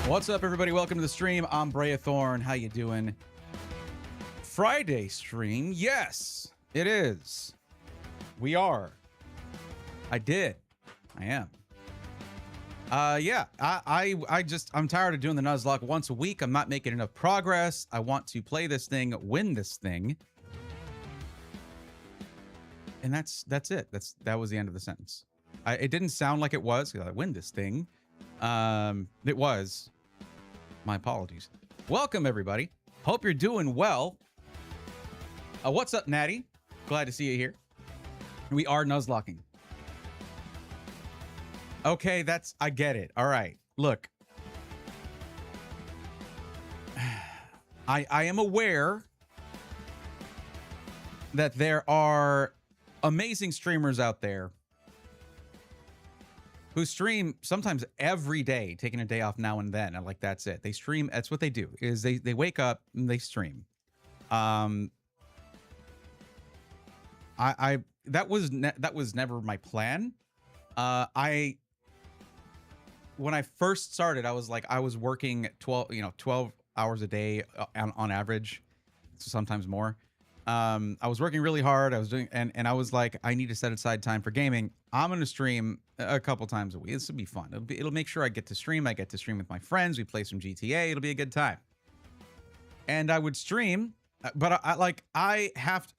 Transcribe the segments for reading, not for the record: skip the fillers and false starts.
What's up, everybody? Welcome to the stream. I'm Brea Thorn. How you doing? Friday stream? Yes, it is. We are. I did. I am. Yeah. I'm tired of doing the Nuzlocke once a week. I'm not making enough progress. I want to play this thing, win this thing, and that's it. That was the end of the sentence. It didn't sound like it was. I win this thing. It was. My apologies. Welcome, everybody. Hope you're doing well. What's up, Natty? Glad to see you here. We are Nuzlocking. Okay, I get it. All right. Look. I am aware that there are amazing streamers out there who stream sometimes every day, taking a day off now and then, and like that's it. They stream. That's what they do. Is they wake up and they stream. That was never my plan. When I first started, I was working 12 hours a day on average, so sometimes more. I was working really hard. I was doing, and I was like, I need to set aside time for gaming. I'm going to stream a couple times a week. This will be fun. It'll make sure I get to stream. I get to stream with my friends. We play some GTA. It'll be a good time. And I would stream, but I have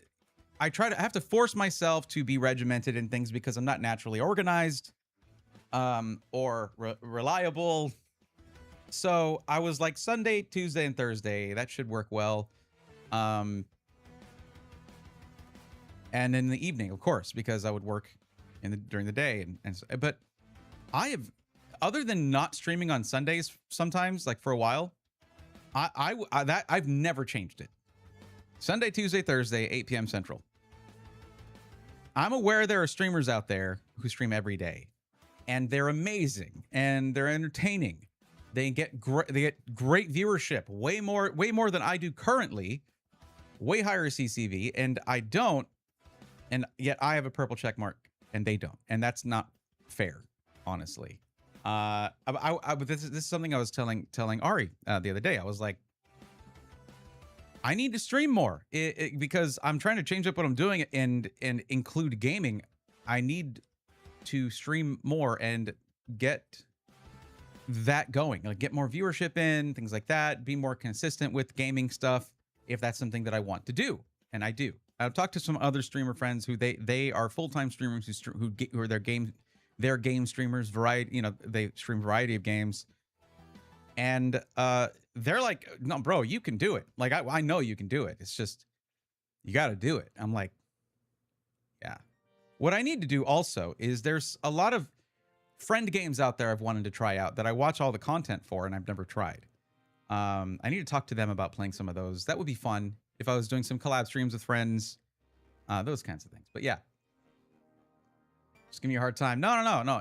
to force myself to be regimented in things because I'm not naturally organized, or reliable. So I was like Sunday, Tuesday, and Thursday. That should work well. And in the evening, of course, because I would work during the day, but I have, other than not streaming on Sundays, sometimes like for a while, I've never changed it. Sunday, Tuesday, Thursday, 8 p.m. Central. I'm aware there are streamers out there who stream every day, and they're amazing and they're entertaining. They get great viewership, way more than I do currently, way higher CCV, and I don't. And yet I have a purple check mark and they don't. And that's not fair, honestly. This is something I was telling Ari the other day. I was like, I need to stream more because I'm trying to change up what I'm doing and include gaming. I need to stream more and get that going, like get more viewership in, things like that, be more consistent with gaming stuff if that's something that I want to do. And I do. I've talked to some other streamer friends who they are full-time streamers who are their game streamers, variety, they stream variety of games. And they're like, no, bro, you can do it. Like, I know you can do it. It's just, you got to do it. I'm like, yeah. What I need to do also is there's a lot of friend games out there I've wanted to try out that I watch all the content for and I've never tried. I need to talk to them about playing some of those. That would be fun. If I was doing some collab streams with friends, those kinds of things. But yeah, just give me a hard time. No.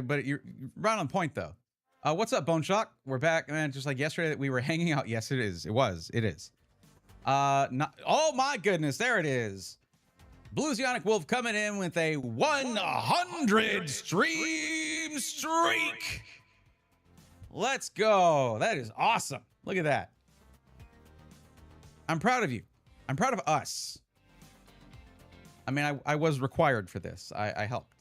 But you're right on point though. What's up, Bone Shock? We're back, man. Just like yesterday that we were hanging out. Yes, it is. It is. Oh my goodness, there it is. Bluesionic Wolf coming in with a 100 stream streak. Let's go. That is awesome. Look at that. I'm proud of you. I'm proud of us. I mean, I was required for this. I helped.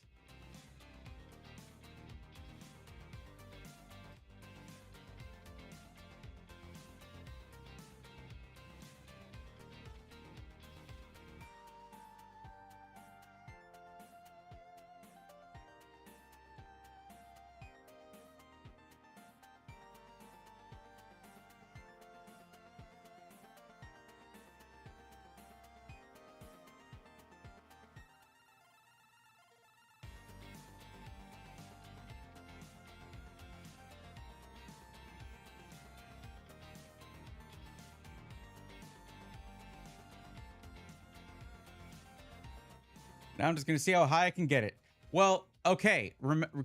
Now I'm just going to see how high I can get it. Well, okay.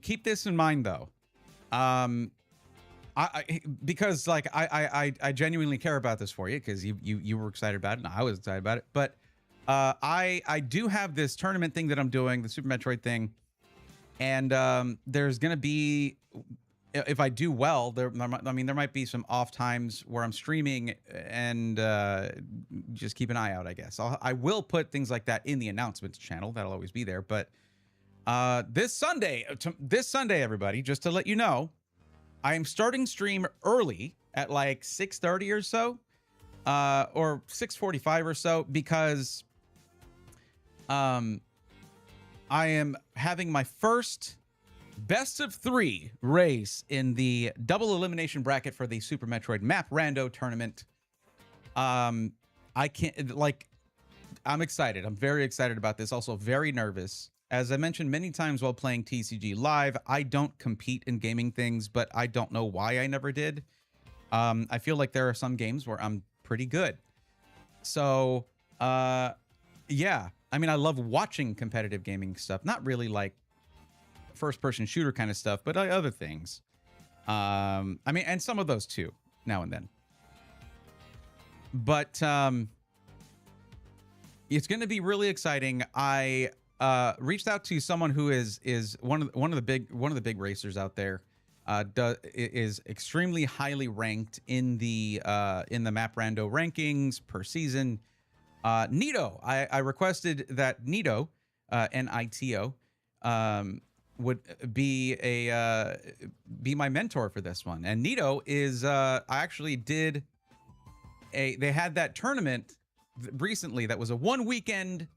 Keep this in mind, though. Because like I genuinely care about this for you because you were excited about it and I was excited about it. But I do have this tournament thing that I'm doing, the Super Metroid thing, and there's gonna be if I do well, I mean, there might be some off times where I'm streaming, and just keep an eye out, I guess. I will put things like that in the announcements channel. That'll always be there. But this Sunday, everybody, just to let you know, I am starting stream early at like 6:30 or so, or 6:45 or so, because I am having my first best of 3 race in the double elimination bracket for the Super Metroid Map Rando tournament. I can't, like, I'm excited. I'm very excited about this. Also very nervous. As I mentioned many times while playing TCG Live, I don't compete in gaming things, but I don't know why I never did. I feel like there are some games where I'm pretty good. So, yeah. I mean, I love watching competitive gaming stuff. Not really like first-person shooter kind of stuff, but other things. I mean, and some of those too, now and then. But it's going to be really exciting. I reached out to someone who is one of the big racers out there. Is extremely highly ranked in the Map Rando rankings per season. Nito, I requested that Nito, Nito, would be my mentor for this one. And Nito is I actually did they had that tournament recently that was a 1 weekend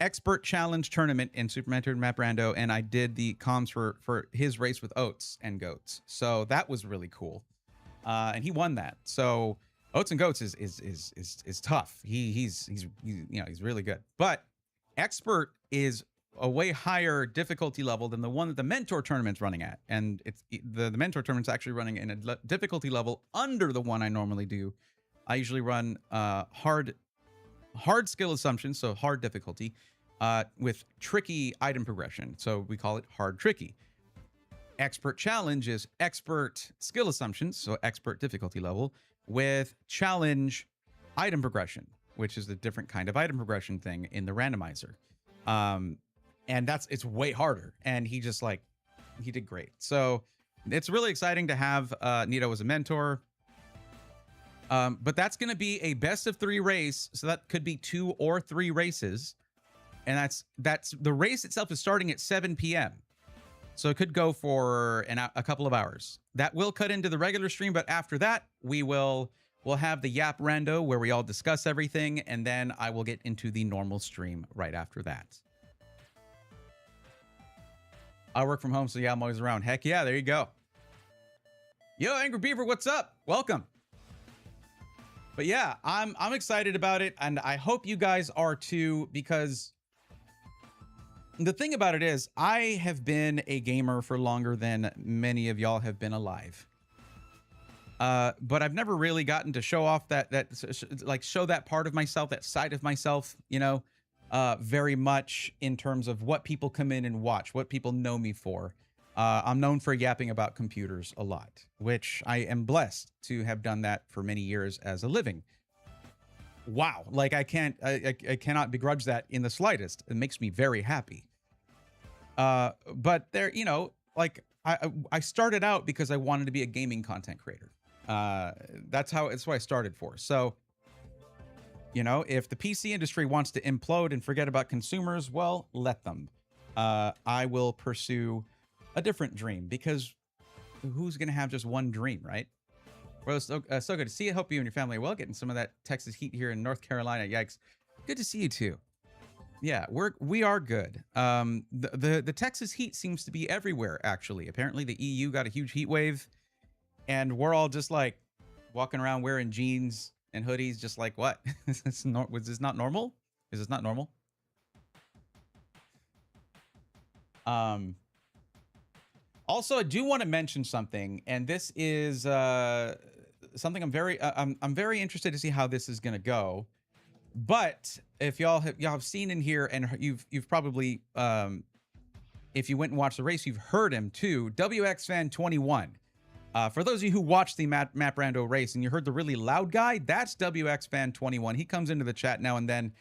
expert challenge tournament in Super Metroid Map Rando, and I did the comms for his race with Oats and Goats. So that was really cool. And he won that. So Oats and Goats is tough. He's you know, he's really good. But expert is a way higher difficulty level than the one that the mentor tournament's running at. And it's the mentor tournament's actually running in a difficulty level under the one I normally do. I usually run hard skill assumptions, so hard difficulty, with tricky item progression. So we call it hard tricky. Expert challenge is expert skill assumptions, so expert difficulty level, with challenge item progression, which is the different kind of item progression thing in the randomizer. And it's way harder. And he did great. So it's really exciting to have Nito as a mentor. But that's going to be a best of 3 race. So that could be 2 or 3 races. And that's the race itself is starting at 7 p.m. So it could go for a couple of hours. That will cut into the regular stream. But after that, we'll have the Yap Rando where we all discuss everything. And then I will get into the normal stream right after that. I work from home, so yeah, I'm always around. Heck yeah, there you go. Yo, Angry Beaver, what's up? Welcome. But yeah, I'm excited about it, and I hope you guys are too, because the thing about it is, I have been a gamer for longer than many of y'all have been alive. But I've never really gotten to show off show that part of myself, that side of myself, you know, very much in terms of what people come in and watch, what people know me for. I'm known for yapping about computers a lot, which I am blessed to have done that for many years as a living. Wow. Like I cannot begrudge that in the slightest. It makes me very happy. But there, you know, like I started out because I wanted to be a gaming content creator. That's what I started for. So, you know, if the PC industry wants to implode and forget about consumers, well, let them. I will pursue a different dream, because who's going to have just one dream, right? Well, so good to see you. Hope you and your family are well. Getting some of that Texas heat here in North Carolina. Yikes. Good to see you too. Yeah, we are good. The Texas heat seems to be everywhere, actually. Apparently the EU got a huge heat wave, and we're all just like walking around wearing jeans and hoodies, just like, what? Was this not normal? Is this not normal? Also, I do want to mention something, and this is something I'm very interested to see how this is going to go. But if y'all have seen in here, and you've probably if you went and watched the race, you've heard him too. WX Fan 21. For those of you who watched the Map Rando race and you heard the really loud guy, that's WX Fan 21. He comes into the chat now and then.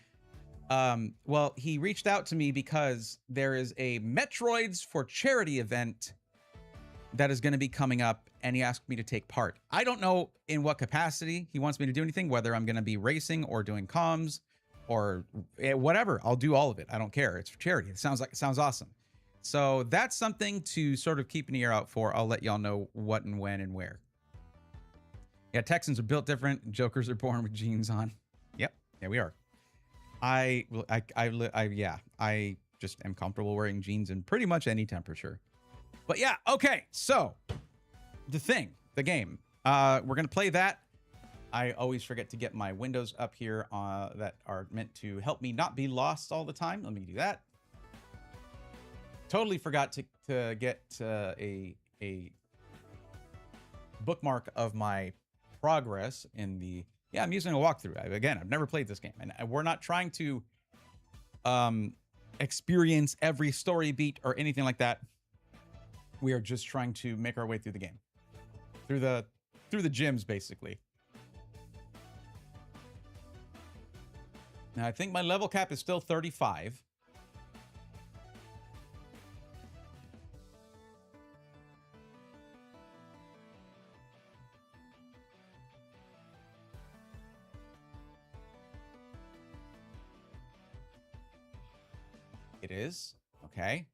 Well, he reached out to me because there is a Metroids for Charity event that is going to be coming up, and he asked me to take part. I don't know in what capacity he wants me to do anything, whether I'm going to be racing or doing comms or whatever. I'll do all of it. I don't care. It's for charity. It sounds awesome. So that's something to sort of keep an ear out for. I'll let y'all know what and when and where. Yeah, Texans are built different. Jokers are born with jeans on. Yep, yeah, we are. I just am comfortable wearing jeans in pretty much any temperature. But yeah, okay, so the game. We're gonna play that. I always forget to get my windows up here that are meant to help me not be lost all the time. Let me do that. Totally forgot to get a bookmark of my progress in the... Yeah, I'm using a walkthrough. Again, I've never played this game, and we're not trying to experience every story beat or anything like that. We are just trying to make our way through the game, through the gyms, basically. Now, I think my level cap is still 35. It is. Okay.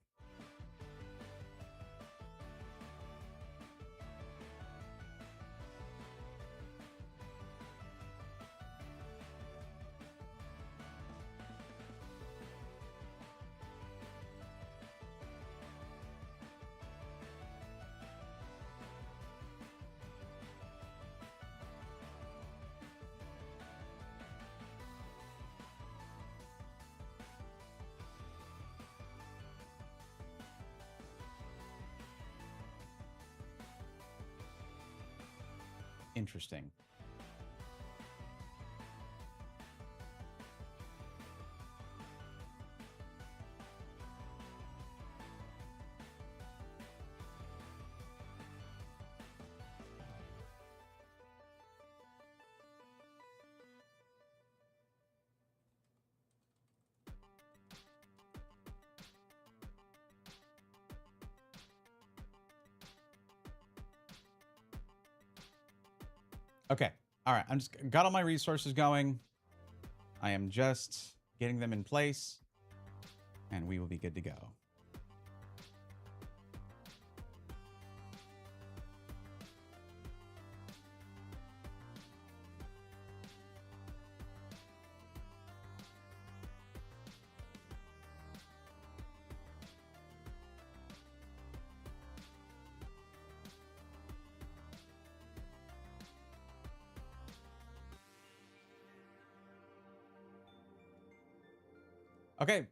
Interesting. Okay. All right. I'm just got all my resources going. I am just getting them in place, and we will be good to go. Okay.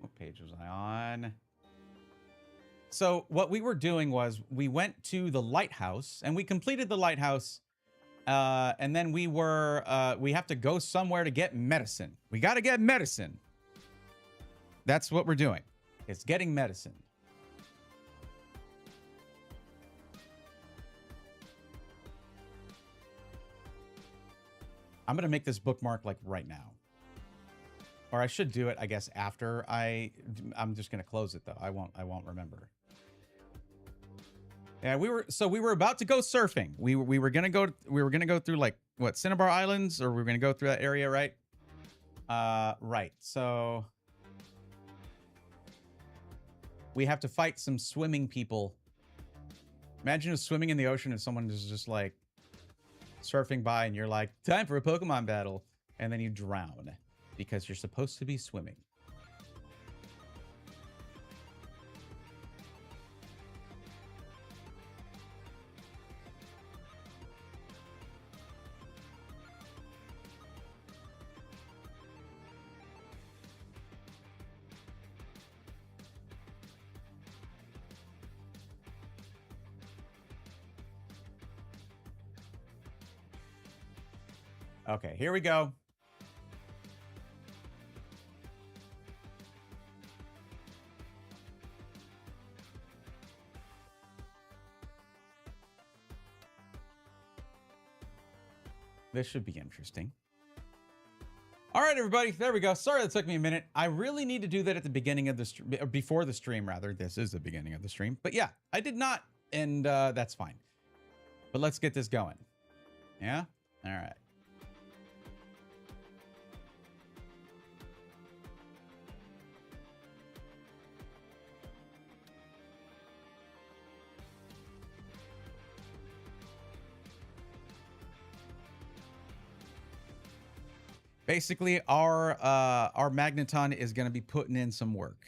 What page was I on? So what we were doing was we went to the lighthouse and we completed the lighthouse. And then we have to go somewhere to get medicine. We got to get medicine. That's what we're doing. It's getting medicine. I'm going to make this bookmark like right now. Or I should do it, I guess, after I'm just going to close it though. I won't remember. Yeah, we were about to go surfing. We were going to go through like what, Cinnabar Islands, or we were going to go through that area, right? Right. So we have to fight some swimming people. Imagine just swimming in the ocean and someone is just like surfing by and you're like, time for a Pokemon battle, and then you drown because you're supposed to be swimming. Okay, here we go. This should be interesting. All right, everybody. There we go. Sorry that took me a minute. I really need to do that at the beginning of the stream, or before the stream, rather. This is the beginning of the stream. But yeah, I did not, and that's fine. But let's get this going. Yeah? All right. Basically, our Magneton is going to be putting in some work.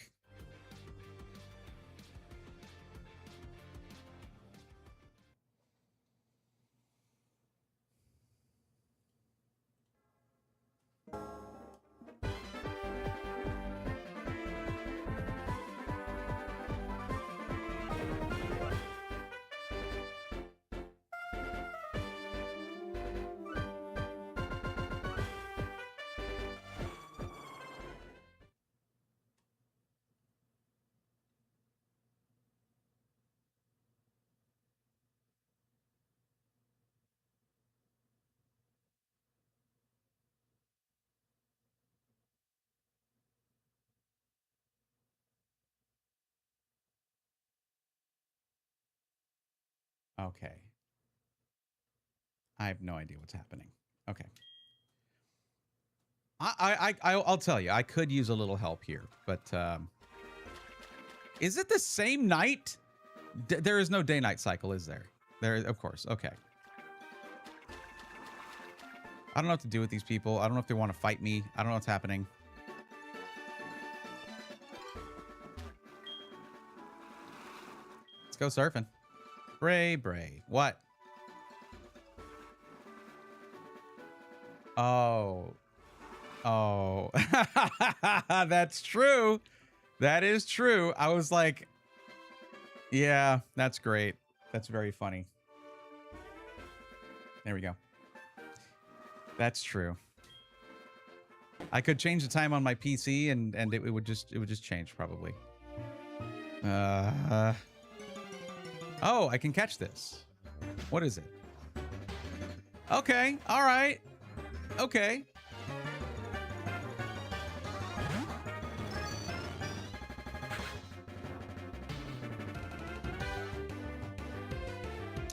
Okay. I have no idea what's happening. Okay. I'll tell you, I could use a little help here, but is it the same night? There is no day-night cycle, is there? There, of course. Okay. I don't know what to do with these people. I don't know if they want to fight me. I don't know what's happening. Let's go surfing. Bray. What? Oh. That's true. That is true. I was like, yeah, that's great. That's very funny. There we go. That's true. I could change the time on my PC and it would just change probably. Oh, I can catch this. What is it? Okay. All right. Okay.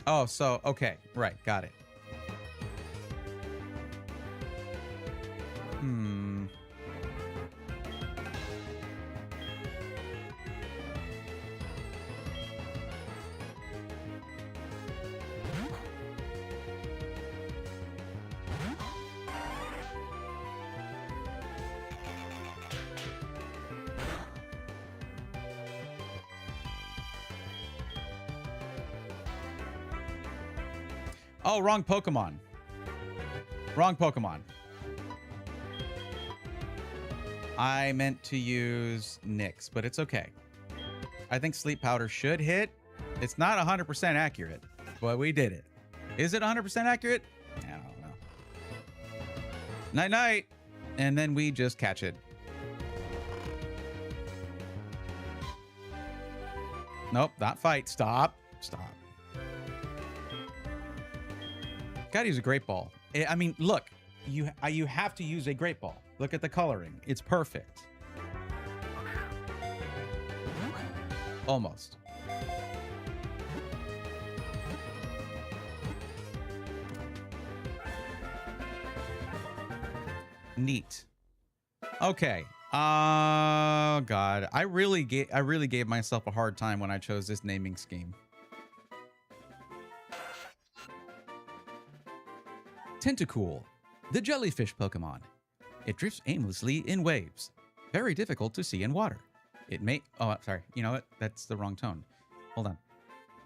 Oh, so, okay. Right. Got it. Oh, wrong Pokemon. Wrong Pokemon. I meant to use Nyx, but it's okay. I think Sleep Powder should hit. It's not 100% accurate, but we did it. Is it 100% accurate? I don't know. Night-night. And then we just catch it. Nope, not fight. Stop. Gotta use a Great Ball. I mean, look, you have to use a Great Ball. Look at the coloring. It's perfect. Almost. Neat. Okay. Oh God. I really gave myself a hard time when I chose this naming scheme. Tentacool, the jellyfish Pokemon. It drifts aimlessly in waves. Very difficult to see in water. It may... Oh, sorry. You know what? That's the wrong tone. Hold on.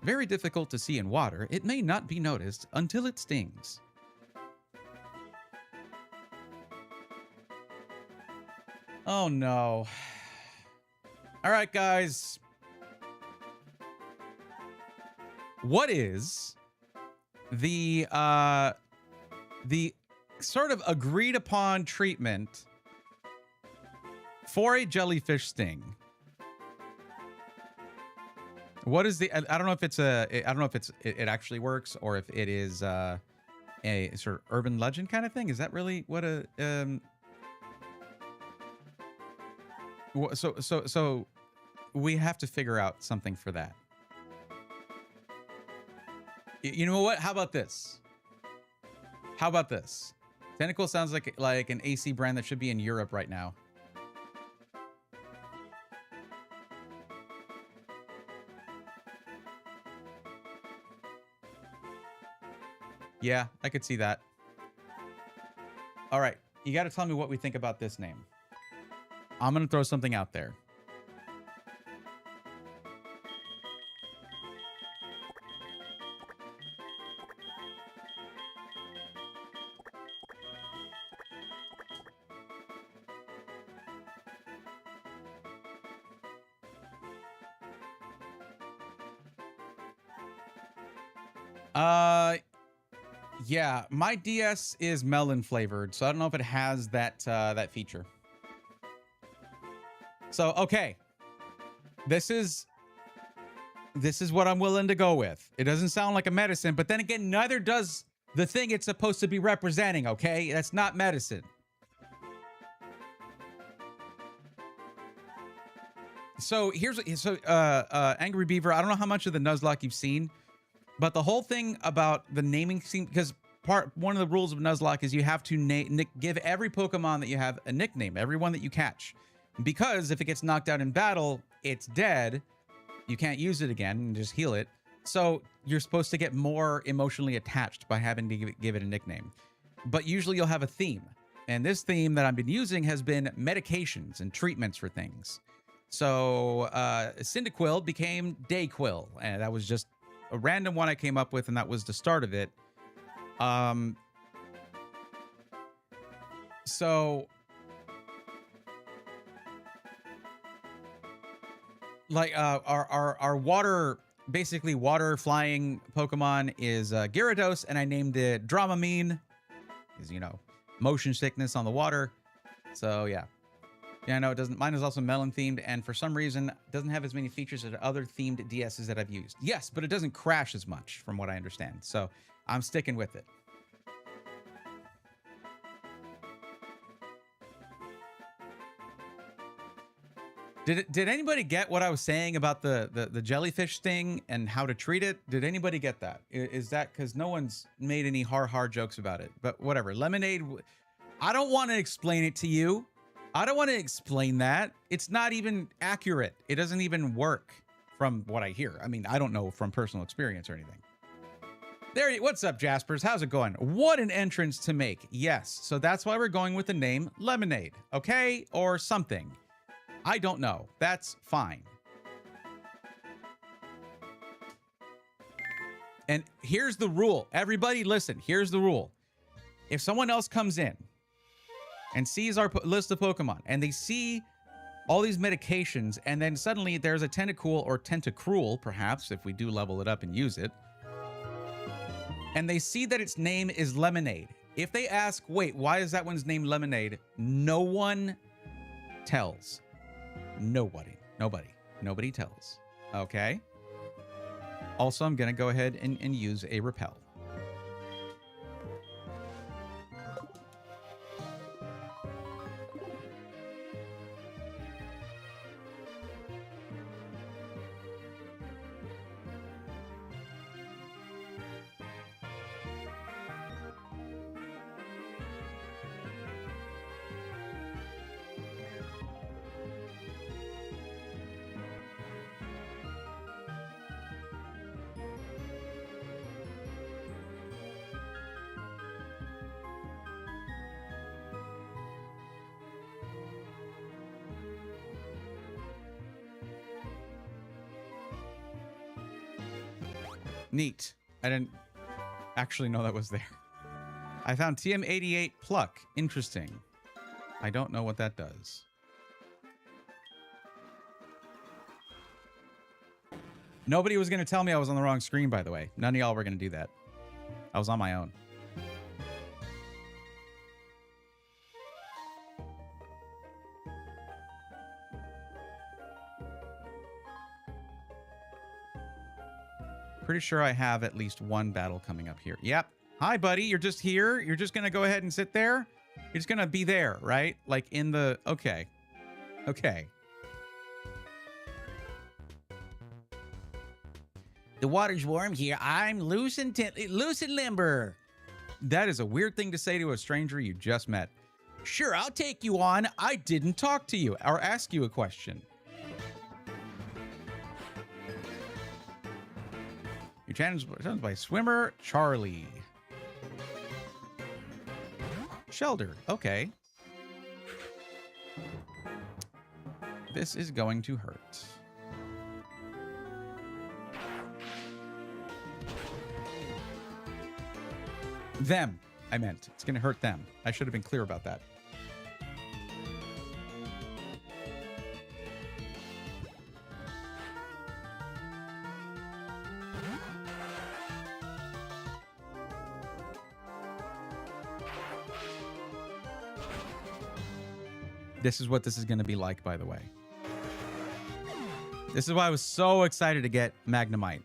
Very difficult to see in water. It may not be noticed until it stings. Oh, no. All right, guys. What is the sort of agreed upon treatment for a jellyfish sting? What is the... I don't know if it's it actually works, or if it is a sort of urban legend kind of thing. Is that really what a So we have to figure out something for that. You know what? How about this? How about this? Tentacle sounds like an AC brand that should be in Europe right now. Yeah, I could see that. All right, you got to tell me what we think about this name. I'm going to throw something out there. Yeah, my DS is melon flavored, so I don't know if it has that that feature. So, okay. This is what I'm willing to go with. It doesn't sound like a medicine, but then again, neither does the thing it's supposed to be representing, okay? That's not medicine. So Angry Beaver, I don't know how much of the Nuzlocke you've seen, but the whole thing about the naming scheme, because one of the rules of Nuzlocke is you have to give every Pokemon that you have a nickname, every one that you catch. Because if it gets knocked out in battle, it's dead. You can't use it again and just heal it. So you're supposed to get more emotionally attached by having to give it a nickname. But usually you'll have a theme. And this theme that I've been using has been medications and treatments for things. So Cyndaquil became Dayquil. And that was just a random one I came up with, and that was the start of it. So like our water, basically water flying Pokemon is Gyarados, and I named it Dramamine, because, you know, motion sickness on the water. So yeah. Yeah, no, it doesn't. Mine is also melon themed, and for some reason doesn't have as many features as other themed DSs that I've used. Yes, but it doesn't crash as much, from what I understand. So I'm sticking with it. Did anybody get what I was saying about the jellyfish sting and how to treat it? Did anybody get that? Is that because no one's made any hard jokes about it? But whatever. Lemonade. I don't want to explain it to you. I don't want to explain that. It's not even accurate. It doesn't even work from what I hear. I mean, I don't know from personal experience or anything. What's up, Jaspers? How's it going? What an entrance to make. Yes. So that's why we're going with the name Lemonade. Okay? Or something. I don't know. That's fine. And here's the rule. Everybody listen. Here's the rule. If someone else comes in and sees our list of Pokemon, and they see all these medications, and then suddenly there's a Tentacool or Tentacruel, perhaps, if we do level it up and use it, and they see that its name is Lemonade. If they ask, wait, why is that one's name Lemonade? No one tells. Nobody tells. Okay? Also, I'm going to go ahead and use a repel. Neat. I didn't actually know that was there. I found TM88 Pluck. Interesting. I don't know what that does. Nobody was going to tell me I was on the wrong screen, by the way. None of y'all were going to do that. I was on my own. Pretty sure I have at least one battle coming up here. Yep. Hi, buddy. You're just here. You're just going to go ahead and sit there. You're just going to be there, right? Like in the... Okay. Okay. The water's warm here. I'm loose and limber. That is a weird thing to say to a stranger you just met. Sure, I'll take you on. I didn't talk to you or ask you a question. Your challenge by swimmer Charlie. Shelter. Okay. This is going to hurt. Them. I meant. It's going to hurt them. I should have been clear about that. This is what this is going to be like, by the way. This is why I was so excited to get Magnemite.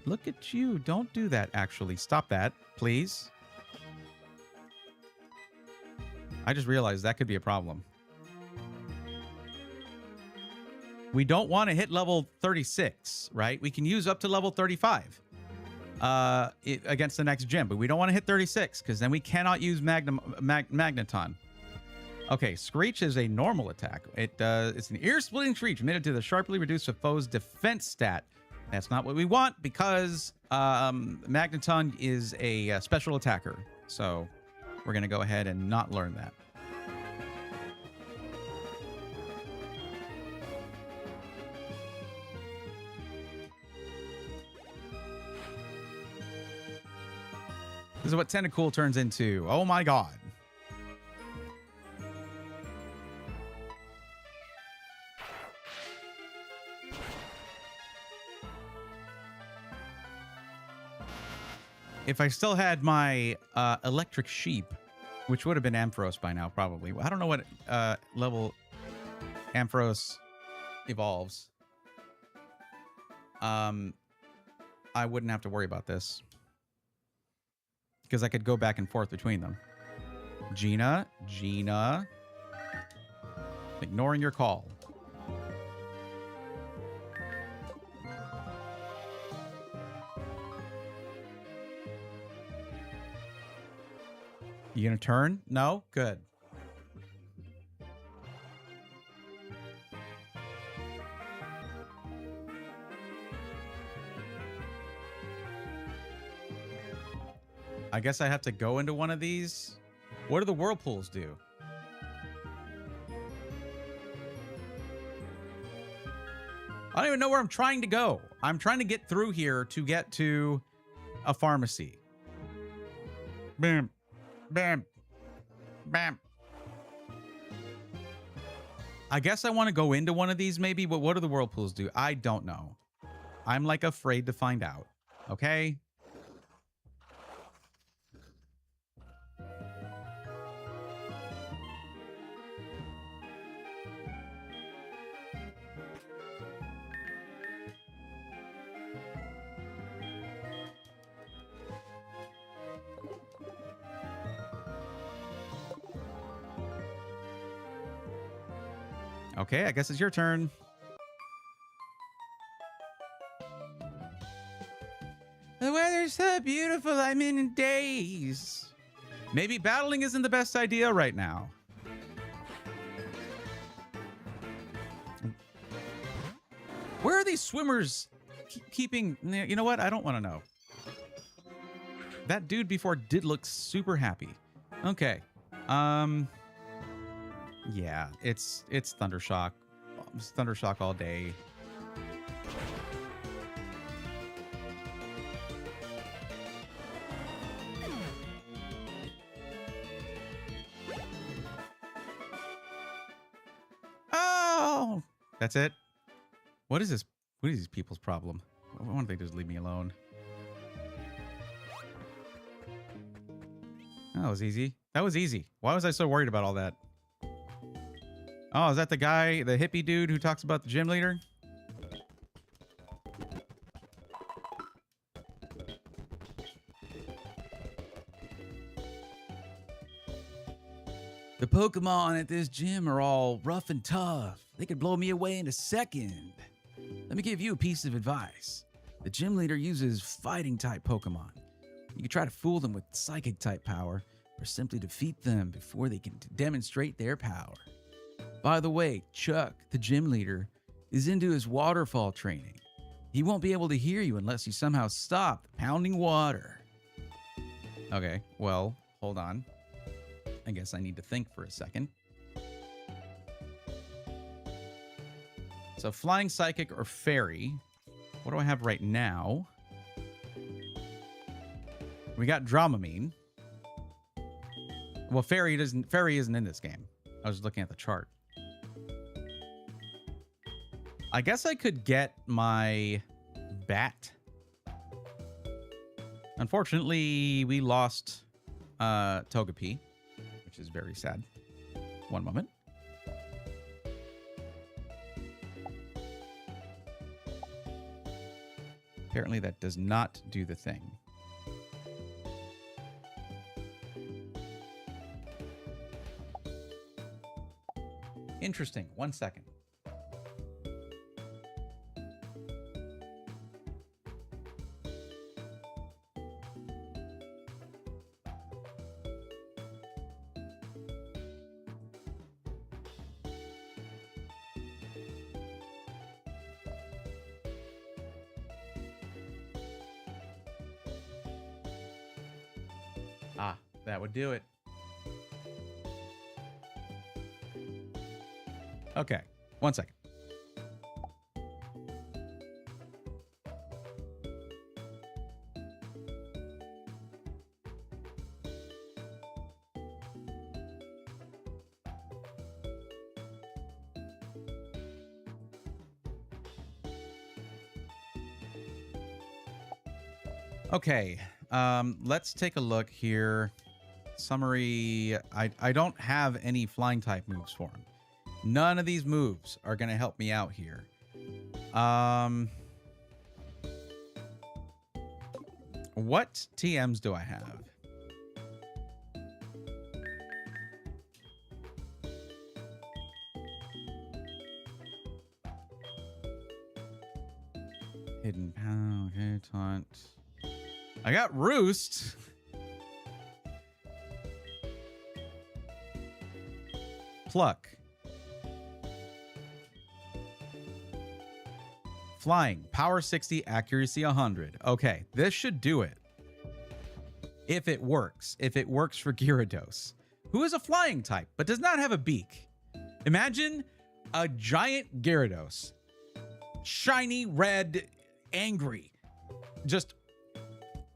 Look at you. Don't do that, actually. Stop that, please. I just realized that could be a problem. We don't want to hit level 36, right? We can use up to level 35 against the next gym, but we don't want to hit 36 because then we cannot use Magneton. Okay, Screech is a normal attack. It's an ear-splitting screech emitted to the sharply reduce a foe's defense stat. That's not what we want because Magneton is a special attacker. So we're going to go ahead and not learn that. This is what Tentacool turns into. Oh my god. If I still had my electric sheep, which would have been Ampharos by now, probably. I don't know what level Ampharos evolves. I wouldn't have to worry about this. Because I could go back and forth between them. Gina. Ignoring your call. You gonna turn? No? Good. I guess I have to go into one of these. What do the whirlpools do? I don't even know where I'm trying to go. I'm trying to get through here to get to a pharmacy. Bam. Bam. Bam. I guess I want to go into one of these maybe, but what do the whirlpools do? I don't know. I'm like afraid to find out. Okay? Okay, I guess it's your turn. The weather's so beautiful, I'm in a daze. Maybe battling isn't the best idea right now. Where are these swimmers keeping... You know what? I don't want to know. That dude before did look super happy. Okay. Yeah, it's Thundershock. It's Thundershock all day. Oh! That's it? What is this? What is these people's problem? Why don't they just leave me alone? That was easy. That was easy. Why was I so worried about all that? Oh, is that the guy, the hippie dude who talks about the gym leader? The Pokemon at this gym are all rough and tough. They could blow me away in a second. Let me give you a piece of advice. The gym leader uses fighting-type Pokemon. You can try to fool them with psychic-type power, or simply defeat them before they can demonstrate their power. By the way, Chuck, the gym leader, is into his waterfall training. He won't be able to hear you unless you somehow stop pounding water. Okay, well, hold on. I guess I need to think for a second. So flying psychic or fairy. What do I have right now? We got Dramamine. Well, fairy isn't in this game. I was looking at the chart. I guess I could get my bat. Unfortunately, we lost Togepi, which is very sad. One moment. Apparently that does not do the thing. Interesting. 1 second. Ah, that would do it. Okay, 1 second. Okay, let's take a look here. Summary, I don't have any flying type moves for him. None of these moves are going to help me out here. What TMs do I have? Hidden power, okay, taunt. I got Roost. Pluck. Flying, power 60, accuracy 100. Okay, this should do it. If it works. If it works for Gyarados, who is a flying type, but does not have a beak. Imagine a giant Gyarados. Shiny, red, angry. Just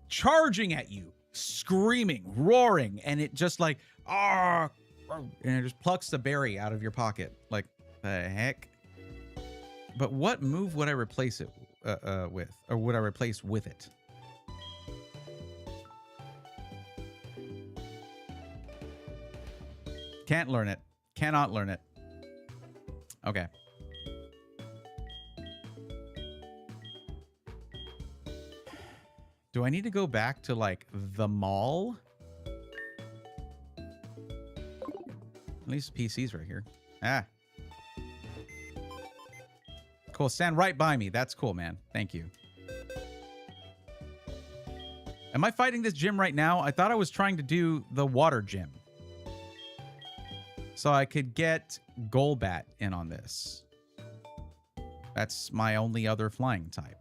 charging at you, screaming, roaring, and it just like, ah, and it just plucks the berry out of your pocket. Like, the heck? But what move would I replace it with? Or would I replace with it? Can't learn it. Cannot learn it. Okay. Do I need to go back to, like, the mall? At least PC's right here. Ah. Cool. Stand right by me. That's cool, man. Thank you. Am I fighting this gym right now? I thought I was trying to do the water gym. So I could get Golbat in on this. That's my only other flying type.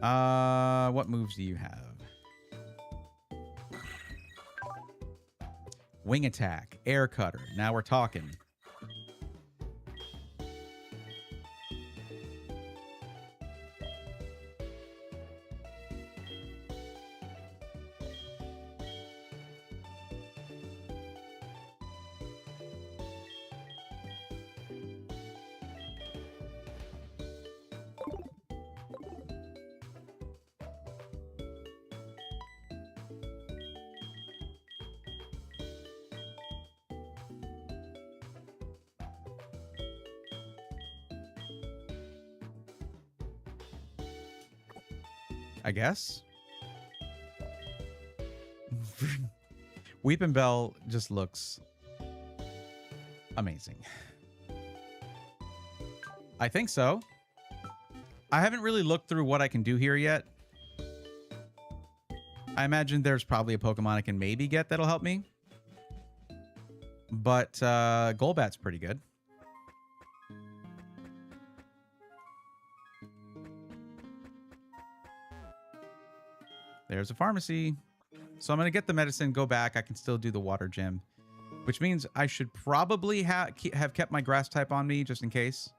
What moves do you have? Wing attack, air cutter. Now we're talking. I guess. Weeping Bell just looks Amazing. I think so. I haven't really looked through what I can do here yet. I imagine there's probably a Pokemon I can maybe get that'll help me. But Golbat's pretty good. There's a pharmacy. So I'm going to get the medicine, go back. I can still do the water gym. Which means I should probably have kept my grass type on me just in case.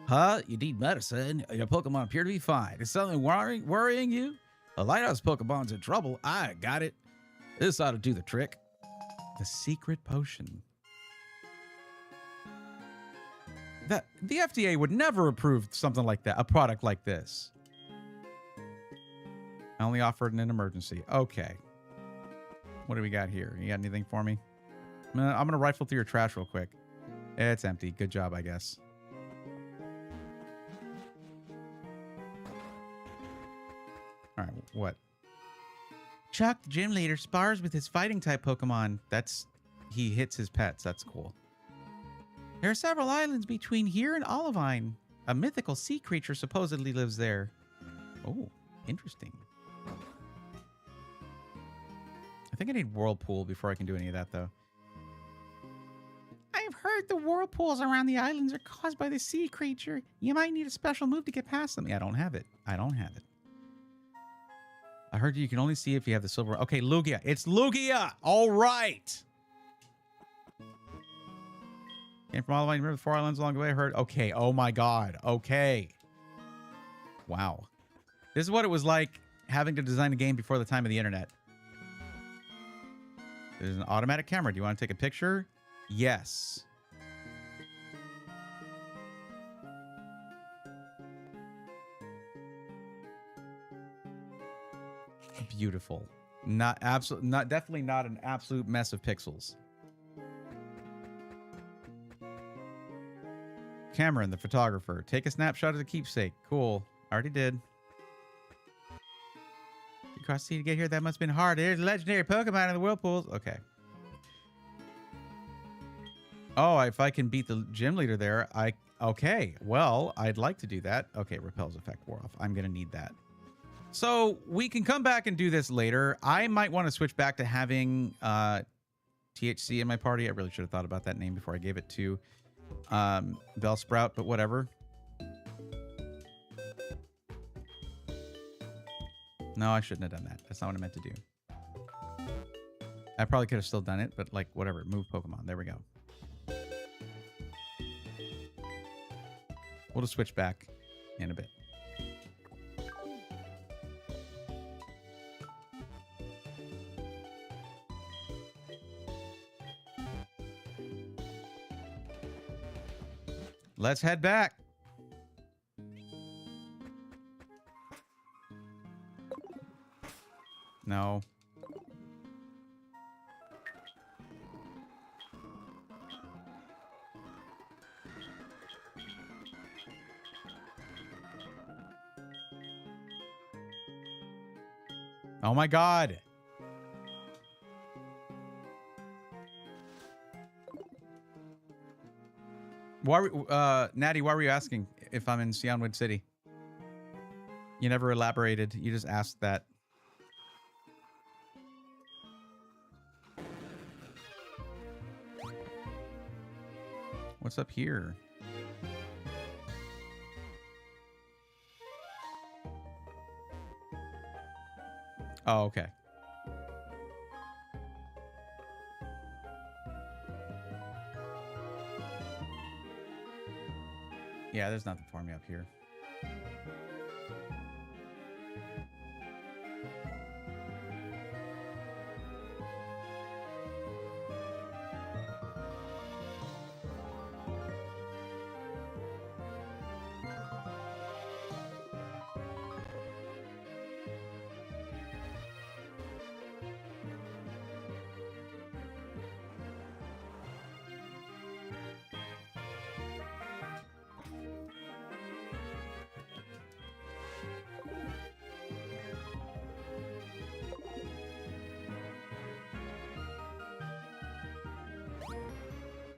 Huh? You need medicine? Your Pokemon appear to be fine. Is something worrying you? A lighthouse Pokemon's in trouble. I got it. This ought to do the trick. The secret potion. The FDA would never approve something like that, a product like this. I only offered in an emergency. Okay. What do we got here? You got anything for me? I'm gonna rifle through your trash real quick. It's empty. Good job, I guess. All right, what? Chuck, the gym leader, spars with his fighting type Pokemon. He hits his pets. That's cool. There are several islands between here and Olivine. A mythical sea creature supposedly lives there. Oh, interesting. I think I need Whirlpool before I can do any of that, though. I've heard the whirlpools around the islands are caused by the sea creature. You might need a special move to get past them. Yeah, I don't have it. I don't have it. I heard you can only see if you have the silver. Okay, Lugia. It's Lugia. All right. Came from all the way. Remember the 4 islands along the way? I heard. Okay. Oh my God. Okay. Wow. This is what it was like having to design a game before the time of the internet. There's an automatic camera. Do you want to take a picture? Yes. Beautiful. Definitely not an absolute mess of pixels. Cameron, the photographer. Take a snapshot as a keepsake. Cool. Already did. You crossed the sea to get here. That must have been hard. There's a legendary Pokemon in the whirlpools. Okay. Oh, if I can beat the gym leader there, okay. Well, I'd like to do that. Okay, repels effect wore off. I'm going to need that. So we can come back and do this later. I might want to switch back to having THC in my party. I really should have thought about that name before I gave it to Bellsprout, but whatever. No, I shouldn't have done that. That's not what I meant to do. I probably could have still done it, but like whatever. Move Pokemon. There we go. We'll just switch back in a bit. Let's head back. No. Oh my God. Why, Natty, why were you asking if I'm in Sionwood City? You never elaborated. You just asked that. What's up here? Oh, okay. Yeah, there's nothing for me up here.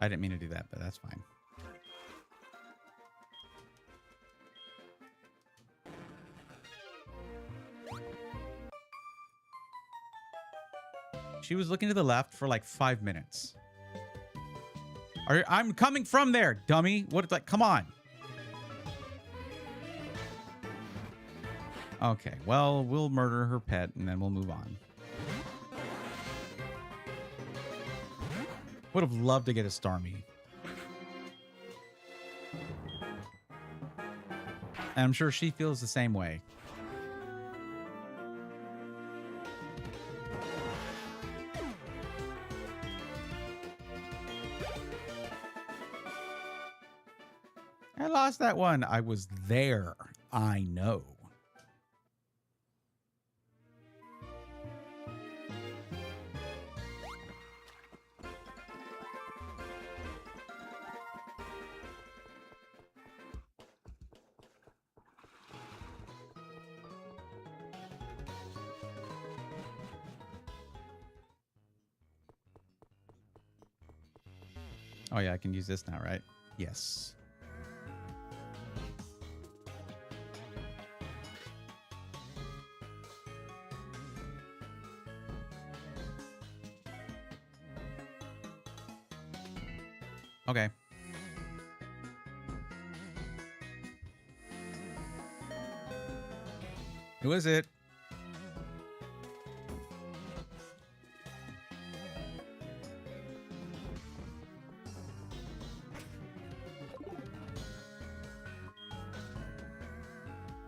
I didn't mean to do that, but that's fine. She was looking to the left for like 5 minutes. I'm coming from there, dummy. What? Like, come on. Okay, well, we'll murder her pet and then we'll move on. Would have loved to get a Starmie. And I'm sure she feels the same way. I lost that one. I was there. I know. Oh yeah, I can use this now, right? Yes. Okay. Who is it?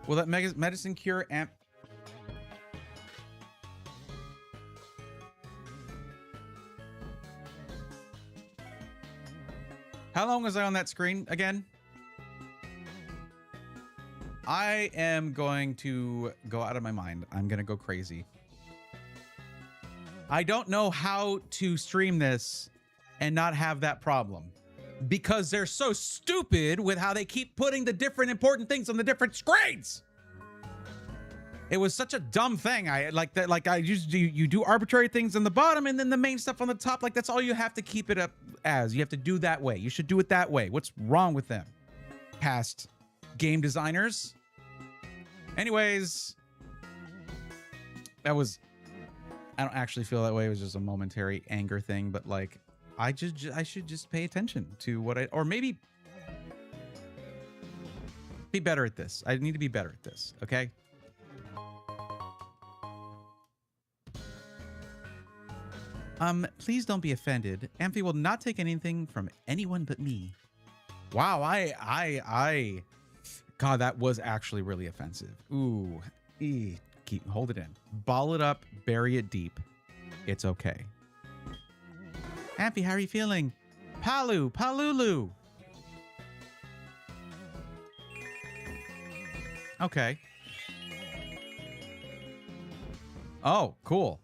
Will that medicine cure amp? How long was I on that screen again? I am going to go out of my mind. I'm going to go crazy. I don't know how to stream this and not have that problem because they're so stupid with how they keep putting the different important things on the different screens. It was such a dumb thing. I like that. Like I used to, you do arbitrary things on the bottom and then the main stuff on the top. Like that's all you have to keep it up as. You have to do that way. You should do it that way. What's wrong with them? Past game designers. Anyways, that was, I don't actually feel that way. It was just a momentary anger thing, but like, I should just pay attention to what or maybe be better at this. I need to be better at this. Okay. Please don't be offended. Amphi will not take anything from anyone but me. Wow, God, that was actually really offensive. Ooh, hold it in. Ball it up, bury it deep. It's okay. Amphi, how are you feeling? Palulu. Okay. Oh, cool.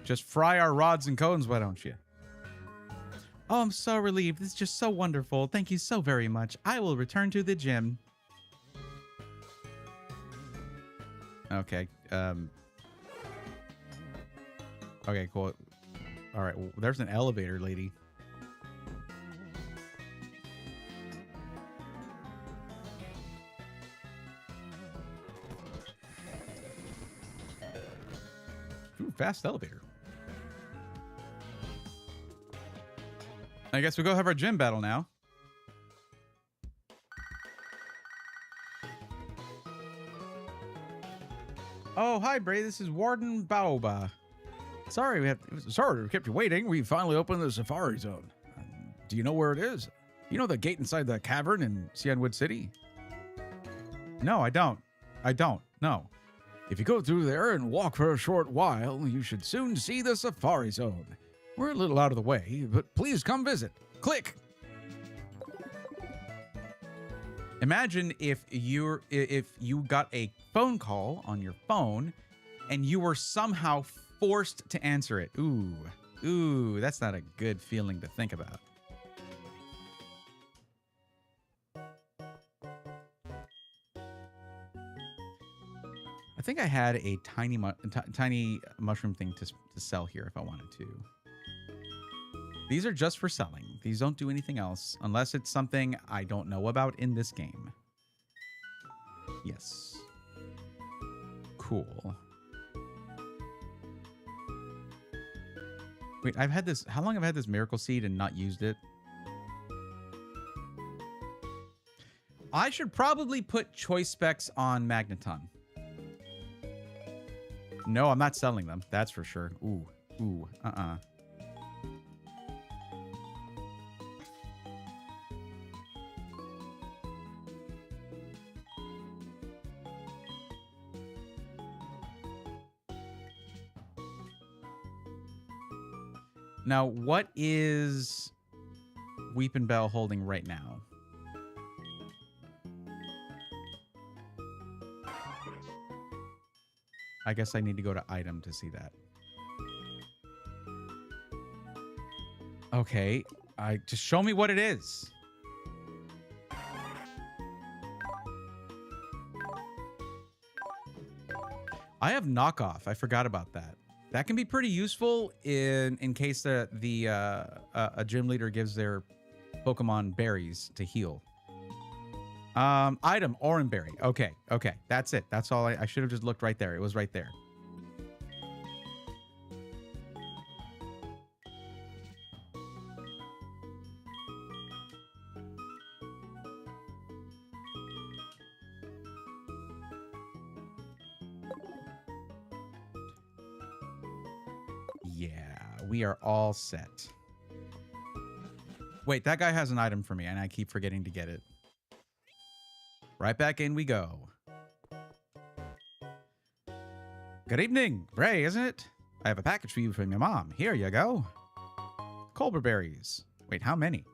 Just fry our rods and cones, why don't you? Oh, I'm so relieved. This is just so wonderful. Thank you so very much. I will return to the gym. Okay. Okay, cool. All right. Well, there's an elevator, lady. Ooh, fast elevator. I guess we go have our gym battle now. Oh, hi, Bray. This is Warden Baoba. Sorry, we kept you waiting. We finally opened the Safari Zone. Do you know where it is? You know the gate inside the cavern in Cianwood City? No, I don't. No. If you go through there and walk for a short while, you should soon see the Safari Zone. We're a little out of the way, but please come visit. Click. Imagine if you got a phone call on your phone and you were somehow forced to answer it. Ooh, that's not a good feeling to think about. I think I had a tiny mushroom thing to sell here if I wanted to. These are just for selling. These don't do anything else unless it's something I don't know about in this game. Yes. Cool. Wait, I've had this. How long have I had this miracle seed and not used it? I should probably put choice specs on Magneton. No, I'm not selling them. That's for sure. Ooh, Now, what is Weepin' Bell holding right now? I guess I need to go to item to see that. Okay, just show me what it is. I have knockoff. I forgot about that. That can be pretty useful in case a gym leader gives their Pokemon berries to heal. Item, Oran Berry. Okay, that's it. That's all. I should have just looked right there. It was right there. Yeah, we are all set. Wait, that guy has an item for me, and I keep forgetting to get it. Right back in we go. Good evening. Bray, isn't it? I have a package for you from your mom. Here you go. Colbur berries. Wait, how many?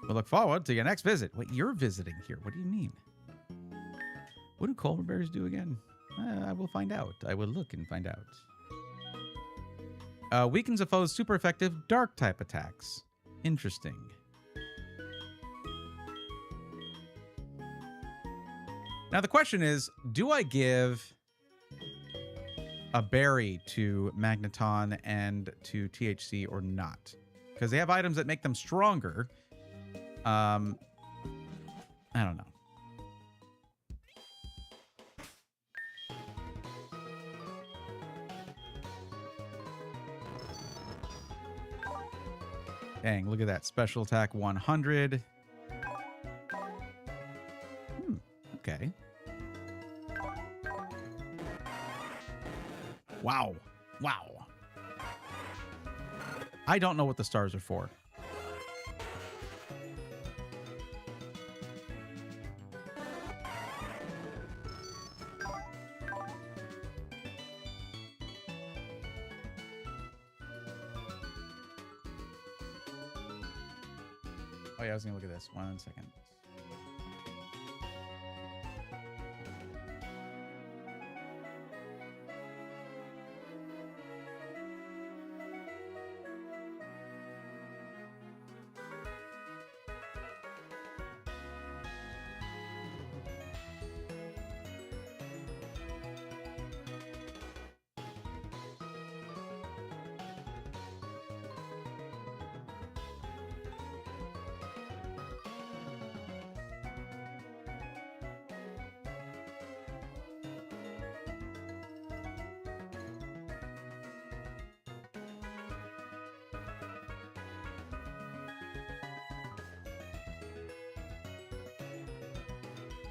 We'll look forward to your next visit. Wait, you're visiting here. What do you mean? What do Colbur berries do again? I will find out. I will look and find out. Weakens a foe's super effective dark type attacks. Interesting. Now the question is, do I give a berry to Magneton and to THC or not? Because they have items that make them stronger. I don't know. Dang, look at that. Special attack 100. Okay. Wow. Wow. I don't know what the stars are for. Oh yeah, I was gonna look at this. 1 second.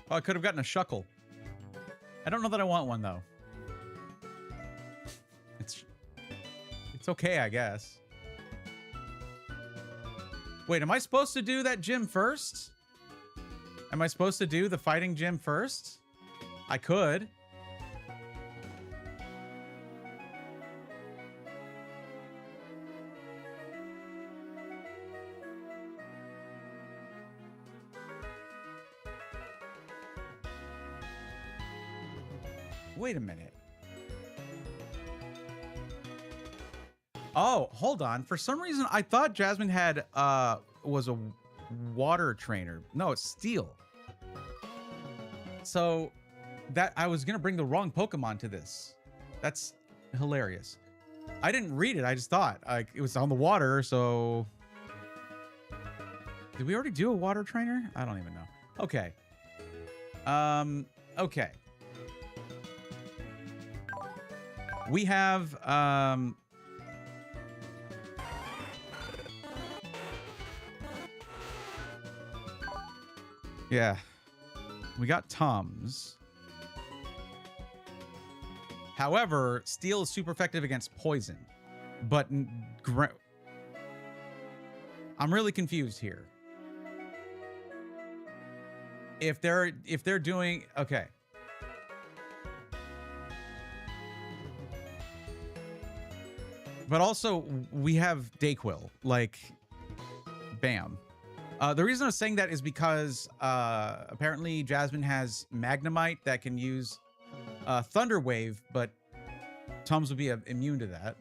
Oh, I could have gotten a Shuckle. I don't know that I want one, though. It's okay, I guess. Wait, am I supposed to do that gym first? Am I supposed to do the fighting gym first? I could. Wait a minute. Oh, hold on. For some reason, I thought Jasmine had was a water trainer. No, it's steel. So that I was gonna bring the wrong Pokemon to this. That's hilarious. I didn't read it. I just thought like it was on the water. So did we already do a water trainer? I don't even know. Okay. Okay. We have yeah. We got Tums. However, Steel is super effective against poison. But I'm really confused here. If they're doing okay. But also we have Dayquil, like bam. The reason I was saying that is because apparently Jasmine has Magnemite that can use Thunder Wave, but Tums would be immune to that.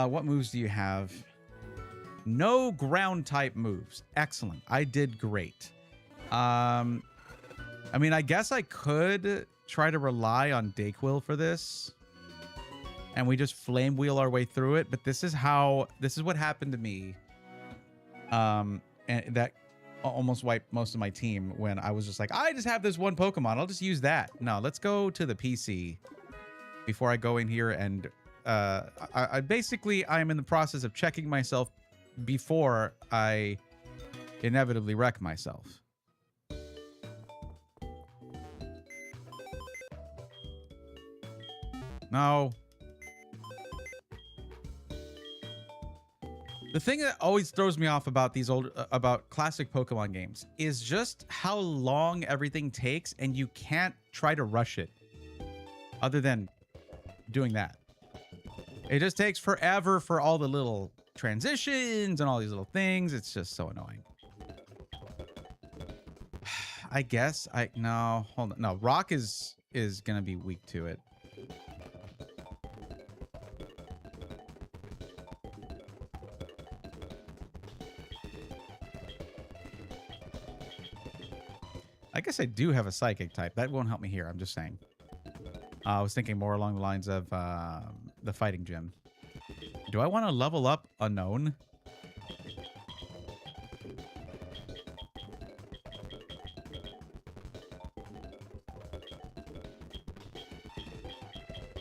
What moves do you have? No ground type moves. Excellent. I did great. I mean, I guess I could try to rely on Dayquil for this. And we just flame wheel our way through it. But this is what happened to me. And that almost wiped most of my team when I was just like, I just have this one Pokemon. I'll just use that. No, let's go to the PC before I go in here and I basically I'm in the process of checking myself before I inevitably wreck myself. No. The thing that always throws me off about these about classic Pokemon games is just how long everything takes, and you can't try to rush it other than doing that. It just takes forever for all the little transitions and all these little things. It's just so annoying. I guess no, hold on. No, Rock is going to be weak to it. I guess I do have a Psychic type. That won't help me here. I'm just saying. I was thinking more along the lines of the fighting gym. Do I want to level up Unknown?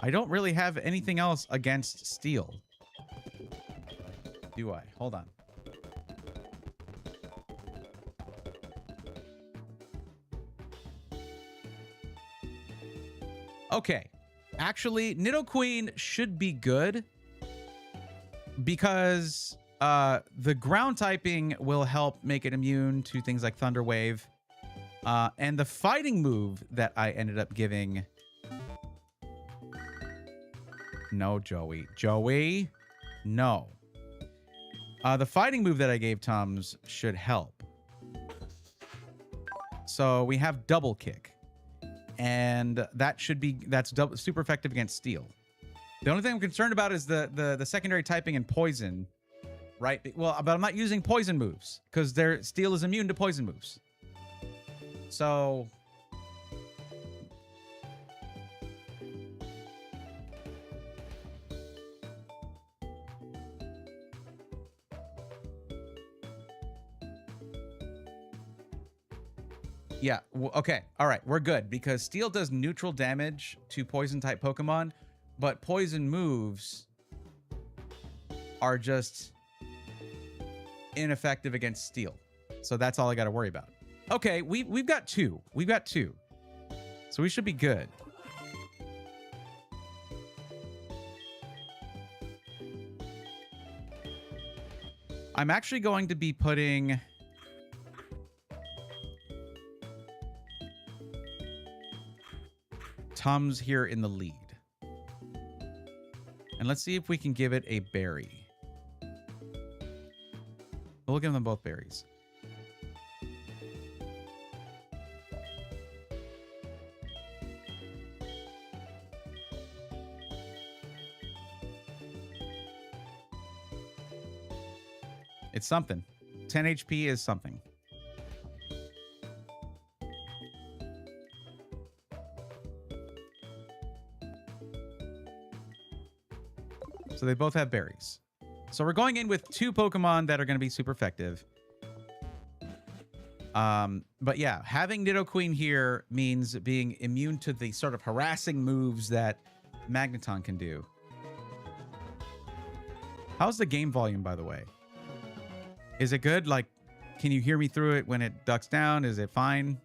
I don't really have anything else against Steel. Do I? Hold on. Okay. Actually, Nidoqueen should be good because the ground typing will help make it immune to things like Thunder Wave. And the fighting move that I ended up giving... No, Joey. Joey? No. The fighting move that I gave Tums should help. So we have Double Kick. And that's super effective against Steel. The only thing I'm concerned about is the secondary typing and poison, right? Well, but I'm not using poison moves because Steel is immune to poison moves. So yeah, okay, all right, we're good because Steel does neutral damage to poison-type Pokemon, but poison moves are just ineffective against Steel. So that's all I got to worry about. Okay, we've got two. We've got two. So we should be good. I'm actually going to be putting... Tums here in the lead. And let's see if we can give it a berry. We'll give them both berries. It's something. 10 HP is something. So they both have berries. So we're going in with 2 Pokemon that are going to be super effective. But yeah, having Nidoqueen here means being immune to the sort of harassing moves that Magneton can do. How's the game volume, by the way? Is it good? Like, can you hear me through it when it ducks down? Is it fine?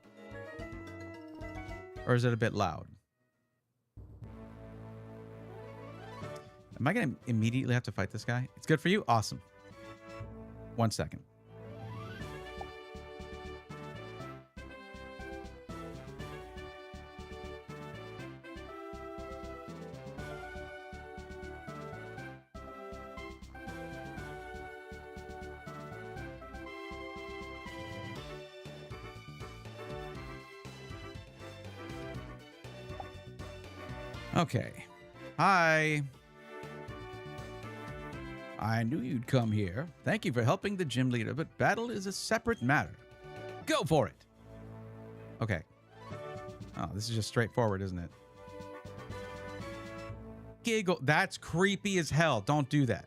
Or is it a bit loud? Am I going to immediately have to fight this guy? It's good for you? Awesome. 1 second. Okay. Hi. I knew you'd come here. Thank you for helping the gym leader, but battle is a separate matter. Go for it. Okay. Oh, this is just straightforward, isn't it? Giggle. That's creepy as hell. Don't do that.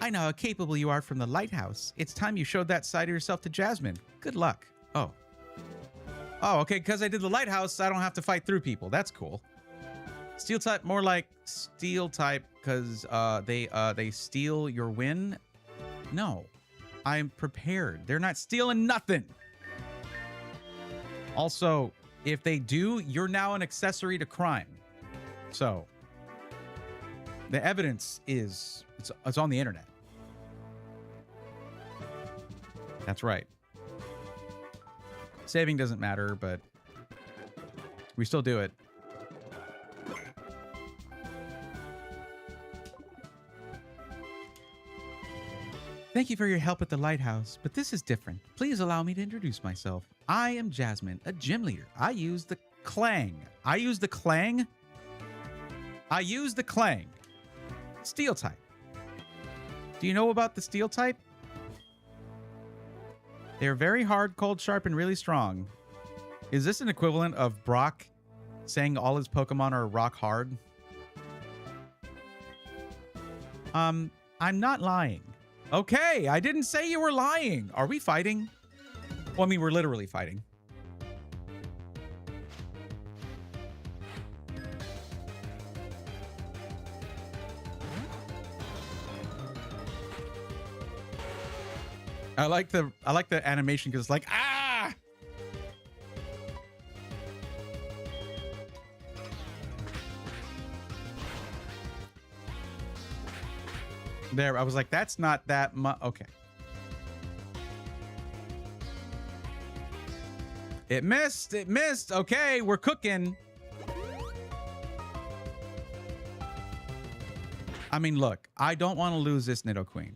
I know how capable you are from the lighthouse. It's time you showed that side of yourself to Jasmine. Good luck. Oh. Oh, okay. Because I did the lighthouse, I don't have to fight through people. That's cool. Steel type, more like steel type, because they steal your win. No, I'm prepared. They're not stealing nothing. Also, if they do, you're now an accessory to crime. So the evidence is it's on the internet. That's right. Saving doesn't matter, but we still do it. Thank you for your help at the lighthouse, but this is different. Please allow me to introduce myself. I am Jasmine, a gym leader. I use the Clang. I use the Clang? I use the Clang. Steel type. Do you know about the steel type? They're very hard, cold, sharp, and really strong. Is this an equivalent of Brock saying all his Pokemon are rock hard? I'm not lying. Okay, I didn't say you were lying. Are we fighting? Well, I mean, we're literally fighting. I like the animation because it's like, ah! There, I was like, that's not that much. Okay. It missed. It missed. Okay, we're cooking. I mean, look, I don't want to lose this Nidoqueen,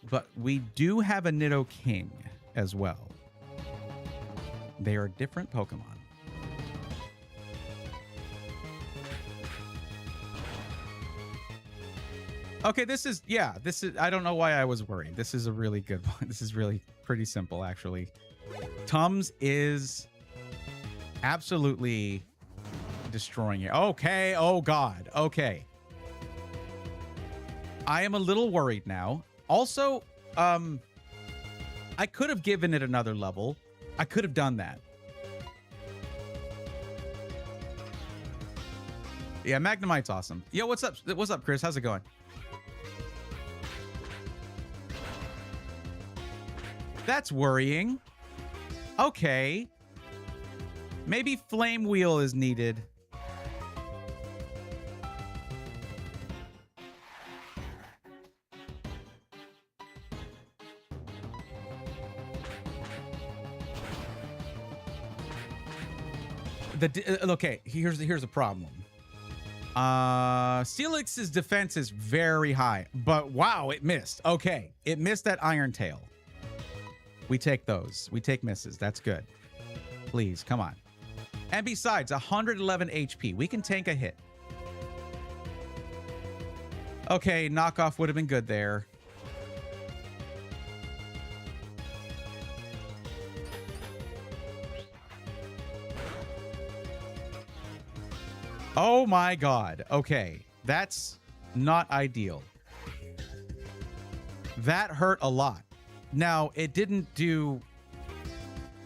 but we do have a Nidoking as well. They are different Pokemon. Okay, this is, I don't know why I was worried. This is a really good one. This is really pretty simple, actually. Tums is absolutely destroying it. Okay, oh God, okay. I am a little worried now. Also, I could have given it another level. I could have done that. Yeah, Magnemite's awesome. Yo, what's up? What's up, Chris? How's it going? That's worrying. Okay. Maybe Flame Wheel is needed. Okay, here's the problem. Steelix's defense is very high, but wow, it missed. Okay, it missed that Iron Tail. We take those. We take misses. That's good. Please, come on. And besides, 111 HP. We can tank a hit. Okay, knockoff would have been good there. Oh my God. Okay. That's not ideal. That hurt a lot. Now, it didn't do...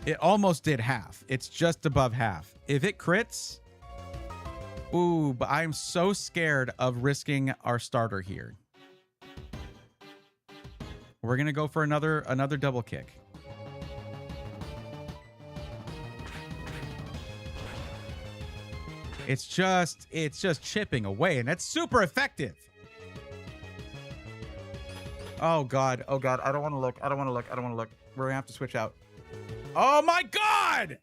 It almost did half. It's just above half. If it crits... Ooh, but I'm so scared of risking our starter here. We're going to go for another double kick. It's just chipping away, and that's super effective. Oh God. Oh God. I don't want to look. I don't want to look. I don't want to look. We're going to have to switch out. Oh my God.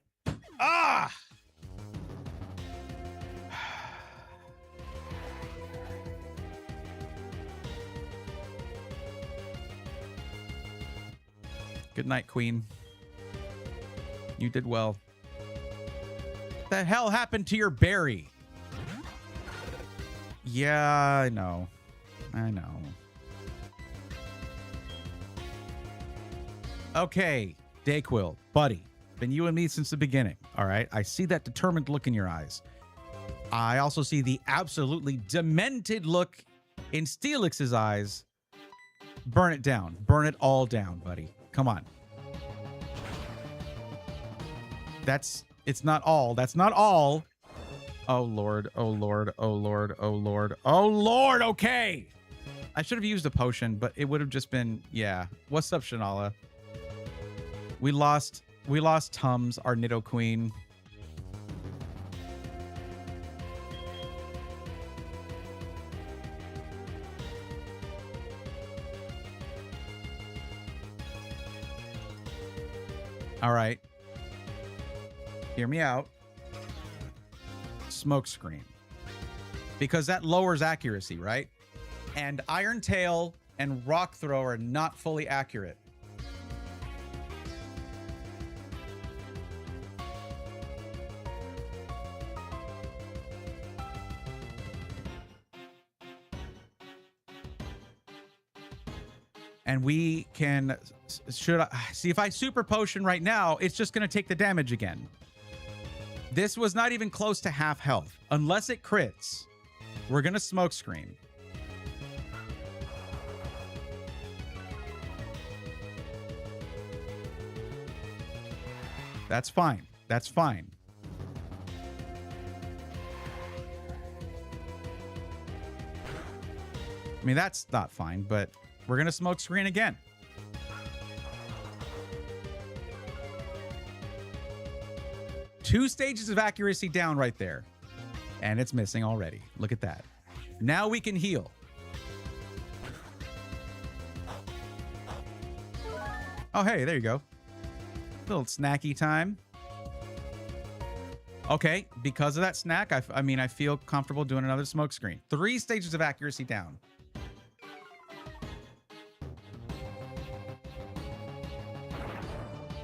Ah. Good night, Queen. You did well. What the hell happened to your berry? Yeah, I know. I know. Okay, Dayquil, buddy. Been you and me since the beginning, all right? I see that determined look in your eyes. I also see the absolutely demented look in Steelix's eyes. Burn it down. Burn it all down, buddy. Come on. It's not all. That's not all. Oh, Lord. Oh, Lord. Oh, Lord. Oh, Lord. Oh, Lord. Okay. I should have used a potion, but it would have just been, yeah. What's up, Shanala? We lost Tums, our Nidoqueen. All right. Hear me out. Smoke screen. Because that lowers accuracy, right? And Iron Tail and Rock Throw are not fully accurate. And we can... Should I see if I super potion right now, it's just going to take the damage again. This was not even close to half health. Unless it crits, we're going to smoke screen. That's fine. That's fine. I mean, that's not fine, but we're going to smoke screen again. Two stages of accuracy down right there. And it's missing already. Look at that. Now we can heal. Oh, hey, there you go. Little snacky time. Okay, because of that snack, I mean, I feel comfortable doing another smoke screen. 3 stages of accuracy down.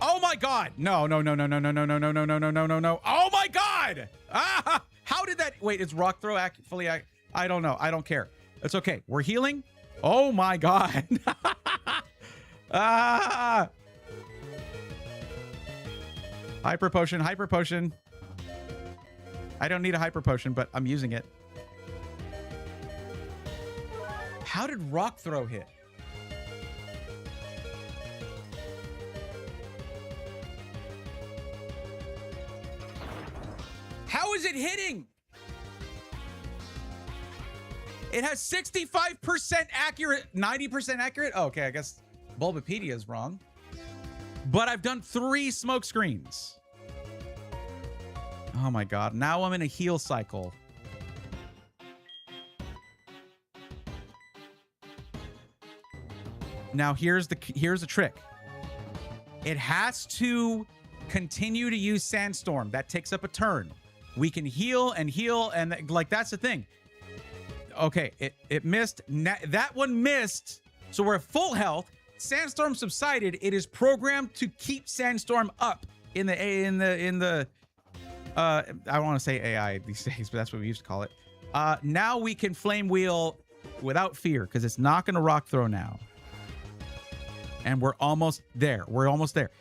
Oh my God! No, no, no, no, no, no, no, no, no, no, no, no, no, no, no. Oh my God! Ah! How did that... Wait, is Rock Throw fully... I don't know. I don't care. It's okay. We're healing. Oh my God. Ah! Hyper Potion, Hyper Potion. I don't need a Hyper Potion, but I'm using it. How did Rock Throw hit? How is it hitting? It has 65% accurate, 90% accurate. Oh, okay, I guess Bulbapedia is wrong. But I've done 3 smoke screens. Oh my God. Now I'm in a heal cycle. Now here's the trick. It has to continue to use Sandstorm. That takes up a turn. We can heal, and like that's the thing. Okay, it missed. That one missed. So we're at full health. Sandstorm subsided. It is programmed to keep Sandstorm up in the I don't want to say AI these days, but that's what we used to call it. Now we can Flame Wheel without fear because it's not going to Rock Throw now. And we're almost there. We're almost there.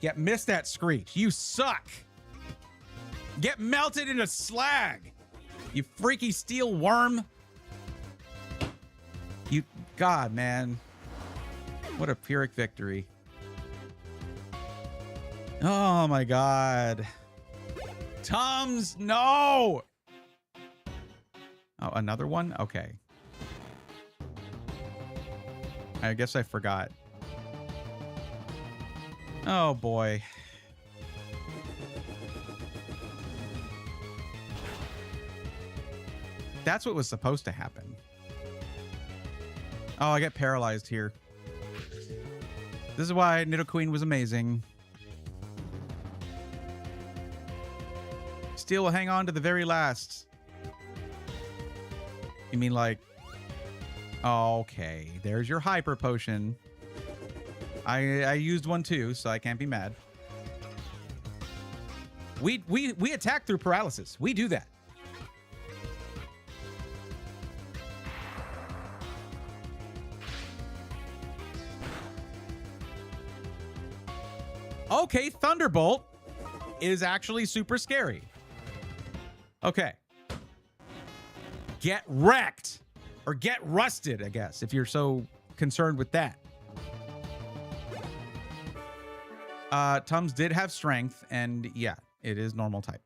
You missed that Screech. You suck. Get melted into slag! You freaky steel worm! You... God, man. What a Pyrrhic victory. Oh my god. Tums, no! Oh, another one? Okay. I guess I forgot. Oh boy. That's what was supposed to happen. Oh, I get paralyzed here. This is why Nidoqueen was amazing. Steel will hang on to the very last. You mean like... Okay, there's your hyper potion. I used one too, so I can't be mad. We attack through paralysis. We do that. Okay, Thunderbolt is actually super scary. Okay. Get wrecked. Or get rusted, I guess, if you're so concerned with that. Tums did have strength, and yeah, it is normal type.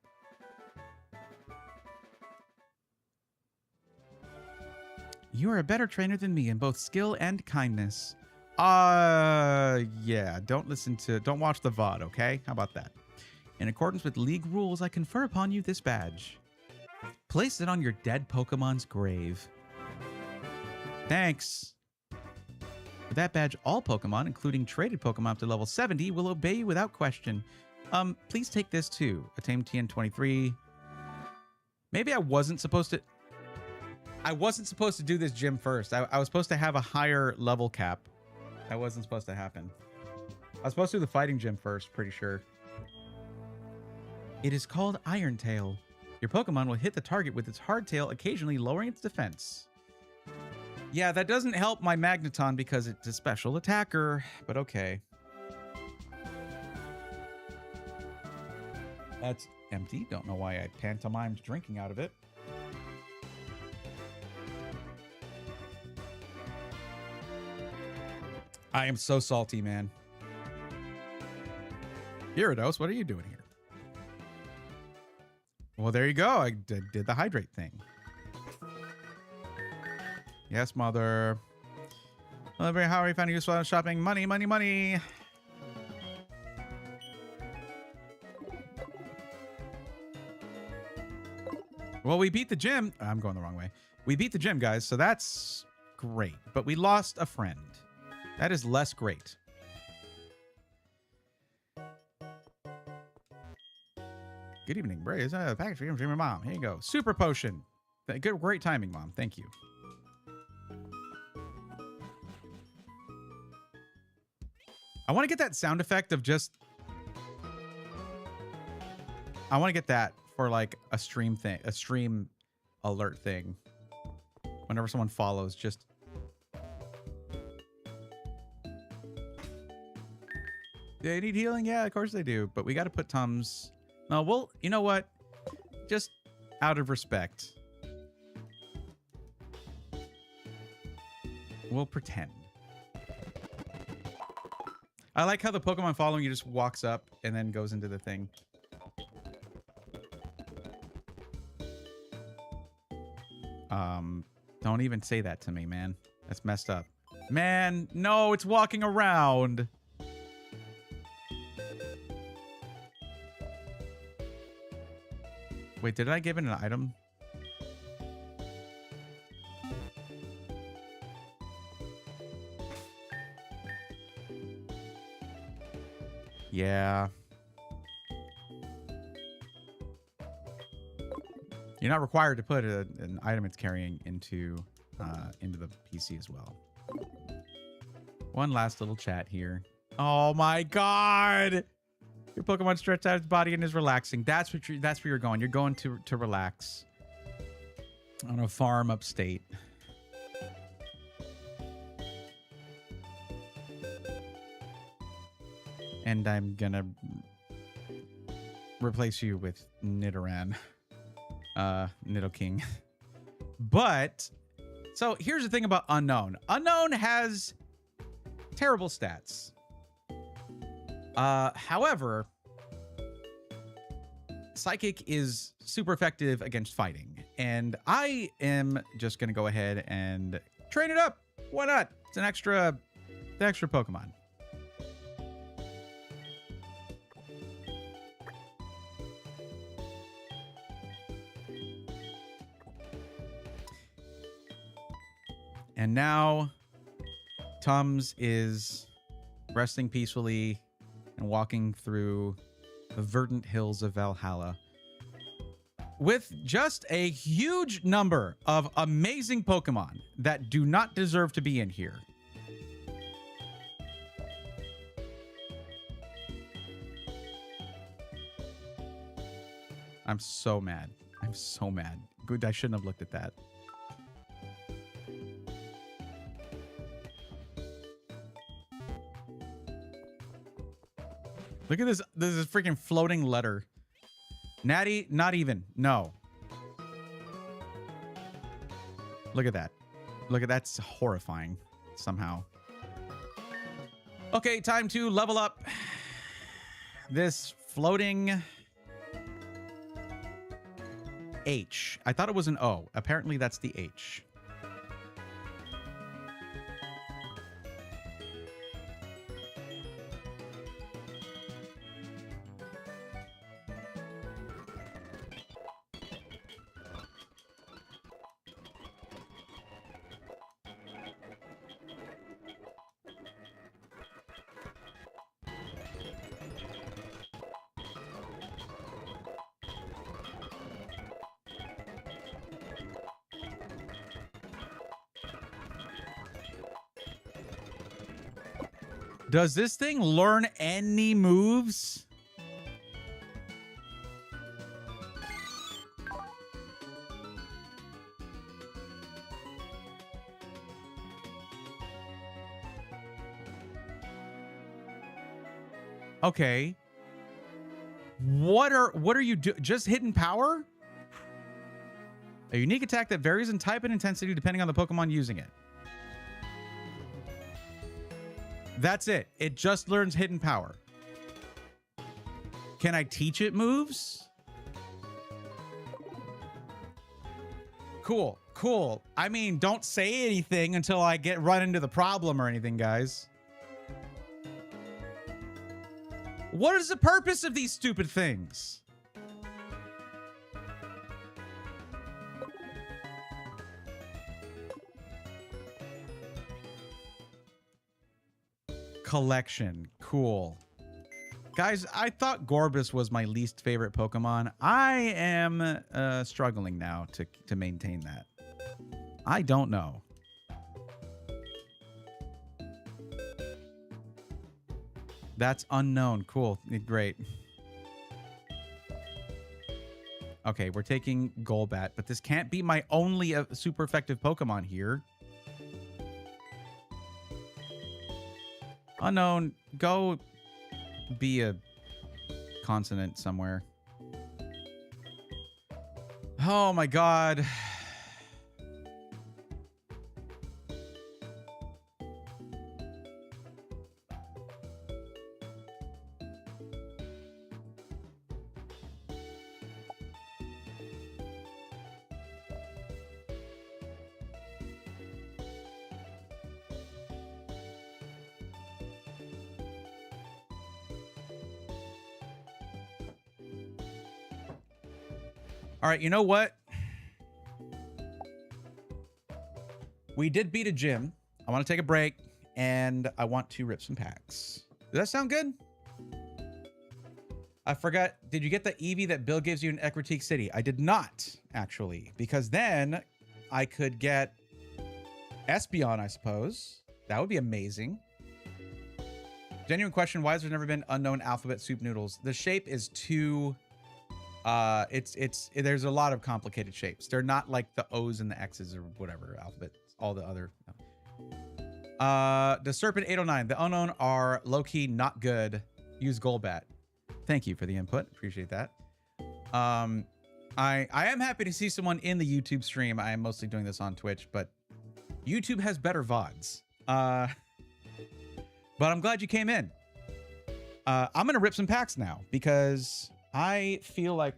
You are a better trainer than me in both skill and kindness. Yeah, don't watch the VOD, okay? How about that? In accordance with league rules, I confer upon you this badge. Place it on your dead Pokemon's grave. Thanks. With that badge, all Pokemon, including traded Pokemon up to level 70, will obey you without question. Please take this too. A tame TN23. Maybe I wasn't supposed to... I wasn't supposed to do this gym first. I was supposed to have a higher level cap. That wasn't supposed to happen. I was supposed to do the fighting gym first, pretty sure. It is called Iron Tail. Your Pokemon will hit the target with its hard tail, occasionally lowering its defense. Yeah, that doesn't help my Magneton because it's a special attacker, but okay. That's empty. Don't know why I pantomimed drinking out of it. I am so salty, man. Gyarados, what are you doing here? Well, there you go. I did the hydrate thing. Yes, mother. Well, how are you finding useful shopping? Money, money, money. Well, we beat the gym. I'm going the wrong way. We beat the gym, guys, so that's great. But we lost a friend. That is less great. Good evening, Bray. It's a package from your mom. Here you go. Super potion. Good, great timing, Mom. Thank you. I want to get that sound effect of just... I want to get that for like a stream thing, a stream alert thing. Whenever someone follows, just... Do they need healing? Yeah, of course they do. But we got to put Tums... No, well, you know what? Just out of respect. We'll pretend. I like how the Pokemon following you just walks up and then goes into the thing. Don't even say that to me, man. That's messed up. Man, no, it's walking around. Wait, did I give it an item? Yeah. You're not required to put an item it's carrying into the PC as well. One last little chat here. Oh my god! Your Pokemon stretched out its body and is relaxing. That's where you're going. You're going to relax on a farm upstate. And I'm gonna... replace you with Nidoran, Nidoking. But so here's the thing about Unknown. Unknown has terrible stats. However, Psychic is super effective against fighting, and I am just gonna go ahead and train it up. Why not? It's an extra Pokemon. And now Tums is resting peacefully and walking through the verdant hills of Valhalla with just a huge number of amazing Pokemon that do not deserve to be in here. I'm so mad. I'm so mad. Good, I shouldn't have looked at that. Look at this. This is a freaking floating letter. Natty, not even. No. Look at that. Look at that's horrifying somehow. Okay, time to level up this floating H. I thought it was an O. Apparently that's the H. Does this thing learn any moves? Okay. What are you doing? Just hidden power? A unique attack that varies in type and intensity depending on the Pokemon using it. That's it. It just learns hidden power. Can I teach it moves? Cool, cool. I mean, don't say anything until I run into the problem or anything, guys. What is the purpose of these stupid things? Collection. Cool. Guys, I thought Gorbis was my least favorite Pokemon. I am struggling now to maintain that. I don't know. That's unknown. Cool. Great. Okay, we're taking Golbat, but this can't be my only super effective Pokemon here. Unknown, go be a consonant somewhere. Oh my god. All right, you know what? We did beat a gym. I want to take a break, and I want to rip some packs. Does that sound good? I forgot. Did you get the Eevee that Bill gives you in Equitique City? I did not, actually, because then I could get Espeon, I suppose. That would be amazing. Genuine question, why has there never been unknown alphabet soup noodles? The shape is too... there's a lot of complicated shapes. They're not like the O's and the X's or whatever alphabet, all the other. The Serpent 809, the unknown are low-key not good. Use Golbat. Thank you for the input. Appreciate that. I am happy to see someone in the YouTube stream. I am mostly doing this on Twitch, but YouTube has better VODs. But I'm glad you came in. I'm gonna rip some packs now because I feel like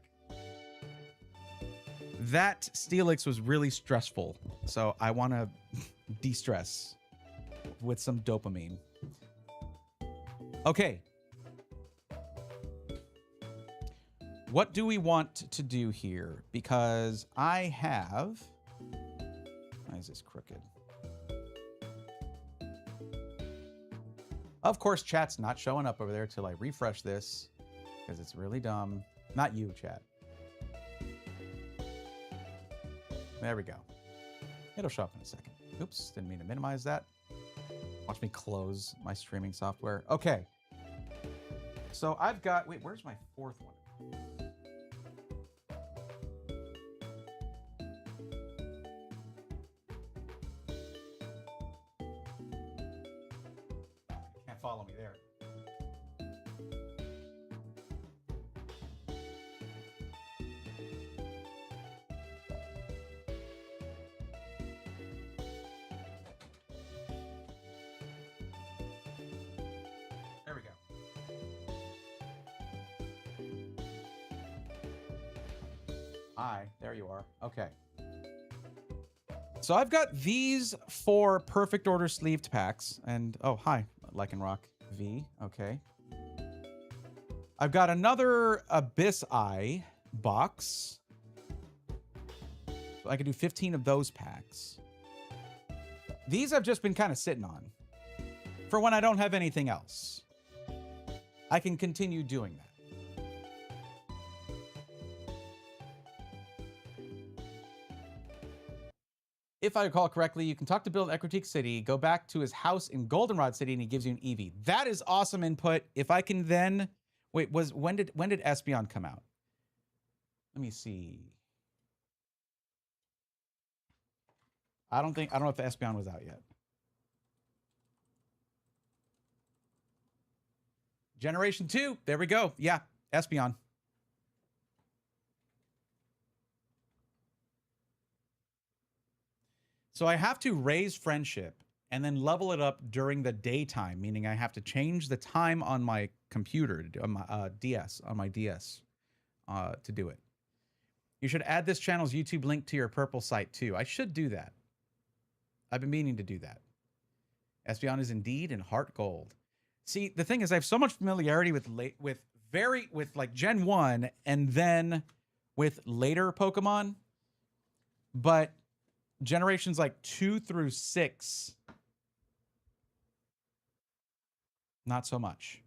that Steelix was really stressful. So I want to de-stress with some dopamine. Okay. What do we want to do here? Because I have... Why is this crooked? Of course, chat's not showing up over there till I refresh this because it's really dumb. Not you, chat. There we go. It'll show up in a second. Oops, didn't mean to minimize that. Watch me close my streaming software. Okay. So I've got... Wait, where's my fourth one? Can't follow me there. There we go. There you are. Okay. So I've got these 4 perfect order sleeved packs. And, oh, hi, Lycanroc V. Okay. I've got another Abyss Eye box. So I could do 15 of those packs. These I've just been kind of sitting on for when I don't have anything else. I can continue doing that. If I recall correctly, you can talk to Bill at Equatique City, go back to his house in Goldenrod City, and he gives you an Eevee. That is awesome input. If I can then... Wait, when did Espeon come out? Let me see. I don't know if Espeon was out yet. Generation 2. There we go. Yeah, Espeon. So I have to raise friendship and then level it up during the daytime, meaning I have to change the time on my computer, on my DS, to do it. You should add this channel's YouTube link to your purple site too. I should do that. I've been meaning to do that. Espeon is indeed in heart gold. See, the thing is, I have so much familiarity with like Gen 1 and then with later Pokemon, but generations like 2 through 6, not so much.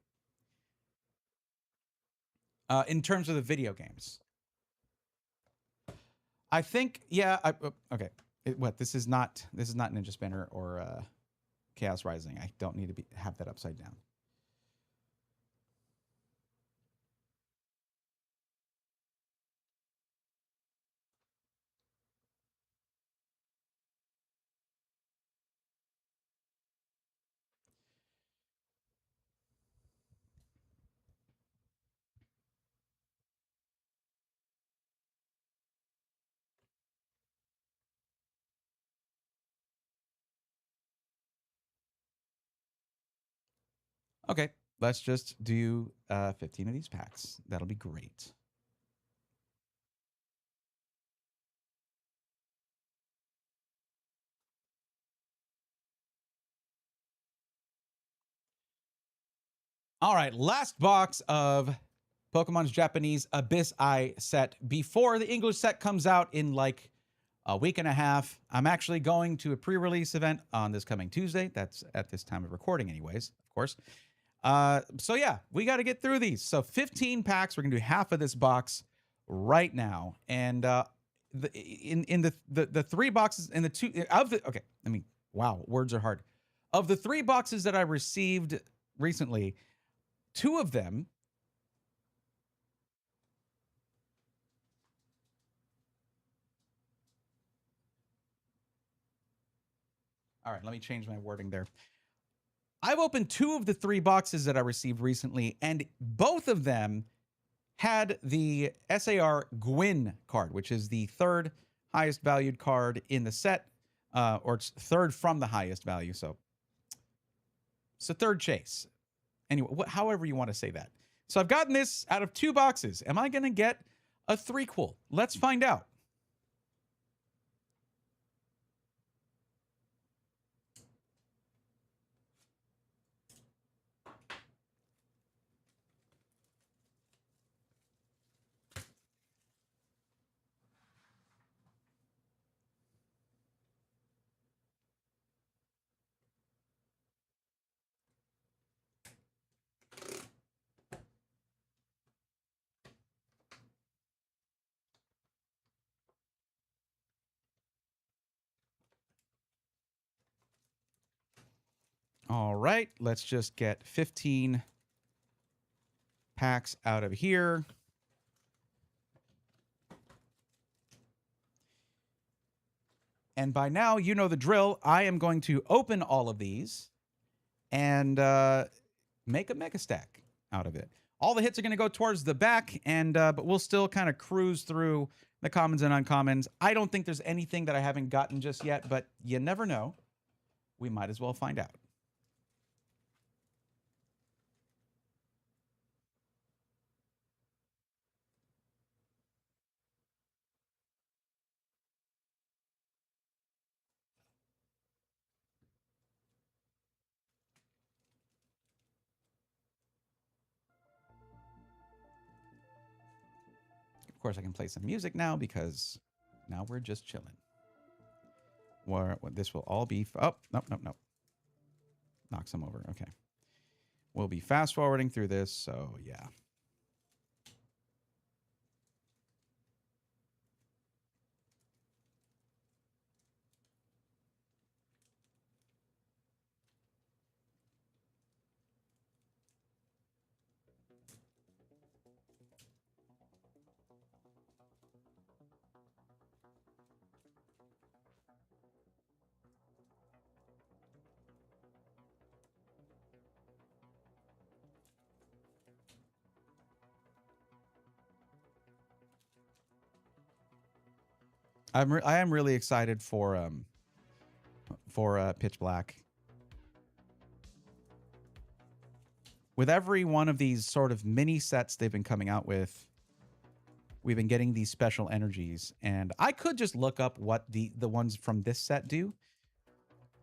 In terms of the video games, I think, yeah. Okay, this is not Ninja Spinner or Chaos Rising. I don't need to have that upside down. Okay, let's just do 15 of these packs. That'll be great. All right, last box of Pokemon's Japanese Abyss Eye set before the English set comes out in like a week and a half. I'm actually going to a pre-release event on this coming Tuesday. That's at this time of recording anyways, of course. So yeah, we got to get through these. So 15 packs. We're gonna do half of this box right now, and in the 3 boxes in the 2 of the okay. I mean, wow, words are hard. Of the 3 boxes that I received recently, 2 of them. All right, let me change my wording there. I've opened 2 of the 3 boxes that I received recently, and both of them had the SAR Gwyn card, which is the third highest valued card in the set, or it's third from the highest value. So it's a third chase. Anyway, however you want to say that. So I've gotten this out of 2 boxes. Am I going to get a threequel? Let's find out. All right, let's just get 15 packs out of here. And by now, you know the drill. I am going to open all of these and make a mega stack out of it. All the hits are going to go towards the back, and but we'll still kind of cruise through the commons and uncommons. I don't think there's anything that I haven't gotten just yet, but you never know. We might as well find out. Of course, I can play some music now because now we're just chilling. This will all be... Oh, nope. Knock some over. Okay. We'll be fast forwarding through this, so yeah. I am really excited for Pitch Black. With every one of these sort of mini sets they've been coming out with, we've been getting these special energies, and I could just look up what the ones from this set do,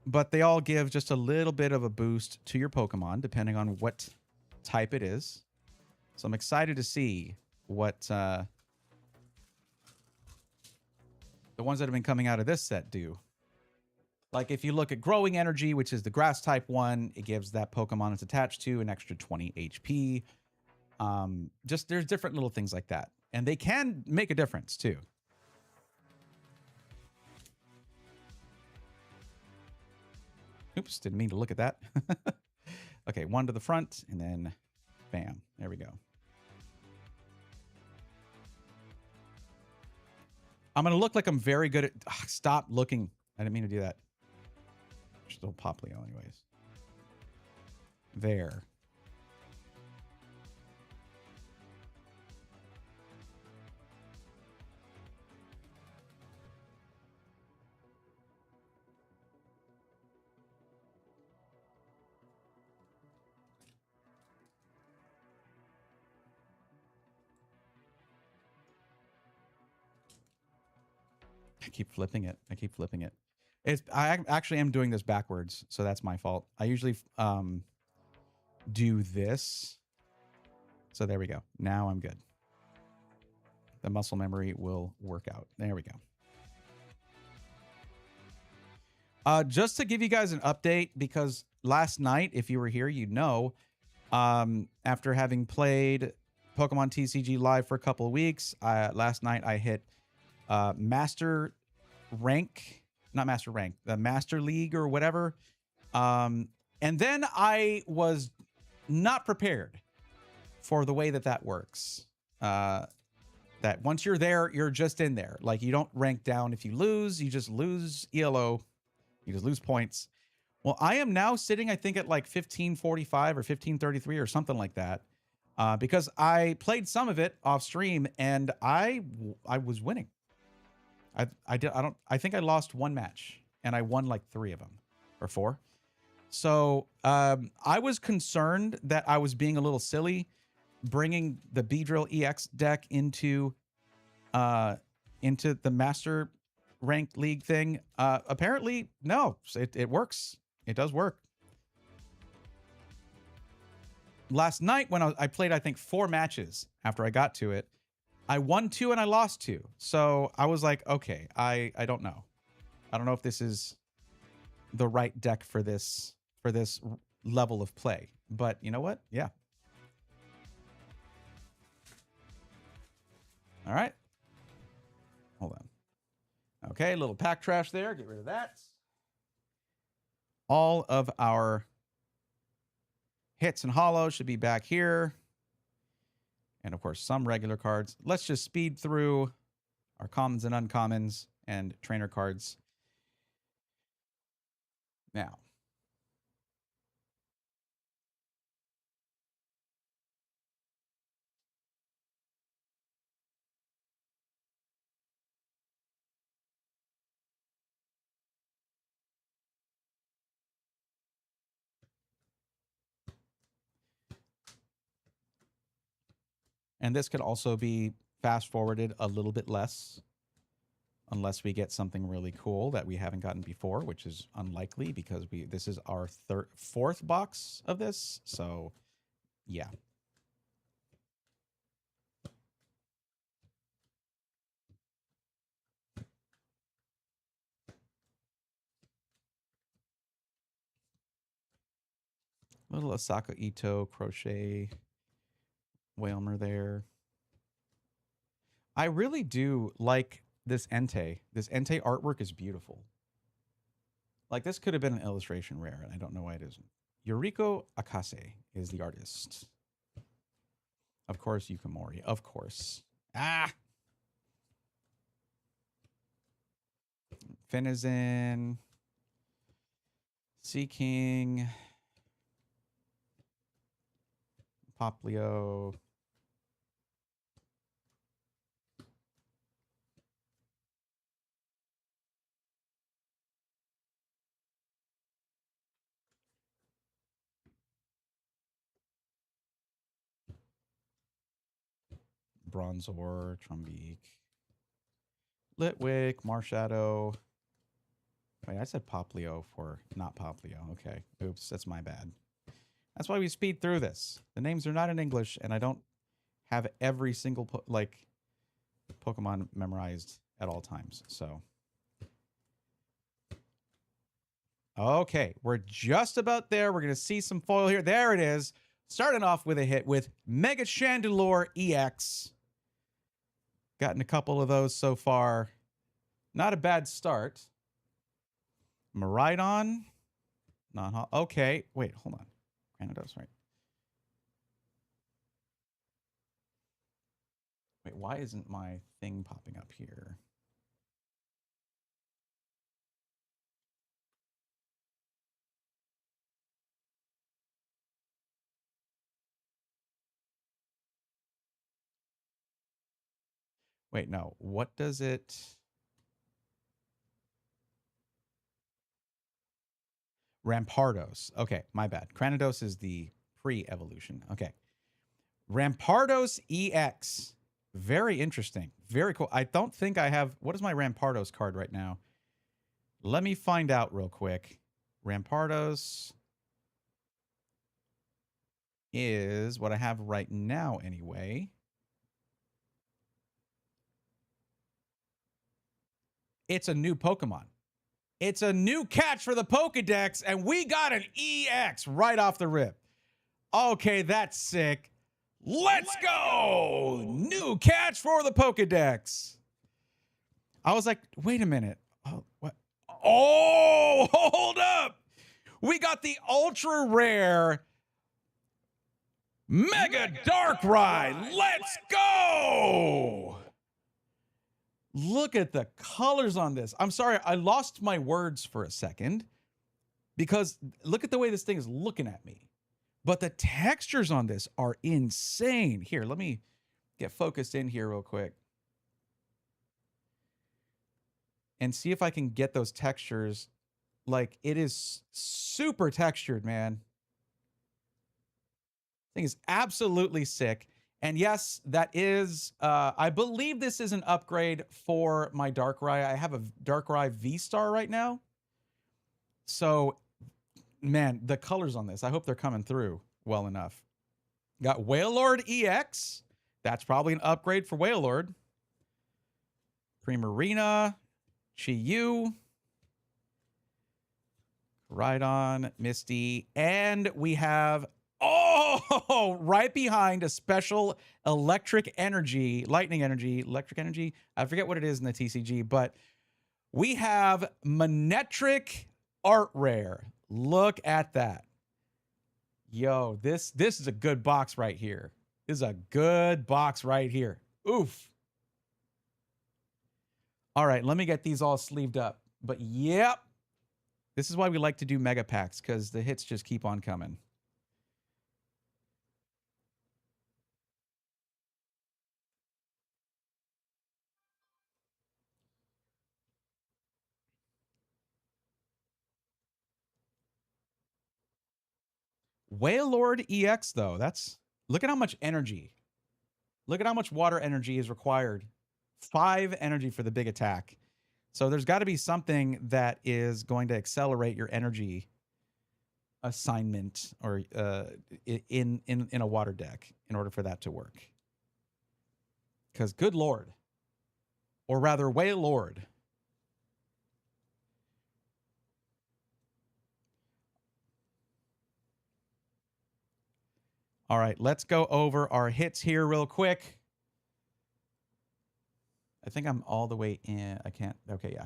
but they all give just a little bit of a boost to your Pokemon depending on what type it is. So I'm excited to see what the ones that have been coming out of this set do. Like if you look at Growing Energy, which is the grass type one, it gives that Pokemon it's attached to an extra 20 HP. Just there's different little things like that. And they can make a difference too. Oops, didn't mean to look at that. Okay, one to the front and then bam, there we go. I'm going to look like I'm very good at... stop looking. I didn't mean to do that. Still Poplio anyways. There. I keep flipping it. I actually am doing this backwards, so that's my fault. I usually do this. So there we go. Now I'm good. The muscle memory will work out. There we go. Just to give you guys an update, because last night, if you were here, you'd know, after having played Pokemon TCG Live for a couple of weeks, last night I hit Master Rank, not Master Rank, the Master League or whatever. And then I was not prepared for the way that that works. That once you're there, you're just in there. Like you don't rank down if you lose, you just lose ELO. You just lose points. Well, I am now sitting, I think, at like 1545 or 1533 or something like that. because I played some of it off stream and I was winning. I think I lost one match and I won like 3 of them or 4. So I was concerned that I was being a little silly bringing the Beedrill EX deck into the Master Ranked League thing. Apparently, no, it works. It does work. Last night when I played, I think 4 matches after I got to it, I won 2 and I lost 2. So I was like, okay, I don't know. I don't know if this is the right deck for this level of play. But you know what? Yeah. All right. Hold on. Okay, a little pack trash there. Get rid of that. All of our hits and hollows should be back here. And of course, some regular cards. Let's just speed through our commons and uncommons and trainer cards. Now. And this could also be fast forwarded a little bit less, unless we get something really cool that we haven't gotten before, which is unlikely because this is our 4th box of this. So, yeah. Little Asaka Ito crochet Whalmer there. I really do like this Entei. This Entei artwork is beautiful. Like, this could have been an illustration rare, and I don't know why it isn't. Yuriko Akase is the artist. Of course, Yukamori. Of course. Ah! Finizen. Sea King. Poplio. Bronzor, Trumbeak. Litwick, Marshadow. Wait, I said Poplio for not Poplio. Okay. Oops, that's my bad. That's why we speed through this. The names are not in English, and I don't have every single Pokemon memorized at all times. So, okay, we're just about there. We're going to see some foil here. There it is. Starting off with a hit with Mega Chandelure EX. Gotten a couple of those so far. Not a bad start. Miraidon. Okay, wait, hold on. Granados, right? Wait, why isn't my thing popping up here? Wait, no. What does it... Rampardos. Okay, my bad. Granados is the pre-evolution. Okay. Rampardos EX. Very interesting. Very cool. I don't think I have... What is my Rampardos card right now? Let me find out real quick. Rampardos is what I have right now anyway. It's a new Pokemon. It's a new catch for the Pokedex, and we got an EX right off the rip. Okay, that's sick. Let's go! New catch for the Pokedex. I was like, wait a minute. Oh, what? Oh, hold up. We got the ultra rare Mega Darkrai. Let's go! Look at the colors on this. I'm sorry, I lost my words for a second because look at the way this thing is looking at me. But the textures on this are insane. Here, let me get focused in here real quick and see if I can get those textures. Like, it is super textured, man. Thing is absolutely sick. And yes, that is, I believe this is an upgrade for my Darkrai. I have a Darkrai V-Star right now. So, man, the colors on this, I hope they're coming through well enough. Got Wailord EX. That's probably an upgrade for Wailord. Primarina, Chi-Yu, Rhydon, Misty, and we have, oh, right behind a special electric energy, lightning energy, electric energy. I forget what it is in the TCG, but we have Manectric Art Rare. Look at that. Yo, this is a good box right here. This is a good box right here. Oof. All right, let me get these all sleeved up. But yep, this is why we like to do mega packs, because the hits just keep on coming. Wailord EX, though, look at how much energy. Look at how much water energy is required. 5 energy for the big attack. So there's got to be something that is going to accelerate your energy assignment or in a water deck in order for that to work. Because good Lord. Or rather, Wailord. All right, let's go over our hits here real quick. I think I'm all the way in. I can't. Okay, yeah.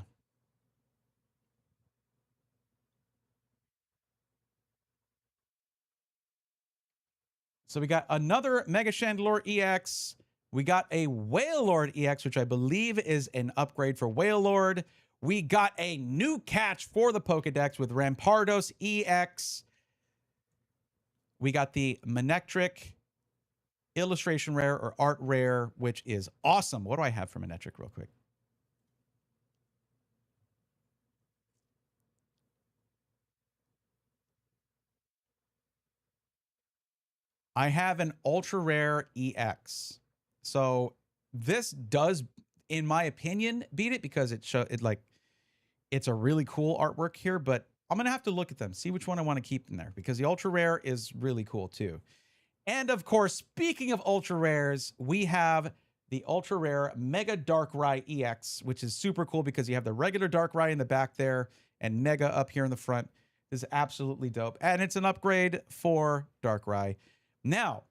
So we got another Mega Chandelure EX. We got a Wailord EX, which I believe is an upgrade for Wailord. We got a new catch for the Pokedex with Rampardos EX. We got the Manectric Illustration Rare or Art Rare, which is awesome. What do I have for Manectric real quick? I have an Ultra Rare EX. So this does, in my opinion, beat it because it's a really cool artwork here, but I'm going to have to look at them, see which one I want to keep in there because the Ultra Rare is really cool too. And of course, speaking of Ultra Rares, we have the Ultra Rare Mega Darkrai EX, which is super cool because you have the regular Darkrai in the back there and Mega up here in the front. This is absolutely dope. And it's an upgrade for Darkrai. Now,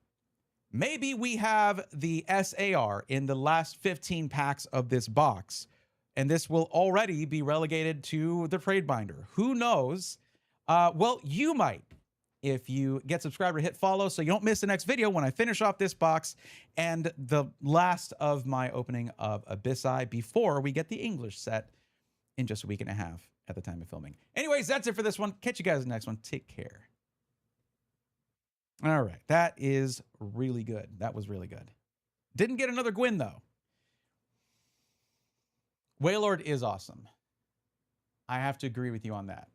maybe we have the SAR in the last 15 packs of this box, and this will already be relegated to the trade binder. Who knows? Well, you might if you get subscribed or hit follow so you don't miss the next video when I finish off this box and the last of my opening of Abyssai before we get the English set in just a week and a half at the time of filming. Anyways, that's it for this one. Catch you guys in the next one. Take care. All right, that is really good. That was really good. Didn't get another Gwyn, though. Wailord is awesome. I have to agree with you on that.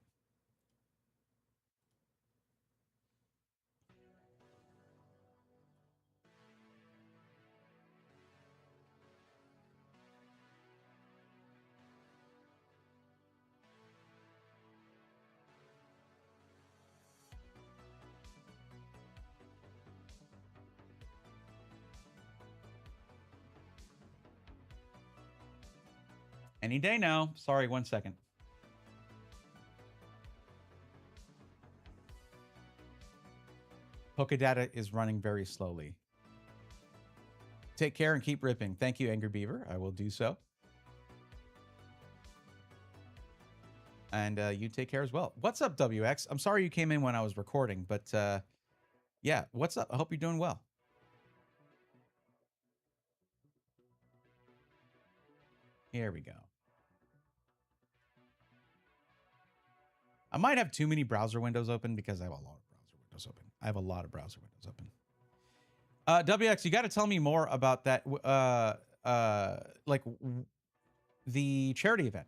Any day now. Sorry, 1 second. Pokedata is running very slowly. Take care and keep ripping. Thank you, Angry Beaver. I will do so. And you take care as well. What's up, WX? I'm sorry you came in when I was recording, but yeah, what's up? I hope you're doing well. Here we go. I might have too many browser windows open because I have a lot of browser windows open. I have a lot of browser windows open. WX, you got to tell me more about that. The charity event.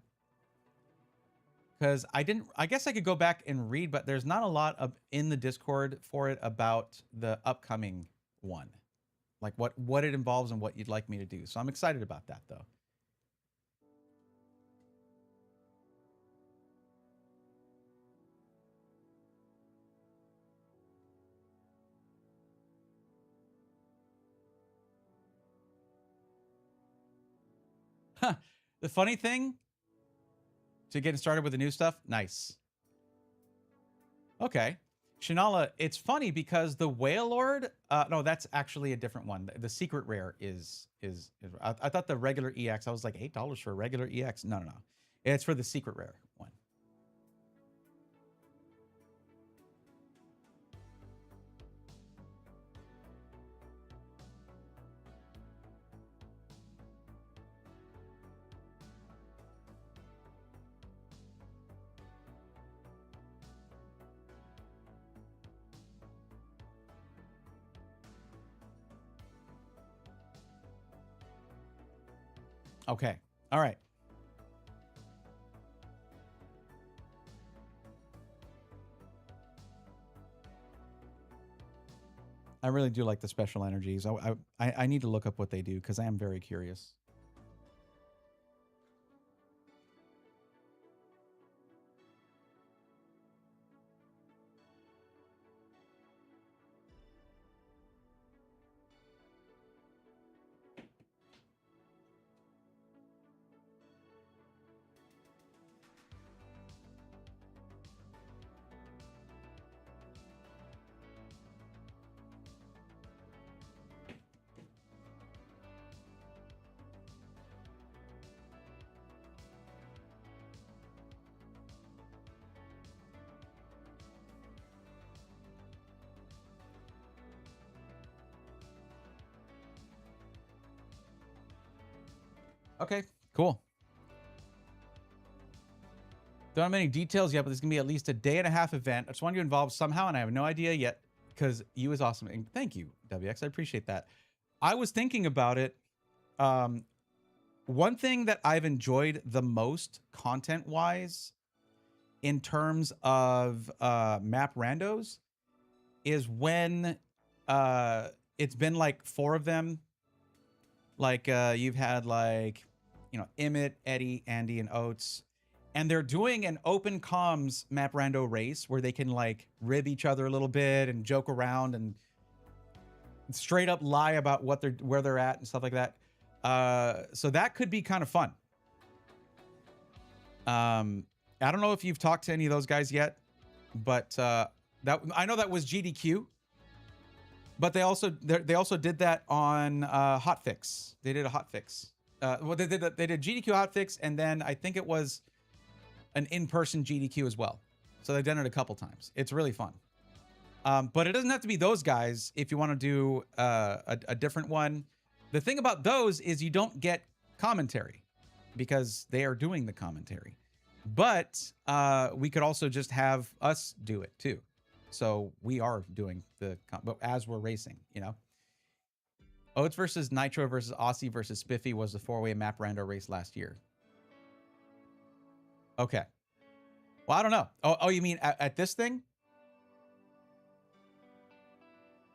Because I guess I could go back and read, but there's not a lot of in the Discord for it about the upcoming one. Like what it involves and what you'd like me to do. So I'm excited about that though. Huh. The funny thing to getting started with the new stuff, nice. Okay. Shinala, it's funny because the Whale Lord, no, that's actually a different one. The secret rare is I thought the regular EX, I was like $8 for a regular EX. No. It's for the secret rare one. Okay. All right. I really do like the special energies. I need to look up what they do because I am very curious. Okay, cool. Don't have many details yet, but there's gonna be at least a day-and-a-half event. I just want you involved somehow, and I have no idea yet because you is awesome. And thank you, WX. I appreciate that. I was thinking about it. One thing that I've enjoyed the most content-wise in terms of map randos is when it's been like 4 of them. Like you've had like, you know, Emmett, Eddie, Andy, and Oates. And they're doing an open comms map rando race where they can like rib each other a little bit and joke around and straight up lie about where they're at and stuff like that. So that could be kind of fun. I don't know if you've talked to any of those guys yet, but that I know that was GDQ. But they also did that on Hotfix. They did a Hotfix. Well, they did GDQ Hotfix, and then I think it was an in-person GDQ as well. So they've done it a couple times. It's really fun. But it doesn't have to be those guys if you want to do a different one. The thing about those is you don't get commentary because they are doing the commentary. But we could also just have us do it too. So we are doing but as we're racing, you know. Oates versus Nitro versus Aussie versus Spiffy was the 4-way map rando race last year. Okay. Well, I don't know. Oh, you mean at this thing?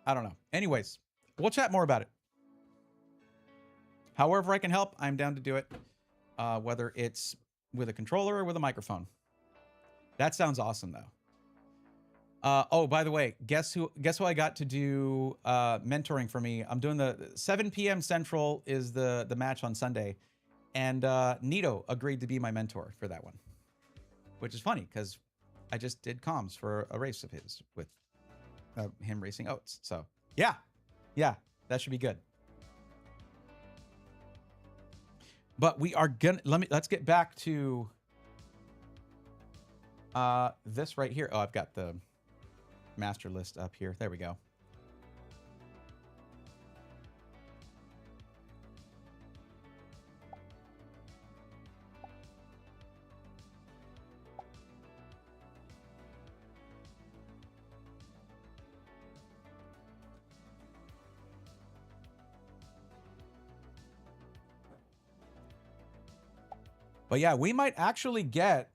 I don't know. Anyways, we'll chat more about it. However I can help, I'm down to do it. Whether it's with a controller or with a microphone. That sounds awesome, though. Oh, by the way, guess who I got to do mentoring for me? I'm doing the 7 p.m. Central is the match on Sunday. And Nito agreed to be my mentor for that one. Which is funny because I just did comms for a race of his with him racing Oates. So yeah, that should be good. But we are gonna let's get back to this right here. Oh, I've got the master list up here. There we go. But yeah, we might actually get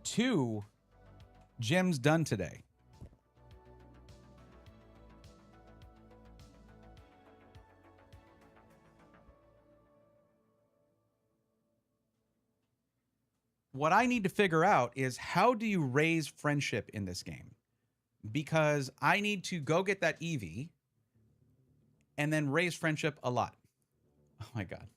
2 gyms done today. What I need to figure out is how do you raise friendship in this game? Because I need to go get that Eevee and then raise friendship a lot. Oh my God.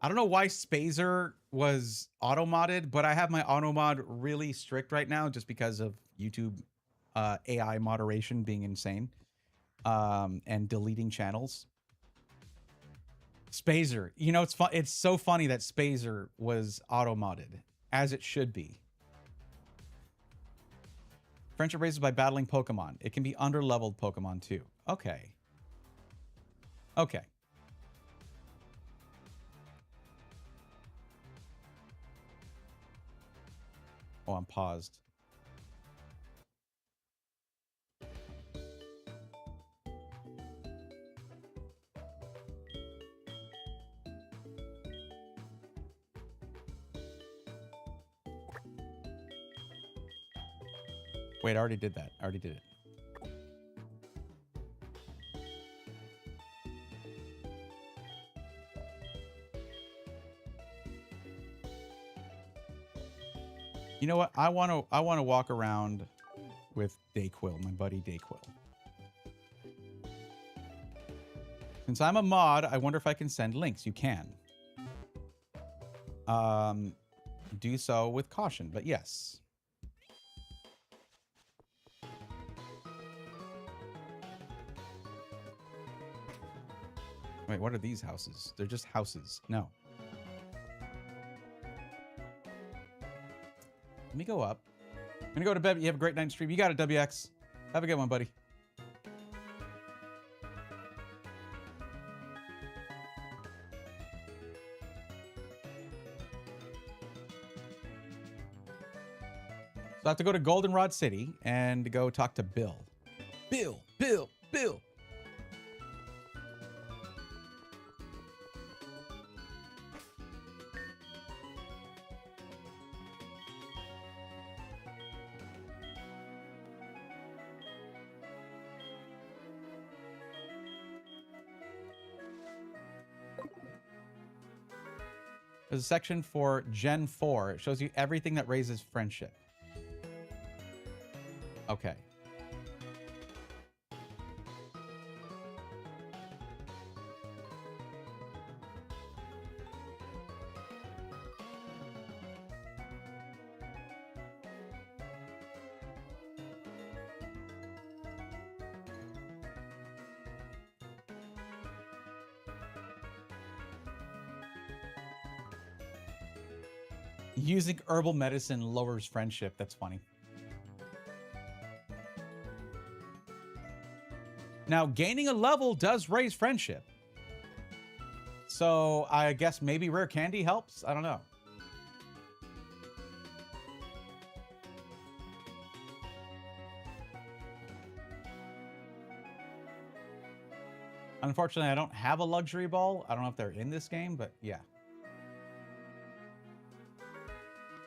I don't know why Spazer was auto-modded, but I have my auto-mod really strict right now just because of YouTube AI moderation being insane and deleting channels. Spazer, you know, it's so funny that Spazer was auto-modded, as it should be. Friendship raises by battling Pokemon. It can be under-leveled Pokemon too. Okay. Okay. Oh, I'm paused. Wait, I already did that. I already did it. You know what? I want to walk around with Dayquil, my buddy Dayquil. Since I'm a mod, I wonder if I can send links. You can. Do so with caution, but yes. Wait, what are these houses? They're just houses. No. Let me go up. I'm gonna go to bed. You have a great night stream. You got it, WX. Have a good one, buddy. So I have to go to Goldenrod City and go talk to Bill. Bill. There's a section for Gen 4. It shows you everything that raises friendship. Okay. Using herbal medicine lowers friendship. That's funny. Now, gaining a level does raise friendship. So I guess maybe rare candy helps. I don't know. Unfortunately, I don't have a luxury ball. I don't know if they're in this game, but yeah.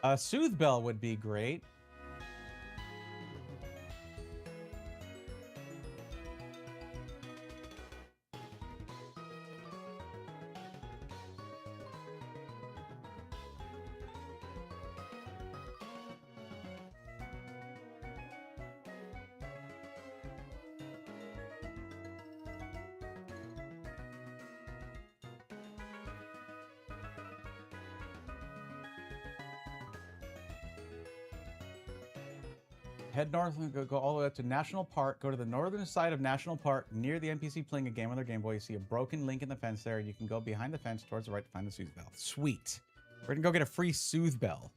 A Soothe Bell would be great. Head north and go all the way up to National Park. Go to the northern side of National Park near the NPC playing a game on their Game Boy. You see a broken link in the fence there. You can go behind the fence towards the right to find the Soothe Bell. Sweet. We're gonna go get a free Soothe Bell.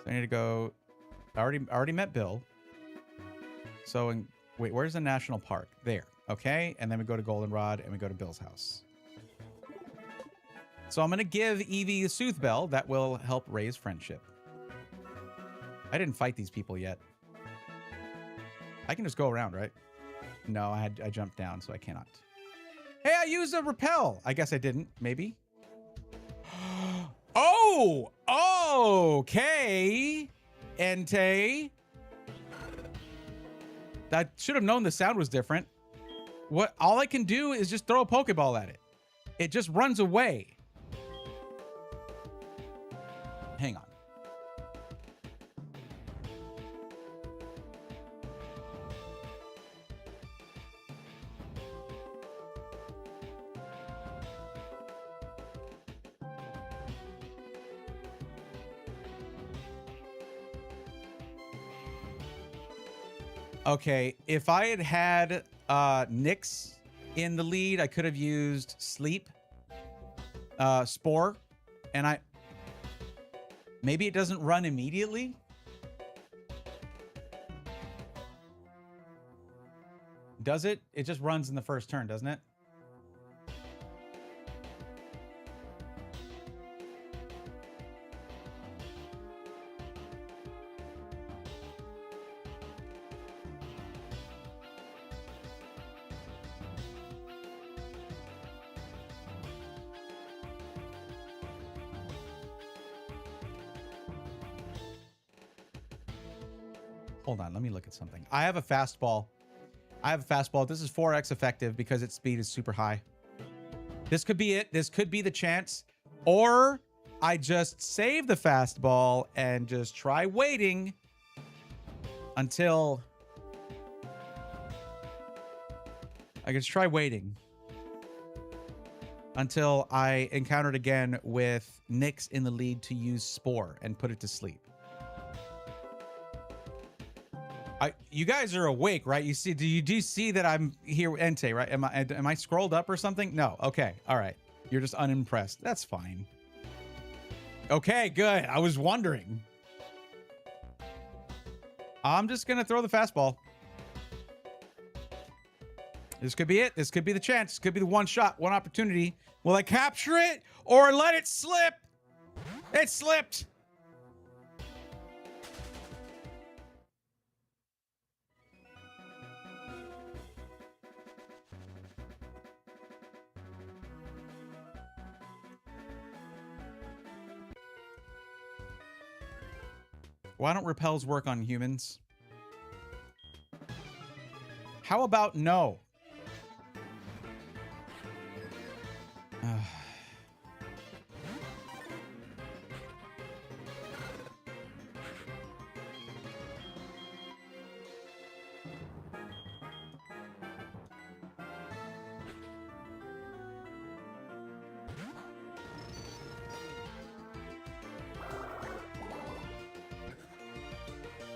So I need to go. I already met Bill. So wait, where's the national park? There. Okay. And then we go to Goldenrod and we go to Bill's house. So I'm going to give Eevee a Soothe Bell. That will help raise friendship. I didn't fight these people yet. I can just go around, right? No, I jumped down, so I cannot. Hey, I used a repel. I guess I didn't. Maybe. Oh, okay. Entei. I should have known the sound was different. What? All I can do is just throw a Pokeball at it. It just runs away. Hang on. Okay, if I had had Nyx in the lead, I could have used Sleep, Spore, and maybe it doesn't run immediately. Does it? It just runs in the first turn, doesn't it? Hold on, let me look at something. I have a fastball. This is 4x effective because its speed is super high. This could be it. This could be the chance. Or I just save the fastball and just try waiting until... I can just try waiting until I encountered again with Nyx in the lead to use Spore and put it to sleep. You guys are awake, right? You see? Do you see that I'm here, Entei? Right? Am I scrolled up or something? No. Okay. All right. You're just unimpressed. That's fine. Okay. Good. I was wondering. I'm just gonna throw the fastball. This could be it. This could be the chance. This could be the one shot, one opportunity. Will I capture it or let it slip? It slipped. Why don't repels work on humans? How about no?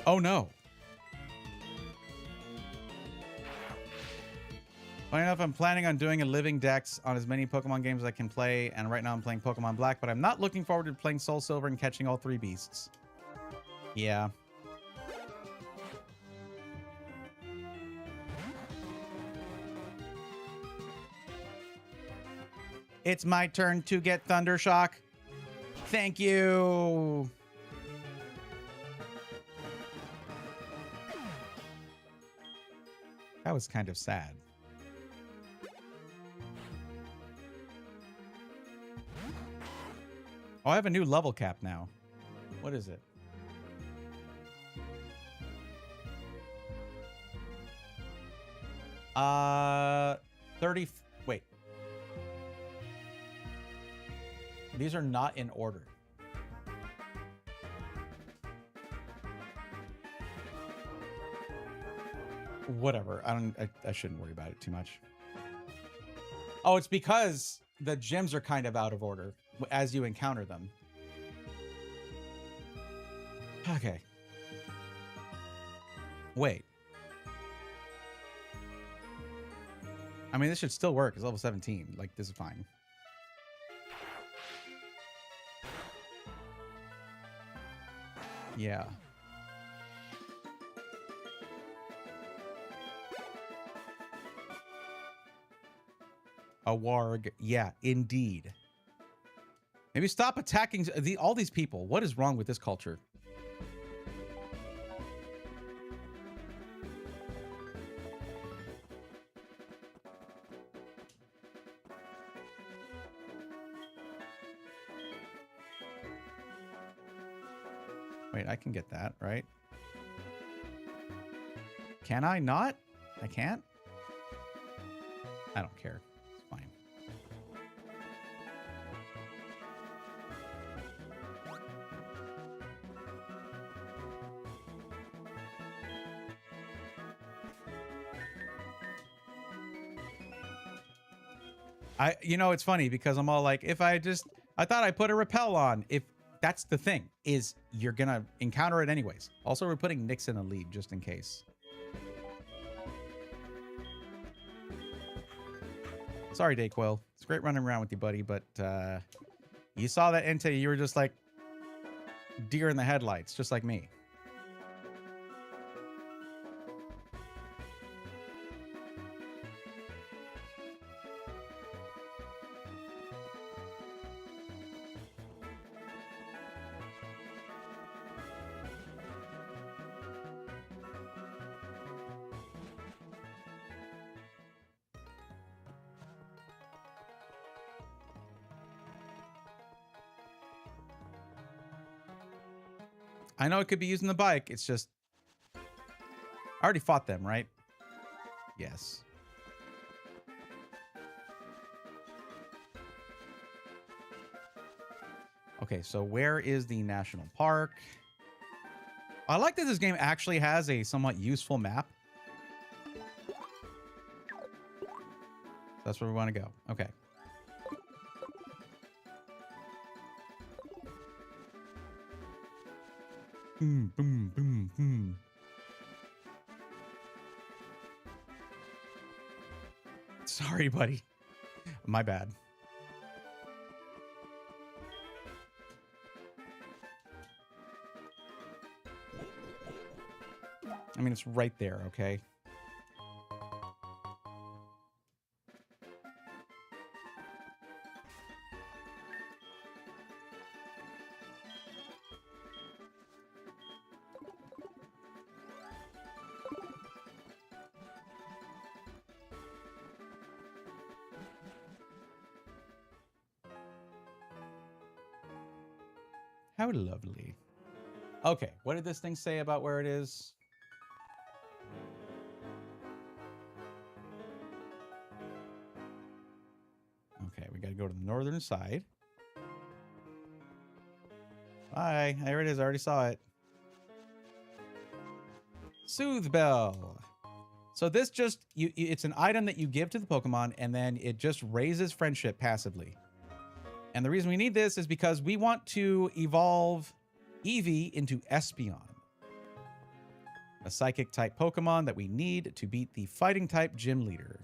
Oh no. Funny enough, I'm planning on doing a living dex on as many Pokemon games as I can play, and right now I'm playing Pokemon Black, but I'm not looking forward to playing SoulSilver and catching all 3 beasts. Yeah. It's my turn to get Thundershock. Thank you. That was kind of sad. Oh, I have a new level cap now. What is it? Uh, 30. Wait. These are not in order. Whatever. I shouldn't worry about it too much. Oh, it's because the gyms are kind of out of order as you encounter them. Okay. Wait. I mean, this should still work. It's level 17. Like, this is fine. Yeah. A warg. Yeah, indeed. Maybe stop attacking all these people. What is wrong with this culture? Wait, I can get that, right? Can I not? I can't? I don't care. It's fine. You know, it's funny because I'm all like, if I thought I put a repel on. If that's the thing, is you're gonna encounter it anyways. Also, we're putting Nyx in a lead just in case. Sorry, Dayquil. It's great running around with you, buddy, but you saw that Entei, you were just like deer in the headlights, just like me. I know it could be using the bike. It's just, I already fought them, right? Yes. Okay, so where is the national park? I like that this game actually has a somewhat useful map. That's where we want to go. Okay. Boom, boom, boom, boom. Sorry, buddy. My bad. I mean, it's right there, okay? How lovely. Okay, what did this thing say about where it is? Okay, we gotta go to the northern side. Bye. There it is. I already saw it. Soothe Bell. So this just, it's an item that you give to the Pokemon, and then it just raises friendship passively. And the reason we need this is because we want to evolve Eevee into Espeon, a psychic type Pokemon that we need to beat the fighting type gym leader.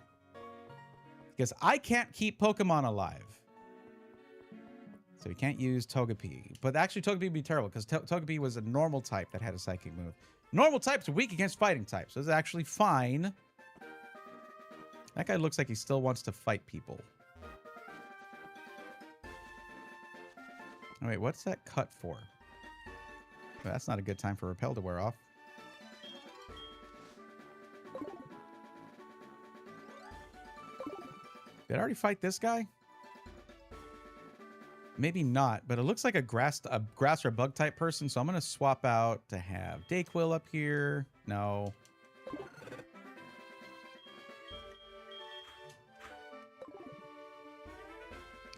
Because I can't keep Pokemon alive. So we can't use Togepi. But actually Togepi would be terrible because Togepi was a normal type that had a psychic move. Normal types are weak against fighting types. So this is actually fine. That guy looks like he still wants to fight people. Oh, wait, what's that cut for? Well, that's not a good time for Repel to wear off. Did I already fight this guy? Maybe not, but it looks like a grass or bug type person, so I'm going to swap out to have Dayquil up here. No.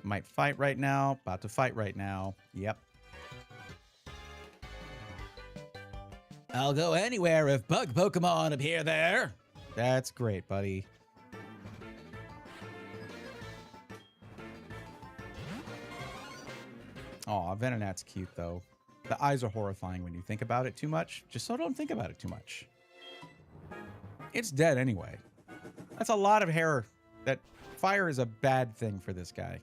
Might fight right now. About to fight right now. Yep. I'll go anywhere if bug Pokemon appear there. That's great, buddy. Aw, Venonat's cute, though. The eyes are horrifying when you think about it too much. Just so don't think about it too much. It's dead anyway. That's a lot of hair. That fire is a bad thing for this guy.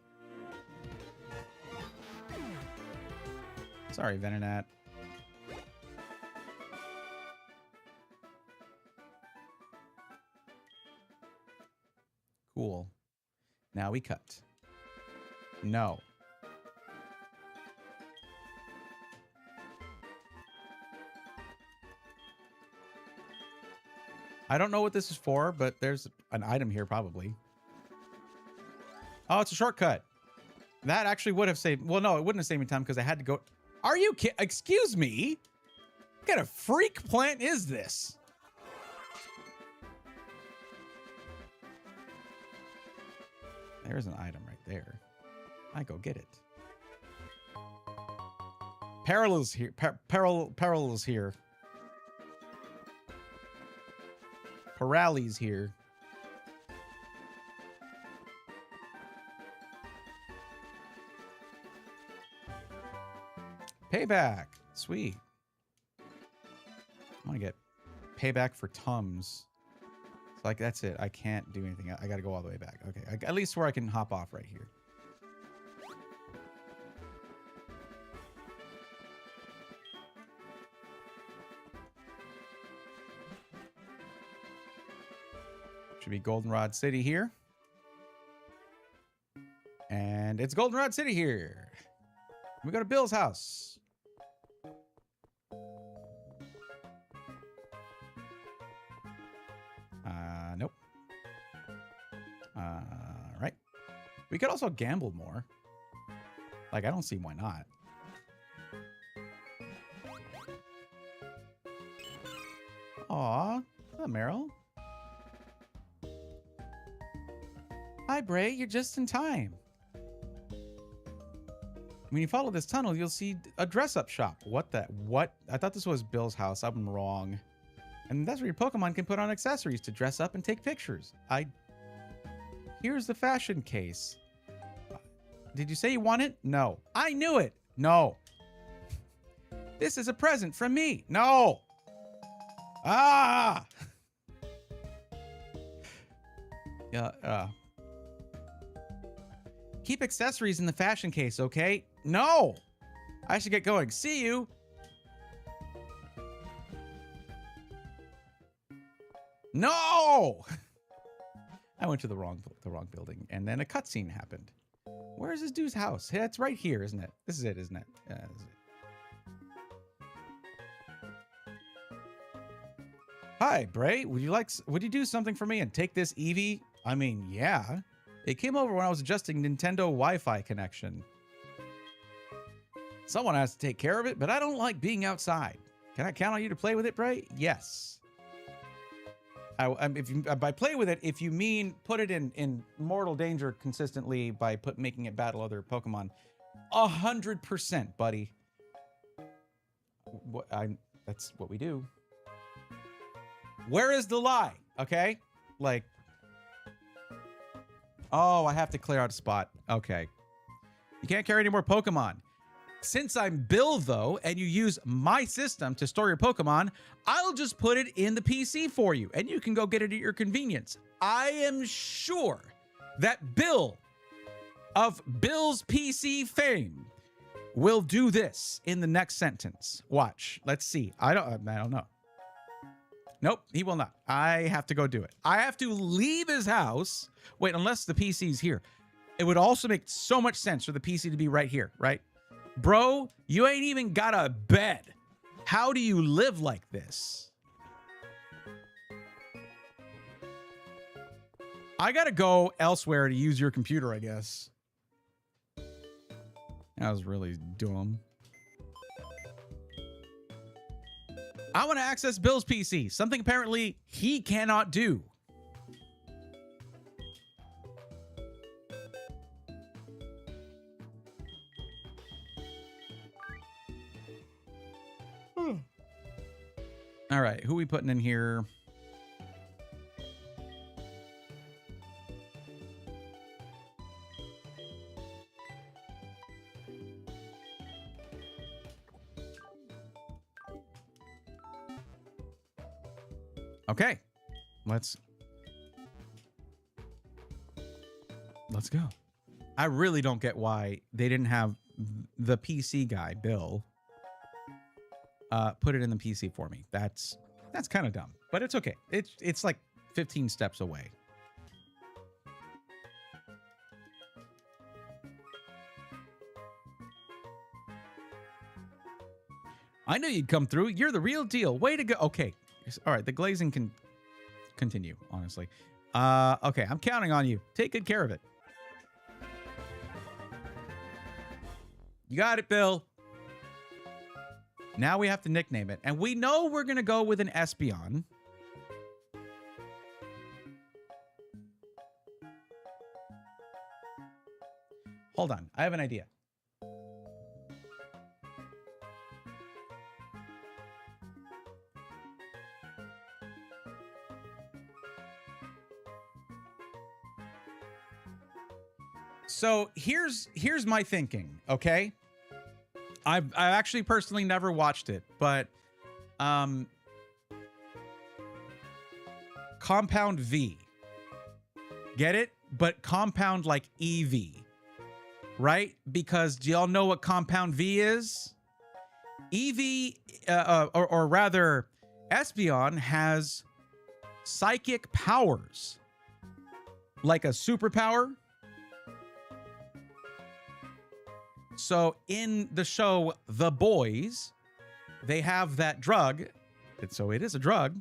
Sorry, Venonat. Cool. Now we cut. No. I don't know what this is for, but there's an item here probably. Oh, it's a shortcut. That actually would have saved... Well, no, it wouldn't have saved me time because I had to go... Are you kidding? Excuse me? What kind of freak plant is this? There's an item right there. I go get it. Parallels here. Parallels here. Parallels here. Payback. Sweet. I want to get payback for Tums. It's like, that's it. I can't do anything. I got to go all the way back. Okay. At least where I can hop off right here. Should be Goldenrod City here. And it's Goldenrod City here. We go to Bill's house. Nope. Right. We could also gamble more. Like, I don't see why not. Aw, hello, Meryl. Hi, Bray. You're just in time. When you follow this tunnel, you'll see a dress-up shop. What? I thought this was Bill's house. I'm wrong. And that's where your Pokemon can put on accessories to dress up and take pictures. Here's the fashion case. Did you say you want it? No. I knew it. No. This is a present from me. No. Ah. Yeah. Keep accessories in the fashion case, okay? No. I should get going. See you. No. I went to the wrong building, and then a cutscene happened. Where's this dude's house? Yeah, it's right here, isn't it? This is it, isn't it? Yeah, this is it. Hi, Bray. Would you do something for me and take this Eevee? I mean, yeah. It came over when I was adjusting Nintendo Wi-Fi connection. Someone has to take care of it, but I don't like being outside. Can I count on you to play with it, Bray? Yes. By play with it, if you mean put it in mortal danger consistently by making it battle other Pokemon, 100%, buddy. That's what we do. Where is the lie? Okay, like. Oh, I have to clear out a spot. Okay. You can't carry any more Pokemon. Since I'm Bill, though, and you use my system to store your Pokemon, I'll just put it in the PC for you, and you can go get it at your convenience. I am sure that Bill of Bill's PC fame will do this in the next sentence. Watch. Let's see. I don't know. Nope, he will not. I have to go do it. I have to leave his house. Wait, unless the PC's here. It would also make so much sense for the PC to be right here, right? Bro, you ain't even got a bed. How do you live like this? I gotta go elsewhere to use your computer, I guess. That was really dumb. I want to access Bill's PC, something apparently he cannot do. All right, who are we putting in here? Okay, let's go. I really don't get why they didn't have the PC guy, Bill, put it in the PC for me. That's kind of dumb, but it's okay. It's like 15 steps away. I knew you'd come through. You're the real deal. Way to go. Okay. All right, the glazing can continue, honestly. Okay, I'm counting on you. Take good care of it. You got it, Bill. Now we have to nickname it. And we know we're going to go with an Espeon. Hold on. I have an idea. So here's my thinking, okay? I've actually personally never watched it, but Compound V. Get it? But compound like EV. Right? Because do y'all know what Compound V is? EV, or rather, Espeon has psychic powers. Like a superpower. So in the show The Boys, they have that drug. So it is a drug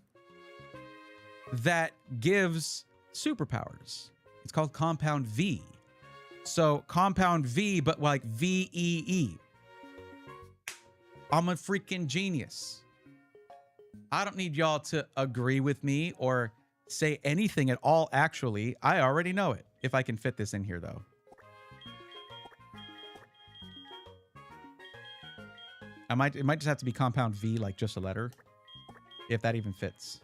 that gives superpowers. It's called Compound V. So Compound V, but like VEE. I'm a freaking genius. I don't need y'all to agree with me or say anything at all, actually. I already know it. If I can fit this in here, though. It might just have to be Compound V, like just a letter. If that even fits.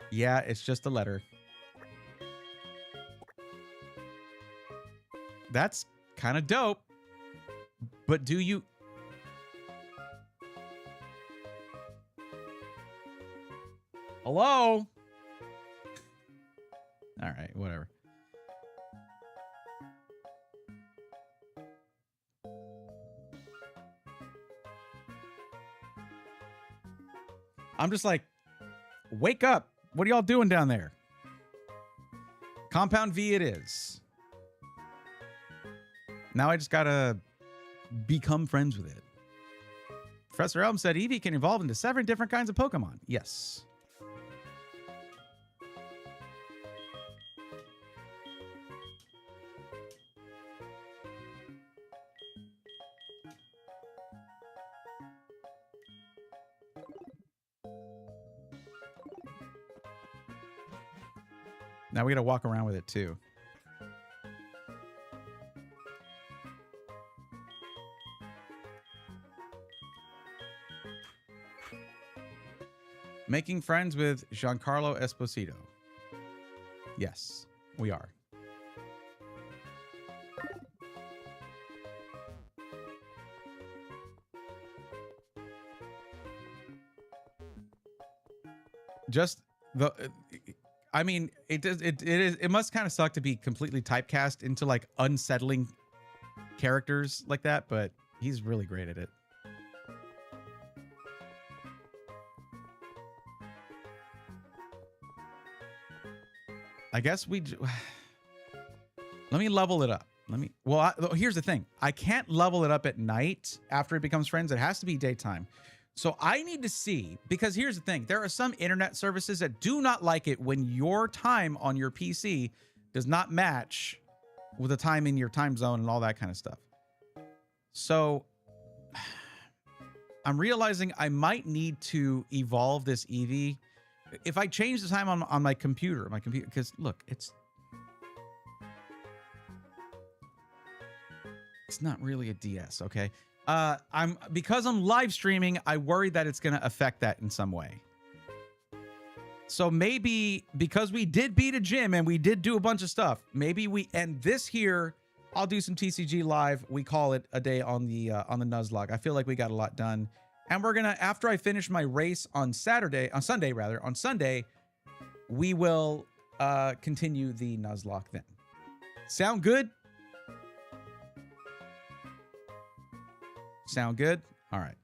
Yeah, it's just a letter. That's kind of dope. But do you... Hello? All right, whatever. I'm just like, wake up. What are y'all doing down there? Compound V it is. Now I just gotta become friends with it. Professor Elm said Eevee can evolve into 7 different kinds of Pokemon. Yes. Now we gotta walk around with it too. Making friends with Giancarlo Esposito. Yes, we are. Just the... I mean, it must kind of suck to be completely typecast into like unsettling characters like that, but he's really great at it. I guess let me level it up. Here's the thing. I can't level it up at night after it becomes friends. It has to be daytime. So I need to see, because here's the thing. There are some internet services that do not like it when your time on your PC does not match with the time in your time zone and all that kind of stuff. So I'm realizing I might need to evolve this Eevee. If I change the time on my computer, because look, it's not really a DS, okay? Because I'm live streaming, I worry that it's going to affect that in some way. So maybe because we did beat a gym and we did do a bunch of stuff, maybe we end this here. I'll do some TCG live. We call it a day on the Nuzlocke. I feel like we got a lot done. And we're going to, after I finish my race on Sunday, we will continue the Nuzlocke then. Sound good? Sound good? All right.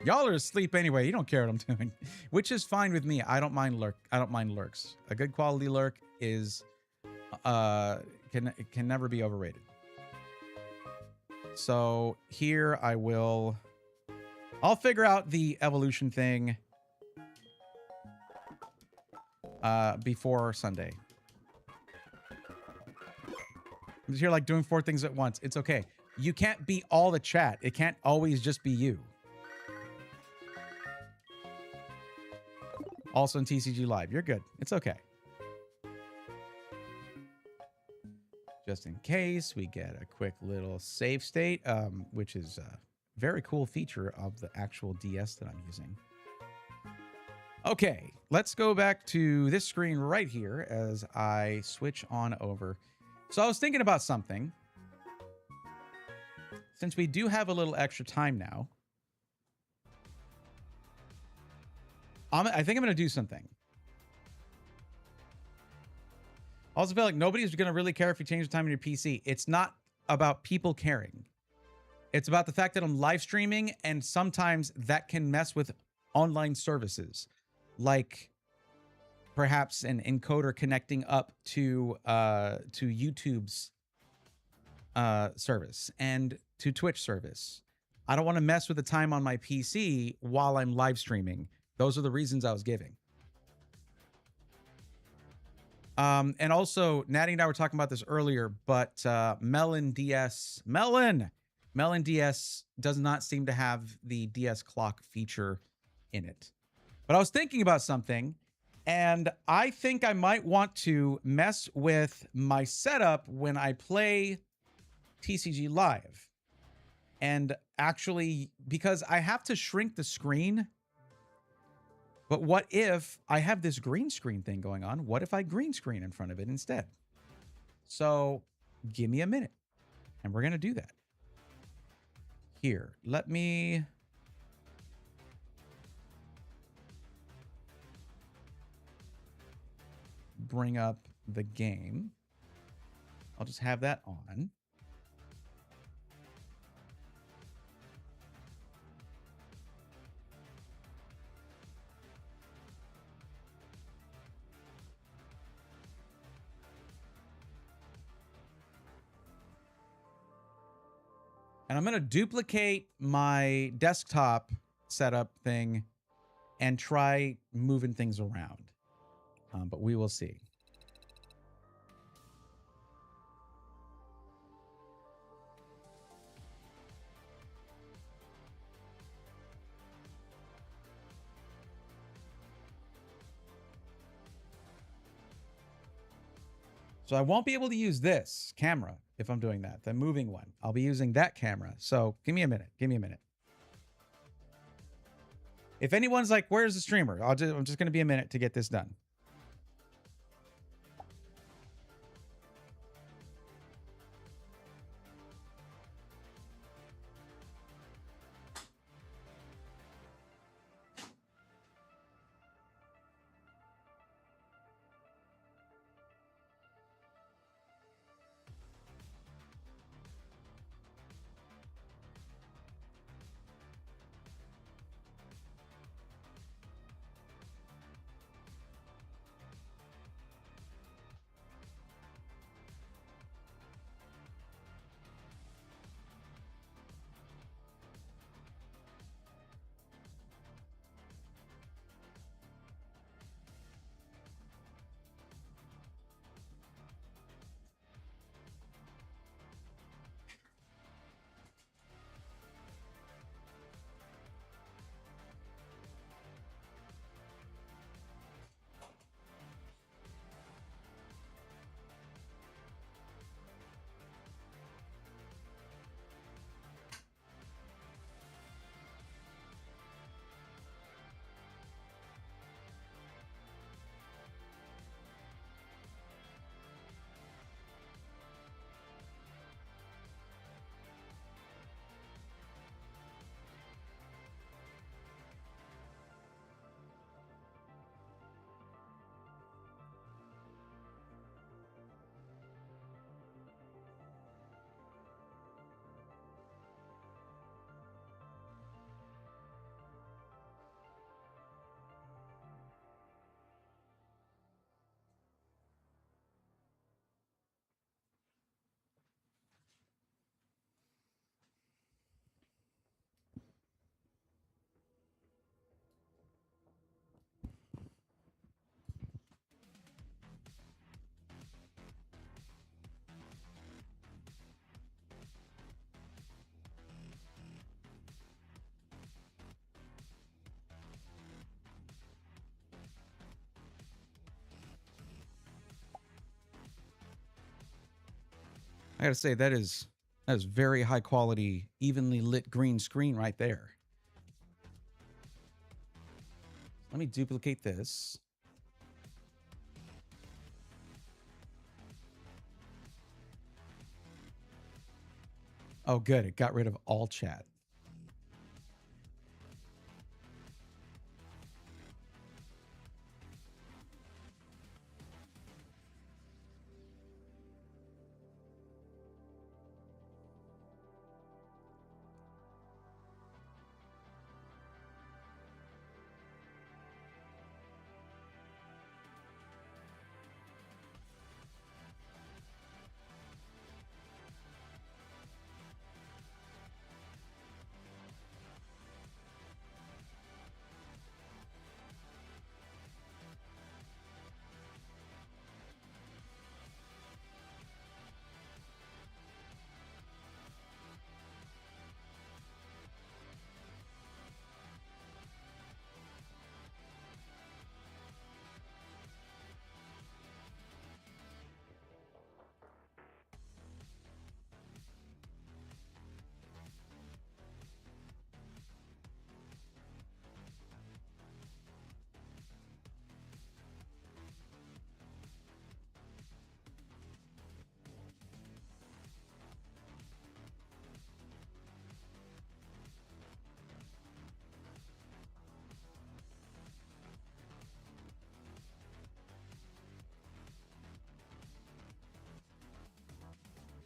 Y'all are asleep anyway. You don't care what I'm doing, which is fine with me. I don't mind lurks. A good quality lurk is can never be overrated. So here I'll figure out the evolution thing before Sunday. I'm just here like doing 4 things at once. It's okay. You can't be all the chat. It can't always just be you. Also in TCG Live. You're good. It's okay. Just in case we get a quick little save state, which is a very cool feature of the actual DS that I'm using. Okay, let's go back to this screen right here as I switch on over. So I was thinking about something. Since we do have a little extra time now, I think I'm going to do something. I also feel like nobody's going to really care if you change the time on your PC. It's not about people caring. It's about the fact that I'm live streaming, and sometimes that can mess with online services, like perhaps an encoder connecting up to YouTube's service and to Twitch service. I don't want to mess with the time on my PC while I'm live streaming. Those are the reasons I was giving. And also, Natty and I were talking about this earlier, but Melon DS does not seem to have the DS clock feature in it. But I was thinking about something, and I think I might want to mess with my setup when I play TCG Live. And actually, because I have to shrink the screen. But what if I have this green screen thing going on? What if I green screen in front of it instead? So give me a minute, and we're going to do that. Here, let me... bring up the game. I'll just have that on. And I'm going to duplicate my desktop setup thing and try moving things around. But we will see. So I won't be able to use this camera if I'm doing that, the moving one. I'll be using that camera. So give me a minute. Give me a minute. If anyone's like, where's the streamer? I'm just going to be a minute to get this done. I gotta say that is very high quality, evenly lit green screen right there. Let me duplicate this. Oh, good. It got rid of all chat.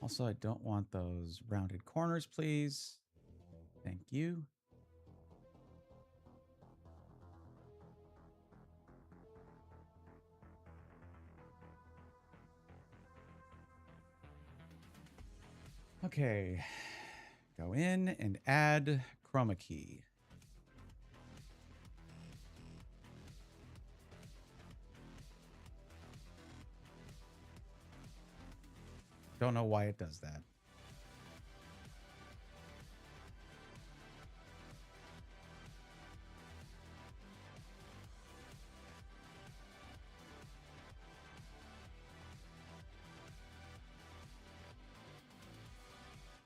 Also, I don't want those rounded corners, please. Thank you. Okay. Go in and add chroma key. Don't know why it does that.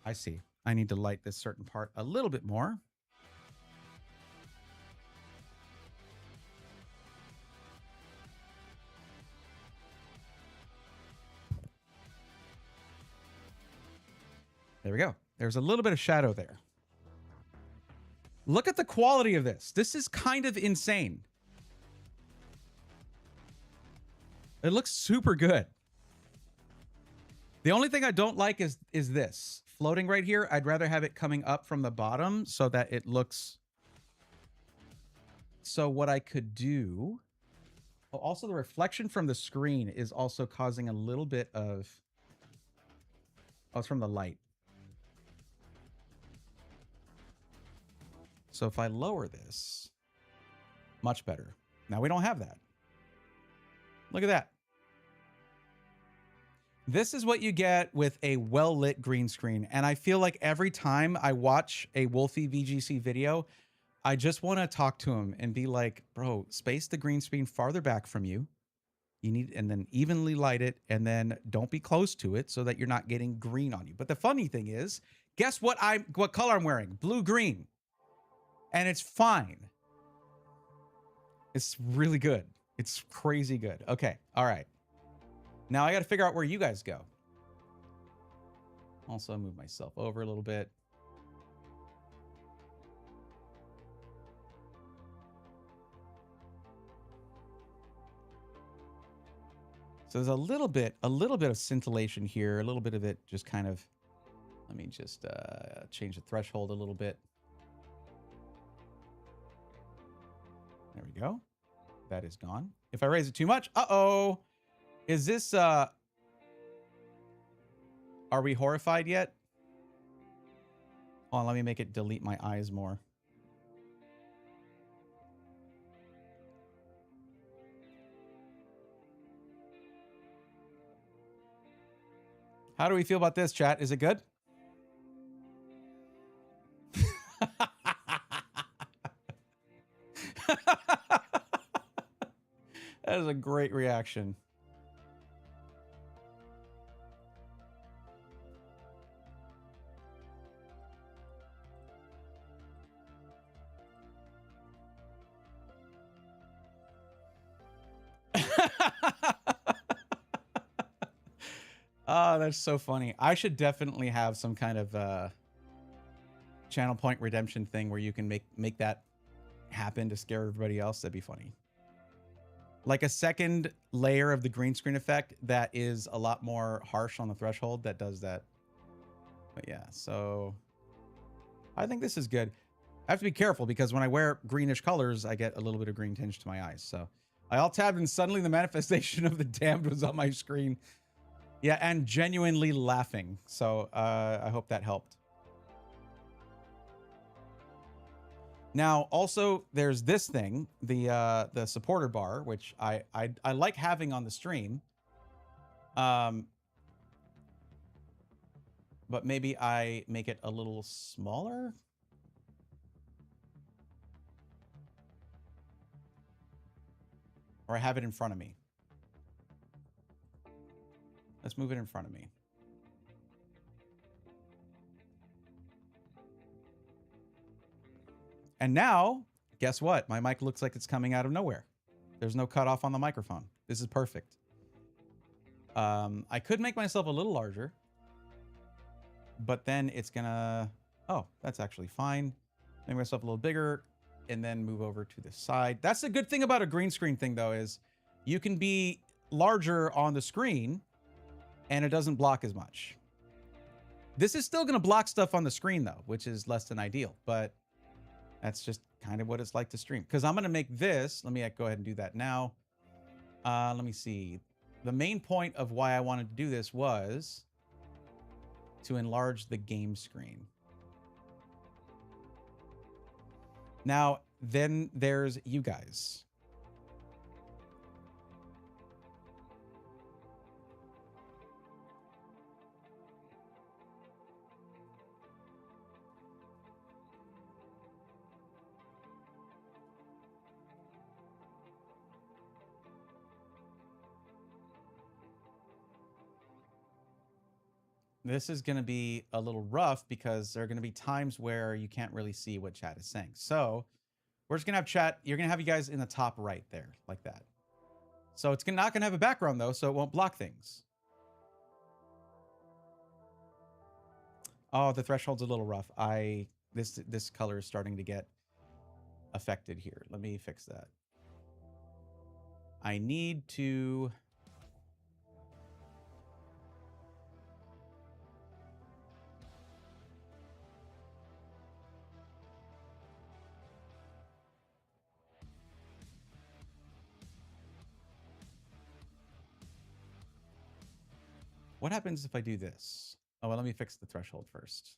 I see. I need to light this certain part a little bit more. There we go. There's a little bit of shadow there. Look at the quality of this. This is kind of insane. It looks super good. The only thing I don't like is this. Floating right here. I'd rather have it coming up from the bottom so that it looks... So what I could do... Oh, also, the reflection from the screen is also causing a little bit of... Oh, it's from the light. So if I lower this, much better. Now we don't have that. Look at that. This is what you get with a well-lit green screen. And I feel like every time I watch a Wolfie VGC video, I just want to talk to him and be like, bro, space the green screen farther back from you. You need, and then evenly light it, and then don't be close to it so that you're not getting green on you. But the funny thing is, guess what color I'm wearing? Blue-green. And it's fine. It's really good. It's crazy good. Okay. All right. Now I got to figure out where you guys go. Also move myself over a little bit. So there's a little bit of scintillation here. A little bit of it just kind of, let me just change the threshold a little bit. There we go. That is gone. If I raise it too much, uh-oh. Is this, are we horrified yet? Hold on, let me make it delete my eyes more. How do we feel about this, chat? Is it good? That is a great reaction. Oh, that's so funny. I should definitely have some kind of channel point redemption thing where you can make that happen to scare everybody else. That'd be funny. Like a second layer of the green screen effect that is a lot more harsh on the threshold that does that. But yeah, so I think this is good. I have to be careful because when I wear greenish colors, I get a little bit of green tinge to my eyes. So I alt-tabbed and suddenly the manifestation of the damned was on my screen. Yeah, and genuinely laughing. So I hope that helped. Now, also, there's this thing, the supporter bar, which I like having on the stream. But maybe I make it a little smaller. Or I have it in front of me. Let's move it in front of me. And now, guess what? My mic looks like it's coming out of nowhere. There's no cutoff on the microphone. This is perfect. I could make myself a little larger, but then it's gonna... Oh, that's actually fine. Make myself a little bigger and then move over to the side. That's the good thing about a green screen thing, though, is you can be larger on the screen and it doesn't block as much. This is still gonna block stuff on the screen, though, which is less than ideal, but that's just kind of what it's like to stream. Because I'm going to make this. Let me go ahead and do that now. Let me see. The main point of why I wanted to do this was to enlarge the game screen. Now, then there's you guys. This is going to be a little rough because there are going to be times where you can't really see what chat is saying. So we're just going to have chat. You're going to have you guys in the top right there, like that. So it's not going to have a background, though, so it won't block things. Oh, the threshold's a little rough. This color is starting to get affected here. Let me fix that. I need to... What happens if I do this? Oh, well, let me fix the threshold first.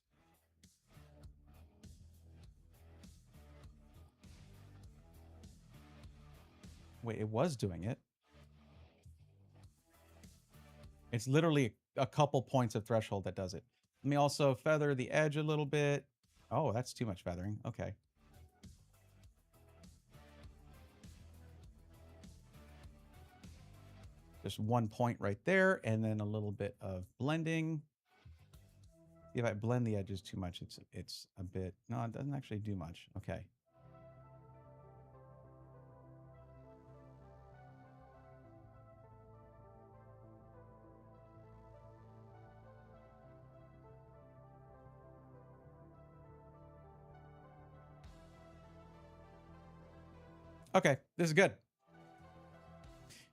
Wait, it was doing it. It's literally a couple points of threshold that does it. Let me also feather the edge a little bit. Oh, that's too much feathering. Okay. Just 1 point right there, and then a little bit of blending. If I blend the edges too much, it's a bit... No, it doesn't actually do much. Okay. Okay, this is good.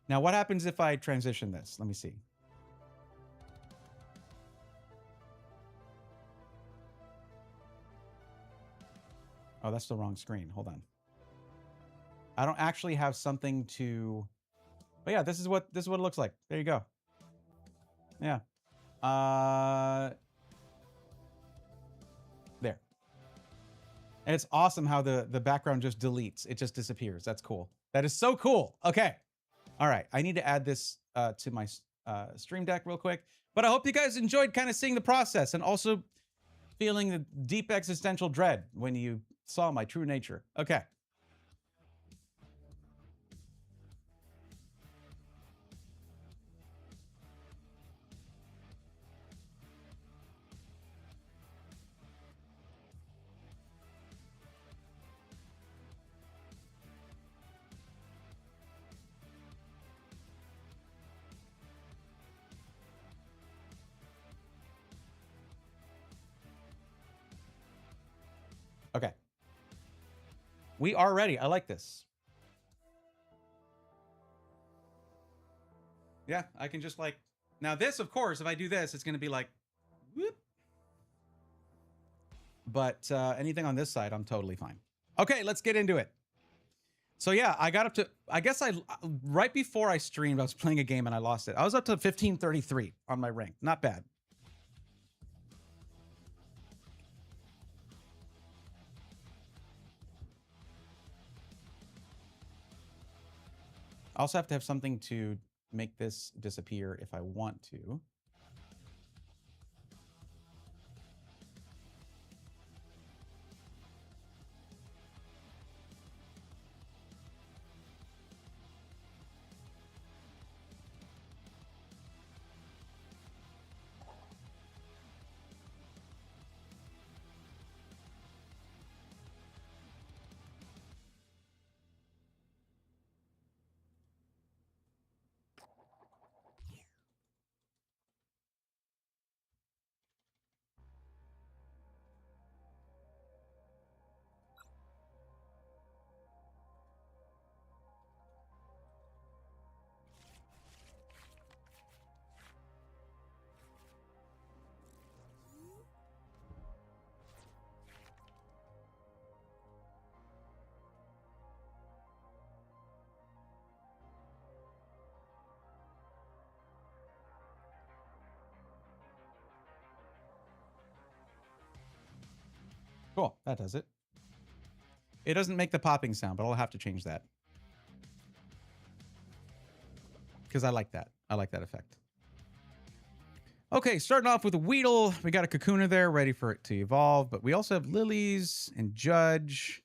Now, what happens if I transition this? Let me see. Oh, that's the wrong screen. Hold on. I don't actually have something to... But yeah, this is what it looks like. There you go. Yeah. There. And it's awesome how the background just deletes. It just disappears. That's cool. That is so cool. Okay. All right. I need to add this to my stream deck real quick. But I hope you guys enjoyed kind of seeing the process and also feeling the deep existential dread when you saw my true nature. Okay. We are ready. I like this. Yeah, I can just like... Now this, of course, if I do this, it's going to be like... Whoop. But anything on this side, I'm totally fine. Okay, let's get into it. So yeah, I got up to... I guess right before I streamed, I was playing a game and I lost it. I was up to 1533 on my rank. Not bad. I also have to have something to make this disappear if I want to. Cool, that does it. It doesn't make the popping sound, but I'll have to change that. Because I like that. I like that effect. Okay, starting off with a Weedle. We got a Kakuna there, ready for it to evolve. But we also have Lilies and Judge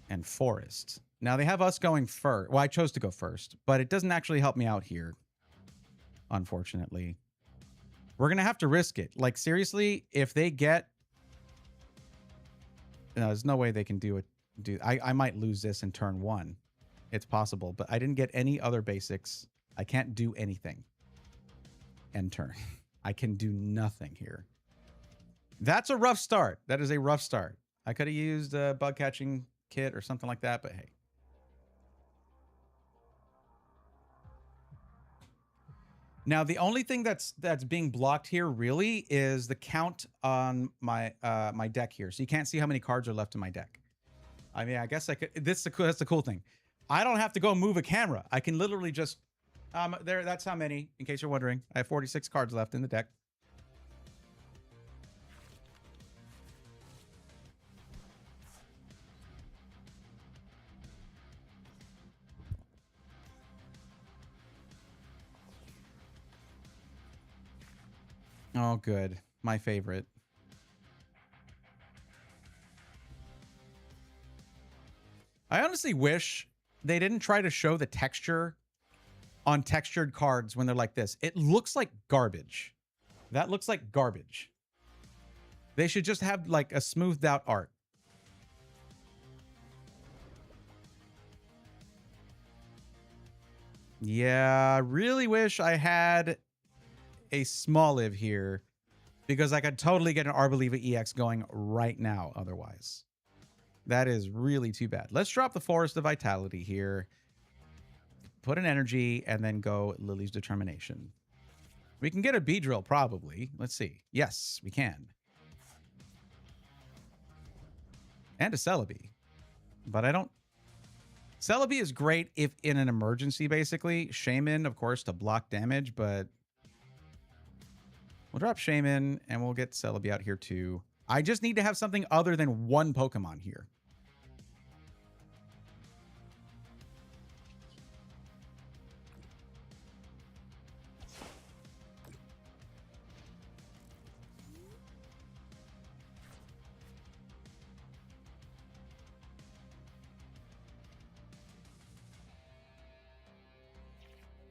and Forest. Now, they have us going first. Well, I chose to go first, but it doesn't actually help me out here, unfortunately. We're going to have to risk it. Like, seriously, if they get... No, there's no way they can do it. I might lose this in turn 1. It's possible, but I didn't get any other basics. I can't do anything. End turn. I can do nothing here. That's a rough start. That is a rough start. I could have used a bug catching kit or something like that, but hey. Now, the only thing that's being blocked here really is the count on my my deck here. So you can't see how many cards are left in my deck. I mean, I guess I could... That's the cool thing. I don't have to go move a camera. I can literally just... there. That's how many, in case you're wondering. I have 46 cards left in the deck. Oh, good. My favorite. I honestly wish they didn't try to show the texture on textured cards when they're like this. It looks like garbage. That looks like garbage. They should just have like a smoothed out art. Yeah, I really wish I had a small live here because I could totally get an Arboliva EX going right now otherwise. That is really too bad. Let's drop the Forest of Vitality here. Put an energy and then go Lily's Determination. We can get a Beedrill probably. Let's see. Yes, we can. And a Celebi. But I don't... Celebi is great if in an emergency, basically. Shaman, of course, to block damage, but... We'll drop Shaman and we'll get Celebi out here too. I just need to have something other than one Pokemon here.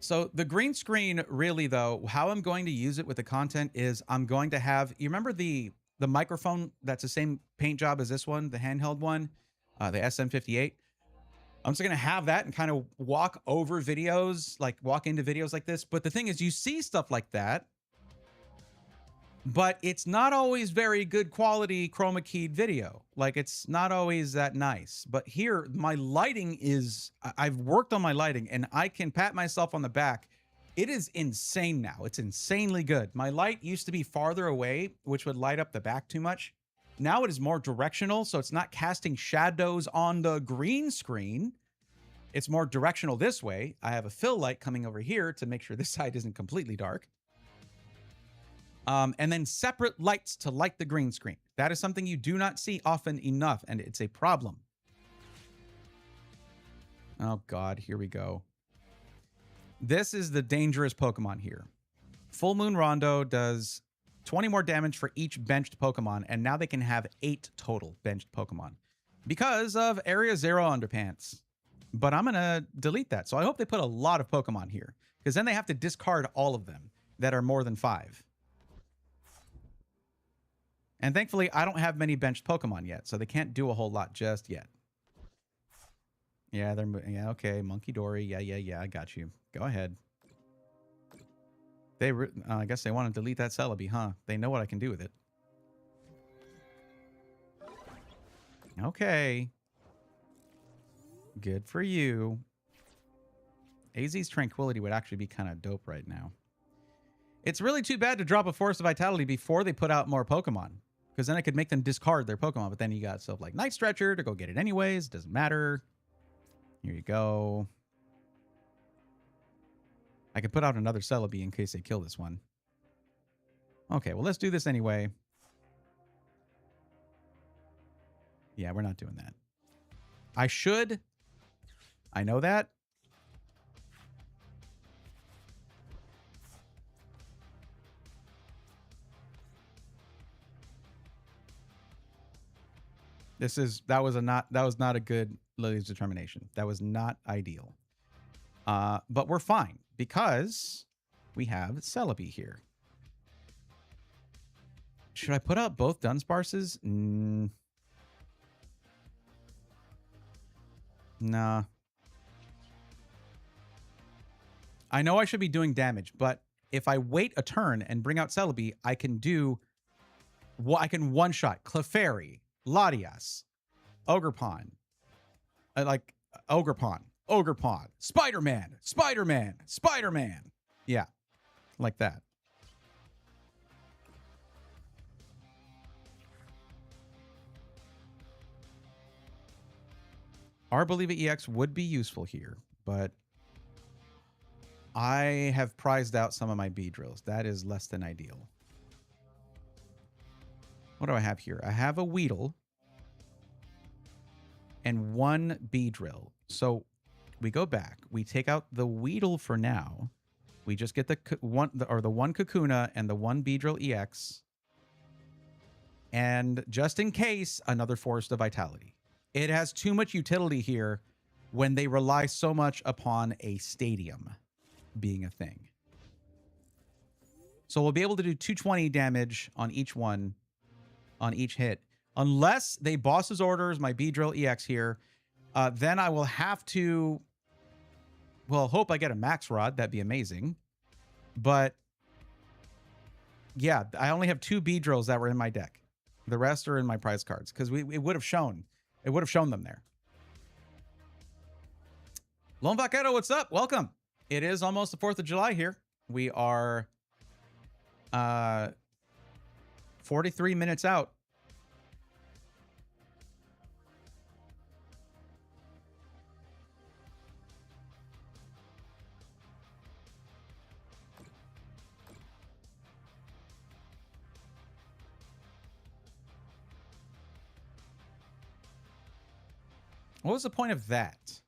So the green screen, really, though, how I'm going to use it with the content is I'm going to have... You remember the microphone that's the same paint job as this one, the handheld one, the SM58? I'm just going to have that and kind of walk over videos, like walk into videos like this. But the thing is, you see stuff like that. but it's not always very good quality chroma keyed video. Like, it's not always that nice. But here, my lighting is, I've worked on my lighting and I can pat myself on the back. It is insane now. It's insanely good. My light used to be farther away, which would light up the back too much. Now it is more directional, so it's not casting shadows on the green screen. It's more directional this way. I have a fill light coming over here to make sure this side isn't completely dark. And then separate lights to light the green screen. That is something you do not see often enough, and it's a problem. Oh God, here we go. This is the dangerous Pokemon here. Full Moon Rondo does 20 more damage for each benched Pokemon, and now they can have 8 total benched Pokemon because of Area Zero Underpants. But I'm going to delete that. So I hope they put a lot of Pokemon here, because then they have to discard all of them that are more than 5. And thankfully, I don't have many benched Pokemon yet, so they can't do a whole lot just yet. Yeah, yeah, okay, Monkey Dory. Yeah, I got you. Go ahead. I guess they want to delete that Celebi, huh? They know what I can do with it. Okay. Good for you. AZ's Tranquility would actually be kind of dope right now. It's really too bad to drop a Force of Vitality before they put out more Pokemon, because then I could make them discard their Pokemon, but then you got stuff like Night Stretcher to go get it anyways. Doesn't matter. Here you go. I could put out another Celebi in case they kill this one. Okay, well, let's do this anyway. Yeah, we're not doing that. I should. I know that. That was not a good Lily's Determination. That was not ideal. But we're fine because we have Celebi here. Should I put out both Dunsparces? Nah. I know I should be doing damage, but if I wait a turn and bring out Celebi, I can one-shot Clefairy, Latias, Ogerpon, Ogerpon, Spider-Man. Yeah, like that. Our Believe It EX would be useful here, but I have prized out some of my Beedrills. That is less than ideal. What do I have here? I have a Weedle and 1 Beedrill. So we go back. We take out the Weedle for now. We just get the one Kakuna and the 1 Beedrill EX. And just in case, another Forest of Vitality. It has too much utility here when they rely so much upon a stadium being a thing. So we'll be able to do 220 damage on each one, on each hit. Unless they boss's orders my Beedrill EX here, then I will have to, well, hope I get a Max Rod. That'd be amazing. But yeah, I only have 2 Beedrills that were in my deck. The rest are in my prize cards because it would have shown them there. Lone Vaquero, what's up? Welcome. It is almost the 4th of July here. We are 43 minutes out. What was the point of that?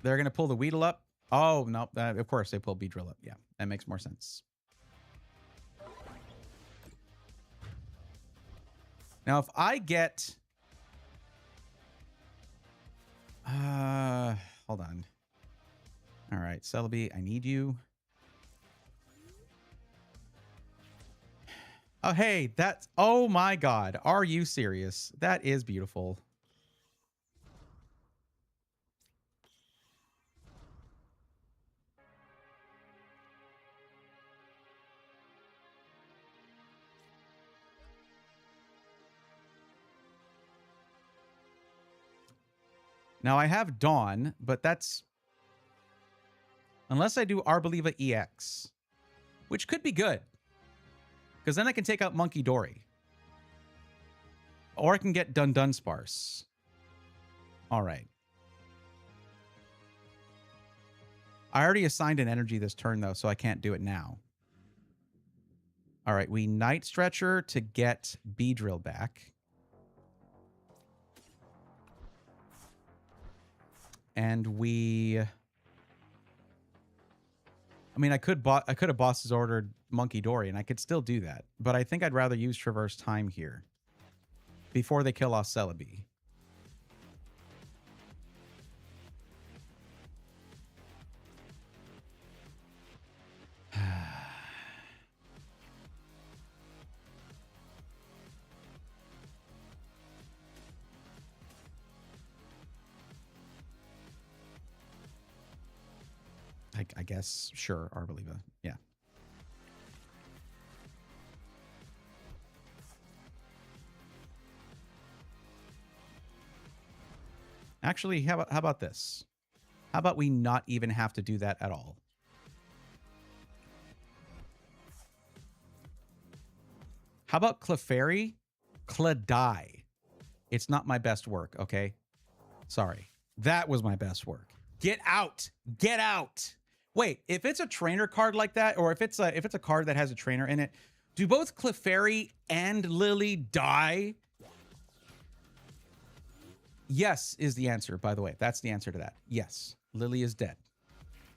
They're going to pull the Weedle up? Oh, no. Of course, they pull Beedrill up. Yeah, that makes more sense. Now, if I get... hold on. All right, Celebi, I need you. Oh, hey, that's... Oh, my God. Are you serious? That is beautiful. Now, I have Dawn, but that's... Unless I do Arboliva EX, which could be good. Because then I can take out Monkey Dory. Or I can get Dun Dun Sparse. All right. I already assigned an energy this turn, though, so I can't do it now. All right, we Night Stretcher to get Beedrill back. And we... I mean, I could have Boss's ordered Monkey Dory, and I could still do that. But I think I'd rather use Traverse Time here before they kill off Celebi. I guess, sure, Arboliva. Yeah. Actually, how about this? How about we not even have to do that at all? How about Clefairy? Cladai. It's not my best work, okay? Sorry. That was my best work. Get out. Get out. Wait, if it's a trainer card like that, or if it's a card that has a trainer in it, do both Clefairy and Lily die? Yes is the answer, by the way. That's the answer to that. Yes. Lily is dead.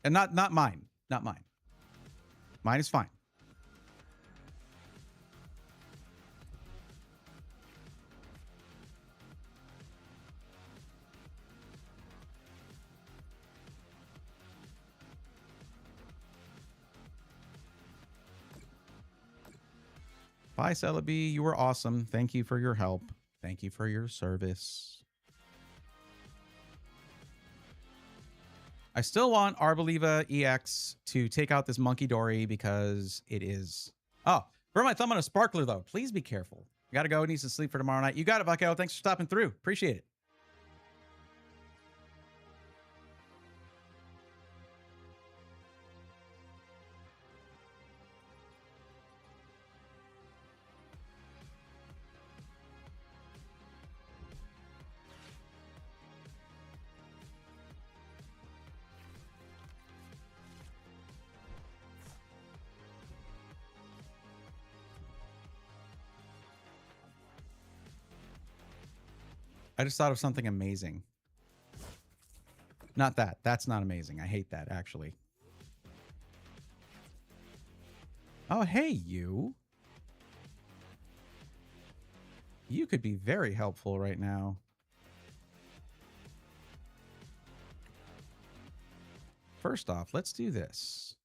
And not mine. Not mine. Mine is fine. Bye, Celebi. You were awesome. Thank you for your help. Thank you for your service. I still want Arboliva EX to take out this Monkey Dory because it is... Oh, burn my thumb on a sparkler, though. Please be careful. Gotta go. Needs to sleep for tomorrow night. You got it, Bucko. Thanks for stopping through. Appreciate it. I just thought of something amazing. Not that. That's not amazing. I hate that, actually. Oh, hey, you. You could be very helpful right now. First off, let's do this.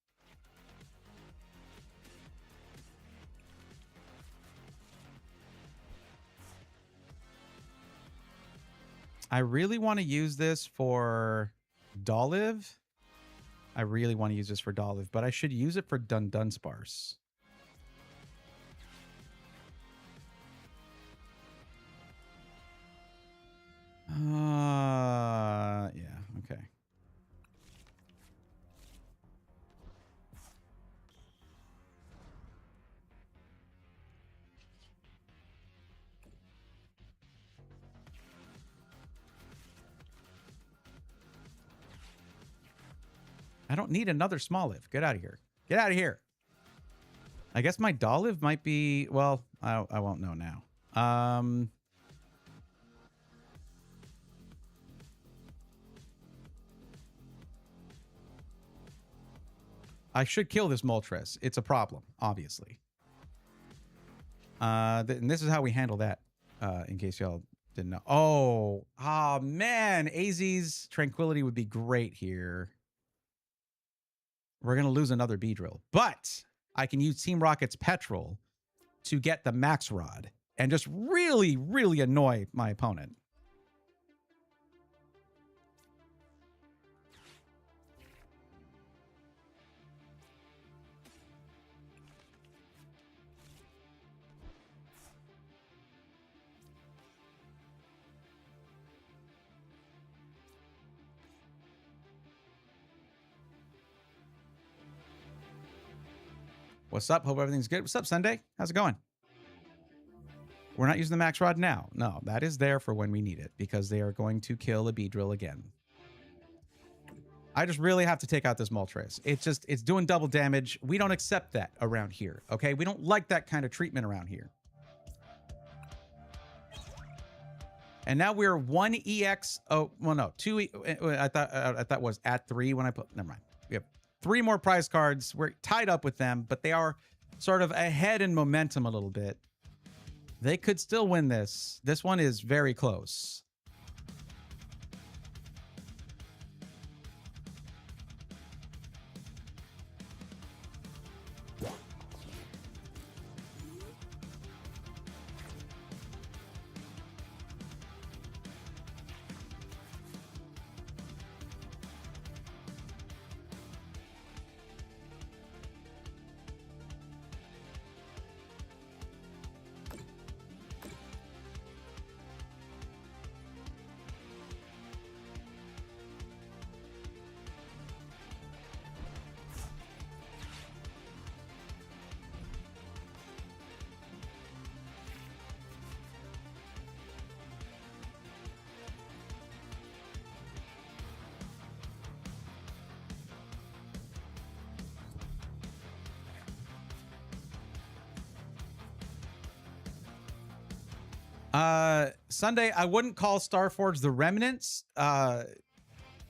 I really want to use this for Dolive. I really want to use this for Dolive, but I should use it for Dun Dun Sparse. Yeah, okay. I don't need another Smoliv. Get out of here. Get out of here. I guess my Dolive might be... Well, I won't know now. I should kill this Moltres. It's a problem, obviously. And this is how we handle that, in case y'all didn't know. Oh, man. AZ's Tranquility would be great here. We're going to lose another Beedrill. But I can use Team Rocket's Petrol to get the Max Rod and just really, really annoy my opponent. What's up? Hope everything's good. What's up, Sunday? How's it going? We're not using the max rod now. No, that is there for when we need it because they are going to kill a Beedrill again. I just really have to take out this Moltres. It's doing double damage. We don't accept that around here, okay? We don't like that kind of treatment around here. And now we're 1 EX. Oh, well, no, 2. I thought was at 3 when I put. Never mind. We have 3 more prize cards. We're tied up with them, but they are sort of ahead in momentum a little bit. They could still win this. This one is very close. Sunday, I wouldn't call Starforge the Remnants.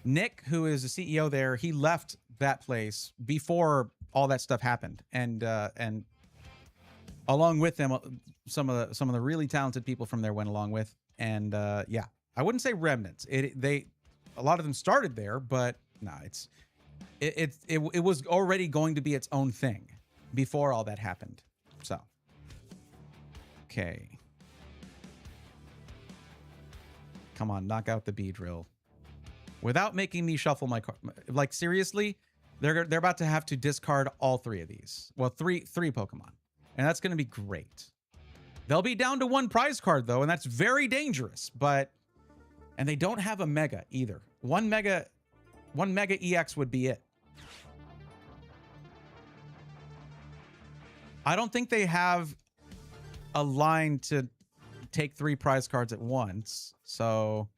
Nick, who is the CEO there, he left that place before all that stuff happened, and along with them, some of the really talented people from there went along with, and yeah, I wouldn't say Remnants. A lot of them started there, but no, it was already going to be its own thing before all that happened. So, okay. Come on, knock out the Beedrill. Without making me shuffle my card. Like, seriously, they're about to have to discard all 3 of these. Well, three Pokemon. And that's going to be great. They'll be down to 1 prize card, though, and that's very dangerous. But, and they don't have a Mega, either. One Mega EX would be it. I don't think they have a line to take 3 prize cards at once, so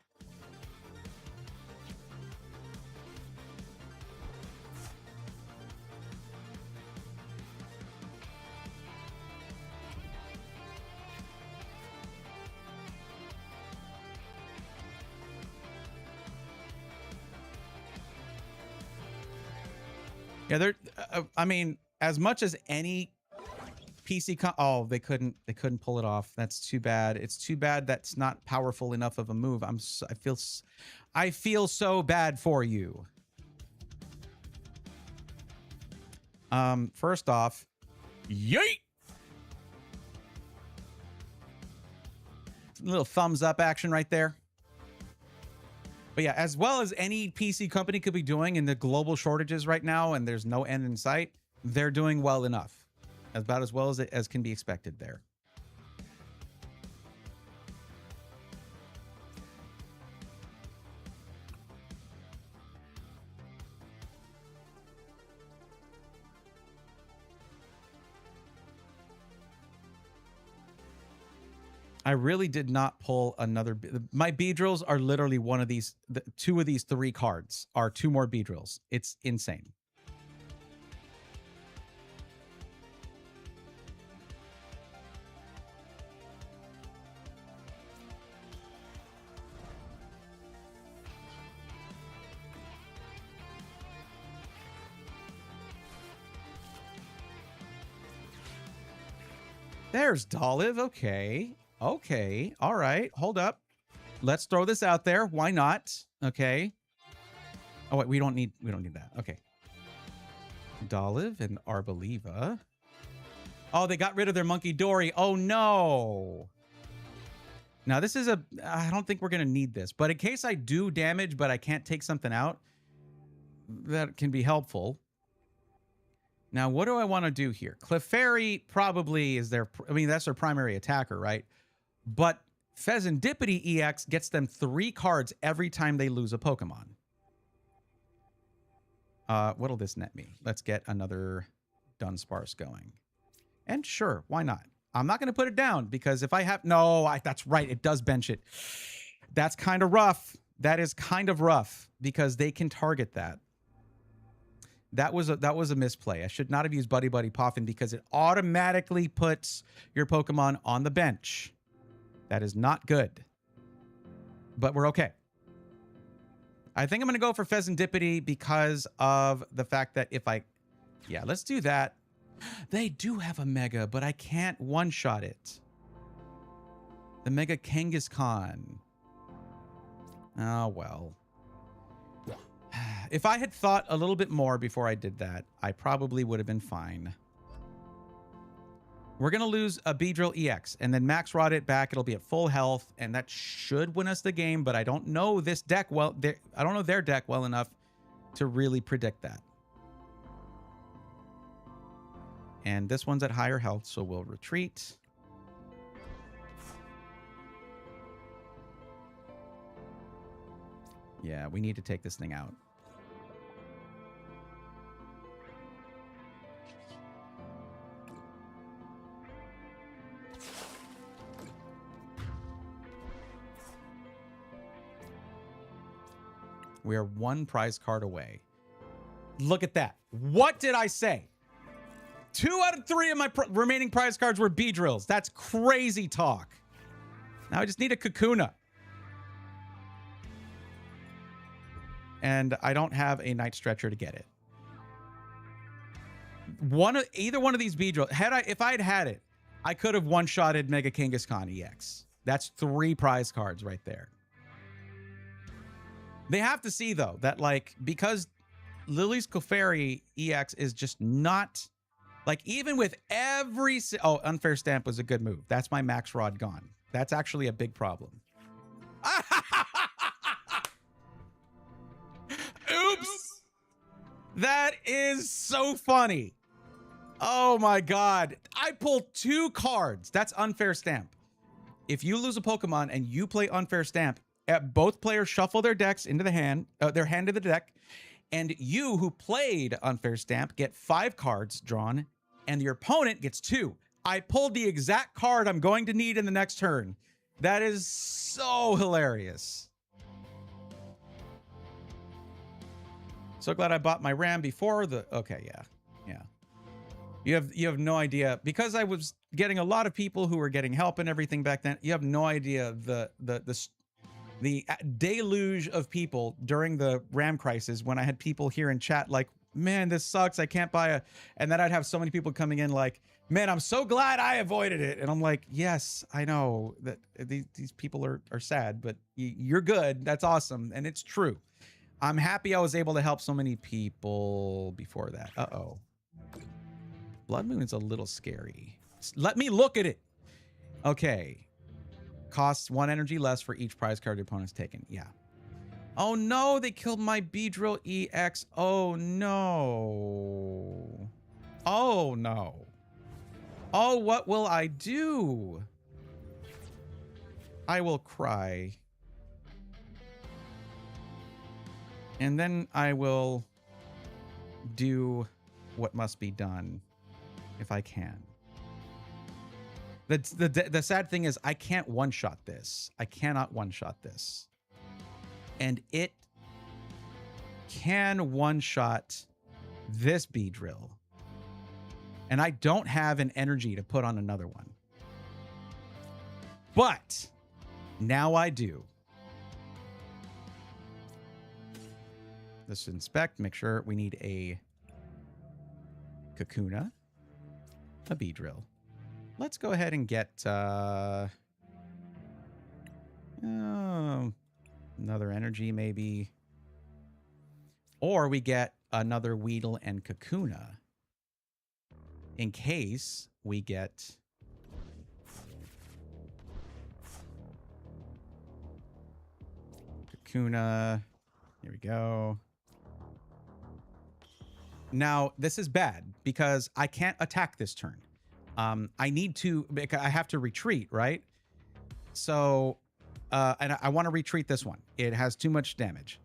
yeah, they're I mean, as much as any oh, they couldn't pull it off. That's too bad. It's too bad that's not powerful enough of a move. I feel so bad for you. First off, yeet. A little thumbs up action right there. But yeah, as well as any PC company could be doing in the global shortages right now, and there's no end in sight, they're doing well enough. About as well as can be expected there. I really did not pull another. My Beedrills are literally one of these. 2 of these 3 cards are 2 more Beedrills. It's insane. There's Dolive. Okay. Okay. All right. Hold up. Let's throw this out there. Why not? Okay. Oh, wait. We don't need that. Okay. Dolive and Arboliva. Oh, they got rid of their Monkey Dory. Oh, no. Now, this is I don't think we're going to need this. But in case I do damage, but I can't take something out, that can be helpful. Now, what do I want to do here? Clefairy probably is that's their primary attacker, right? But Pheasantipity EX gets them 3 cards every time they lose a Pokemon. What'll this net me? Let's get another Dunsparce going. And sure, why not? I'm not going to put it down because if I have... No, that's right. It does bench it. That's kind of rough. That is kind of rough because they can target that. That was a misplay. I should not have used Buddy Buddy Poffin because it automatically puts your Pokemon on the bench. That is not good. But we're okay. I think I'm going to go for Pheasantipity because of the fact that if I... Yeah, let's do that. They do have a Mega, but I can't one-shot it. The Mega Kangaskhan. Oh, well. If I had thought a little bit more before I did that, I probably would have been fine. We're going to lose a Beedrill EX, and then Max Rod it back. It'll be at full health, and that should win us the game, but I don't know this deck well. I don't know their deck well enough to really predict that. And this one's at higher health, so we'll retreat. Yeah, we need to take this thing out. We are one prize card away. Look at that. What did I say? 2 out of 3 of my remaining prize cards were Beedrills. That's crazy talk. Now I just need a Kakuna. And I don't have a Night Stretcher to get it. Either one of these Beedrills, if I had had it, I could have one-shotted Mega Kangaskhan EX. That's 3 prize cards right there. They have to see, though, that, like, because Lily's Clefairy EX is just not... Like, even with every... Oh, Unfair Stamp was a good move. That's my Max Rod gone. That's actually a big problem. Oops! That is so funny. Oh, my God. I pulled 2 cards. That's Unfair Stamp. If you lose a Pokemon and you play Unfair Stamp, both players shuffle their decks into the hand, their hand to the deck, and you who played Unfair Stamp get 5 cards drawn, and your opponent gets 2. I pulled the exact card I'm going to need in the next turn. That is so hilarious. So glad I bought my RAM before the... Okay, yeah. You have no idea. Because I was getting a lot of people who were getting help and everything back then, you have no idea the deluge of people during the RAM crisis when I had people here in chat like, man, this sucks. I can't buy a... And then I'd have so many people coming in like, man, I'm so glad I avoided it. And I'm like, yes, I know that these people are sad, but you're good. That's awesome. And it's true. I'm happy I was able to help so many people before that. Uh-oh. Blood Moon is a little scary. Let me look at it. Okay. Costs 1 energy less for each prize card your opponent's taken. Yeah. Oh no, they killed my Beedrill EX. Oh no. Oh no. Oh, what will I do? I will cry. And then I will do what must be done if I can. The sad thing is I can't one-shot this. I cannot one-shot this. And it can one-shot this Beedrill. And I don't have an energy to put on another one. But now I do. Let's inspect, make sure we need a Kakuna, a Beedrill. Let's go ahead and get another energy maybe. Or we get another Weedle and Kakuna in case we get Kakuna. Here we go. Now, this is bad because I can't attack this turn. I need to, because I have to retreat, right? So, and I want to retreat this one. It has too much damage.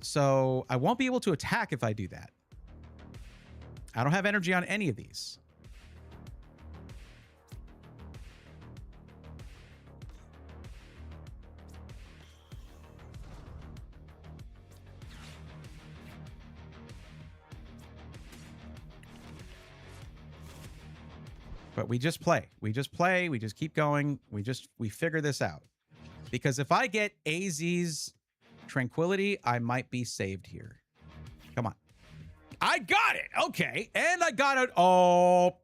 So I won't be able to attack if I do that. I don't have energy on any of these. But we just play. We just play. We just keep going. We figure this out. Because if I get AZ's Tranquility, I might be saved here. Come on. I got it. Okay. And I got it. Oh.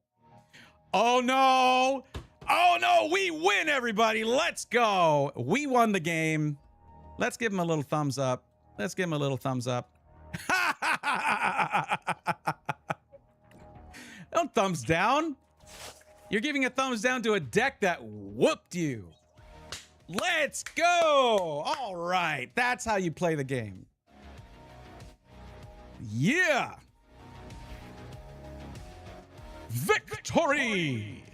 Oh, no. Oh, no. We win, everybody. Let's go. We won the game. Let's give him a little thumbs up. Let's give him a little thumbs up. Don't thumbs down. You're giving a thumbs down to a deck that whooped you. Let's go. All right. That's how you play the game. Yeah. Victory.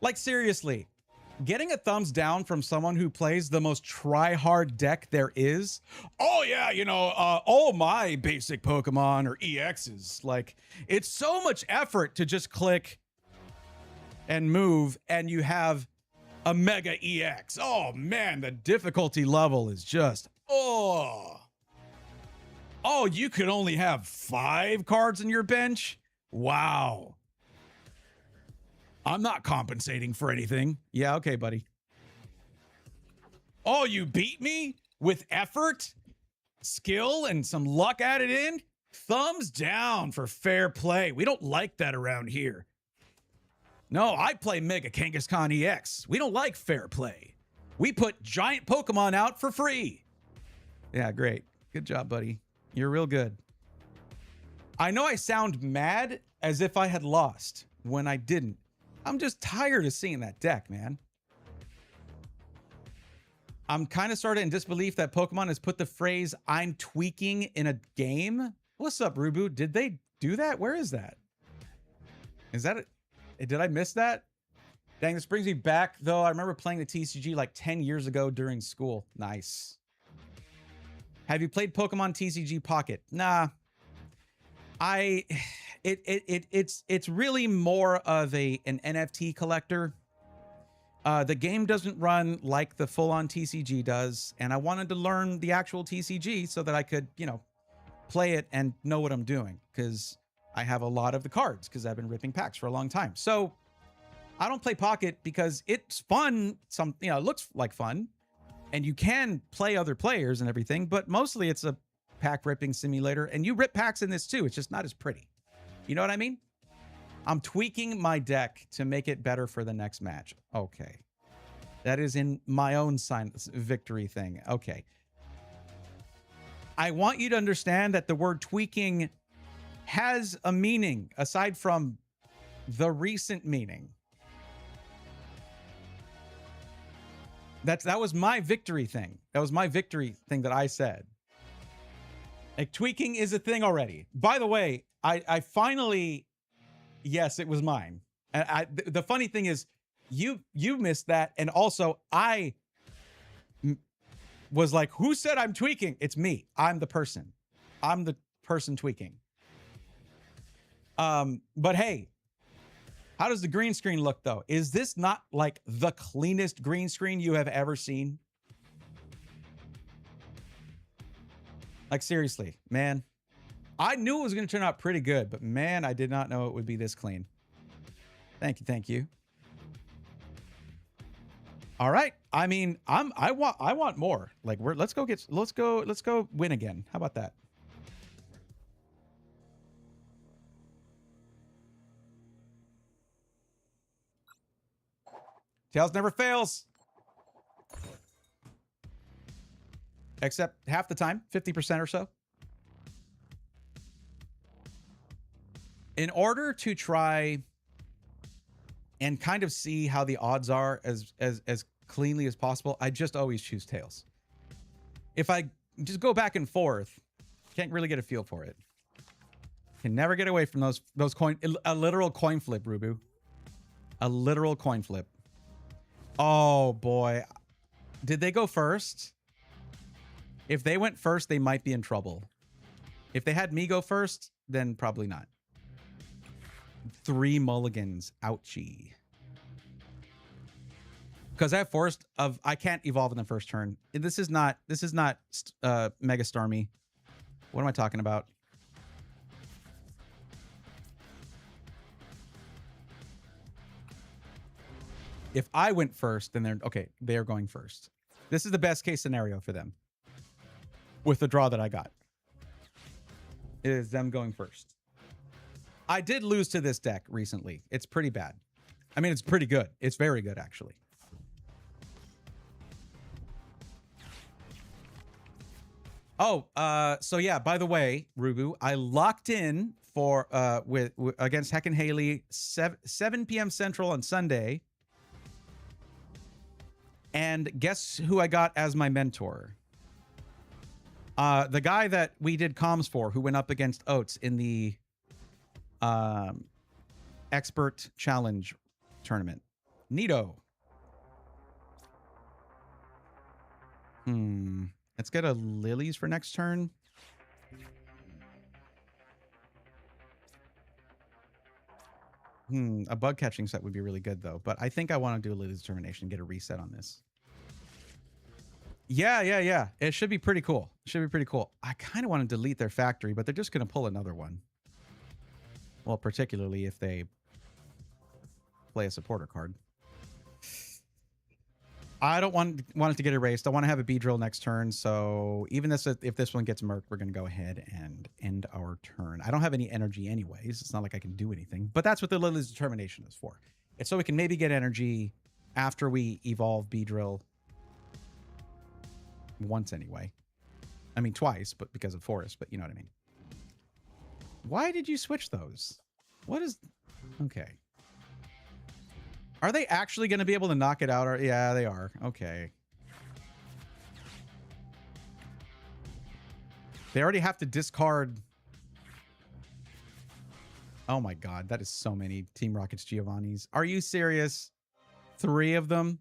Like, seriously, getting a thumbs down from someone who plays the most try-hard deck there is. Oh, yeah, you know, all my basic Pokemon are EXs. Like, it's so much effort to just click and move, and you have a Mega EX. Oh, man, the difficulty level is just, oh. Oh, you could only have 5 cards in your bench? Wow. I'm not compensating for anything. Yeah, okay, buddy. Oh, you beat me with effort, skill, and some luck added in? Thumbs down for fair play. We don't like that around here. No, I play Mega Kangaskhan EX. We don't like fair play. We put giant Pokemon out for free. Yeah, great. Good job, buddy. You're real good. I know I sound mad as if I had lost when I didn't. I'm just tired of seeing that deck, man. I'm kind of sort of in disbelief that Pokemon has put the phrase "I'm tweaking" in a game. What's up, Rubu? Did they do that? Where is that? Is that it? Did I miss that? Dang, this brings me back, though. I remember playing the TCG like 10 years ago during school. Nice. Have you played Pokemon TCG Pocket? Nah. It's really more of an NFT collector. The game doesn't run like the full-on TCG does, and I wanted to learn the actual TCG so that I could, you know, play it and know what I'm doing, because I have a lot of the cards because I've been ripping packs for a long time. So I don't play Pocket because it's fun. It looks like fun, and you can play other players and everything, but mostly it's a pack ripping simulator, and you rip packs in this too. It's just not as pretty. You know what I mean? I'm tweaking my deck to make it better for the next match. Okay. That is in my own victory thing. Okay. I want you to understand that the word tweaking has a meaning aside from the recent meaning. That was my victory thing. That was my victory thing that I said. Like, tweaking is a thing already. By the way, I finally, yes, it was mine. And the funny thing is, you missed that, and also I was like, who said I'm tweaking? It's me. I'm the person. I'm the person tweaking. But hey, how does the green screen look though? Is this not like the cleanest green screen you have ever seen? Like, seriously, man. I knew it was going to turn out pretty good, but man, I did not know it would be this clean. Thank you, thank you. All right. I mean, I want more. Like, let's go win again. How about that? Tails never fails. Except half the time, 50% or so. In order to try and kind of see how the odds are as cleanly as possible, I just always choose Tails. If I just go back and forth, can't really get a feel for it. Can never get away from those coin, a literal coin flip, Rubu. A literal coin flip. Oh boy. Did they go first? If they went first, they might be in trouble. If they had me go first, then probably not. 3 mulligans. Ouchie. Because I have forest of I can't evolve in the first turn. This is not Mega Starmie. What am I talking about? If I went first, then they're going first. This is the best case scenario for them. With the draw that I got. It is them going first. I did lose to this deck recently. It's pretty bad. I mean, it's pretty good. It's very good, actually. Oh, so yeah, by the way, Rubu, I locked in for against Heck and Haley 7 p.m. Central on Sunday. And guess who I got as my mentor? The guy that we did comms for, who went up against Oates in the Expert Challenge tournament. Neato. Let's get a Lilies for next turn. A bug catching set would be really good, though. But I think I want to do a Lilies Determination, get a reset on this. Yeah. It should be pretty cool. I kind of want to delete their factory, but they're just going to pull another one. Well, particularly if they play a supporter card. I don't want it to get erased. I want to have a B-drill next turn, so even if this one gets murked, we're going to go ahead and end our turn. I don't have any energy anyways. It's not like I can do anything, but that's what the Lily's Determination is for. It's so we can maybe get energy after we evolve B-drill. Once anyway. I mean, twice, but because of Forest, but you know what I mean. Why did you switch those? What is... Okay. Are they actually going to be able to knock it out? Or yeah, they are. Okay. They already have to discard... Oh my god, that is so many Team Rocket's Giovanni's. Are you serious? 3 of them?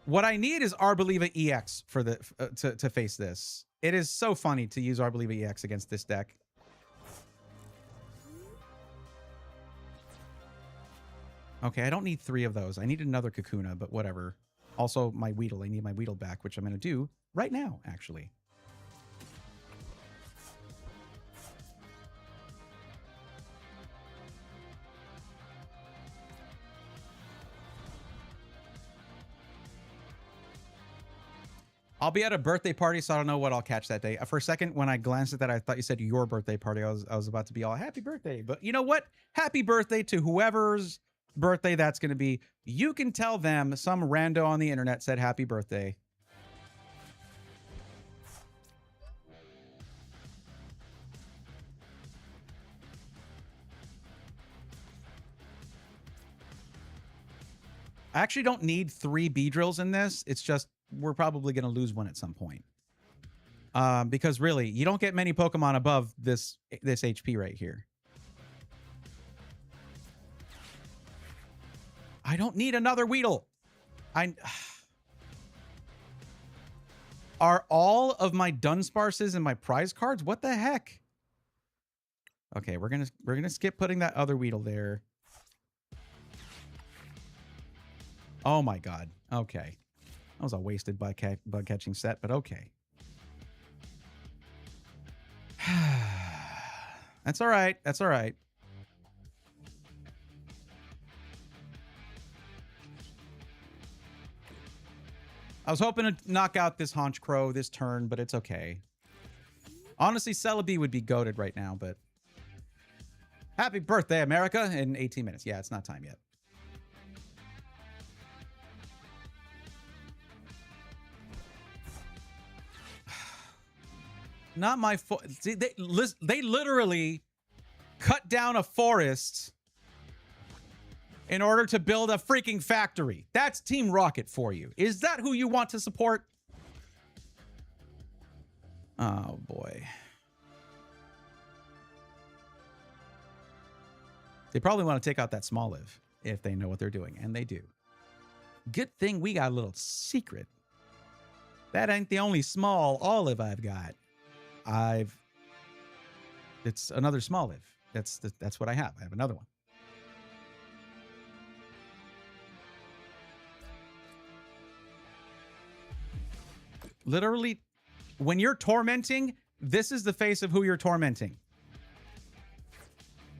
What I need is Arboliva EX for the to face this. It is so funny to use Arboliva EX against this deck. Okay, I don't need 3 of those. I need another Kakuna, but whatever. Also, my Weedle. I need my Weedle back, which I'm going to do right now, actually. I'll be at a birthday party, so I don't know what I'll catch that day. For a second, when I glanced at that, I thought you said your birthday party. I was about to be all happy birthday. But you know what? Happy birthday to whoever's birthday that's going to be. You can tell them some rando on the internet said happy birthday. I actually don't need 3 B-drills in this. It's just we're probably going to lose one at some point. Because really, you don't get many Pokemon above this HP right here. I don't need another Weedle. Are all of my Dunsparces in my prize cards? What the heck? Okay, we're gonna skip putting that other Weedle there. Oh my god. Okay. That was a wasted bug catching set, but okay. That's all right. That's all right. I was hoping to knock out this Haunch Crow this turn, but it's okay. Honestly, Celebi would be goated right now, but... Happy birthday, America, in 18 minutes. Yeah, it's not time yet. Not my fault. See, they literally cut down a forest in order to build a freaking factory. That's Team Rocket for you. Is that who you want to support? Oh, boy. They probably want to take out that Smoliv if they know what they're doing, and they do. Good thing we got a little secret. That ain't the only small olive I've got. It's another small olive. That's what I have. I have another one. Literally, when you're tormenting, this is the face of who you're tormenting.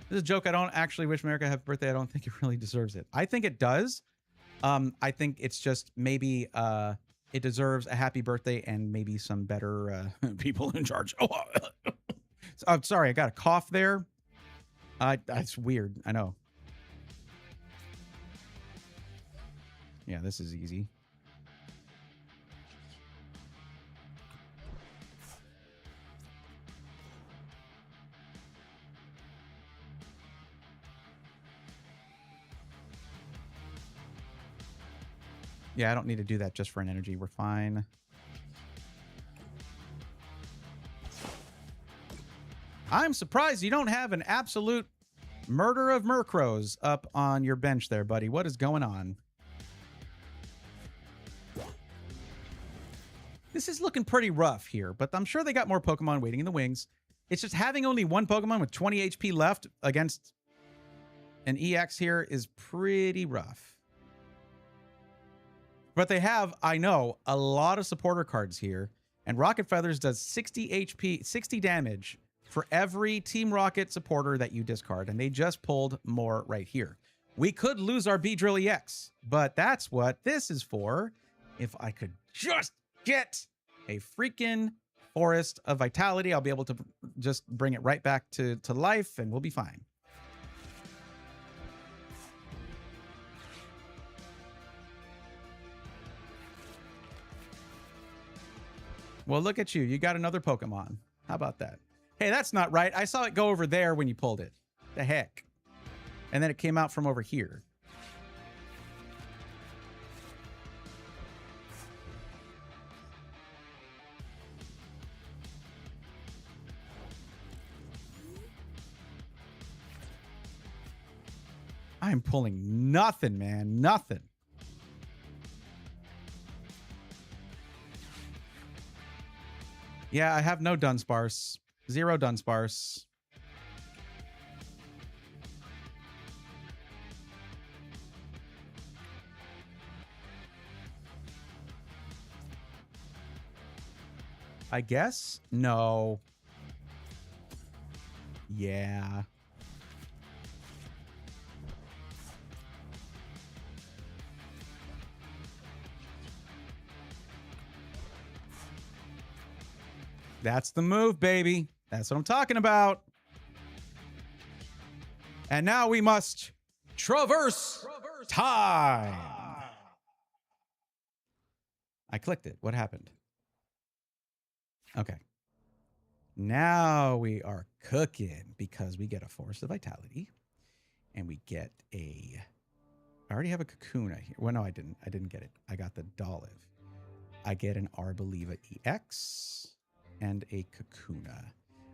This is a joke. I don't actually wish America a happy birthday. I don't think it really deserves it. I think it does. I think it's just maybe it deserves a happy birthday and maybe some better people in charge. Oh, I'm sorry. I got a cough there. That's weird. I know. Yeah, this is easy. Yeah, I don't need to do that just for an energy. We're fine. I'm surprised you don't have an absolute murder of Murkrows up on your bench there, buddy. What is going on? This is looking pretty rough here, but I'm sure they got more Pokemon waiting in the wings. It's just having only one Pokemon with 20 HP left against an EX here is pretty rough. But they have, I know, a lot of supporter cards here. And Rocket Feathers does 60 HP, 60 damage for every Team Rocket supporter that you discard. And they just pulled more right here. We could lose our Beedrill EX, but that's what this is for. If I could just get a freaking Forest of Vitality, I'll be able to just bring it right back to life and we'll be fine. Well, look at you. You got another Pokemon. How about that? Hey, that's not right. I saw it go over there when you pulled it. The heck? And then it came out from over here. I'm pulling nothing, man. Nothing. Yeah, I have no Dunsparce. 0 Dunsparce. I guess? No. Yeah. That's the move, baby. That's what I'm talking about. And now we must traverse time. I clicked it. What happened? Okay. Now we are cooking because we get a Forest of Vitality. And we get a... I already have a Kakuna here. Well, no, I didn't. I didn't get it. I got the Dolive. I get an Arboliva EX and a Kakuna.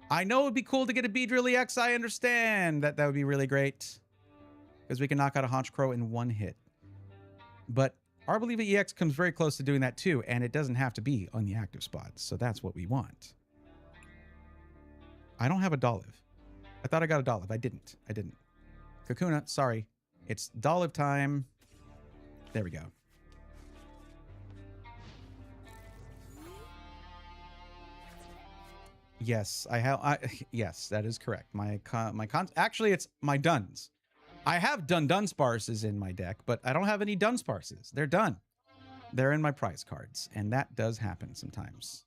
I know it would be cool to get a Beedrill EX. I understand that would be really great because we can knock out a Honchkrow in one hit. But Arboliva EX comes very close to doing that too, and it doesn't have to be on the active spots. So that's what we want. I don't have a Dolive. I thought I got a Dolive. I didn't. I didn't. Kakuna, sorry. It's Dolive time. There we go. Yes, I have. Yes, that is correct. Actually, it's my Duns. I have Dunsparces in my deck, but I don't have any Dunsparces. They're done. They're in my prize cards, and that does happen sometimes.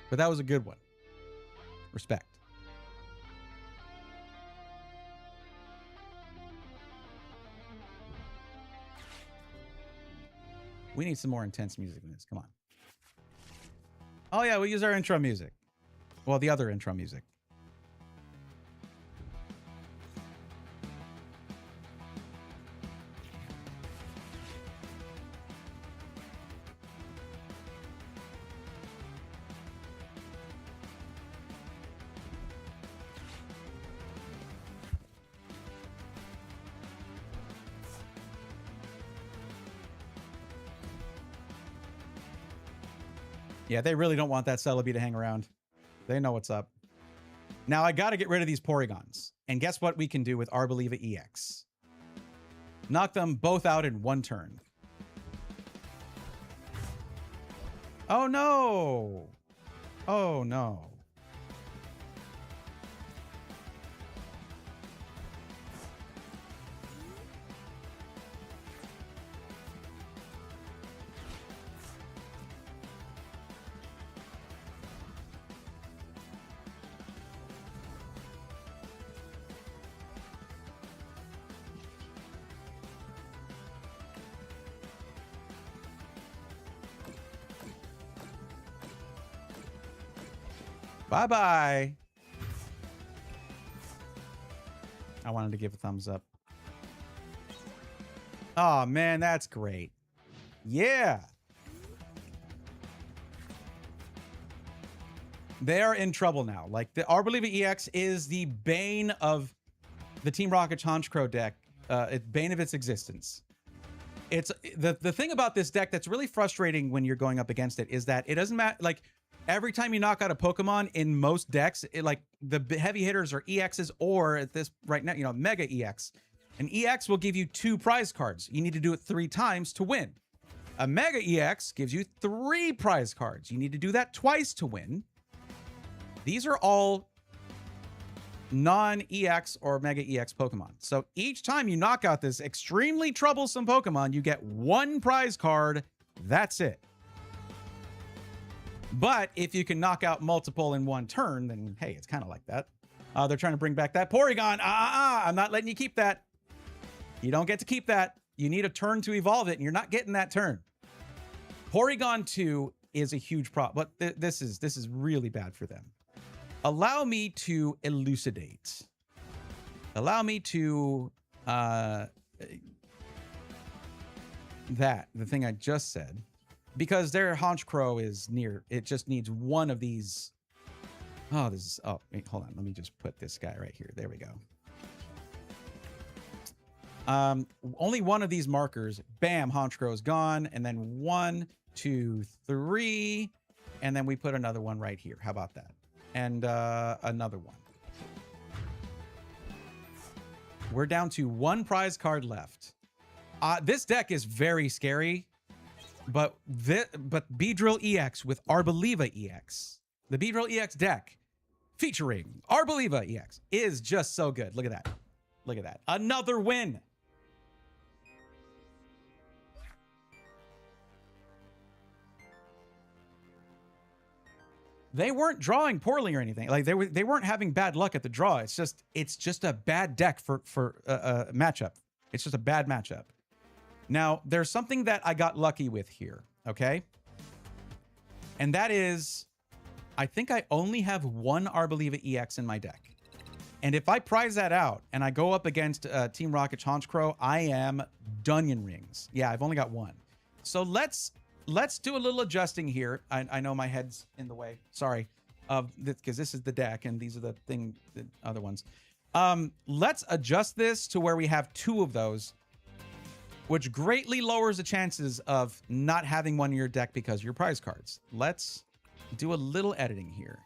But that was a good one. Respect. We need some more intense music in this. Come on. Oh, yeah, we use our intro music. Well, the other intro music. Yeah, they really don't want that Celebi to hang around. They know what's up. Now I got to get rid of these Porygons. And guess what we can do with Arboliva EX? Knock them both out in one turn. Oh no! Oh no. Bye-bye. I wanted to give a thumbs up. Oh, man, that's great. Yeah. They're in trouble now. Like, the Arboliva EX is the bane of the Team Rocket Honchkrow deck. It's bane of its existence. It's the thing about this deck that's really frustrating when you're going up against it is that it doesn't matter. Like, every time you knock out a Pokemon in most decks, like the heavy hitters are EXs or at this right now, you know, Mega EX. An EX will give you 2 prize cards. You need to do it 3 times to win. A Mega EX gives you 3 prize cards. You need to do that twice to win. These are all non-EX or Mega EX Pokemon. So each time you knock out this extremely troublesome Pokemon, you get 1 prize card. That's it. But if you can knock out multiple in one turn, then hey, it's kind of like that. They're trying to bring back that Porygon. I'm not letting you keep that. You don't get to keep that. You need a turn to evolve it, and you're not getting that turn. Porygon 2 is a huge problem, but this is really bad for them. Allow me to elucidate. Allow me to the thing I just said. Because their Honchkrow is near. It just needs one of these. Oh, this is. Oh, wait, hold on. Let me just put this guy right here. There we go. Only one of these markers. Bam, Honchkrow is gone. And then 1, 2, 3. And then we put another one right here. How about that? And another one. We're down to 1 prize card left. This deck is very scary. But Beedrill EX with Arboliva EX, the Beedrill EX deck featuring Arboliva EX is just so good. Look at that. Look at that. Another win. They weren't drawing poorly or anything. Like they weren't having bad luck at the draw. It's just a bad deck for a matchup. It's just a bad matchup. Now, there's something that I got lucky with here, okay? And that is, I think I only have 1 Arboliva EX in my deck. And if I prize that out and I go up against Team Rocket Honchkrow, I am Dunyan Rings. Yeah, I've only got 1. So let's do a little adjusting here. I know my head's in the way. Sorry. Because this is the deck and these are the other ones. Let's adjust this to where we have 2 of those, which greatly lowers the chances of not having one in your deck because of your prize cards. Let's do a little editing here.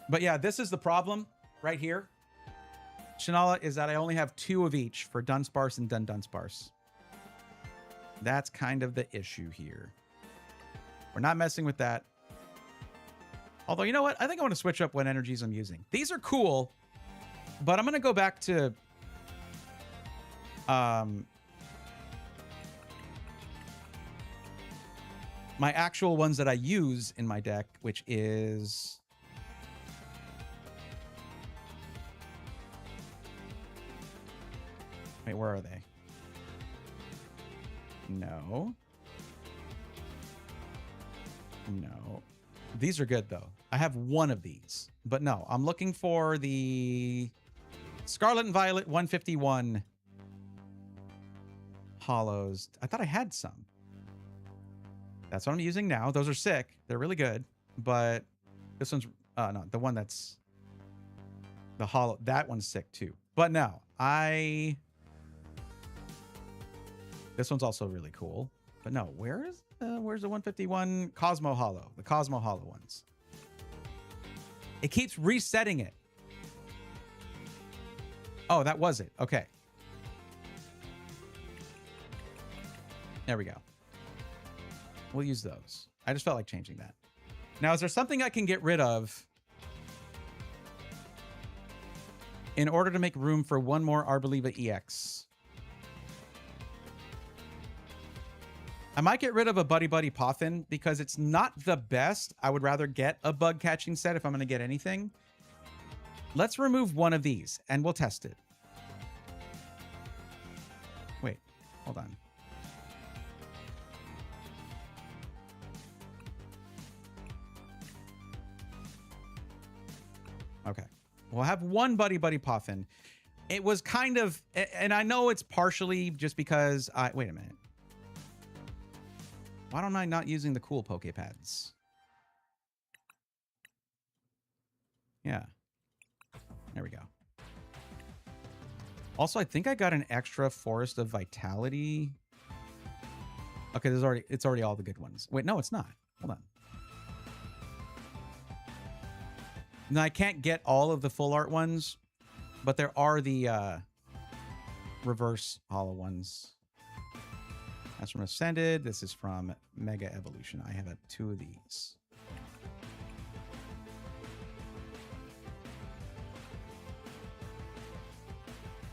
But yeah, this is the problem right here. Shanala, is that I only have 2 of each for Dunsparce and Dunsparce. That's kind of the issue here. We're not messing with that. Although, you know what? I think I want to switch up what energies I'm using. These are cool, but I'm going to go back to my actual ones that I use in my deck, which is wait, where are they? No. These are good though. I have 1 of these, but no, I'm looking for the Scarlet and Violet 151 hollows. I thought I had some. That's what I'm using now. Those are sick. They're really good. But this one's no, the one that's the hollow, that one's sick too. But no, this one's also really cool. But no, where's the 151 Cosmo Hollow? The Cosmo Hollow ones. It keeps resetting it. Oh, that was it. Okay. There we go. We'll use those. I just felt like changing that. Now, is there something I can get rid of in order to make room for one more Arboliva EX? I might get rid of a Buddy Buddy Poffin because it's not the best. I would rather get a bug catching set if I'm going to get anything. Let's remove one of these and we'll test it. Wait, hold on. Okay. We'll have one Buddy Buddy Poffin. It was kind of, and I know it's partially just because wait a minute. Why don't I not using the cool Pokepads? Yeah. There we go. Also, I think I got an extra Forest of Vitality. Okay, it's already all the good ones. Wait, no, it's not. Hold on. No, I can't get all of the full art ones, but there are the reverse hollow ones. That's from Ascended. This is from Mega Evolution. I have 2 of these.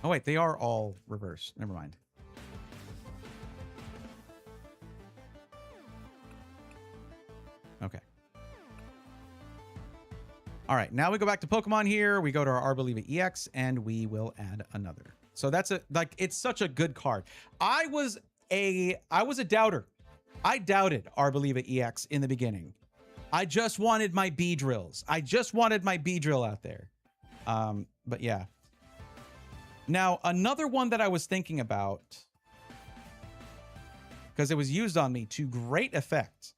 Oh, wait. They are all reversed. Never mind. Okay. All right. Now we go back to Pokemon here. We go to our Arboliva EX, and we will add another. So that's it's such a good card. I was a doubter. I doubted Arboliva EX in the beginning. I just wanted my B drills. I just wanted my B drill out there. But yeah. Now, another one that I was thinking about, because it was used on me to great effect.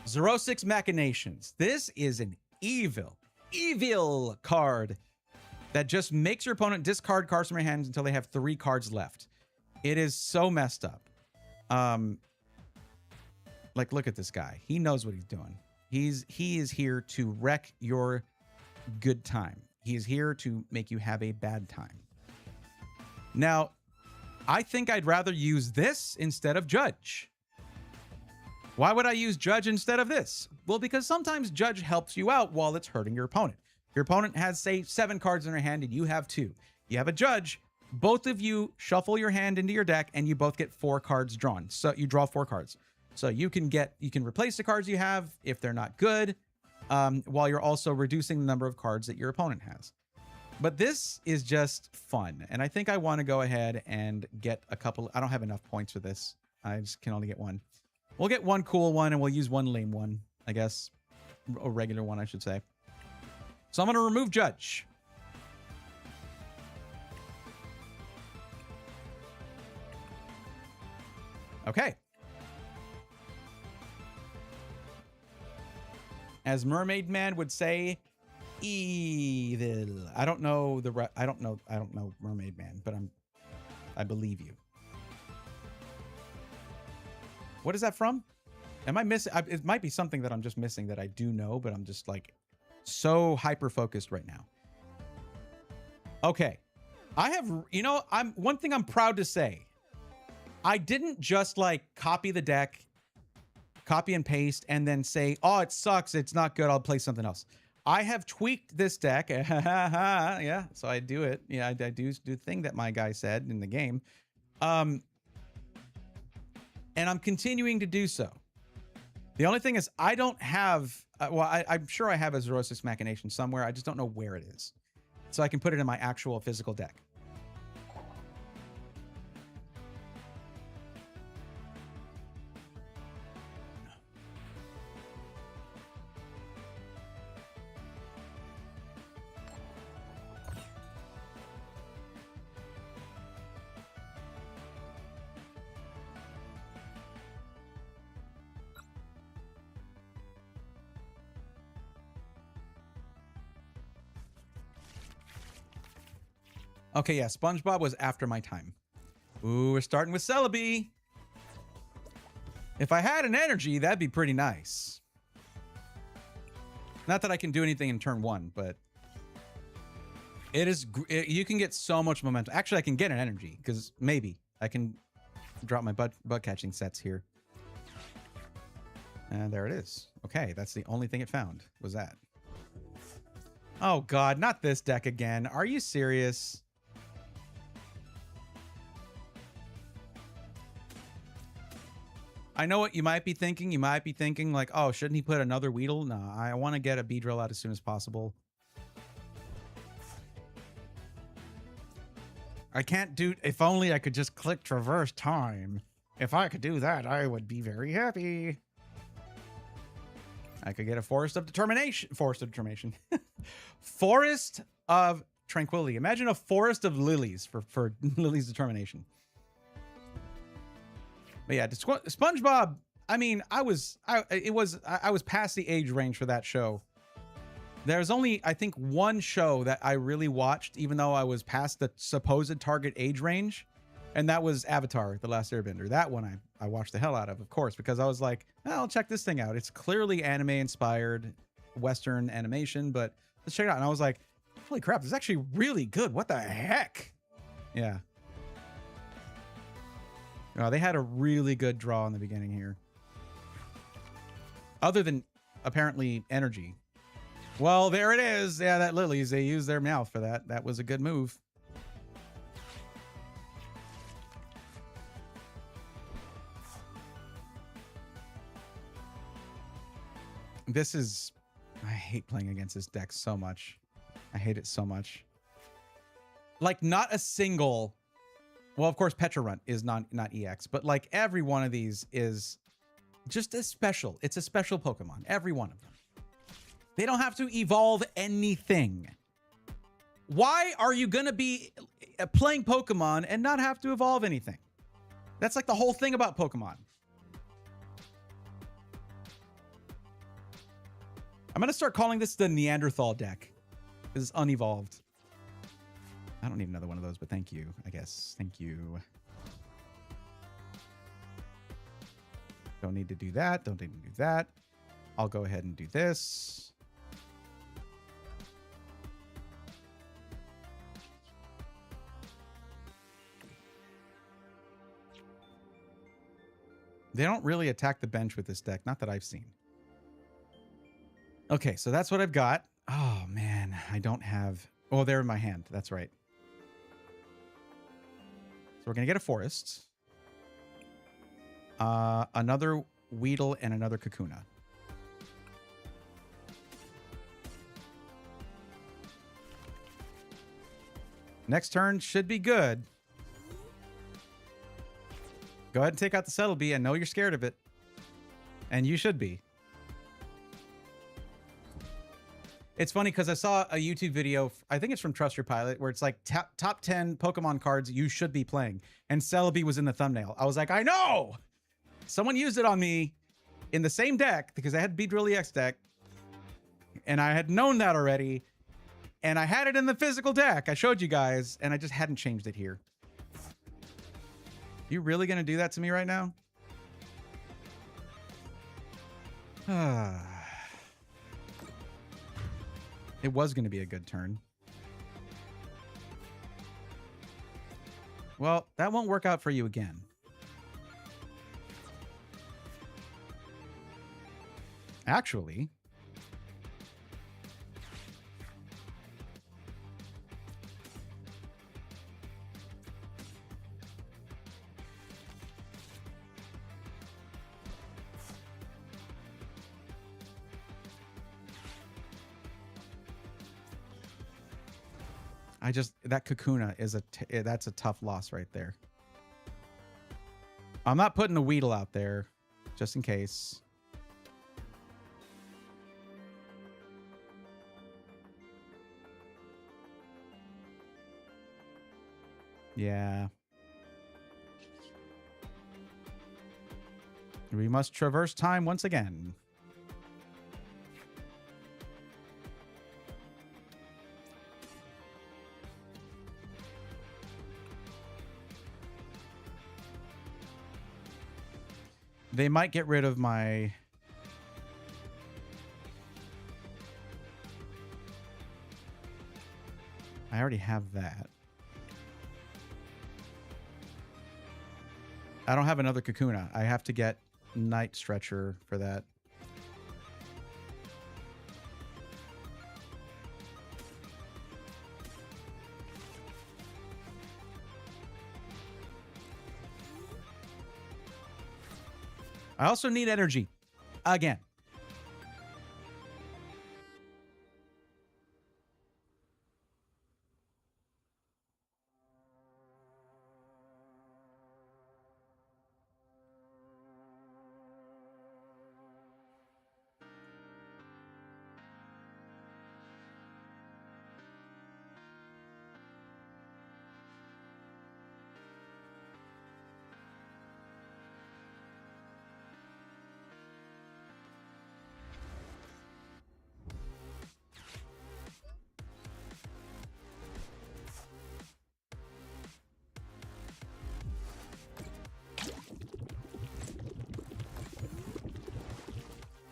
Xerosix Machinations. This is an evil card that just makes your opponent discard cards from your hands until they have 3 cards left. It is so messed up. Like, look at this guy. He knows what he's doing. He is here to wreck your good time. He is here to make you have a bad time. Now, I think I'd rather use this instead of Judge. Why would I use Judge instead of this? Well, because sometimes Judge helps you out while it's hurting your opponent. Your opponent has, say, 7 cards in their hand and you have 2. You have a Judge. Both of you shuffle your hand into your deck and you both get 4 cards drawn. So you draw 4 cards. So you can replace the cards you have if they're not good, while you're also reducing the number of cards that your opponent has. But this is just fun. And I think I want to go ahead and get a couple. I don't have enough points for this. I just can only get 1. We'll get 1 cool one and we'll use 1 lame one, I guess. A regular one, I should say. So I'm going to remove Judge. Okay. As Mermaid Man would say, evil. I don't know Mermaid Man, but I believe you. What is that from? Am I missing? It might be something that I'm just missing that I do know, but I'm just like so hyper focused right now. Okay. I have, one thing I'm proud to say. I didn't just like copy the deck, copy and paste, and then say, oh, it sucks. It's not good. I'll play something else. I have tweaked this deck. Yeah. So I do it. Yeah. I do the thing that my guy said in the game. And I'm continuing to do so. The only thing is I don't have, I'm sure I have a Xerosix Machination somewhere. I just don't know where it is. So I can put it in my actual physical deck. Okay, yeah, SpongeBob was after my time. Ooh, we're starting with Celebi. If I had an energy, that'd be pretty nice. Not that I can do anything in turn 1, but you can get so much momentum. Actually, I can get an energy because maybe I can drop my bug catching sets here. And there it is. Okay, that's the only thing it found was that. Oh God, not this deck again. Are you serious? I know what you might be thinking. You might be thinking like, oh, shouldn't he put another Weedle? No, I want to get a Beedrill out as soon as possible. I can't do, if only I could just click traverse time. If I could do that, I would be very happy. I could get a Forest of Determination. Forest of Determination. Forest of Tranquility. Imagine a Forest of Lilies for Lily's Determination. But yeah, SpongeBob, I mean, I was past the age range for that show. There's only, I think, one show that I really watched, even though I was past the supposed target age range, and that was Avatar: The Last Airbender. That one I watched the hell out of course, because I was like, oh, I'll check this thing out. It's clearly anime-inspired Western animation, but let's check it out. And I was like, holy crap, this is actually really good. What the heck? Yeah. They had a really good draw in the beginning here. Other than, apparently, energy. Well, there it is. Yeah, that Lilies, they used their mouth for that. That was a good move. This is... I hate playing against this deck so much. I hate it so much. Like, not a single... Well, of course, Petrarunt is not EX, but like every one of these is just a special. It's a special Pokemon. Every one of them. They don't have to evolve anything. Why are you going to be playing Pokemon and not have to evolve anything? That's like the whole thing about Pokemon. I'm going to start calling this the Neanderthal deck. This is unevolved. I don't need another one of those, but thank you, I guess. Thank you. Don't need to do that. Don't need to do that. I'll go ahead and do this. They don't really attack the bench with this deck. Not that I've seen. Okay, so that's what I've got. Oh, man. I don't have... Oh, they're in my hand. That's right. So we're going to get a Forest. Another Weedle and another Kakuna. Next turn should be good. Go ahead and take out the Celebi. I know you're scared of it. And you should be. It's funny because I saw a YouTube video, I think it's from Trust Your Pilot, where it's like top 10 Pokemon cards you should be playing. And Celebi was in the thumbnail. I was like, I know! Someone used it on me in the same deck because I had Beedrill EX deck. And I had known that already. And I had it in the physical deck. I showed you guys, and I just hadn't changed it here. You really going to do that to me right now? It was going to be a good turn. Well, that won't work out for you again. Actually... that Kakuna is that's a tough loss right there. I'm not putting a Weedle out there, just in case. Yeah. We must traverse time once again. They might get rid of my... I already have that. I don't have another Kakuna. I have to get Night Stretcher for that. I also need energy. Again.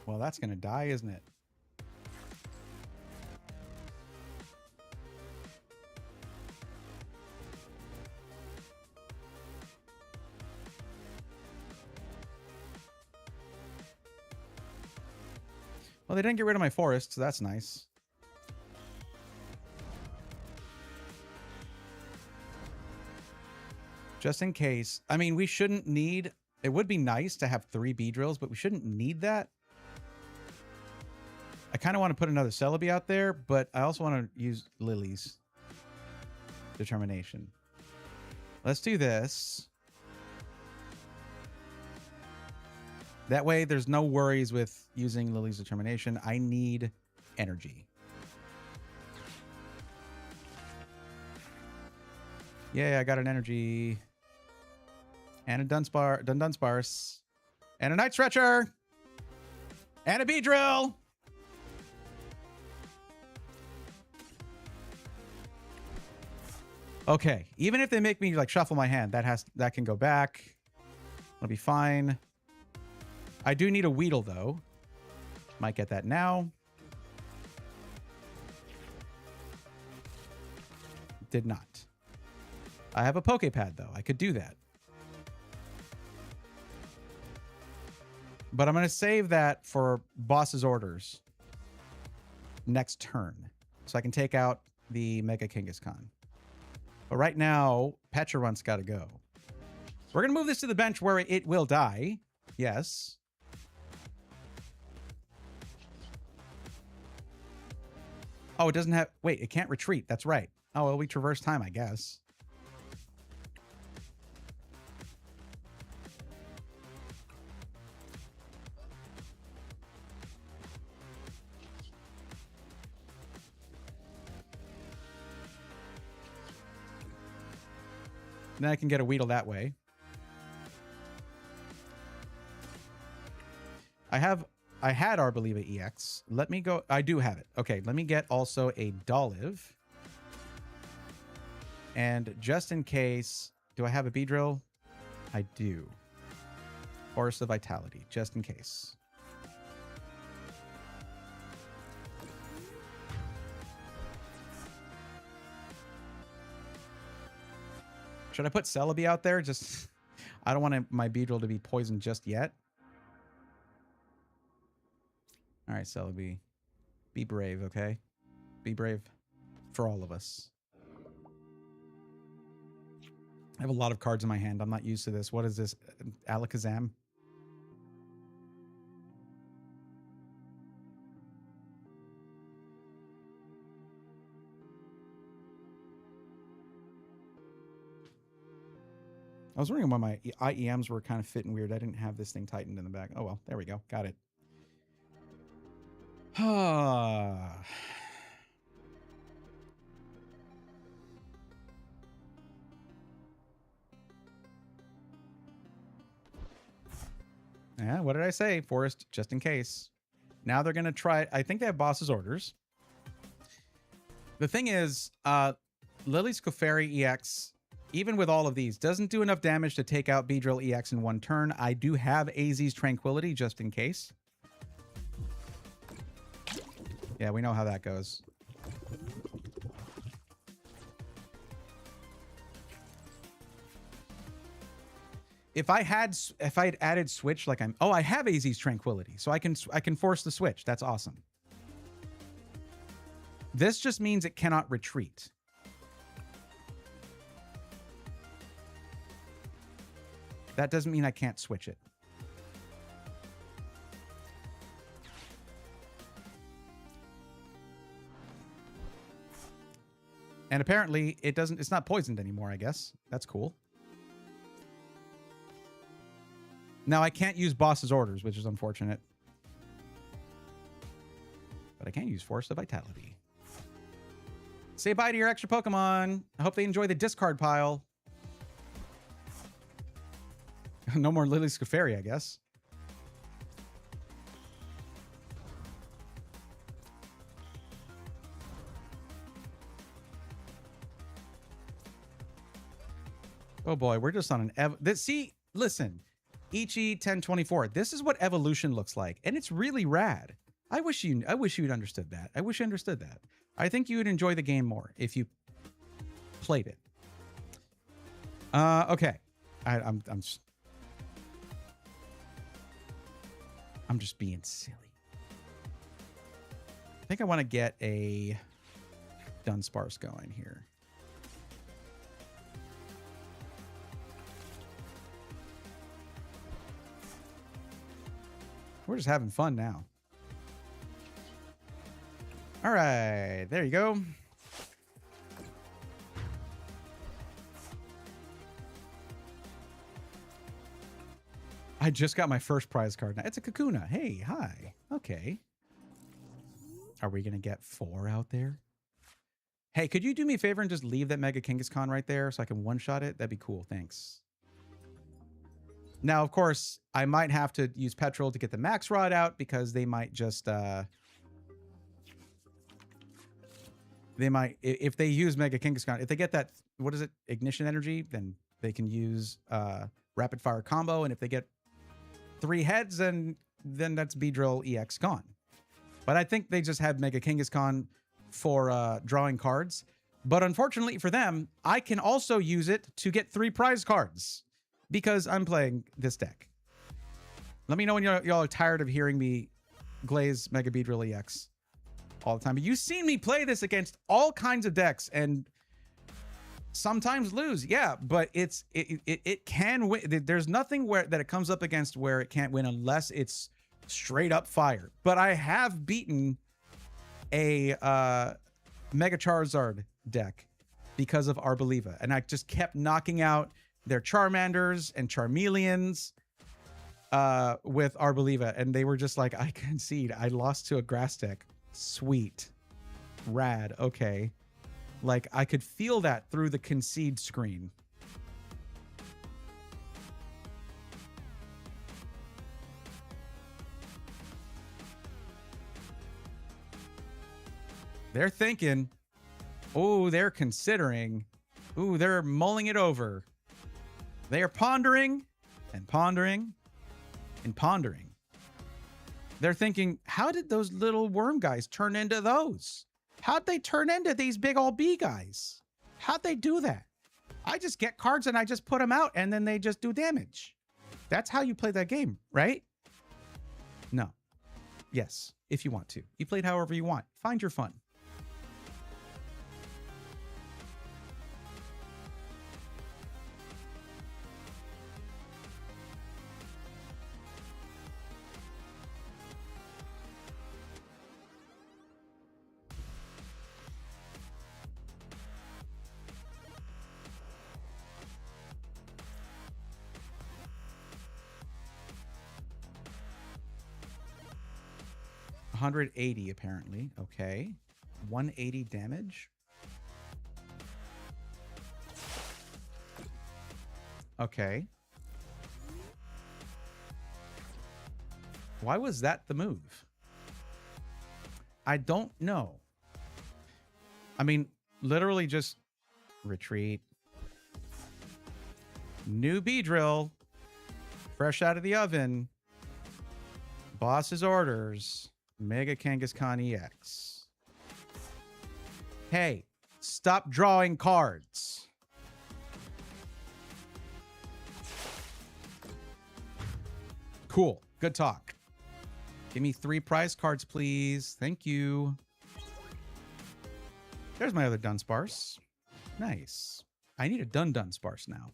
Well, that's going to die, isn't it? Well, they didn't get rid of my forest, so that's nice. Just in case. I mean, we shouldn't need... It would be nice to have 3 Beedrills, but we shouldn't need that. I kind of want to put another Celebi out there, but I also want to use Lily's Determination. Let's do this. That way, there's no worries with using Lily's Determination. I need energy. Yeah, I got an energy. And a Dunsparce. And a Night Stretcher. And a Beedrill. Okay, even if they make me like shuffle my hand, that can go back. It'll be fine. I do need a Weedle though. Might get that now. Did not. I have a Pokepad though. I could do that. But I'm going to save that for boss's orders next turn. So I can take out the Mega Kangaskhan. But right now, Pecharunt's got to go. We're going to move this to the bench where it will die. Yes. Oh, it doesn't have... Wait, it can't retreat. That's right. Oh, well, we traverse time, I guess. Then I can get a Weedle that way. I had Arboliva EX. Let me go. I do have it. Okay, let me get also a Dolive. And just in case, do I have a Beedrill? I do. Forest of Vitality, just in case. Should I put Celebi out there? Just, I don't want my Beedrill to be poisoned just yet. All right, Celebi. Be brave, okay? Be brave for all of us. I have a lot of cards in my hand. I'm not used to this. What is this? Alakazam? I was wondering why my IEMs were kind of fitting weird. I didn't have this thing tightened in the back. Oh, well, there we go. Got it. Yeah, what did I say? Forest, just in case. Now they're going to try... I think they have boss's orders. The thing is, Lily's Clefairy EX Even with all of these, doesn't do enough damage to take out Beedrill EX in one turn. I do have AZ's Tranquility just in case. Yeah, we know how that goes. If I had added switch like I'm, oh, I have AZ's Tranquility, so I can force the switch. That's awesome. This just means it cannot retreat. That doesn't mean I can't switch it. And apparently it doesn't, it's not poisoned anymore, I guess. That's cool. Now I can't use boss's orders, which is unfortunate. But I can use Force of Vitality. Say bye to your extra Pokemon. I hope they enjoy the discard pile. No more Lily Scafari, I guess. Oh boy, we're just on an see, listen, Ichi 1024. This is what evolution looks like, and it's really rad. I wish you'd understood that. I wish you understood that. I think you would enjoy the game more if you played it. Okay. I'm just being silly. I think I want to get a Dunsparce going here. We're just having fun now. All right, there you go. I just got my first prize card now. It's a Kakuna. Hey, hi. Okay. Are we going to get 4 out there? Hey, could you do me a favor and just leave that Mega Kangaskhan right there so I can one-shot it? That'd be cool. Thanks. Now, of course, I might have to use Petrol to get the Max Rod out because they might just... they might... If they use Mega Kangaskhan, if they get that... What is it? Ignition Energy, then they can use Rapid Fire Combo. And if they get 3 heads, then that's Beedrill EX gone. But I think they just have Mega Kangaskhan for drawing cards. But unfortunately for them, I can also use it to get 3 prize cards because I'm playing this deck. Let me know when y'all are tired of hearing me glaze Mega Beedrill EX all the time. But you've seen me play this against all kinds of decks and sometimes lose. Yeah, but it can win. There's nothing that it comes up against where it can't win unless it's straight up fire. But I have beaten a Mega Charizard deck because of Arboliva, and I just kept knocking out their Charmanders and Charmeleons with Arboliva, and they were just like, I concede. I lost to a grass deck. Sweet. Rad. Okay. Like, I could feel that through the concede screen. They're thinking, oh, they're considering, ooh, they're mulling it over. They are pondering and pondering and pondering. They're thinking, how did those little worm guys turn into those? How'd they turn into these big old bee guys? How'd they do that? I just get cards and I just put them out and then they just do damage. That's how you play that game, right? No. Yes, if you want to. You played however you want. Find your fun. $180 apparently. Okay. 180 damage. Okay. Why was that the move? I don't know. I mean, literally just retreat. New Beedrill. Fresh out of the oven. Boss's orders. Mega Kangaskhan EX. Hey, stop drawing cards. Cool. Good talk. Give me 3 prize cards, please. Thank you. There's my other Dunsparce. Nice. I need a Dunsparce now.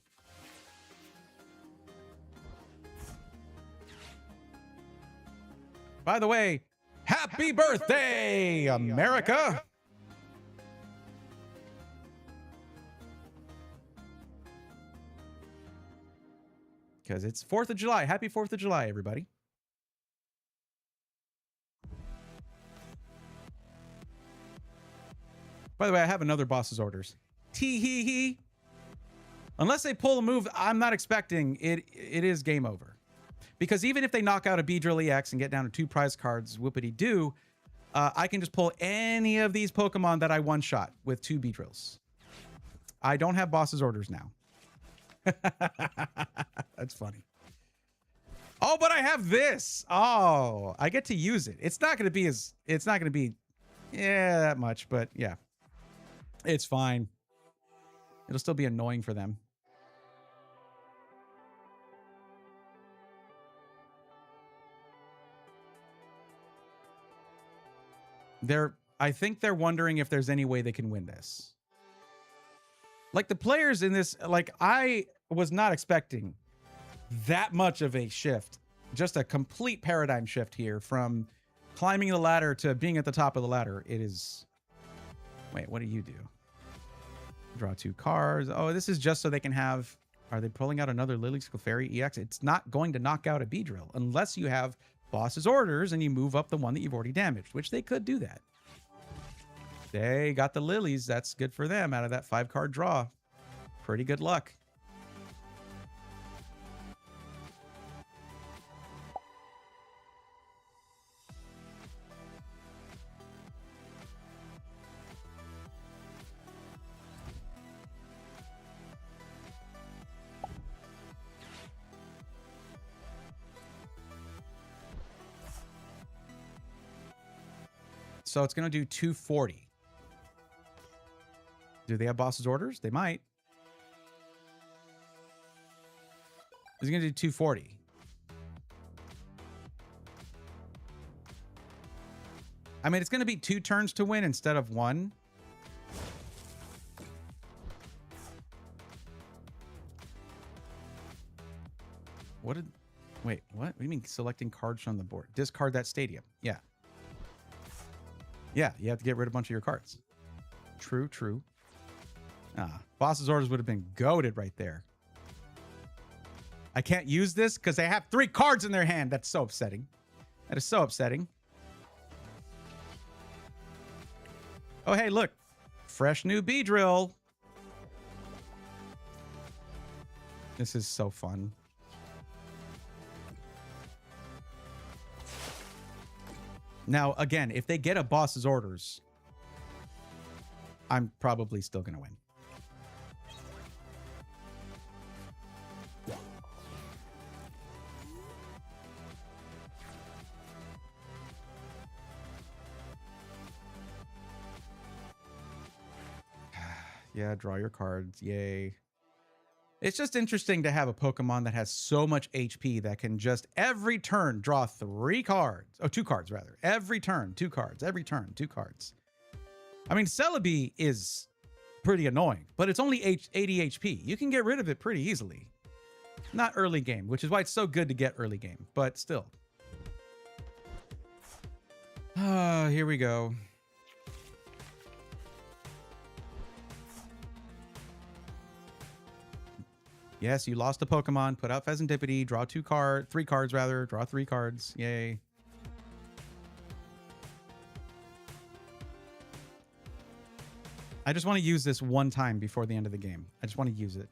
By the way, happy birthday, America! Because it's 4th of July. Happy 4th of July, everybody. By the way, I have another boss's orders. Tee-hee-hee. Unless they pull a move I'm not expecting, it is game over. Because even if they knock out a Beedrill EX and get down to 2 prize cards, whoopity-doo, I can just pull any of these Pokemon that I one-shot with 2 Beedrills. I don't have boss's orders now. That's funny. Oh, but I have this. Oh, I get to use it. It's not going to be that much, but yeah. It's fine. It'll still be annoying for them. I think they're wondering if there's any way they can win this. Like the players in this, like I was not expecting that much of a shift. Just a complete paradigm shift here from climbing the ladder to being at the top of the ladder. It is... Wait, what do you do? Draw 2 cards. Oh, this is just so they can have... Are they pulling out another Lily Fairy EX? It's not going to knock out a Beedrill unless you have boss's orders and you move up the one that you've already damaged, which they could do that. They got the lilies. That's good for them out of that 5-card draw. Pretty good luck. So it's going to do 240. Do they have boss's orders? They might. It's going to do 240. I mean, it's going to be 2 turns to win instead of 1. Wait, what? What do you mean selecting cards from the board? Discard that stadium. Yeah. Yeah, you have to get rid of a bunch of your cards. True, true. Boss's orders would have been goated right there. I can't use this because they have 3 cards in their hand. That's so upsetting. That is so upsetting. Oh, hey, look. Fresh new Beedrill. This is so fun. Now, again, if they get a boss's orders, I'm probably still going to win. Yeah, draw your cards. Yay. It's just interesting to have a Pokemon that has so much HP that can just every turn draw 3 cards. Oh, 2 cards, rather. Every turn, 2 cards. Every turn, 2 cards. I mean, Celebi is pretty annoying, but it's only 80 HP. You can get rid of it pretty easily. Not early game, which is why it's so good to get early game, but still. Here we go. Yes, you lost a Pokemon. Put out Pheasantipity. Draw 3 cards rather. Draw 3 cards. Yay. I just want to use this one time before the end of the game. I just want to use it.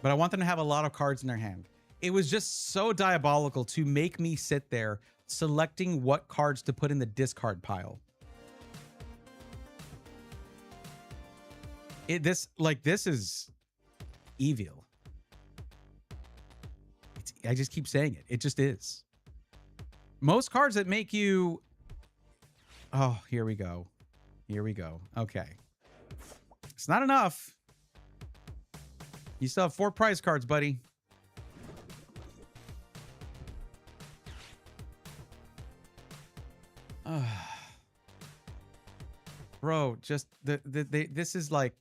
But I want them to have a lot of cards in their hand. It was just so diabolical to make me sit there selecting what cards to put in the discard pile. This is evil. I just keep saying it. It just is. Most cards that make you... Oh, here we go. Here we go. Okay. It's not enough. You still have 4 prize cards, buddy. Bro, just this is like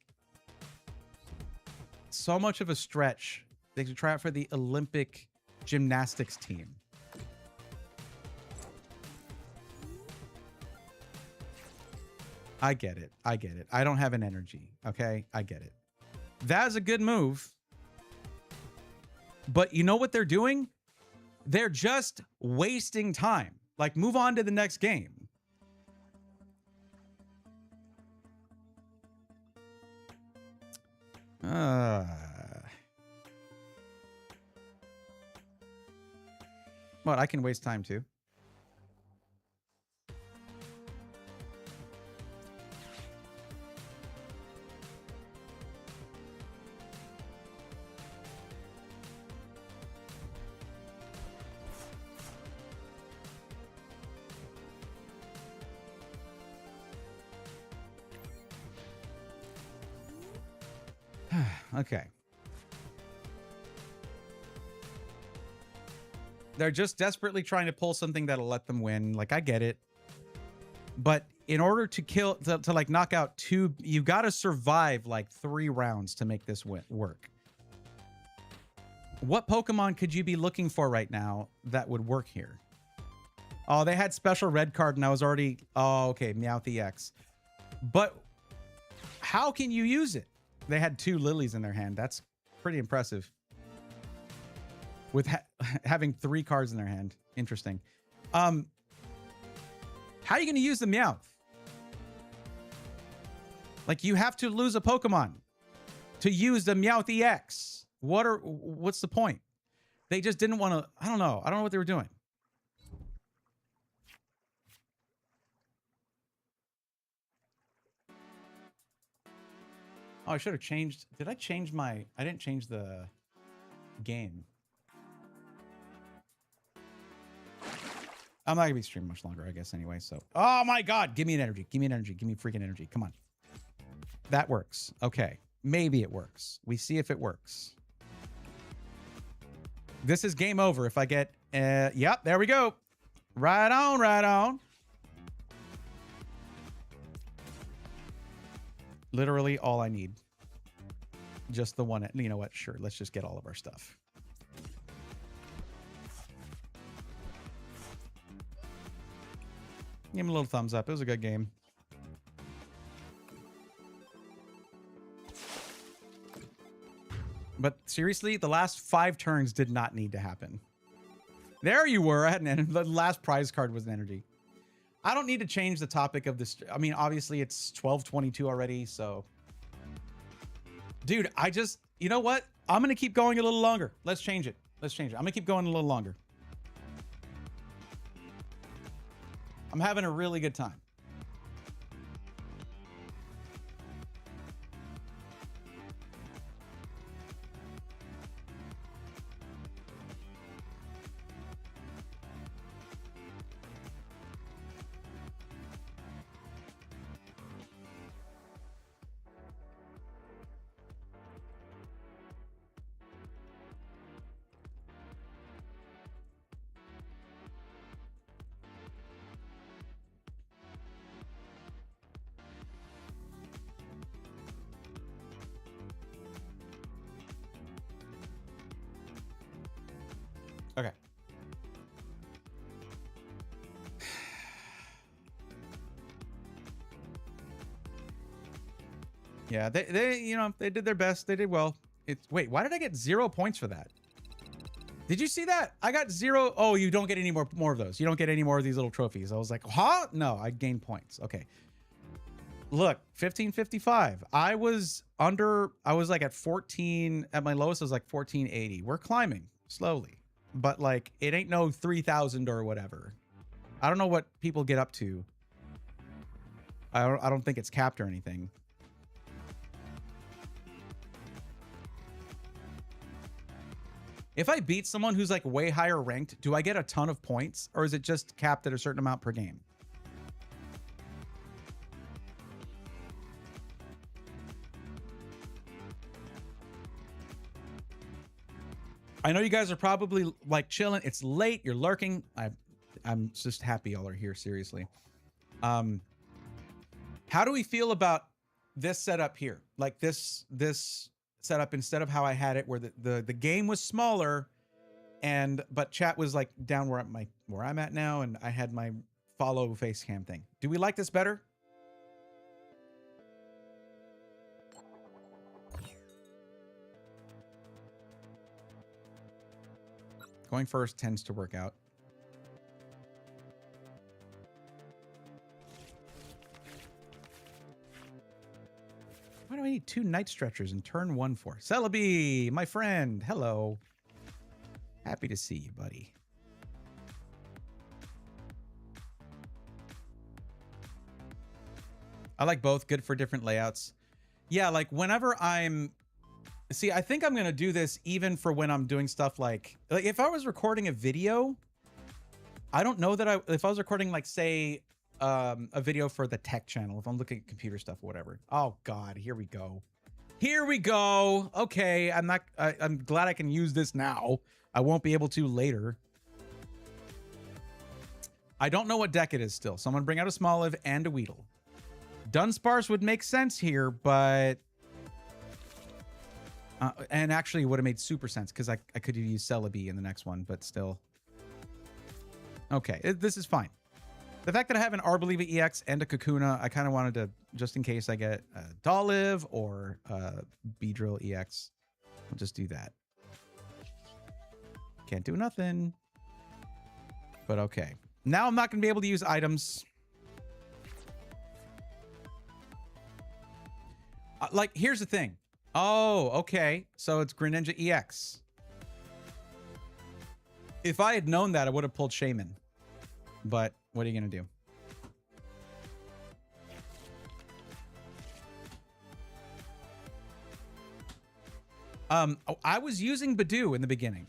so much of a stretch. They should try out for the Olympic gymnastics team. I get it. I get it. I don't have an energy. Okay. I get it. That is a good move. But you know what they're doing? They're just wasting time. Like, move on to the next game. What? I can waste time too. Okay. They're just desperately trying to pull something that'll let them win. Like, I get it. But in order to kill, to like knock out 2, you got to survive like 3 rounds to make this work. What Pokemon could you be looking for right now that would work here? Oh, they had special red card and I was already... Oh, okay. Meowth EX. But how can you use it? They had 2 lilies in their hand. That's pretty impressive. With having 3 cards in their hand. Interesting. How are you going to use the Meowth? Like, you have to lose a Pokemon to use the Meowth EX. What's the point? They just didn't want to... I don't know. I don't know what they were doing. Oh, I should have changed. Did I change my... I didn't change the game. I'm not going to be streaming much longer, I guess, anyway. So, oh my God. Give me an energy. Give me an energy. Give me freaking energy. Come on. That works. Okay. Maybe it works. We see if it works. This is game over if I get... yep, there we go. Right on, right on. Literally all I need. Just the one. You know what? Sure. Let's just get all of our stuff. Give him a little thumbs up. It was a good game. But seriously, the last 5 turns did not need to happen. There you were. I had an the last prize card was an energy. I don't need to change the topic of this. I mean, obviously it's 12:22 already, so. Dude, I just, you know what? I'm going to keep going a little longer. Let's change it. Let's change it. I'm going to keep going a little longer. I'm having a really good time. Okay. Yeah, they you know, they did their best. They did well. Wait, why did I get 0 points for that? Did you see that? I got 0. Oh, you don't get any more of those. You don't get any more of these little trophies. I was like, huh? No, I gained points. Okay. Look, 1555. I was like at 14. At my lowest, I was like 1480. We're climbing slowly. But like, it ain't no 3,000 or whatever. I don't know what people get up to. I don't think it's capped or anything. If I beat someone who's like way higher ranked, do I get a ton of points, or is it just capped at a certain amount per game? I know you guys are probably like chilling. It's late. You're lurking. I'm just happy y'all are here. Seriously. How do we feel about this setup here? Like this setup instead of how I had it, where the game was smaller, but chat was like down where I'm at now, and I had my follow face cam thing. Do we like this better? Going first tends to work out. Why do I need 2 night stretchers in turn 1 for? Celebi, my friend, hello. Happy to see you, buddy. I like both, good for different layouts. Yeah, like whenever see, I think I'm going to do this even for when I'm doing stuff like if I was recording a video, I don't know that if I was recording like, say, a video for the tech channel, if I'm looking at computer stuff or whatever. Oh God, here we go. Here we go. Okay, I'm glad I can use this now. I won't be able to later. I don't know what deck it is still, so I'm gonna bring out a Smoliv and a Weedle. Dunsparce would make sense here, but and actually would have made super sense because I could have used Celebi in the next one, but still. Okay, this is fine. The fact that I have an Arboliva EX and a Kakuna, I kind of wanted to, just in case I get a Dolliv or a Beedrill EX, I'll just do that. Can't do nothing. But okay. Now I'm not going to be able to use items. Like, here's the thing. Oh, okay. So it's Greninja EX. If I had known that, I would have pulled Shaman. But what are you going to do? I was using Badoo in the beginning.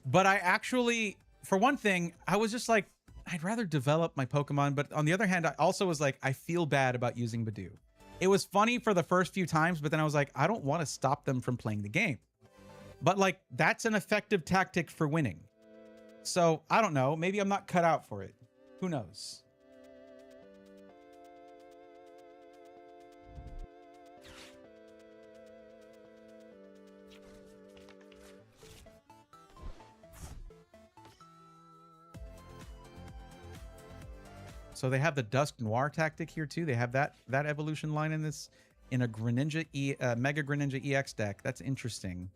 But I actually, for one thing, I was just like, I'd rather develop my Pokemon. But on the other hand, I also was like, I feel bad about using Badoo. It was funny for the first few times, but then I was like, I don't want to stop them from playing the game. But like, that's an effective tactic for winning. So I don't know. Maybe I'm not cut out for it. Who knows? So they have the Dusk Noir tactic here too. They have that evolution line in this, in a Greninja Mega Greninja EX deck. That's interesting.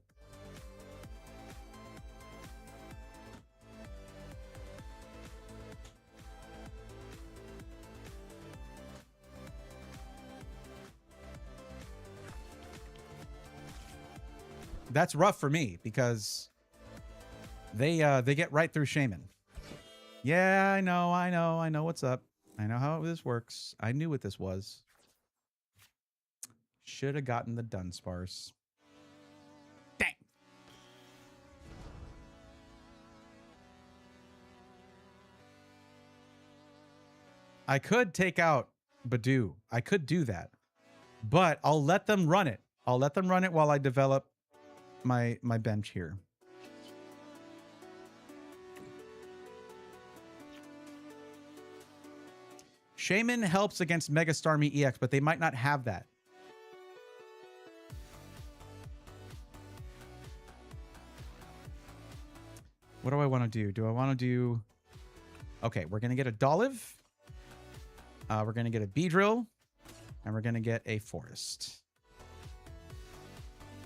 That's rough for me because they get right through Shaman. Yeah, I know what's up. I know how this works. I knew what this was. Should have gotten the Dunsparce. Dang. I could take out Badoo. I could do that. But I'll let them run it. I'll let them run it while I develop my bench here. Shaman helps against Mega Starmie EX, but they might not have that. What do I want to do? Do I want to do... Okay, we're going to get a Dolliv. We're going to get a Beedrill. And we're going to get a Forest.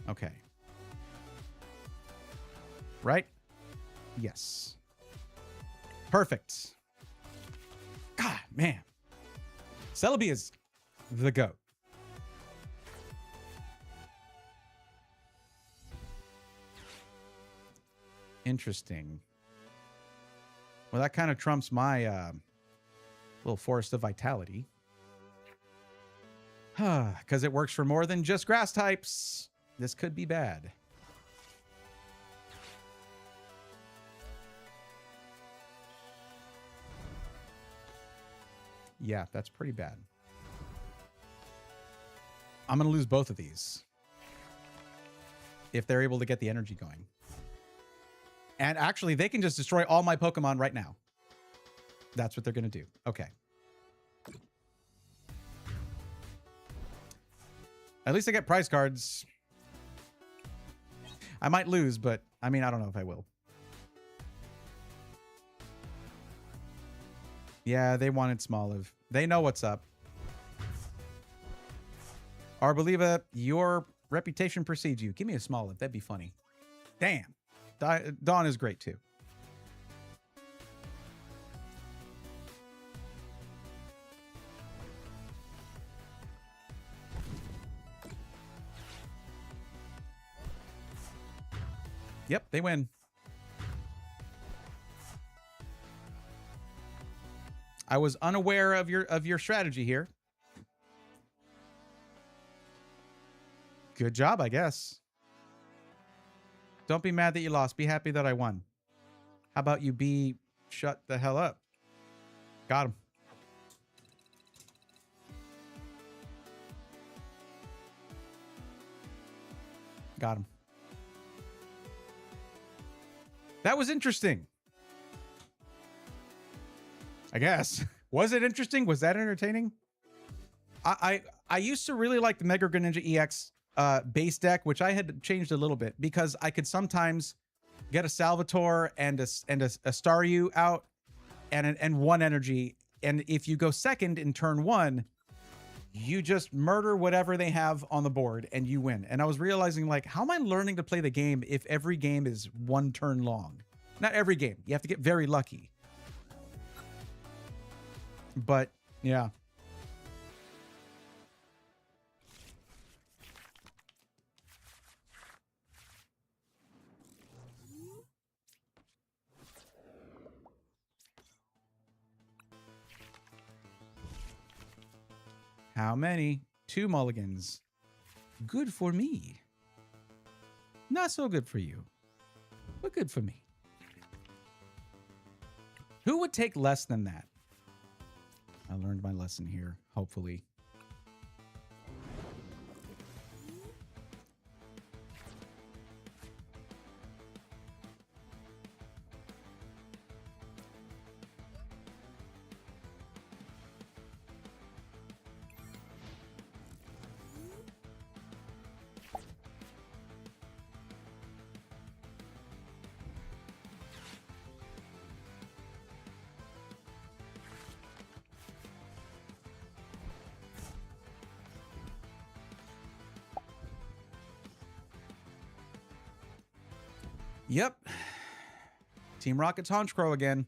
Okay. Right? Yes. Perfect. God, man. Celebi is the GOAT. Interesting. Well, that kind of trumps my little Forest of Vitality. Because it works for more than just grass types. This could be bad. Yeah, that's pretty bad. I'm going to lose both of these if they're able to get the energy going. And actually, they can just destroy all my Pokemon right now. That's what they're going to do. Okay. At least I get prize cards. I might lose, but I mean, I don't know if I will. Yeah, they wanted Smoliv. They know what's up. Arboliva, your reputation precedes you. Give me a Smoliv. That'd be funny. Damn. Dawn is great too. Yep, they win. I was unaware of your strategy here. Good job, I guess. Don't be mad that you lost. Be happy that I won. How about you be shut the hell up? Got him. Got him. That was interesting. I guess. Was it interesting? Was that entertaining? I used to really like the Mega Greninja EX base deck, which I had changed a little bit because I could sometimes get a Salvatore and a Staryu out and one energy. And if you go second in turn one, you just murder whatever they have on the board and you win. And I was realizing, like, how am I learning to play the game if every game is one turn long? Not every game. You have to get very lucky. But yeah. How many? 2 mulligans. Good for me. Not so good for you, but good for me. Who would take less than that? I learned my lesson here, hopefully. Yep. Team Rocket's Honchkrow again.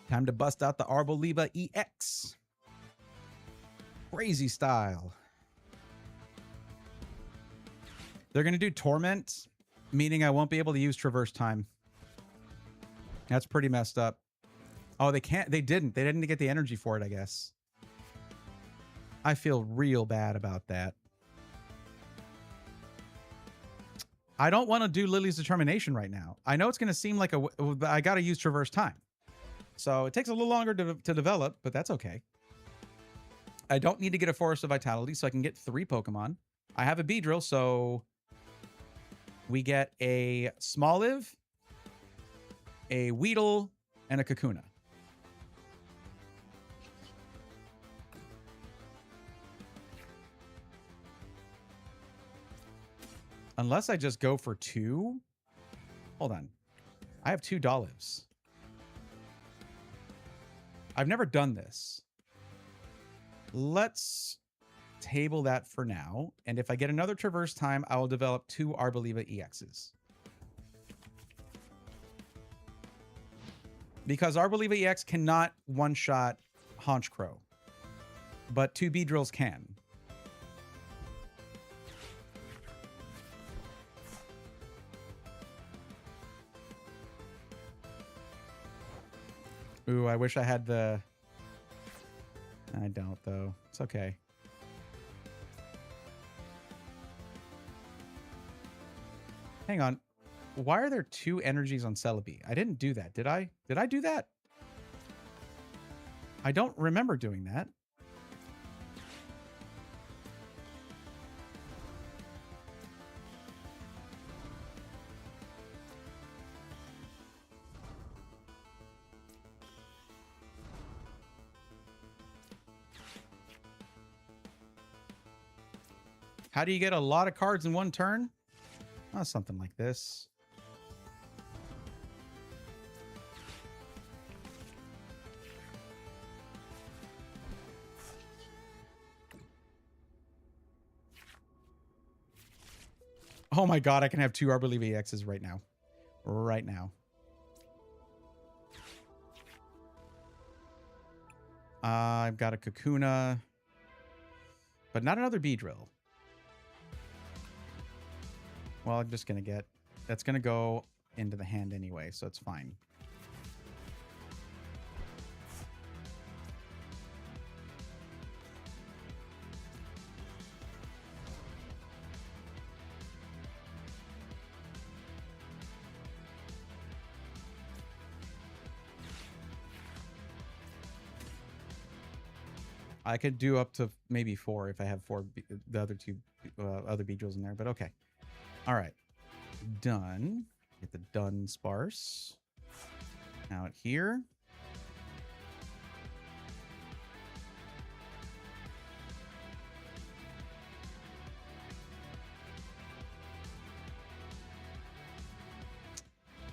Time to bust out the Arboliva EX. Crazy style. They're going to do Torment, meaning I won't be able to use Traverse Time. That's pretty messed up. Oh, they can't. They didn't get the energy for it, I guess. I feel real bad about that. I don't want to do Lily's Determination right now. I know it's going to seem like I got to use Traverse Time. So it takes a little longer to develop, but that's okay. I don't need to get a Forest of Vitality, so I can get 3 Pokemon. I have a Beedrill, so we get a Smoliv, a Weedle, and a Kakuna. Unless I just go for 2. Hold on. I have 2 Dolivs. I've never done this. Let's table that for now. And if I get another Traverse Time, I will develop 2 Arboliva EXs. Because Arboliva EX cannot one-shot Honchkrow. But 2 Beedrills can. Ooh, I wish I had the... I don't, though. It's okay. Hang on. Why are there 2 energies on Celebi? I didn't do that, did I? Did I do that? I don't remember doing that. How do you get a lot of cards in one turn? Oh, something like this. Oh my god, I can have 2 Arboliva EXs right now. Right now. I've got a Kakuna, but not another Beedrill. Well, I'm just going to get... That's going to go into the hand anyway, so it's fine. I could do up to maybe 4 if I have 4, the other 2 other Beedrills in there, but okay. All right. Done. Get the done sparse. Out here.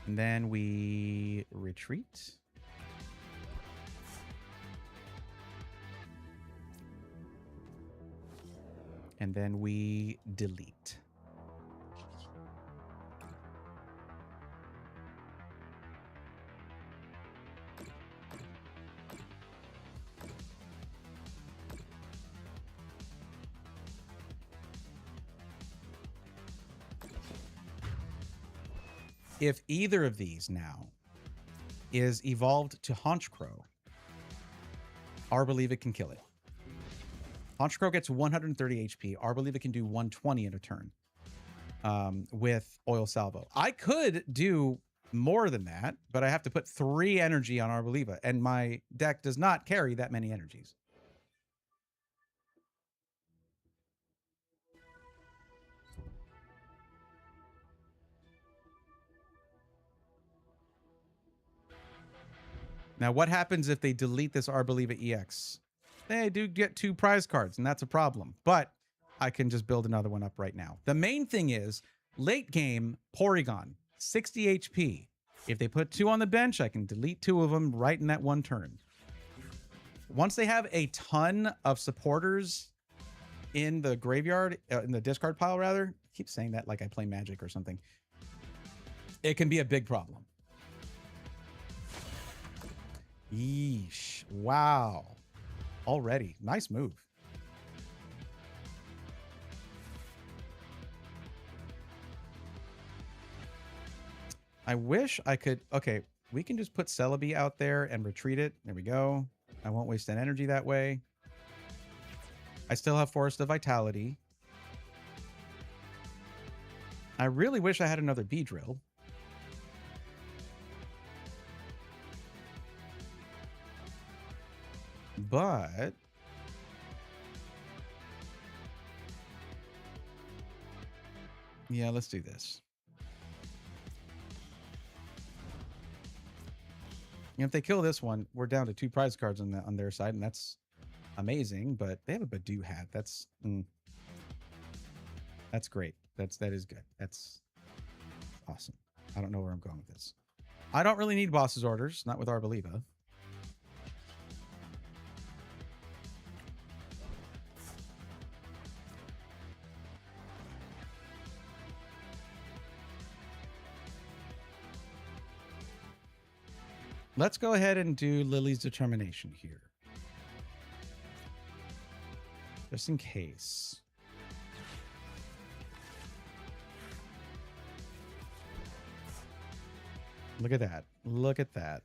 And then we retreat. And then we delete. If either of these now is evolved to Honchkrow, Arboliva can kill it. Honchkrow gets 130 HP. Arboliva can do 120 in a turn with Oil Salvo. I could do more than that, but I have to put 3 energy on Arboliva, and my deck does not carry that many energies. Now, what happens if they delete this Arboliva EX? They do get 2 prize cards, and that's a problem. But I can just build another one up right now. The main thing is, late game, Porygon, 60 HP. If they put 2 on the bench, I can delete 2 of them right in that one turn. Once they have a ton of supporters in the graveyard, in the discard pile, rather, I keep saying that like I play Magic or something, it can be a big problem. Yeesh. Wow. Already. Nice move. I wish I could... Okay, we can just put Celebi out there and retreat it. There we go. I won't waste an energy that way. I still have Forest of Vitality. I really wish I had another Beedrill. But yeah, let's do this. And if they kill this one, we're down to 2 prize cards on their side, and that's amazing. But they have a Badoo hat. That's great. That is good. That's awesome. I don't know where I'm going with this. I don't really need boss's orders, not with Arboliva. Let's go ahead and do Lily's Determination here. Just in case. Look at that. Look at that.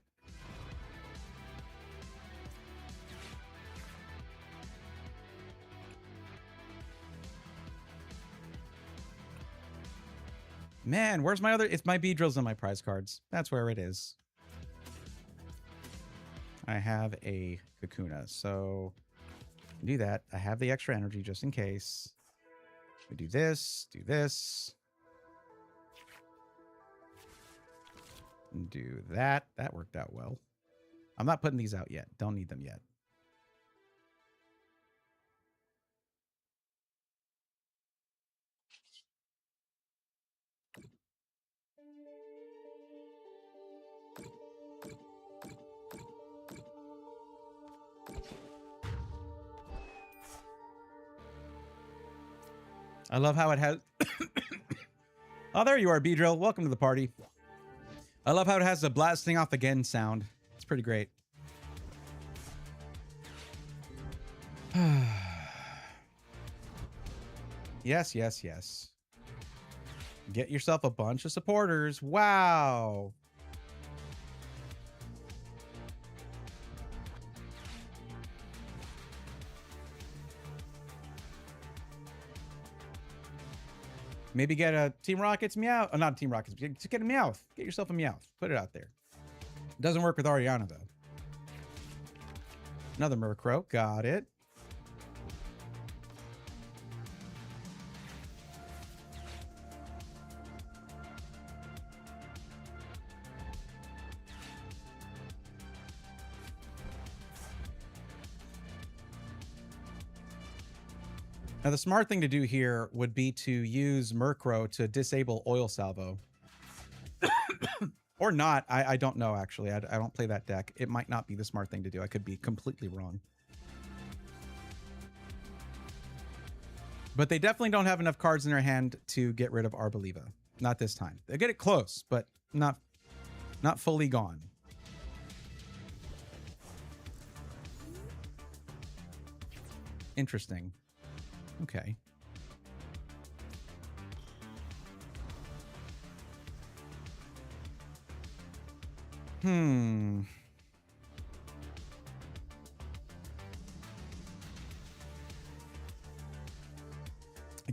Man, where's my other... It's my Beedrills on my prize cards. That's where it is. I have a Kakuna, so do that. I have the extra energy just in case. We do this, and do that. That worked out well. I'm not putting these out yet. Don't need them yet. I love how it has... Oh, there you are, Beedrill. Welcome to the party. I love how it has the blasting off again sound. It's pretty great. Yes, yes, yes. Get yourself a bunch of supporters. Wow. Maybe get a Team Rocket's Meow. Oh, not Team Rocket's. Just get a Meowth. Get yourself a Meowth. Put it out there. It doesn't work with Ariana, though. Another Murkrow. Got it. Now, the smart thing to do here would be to use Murkrow to disable Oil Salvo. Or not. I don't know, actually. I don't play that deck. It might not be the smart thing to do. I could be completely wrong. But they definitely don't have enough cards in their hand to get rid of Arboliva. Not this time. They get it close, but not fully gone. Interesting. Okay. I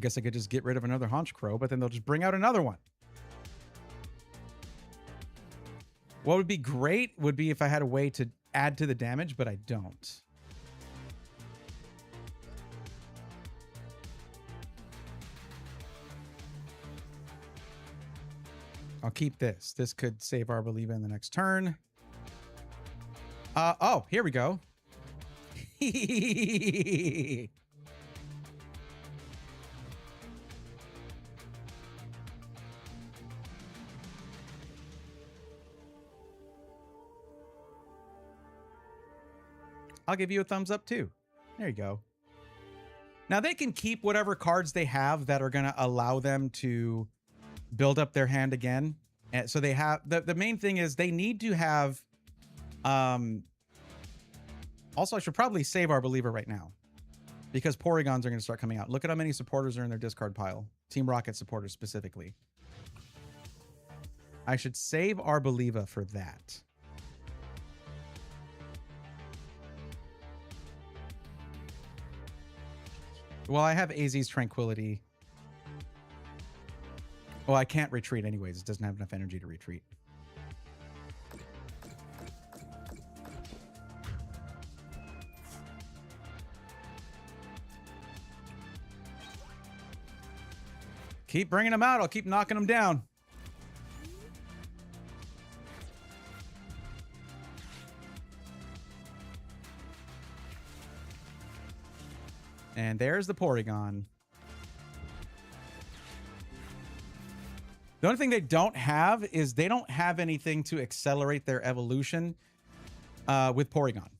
guess I could just get rid of another Honchkrow, but then they'll just bring out another one. What would be great would be if I had a way to add to the damage, but I don't. I'll keep this. This could save Arboliva in the next turn. Oh, here we go. I'll give you a thumbs up too. There you go. Now they can keep whatever cards they have that are going to allow them to build up their hand again. And so they have the main thing is they need to have also I should probably save Arboliva right now because Porygons are going to start coming out. Look at how many supporters are in their discard pile. Team Rocket supporters specifically. I should save Arboliva for that. Well, I have AZ's Tranquility. Well, I can't retreat anyways. It doesn't have enough energy to retreat. Keep bringing them out. I'll keep knocking them down. And there's the Porygon. The only thing they don't have is they don't have anything to accelerate their evolution with Porygon.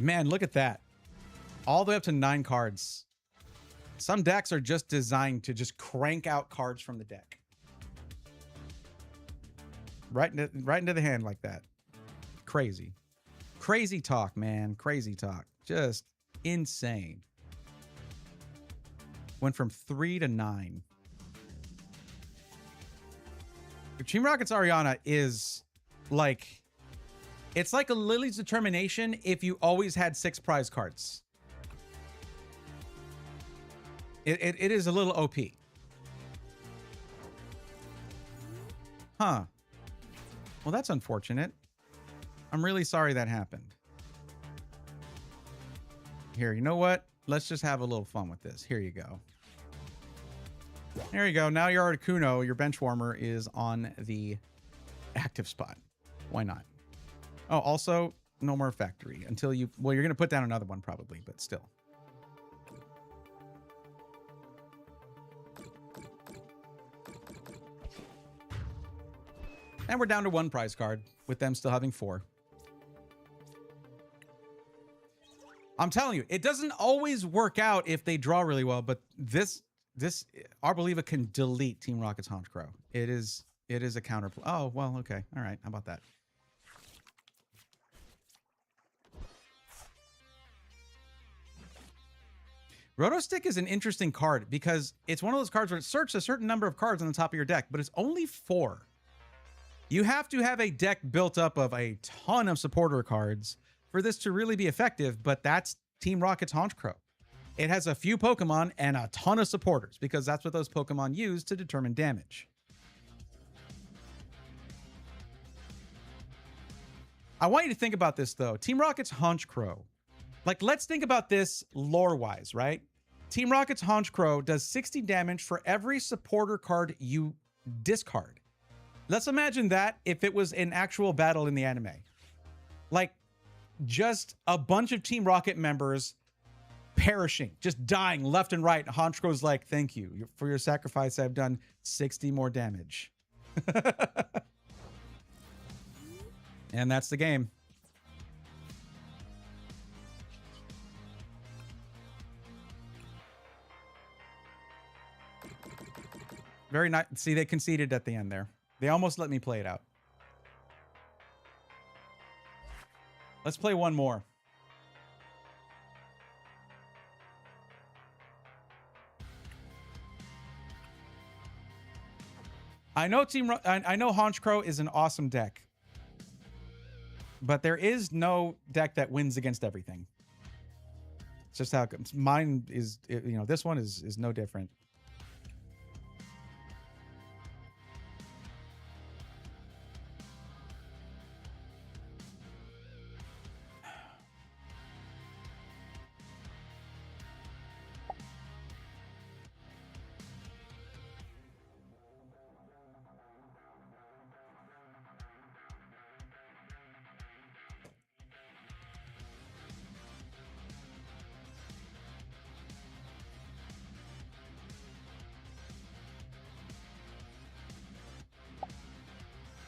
Man, look at that. All the way up to 9 cards. Some decks are just designed to just crank out cards from the deck. Right into the hand like that. Crazy. Crazy talk, man. Crazy talk. Just insane. Went from 3 to 9. Team Rocket's Ariana is like, it's like a Lily's Determination if you always had 6 prize cards. It is a little OP. Huh. Well, that's unfortunate. I'm really sorry that happened. Here, you know what? Let's just have a little fun with this. Here you go. There you go. Now your Articuno, your bench warmer, is on the active spot. Why not? Oh, also, no more factory until you... Well, you're going to put down another one probably, but still. And we're down to 1 prize card, with them still having 4. I'm telling you, it doesn't always work out if they draw really well, but this Arboliva can delete Team Rocket's Honchkrow. It is a counter. Oh, well, okay. All right. How about that? Rotostick is an interesting card because it's one of those cards where it searches a certain number of cards on the top of your deck, but it's only 4. You have to have a deck built up of a ton of supporter cards for this to really be effective, but that's Team Rocket's Honchkrow. It has a few Pokemon and a ton of supporters because that's what those Pokemon use to determine damage. I want you to think about this, though. Team Rocket's Honchkrow. Like, let's think about this lore-wise, right? Team Rocket's Honchkrow does 60 damage for every supporter card you discard. Let's imagine that if it was an actual battle in the anime. Like, just a bunch of Team Rocket members perishing, just dying left and right. Honchkrow's like, thank you. For your sacrifice, I've done 60 more damage. And that's the game. Very nice. See, they conceded at the end there. They almost let me play it out. Let's play one more. I know I know Honchkrow is an awesome deck, but there is no deck that wins against everything. It's just how it comes. Mine is, you know, this one is no different.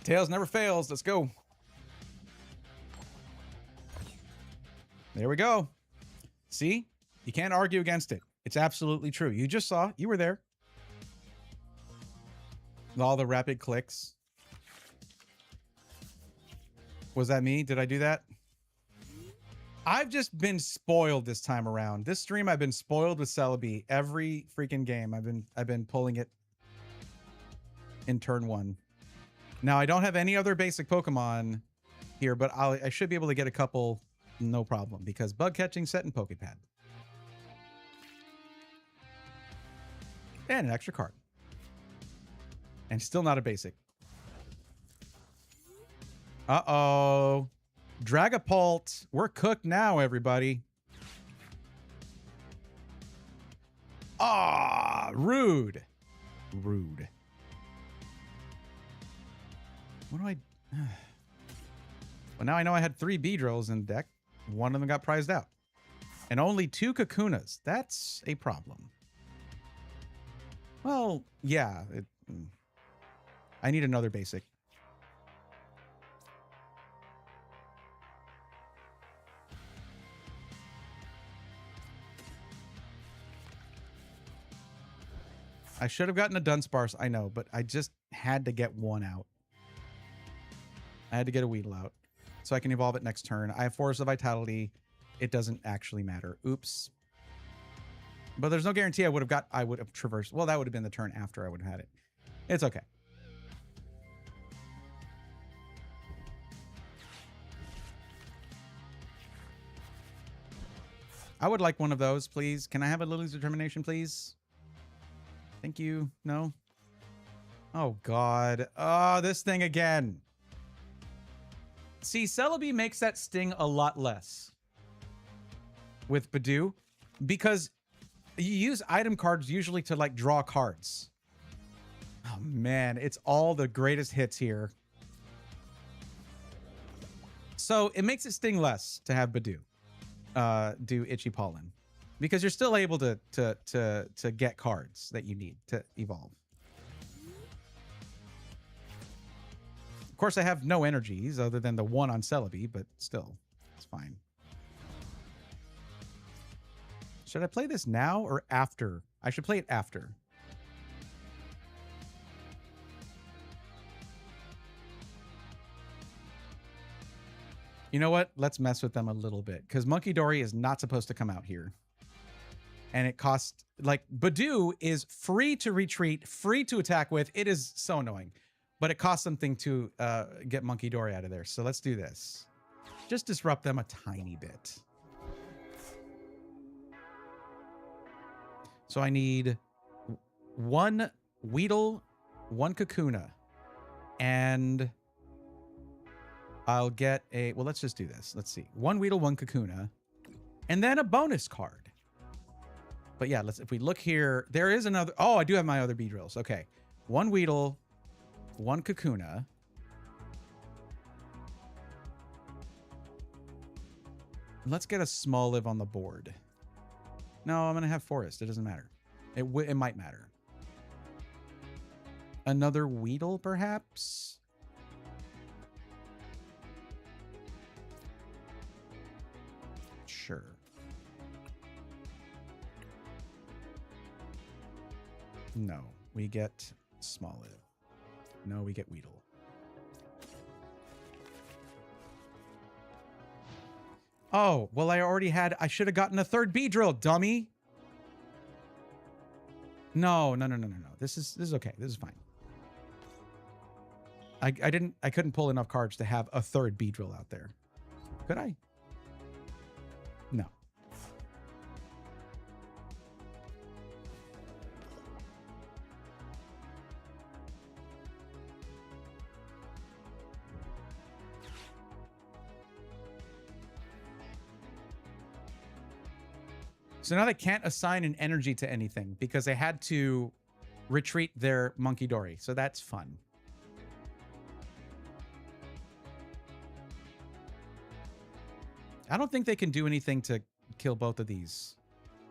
Tails never fails. Let's go. There we go. See? You can't argue against it. It's absolutely true. You just saw. You were there. All the rapid clicks. Was that me? Did I do that? I've just been spoiled this time around. This stream, I've been spoiled with Celebi. Every freaking game, I've been pulling it in turn 1. Now, I don't have any other basic Pokemon here, but I should be able to get a couple, no problem, because bug catching set in Pokepad. And an extra card. And still not a basic. Uh-oh. Dragapult. We're cooked now, everybody. Ah, rude. Rude. What do I... Well, now I know I had 3 Beedrills in the deck. One of them got prized out. And only 2 Kakunas. That's a problem. Well, yeah. I need another basic. I should have gotten a Dunsparce, I know, but I just had to get one out. I had to get a Weedle out so I can evolve it next turn. I have Force of Vitality. It doesn't actually matter. Oops. But there's no guarantee I would have traversed. Well, that would have been the turn after I would have had it. It's okay. I would like one of those, please. Can I have a Lily's Determination, please? Thank you. No? Oh, God. Oh, this thing again. See, Celebi makes that sting a lot less with Badoo because you use item cards usually to, like, draw cards. Oh, man. It's all the greatest hits here. So it makes it sting less to have Badoo do Itchy Pollen because you're still able to get cards that you need to evolve. Of course, I have no energies other than the one on Celebi, but still, it's fine. Should I play this now or after? I should play it after. You know what? Let's mess with them a little bit because Monkey Dory is not supposed to come out here. And it costs, like, Badoo is free to retreat, free to attack with. It is so annoying. But it costs something to get Monkey Dory out of there. So let's do this. Just disrupt them a tiny bit. So I need 1 Weedle, 1 Kakuna. And I'll get a... Well, let's just do this. Let's see. 1 Weedle, 1 Kakuna. And then a bonus card. But yeah, if we look here, there is another... Oh, I do have my other Beedrills. Okay. 1 Weedle, 1 Kakuna. Let's get a Smoliv on the board. No, I'm going to have Forest. It doesn't matter. It might matter. Another Weedle, perhaps? Sure. No, we get Smoliv. No, we get Weedle. Oh, well, I should have gotten a 3rd Beedrill, dummy. No. This is okay. This is fine. I couldn't pull enough cards to have a 3rd Beedrill out there. Could I? No. So now they can't assign an energy to anything because they had to retreat their Monkey Dory. So that's fun. I don't think they can do anything to kill both of these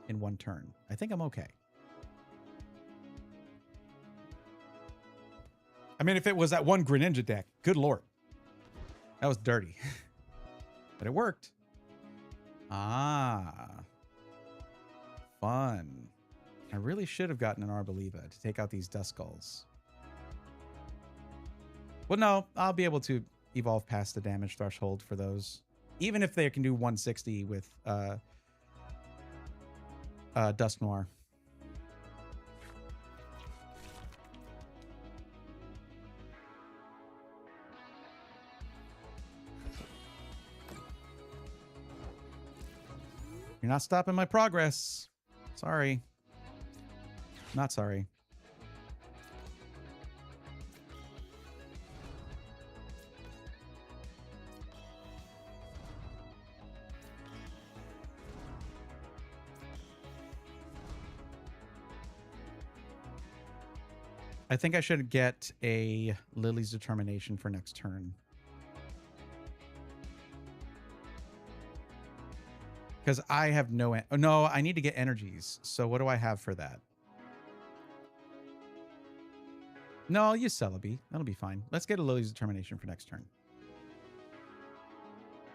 in one turn. I think I'm okay. I mean, if it was that one Greninja deck, good lord. That was dirty. But it worked. Ah. Fun. I really should have gotten an Arboliva to take out these Duskulls. Well, no, I'll be able to evolve past the damage threshold for those. Even if they can do 160 with Dusknoir. You're not stopping my progress. Sorry. Not sorry. I think I should get a Lily's Determination for next turn. Because I have no... No, I need to get energies. So what do I have for that? No, I'll use Celebi. That'll be fine. Let's get a Lily's Determination for next turn.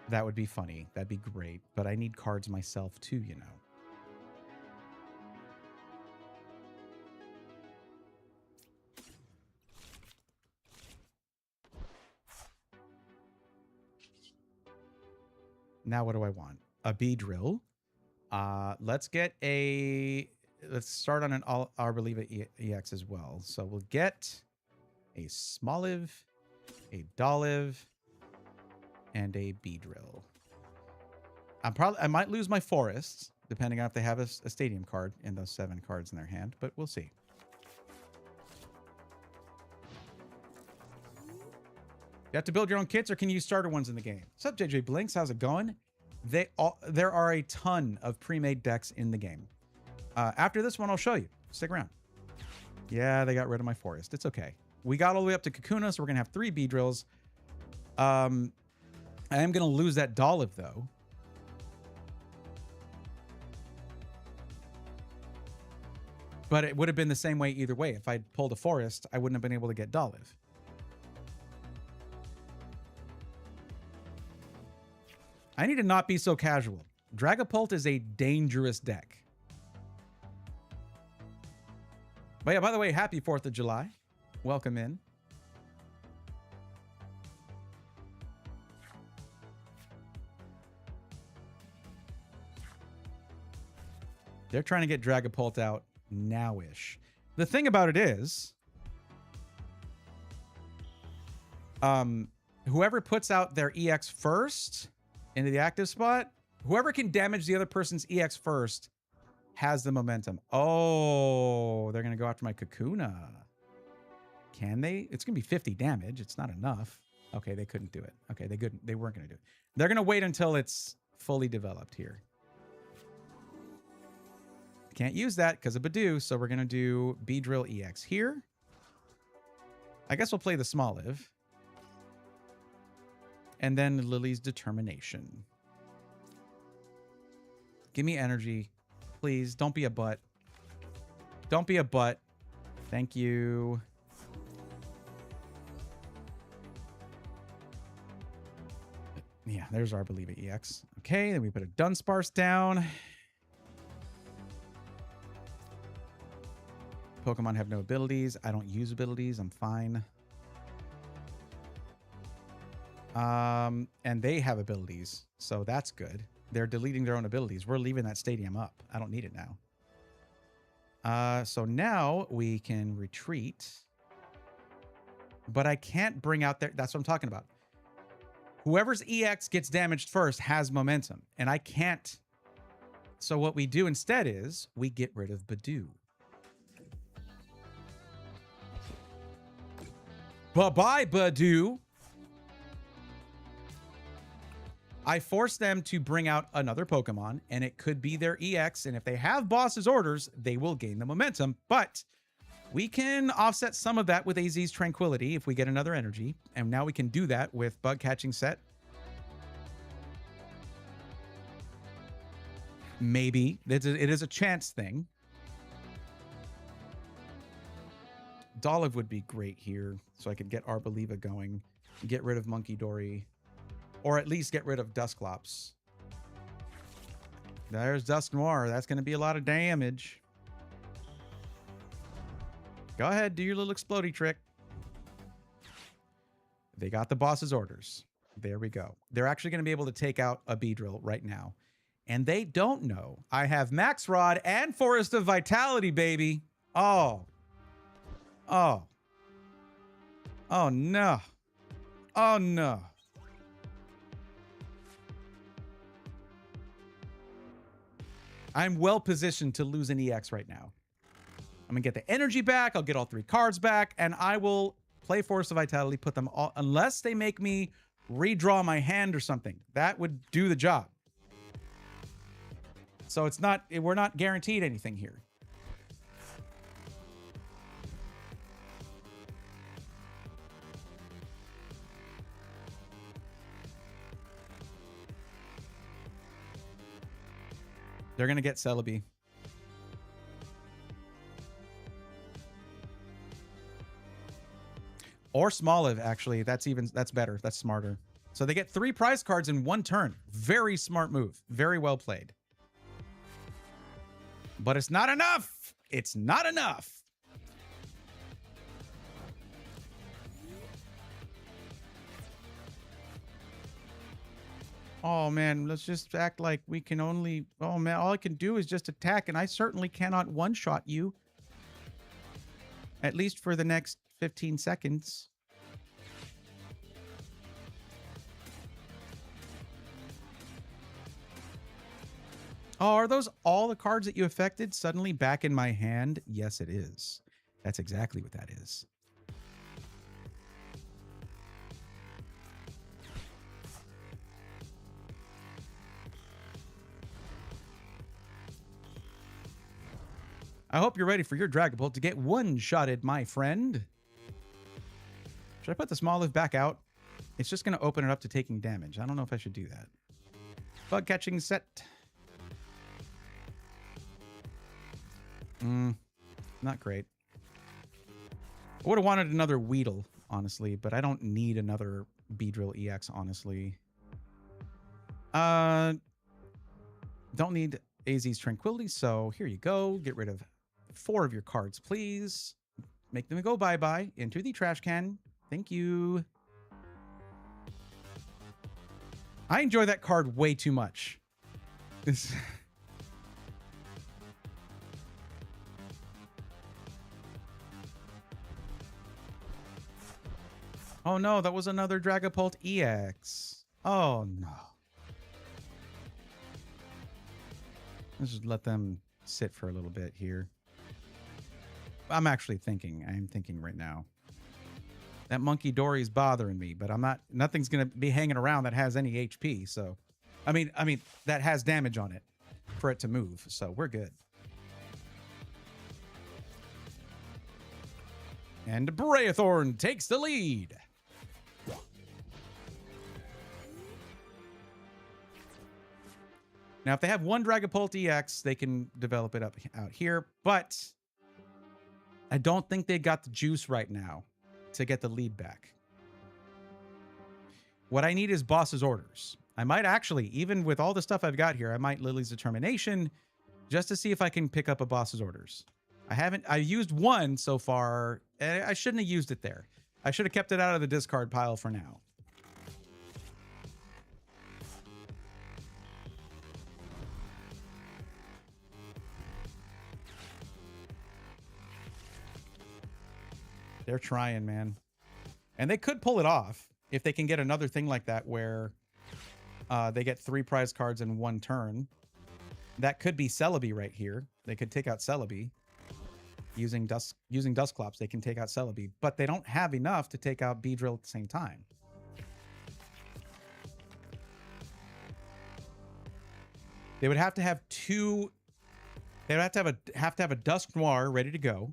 That would be funny. That'd be great. But I need cards myself too, you know. Now what do I want? A Beedrill. Let's get a... Let's start on an Arboliva EX as well. So we'll get a Smoliv, a Dolliv, and a Beedrill. I might lose my Forests, depending on if they have a Stadium card in those 7 cards in their hand, but we'll see. You have to build your own kits, or can you use starter ones in the game? What's up, JJ Blinks? How's it going? There are a ton of pre-made decks in the game. After this one, I'll show you. Stick around. Yeah, they got rid of my Forest. It's okay. We got all the way up to Kakuna, so we're going to have 3 Beedrills. I am going to lose that Dolliv, though. But it would have been the same way either way. If I'd pulled a Forest, I wouldn't have been able to get Dolliv. I need to not be so casual. Dragapult is a dangerous deck. But yeah, by the way, happy 4th of July. Welcome in. They're trying to get Dragapult out now-ish. The thing about it is, whoever puts out their EX first into the active spot, whoever can damage the other person's EX first has the momentum. Oh, they're going to go after my Kakuna. Can they? It's going to be 50 damage. It's not enough. Okay, they couldn't do it. Okay, they weren't going to do it. They're going to wait until it's fully developed here. Can't use that because of Badoo, so we're going to do Beedrill EX here. I guess we'll play the Smoliv. And then Lily's Determination. Give me energy. Please, don't be a butt. Don't be a butt. Thank you. Yeah, there's our Believe It EX. Okay, then we put a Dunsparce down. Pokemon have no abilities. I don't use abilities. I'm fine. And they have abilities, so that's good. They're deleting their own abilities. We're leaving that stadium up. I don't need it now. So now we can retreat. But I can't bring out their... That's what I'm talking about. Whoever's EX gets damaged first has momentum, and I can't. So what we do instead is we get rid of Badoo. Bye-bye, Badoo. I force them to bring out another Pokemon, and it could be their EX, and if they have boss's orders, they will gain the momentum, but we can offset some of that with AZ's Tranquility if we get another energy, and now we can do that with Bug Catching Set. Maybe. It is a chance thing. Dolliv would be great here, so I could get Arboliva going, get rid of Monkey Dory, or at least get rid of Dusclops. There's Dusknoir. That's going to be a lot of damage. Go ahead, do your little explodey trick. They got the boss's orders. There we go. They're actually going to be able to take out a Beedrill right now. And they don't know I have Max Rod and Forest of Vitality, baby. Oh. Oh. Oh, no. Oh, no. I'm well positioned to lose an EX right now. I'm going to get the energy back. I'll get all 3 cards back. And I will play Force of Vitality, put them all... Unless they make me redraw my hand or something. That would do the job. So it's not... We're not guaranteed anything here. They're going to get Celebi. Or Smoliv, actually. That's better. That's smarter. So they get 3 prize cards in 1 turn. Very smart move. Very well played. But it's not enough. It's not enough. Oh, man, let's just act like we can only... Oh, man, all I can do is just attack, and I certainly cannot one-shot you. At least for the next 15 seconds. Oh, are those all the cards that you affected suddenly back in my hand? Yes, it is. That's exactly what that is. I hope you're ready for your Dragapult to get one-shotted, my friend. Should I put the Smoliv back out? It's just going to open it up to taking damage. I don't know if I should do that. Bug Catching Set. Not great. I would have wanted another Weedle, honestly, but I don't need another Beedrill EX, honestly. Don't need AZ's Tranquility, so here you go. Get rid of 4 of your cards, please. Make them go bye-bye into the trash can. Thank you. I enjoy that card way too much. This... Oh no, that was another Dragapult EX. Oh no. Let's just let them sit for a little bit here. I'm actually thinking. I am thinking right now. That Monkey Dory's bothering me, but I'm not. Nothing's gonna be hanging around that has any HP. So, I mean that has damage on it for it to move. So we're good. And Brayathorn takes the lead. Now, if they have one Dragapult EX, they can develop it out here, but I don't think they got the juice right now to get the lead back. What I need is boss's orders. I might actually, even with all the stuff I've got here, I might Lily's Determination just to see if I can pick up a boss's orders. I used one so far. I shouldn't have used it there. I should have kept it out of the discard pile for now. They're trying, man. And they could pull it off if they can get another thing like that where they get 3 prize cards in 1 turn. That could be Celebi right here. They could take out Celebi. Using Dusclops, they can take out Celebi. But they don't have enough to take out Beedrill at the same time. They would have to have 2... They would have to have a Dusk Noir ready to go.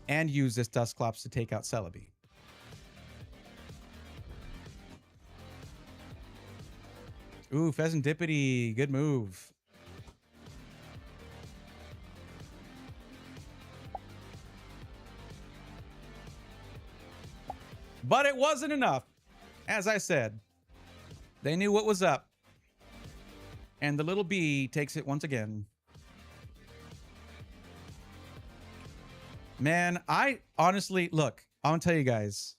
And use this Dusclops to take out Celebi. Ooh, Pheasantipity. Good move. But it wasn't enough. As I said, they knew what was up. And the little bee takes it once again. Man, I honestly, look, I'm gonna tell you guys,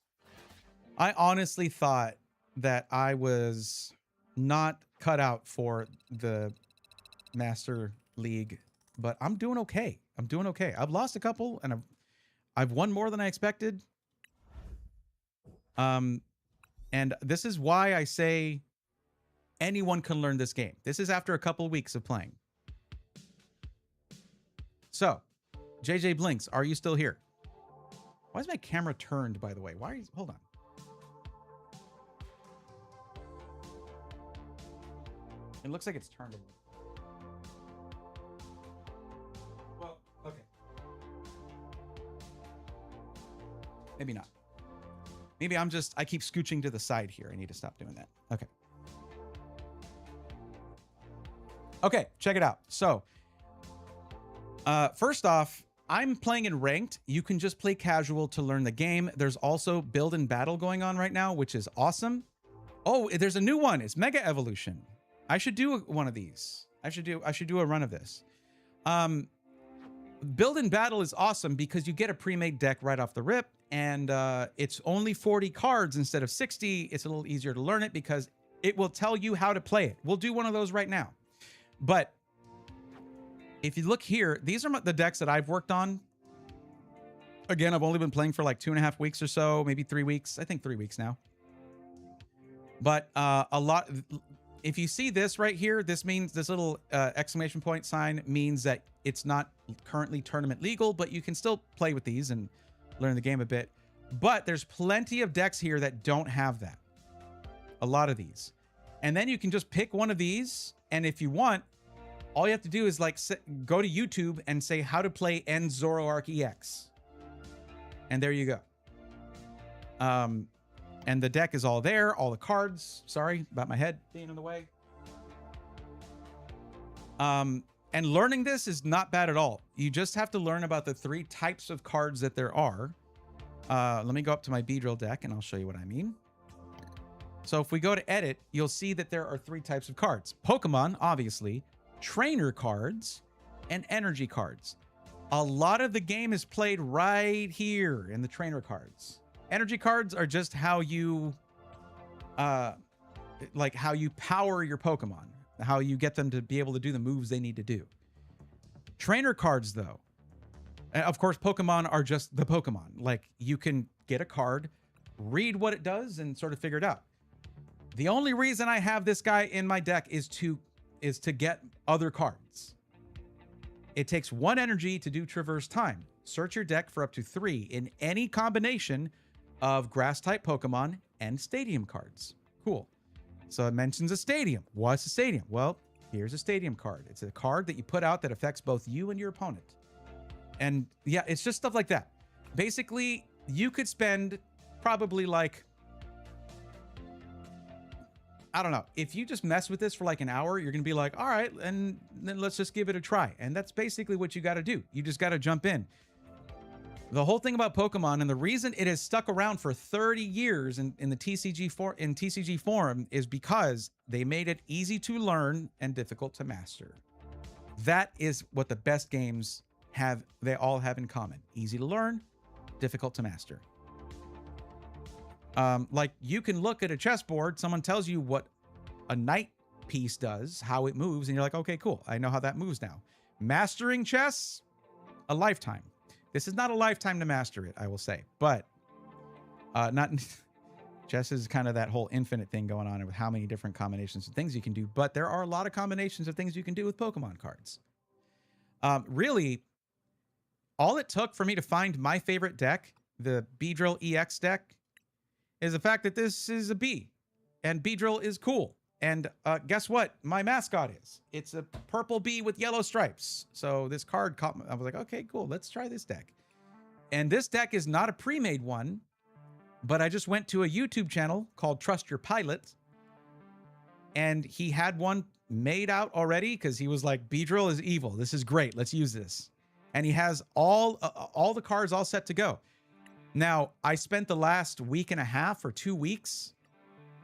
I honestly thought that I was not cut out for the Master League, but I'm doing okay. I'm doing okay. I've lost a couple and I've won more than I expected. And this is why I say anyone can learn this game. This is after a couple weeks of playing. So, JJ Blinks, are you still here? Why is my camera turned, by the way? Why are you... Hold on. It looks like it's turned. Well, okay. Maybe not. Maybe I keep scooching to the side here. I need to stop doing that. Okay. Okay, check it out. So, first off, I'm playing in ranked. You can just play casual to learn the game. There's also build and battle going on right now, which is awesome. Oh, there's a new one. It's Mega Evolution. I should do one of these. I should do a run of this. Build and battle is awesome because you get a pre-made deck right off the rip, and it's only 40 cards instead of 60. It's a little easier to learn it because it will tell you how to play it. We'll do one of those right now. But if you look here, these are the decks that I've worked on. Again, I've only been playing for like 2.5 weeks or so, maybe 3 weeks. I think 3 weeks now. But a lot... If you see this right here, this means this little exclamation point sign means that it's not currently tournament legal, but you can still play with these and learn the game a bit. But there's plenty of decks here that don't have that. A lot of these. And then you can just pick one of these. And if you want, all you have to do is like go to YouTube and say how to play End Zoroark EX. And there you go. And the deck is all there, all the cards. Sorry about my head being in the way. And learning this is not bad at all. You just have to learn about the 3 types of cards that there are. Let me go up to my Beedrill deck and I'll show you what I mean. So if we go to edit, you'll see that there are 3 types of cards. Pokemon, obviously. Trainer cards. and energy cards. A lot of the game is played right here in the trainer cards. Energy cards are just how you how you power your Pokemon, how you get them to be able to do the moves they need to do. Trainer cards, though, and of course, Pokemon are just the Pokemon. Like, you can get a card, read what it does, and sort of figure it out. The only reason I have this guy in my deck is to get other cards. It takes 1 energy to do Traverse Time. Search your deck for up to 3 in any combination of Grass-type Pokemon and Stadium cards. Cool. So it mentions a Stadium. What's a Stadium? Well, here's a Stadium card. It's a card that you put out that affects both you and your opponent. And yeah, it's just stuff like that. Basically, you could spend probably like, I don't know, if you just mess with this for like an hour, you're going to be like, all right, and then let's just give it a try. And that's basically what you got to do. You just got to jump in. The whole thing about Pokemon, and the reason it has stuck around for 30 years in the TCG forum, is because they made it easy to learn and difficult to master. That is what the best games have. They all have in common: easy to learn, difficult to master. Like, you can look at a chessboard, someone tells you what a knight piece does, how it moves, and you're like, okay, cool, I know how that moves now. Mastering chess, a lifetime. This is not a lifetime to master it, I will say, but not chess is kind of that whole infinite thing going on with how many different combinations of things you can do, but there are a lot of combinations of things you can do with Pokemon cards. Really, all it took for me to find my favorite deck, the Beedrill EX deck, is the fact that this is a bee, and Beedrill is cool. And guess what? My mascot is. It's a purple bee with yellow stripes. So this card caught me. I was like, okay, cool. Let's try this deck. And this deck is not a pre-made one, but I just went to a YouTube channel called Trust Your Pilot, and he had one made out already because he was like, Beedrill is evil. This is great. Let's use this. And he has all the cards all set to go. Now, I spent the last week and a half or 2 weeks,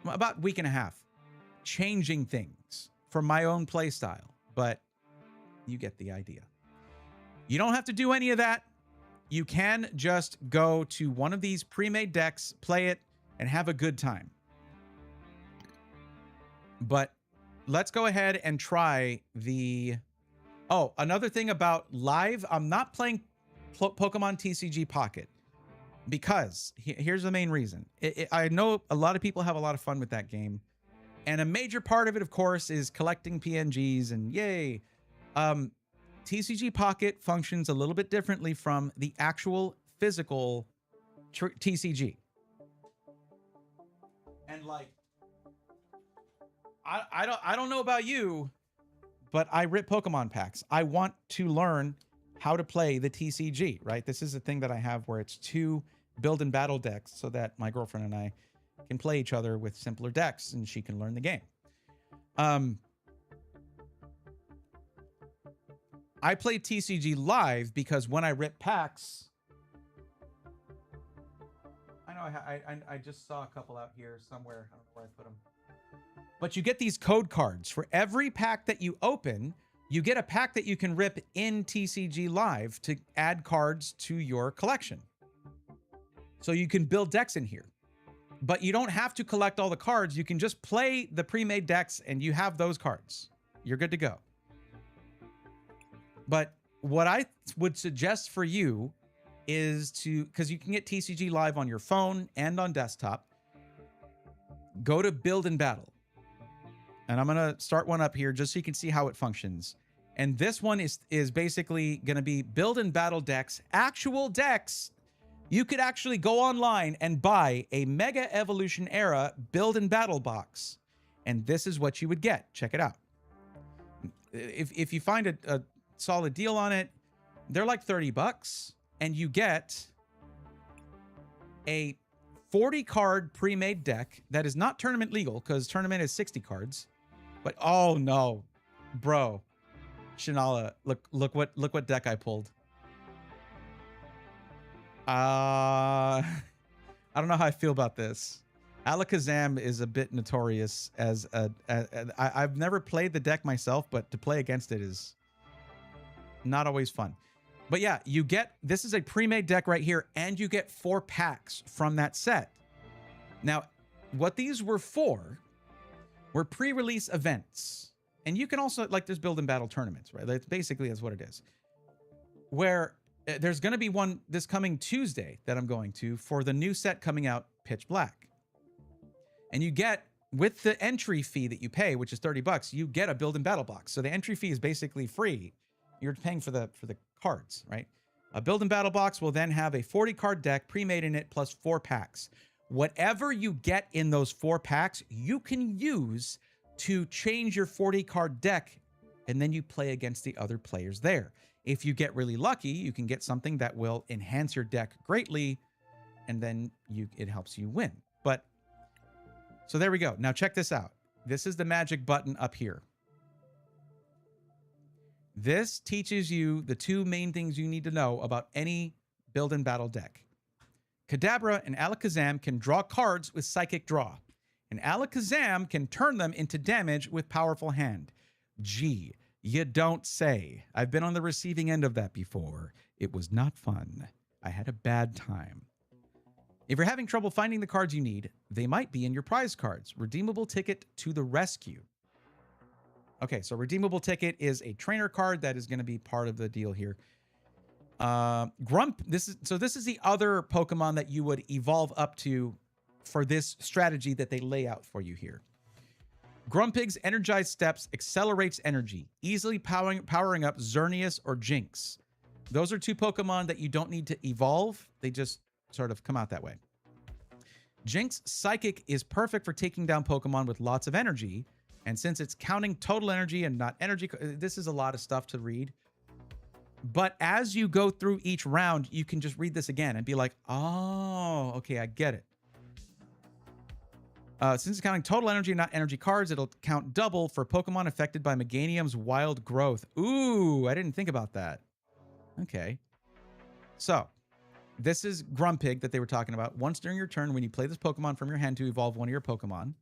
about week and a half, changing things for my own play style, but you get the idea. You don't have to do any of that. You can just go to one of these pre-made decks, play it, and have a good time. But let's go ahead and try the... Oh, another thing about live, I'm not playing Pokemon TCG Pocket. Because here's the main reason. I know a lot of people have a lot of fun with that game. And a major part of it, of course, is collecting PNGs and yay. TCG Pocket functions a little bit differently from the actual physical TCG. And like, I don't know about you, but I rip Pokemon packs. I want to learn how to play the TCG, right? This is a thing that I have where it's 2 build and battle decks so that my girlfriend and I can play each other with simpler decks and she can learn the game. I play TCG live because when I rip packs, I know I just saw a couple out here somewhere. I don't know where I put them. But you get these code cards for every pack that you open. You get a pack that you can rip in TCG Live to add cards to your collection. So you can build decks in here. But you don't have to collect all the cards. You can just play the pre-made decks and you have those cards. You're good to go. But what I would suggest for you is to, because you can get TCG Live on your phone and on desktop, go to Build and Battle. And I'm going to start one up here just so you can see how it functions. And this one is basically going to be build and battle decks, actual decks. You could actually go online and buy a Mega Evolution Era build and battle box. And this is what you would get. Check it out. If you find a solid deal on it, they're like $30 and you get a 40 card pre-made deck that is not tournament legal because tournament is 60 cards. But oh no, bro, Shinala, look what deck I pulled. I don't know how I feel about this. Alakazam is a bit notorious as I've never played the deck myself, but to play against it is Not always fun. But yeah, you get, this is a pre-made deck right here, and you get 4 packs from that set. Now, what these were for were pre-release events. And you can also, like, there's build and battle tournaments, right? That's basically is what it is. Where there's going to be one this coming Tuesday that I'm going to for the new set coming out, Pitch Black. And you get, with the entry fee that you pay, which is $30, you get a build and battle box. So the entry fee is basically free. You're paying for the cards, right? A build and battle box will then have a 40 card deck pre-made in it plus 4 packs. Whatever you get in those 4 packs, you can use to change your 40 card deck, and then you play against the other players there. If you get really lucky, you can get something that will enhance your deck greatly, and then it helps you win. But so there we go. Now check this out. This is the magic button up here. This teaches you the 2 main things you need to know about any build and battle deck. Kadabra and Alakazam can draw cards with Psychic Draw, and Alakazam can turn them into damage with Powerful Hand. Gee, you don't say. I've been on the receiving end of that before. It was not fun. I had a bad time. If you're having trouble finding the cards you need, they might be in your prize cards. Redeemable Ticket to the Rescue. Okay, so Redeemable Ticket is a trainer card that is going to be part of the deal here. This is the other Pokemon that you would evolve up to for this strategy that they lay out for you here. Grumpig's Energized Steps accelerates energy, easily powering up Xerneas or Jinx. Those are 2 Pokemon that you don't need to evolve. They just sort of come out that way. Jinx Psychic is perfect for taking down Pokemon with lots of energy. And since it's counting total energy and not energy, this is a lot of stuff to read. But as you go through each round, you can just read this again and be like, oh, okay, I get it. Since it's counting total energy, not energy cards, it'll count double for Pokemon affected by Meganium's wild growth. Ooh, I didn't think about that. Okay. So, this is Grumpig that they were talking about. Once during your turn, when you play this Pokemon from your hand to evolve one of your Pokemon,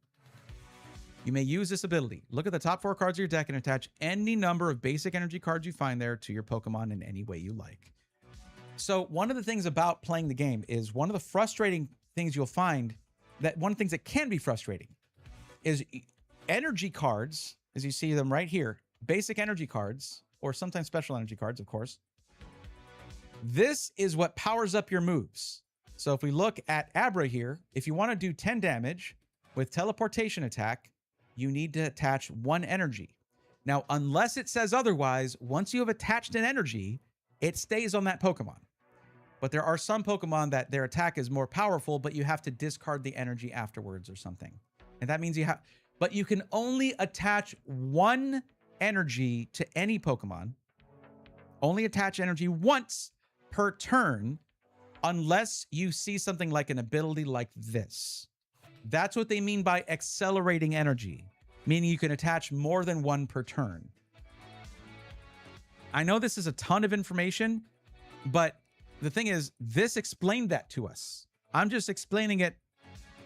you may use this ability. Look at the top 4 cards of your deck and attach any number of basic energy cards you find there to your Pokemon in any way you like. So one of the things about playing the game is one of the frustrating things you'll find, that one of the things that can be frustrating is energy cards, as you see them right here, basic energy cards, or sometimes special energy cards, of course. This is what powers up your moves. So if we look at Abra here, if you want to do 10 damage with teleportation attack, you need to attach 1 energy. Now, unless it says otherwise, once you have attached an energy, it stays on that Pokemon. But there are some Pokemon that their attack is more powerful, but you have to discard the energy afterwards or something. And that means you have, but you can only attach 1 energy to any Pokemon. Only attach energy once per turn, unless you see something like an ability like this. That's what they mean by accelerating energy, meaning you can attach more than 1 per turn. I know this is a ton of information, but the thing is, this explained that to us. I'm just explaining it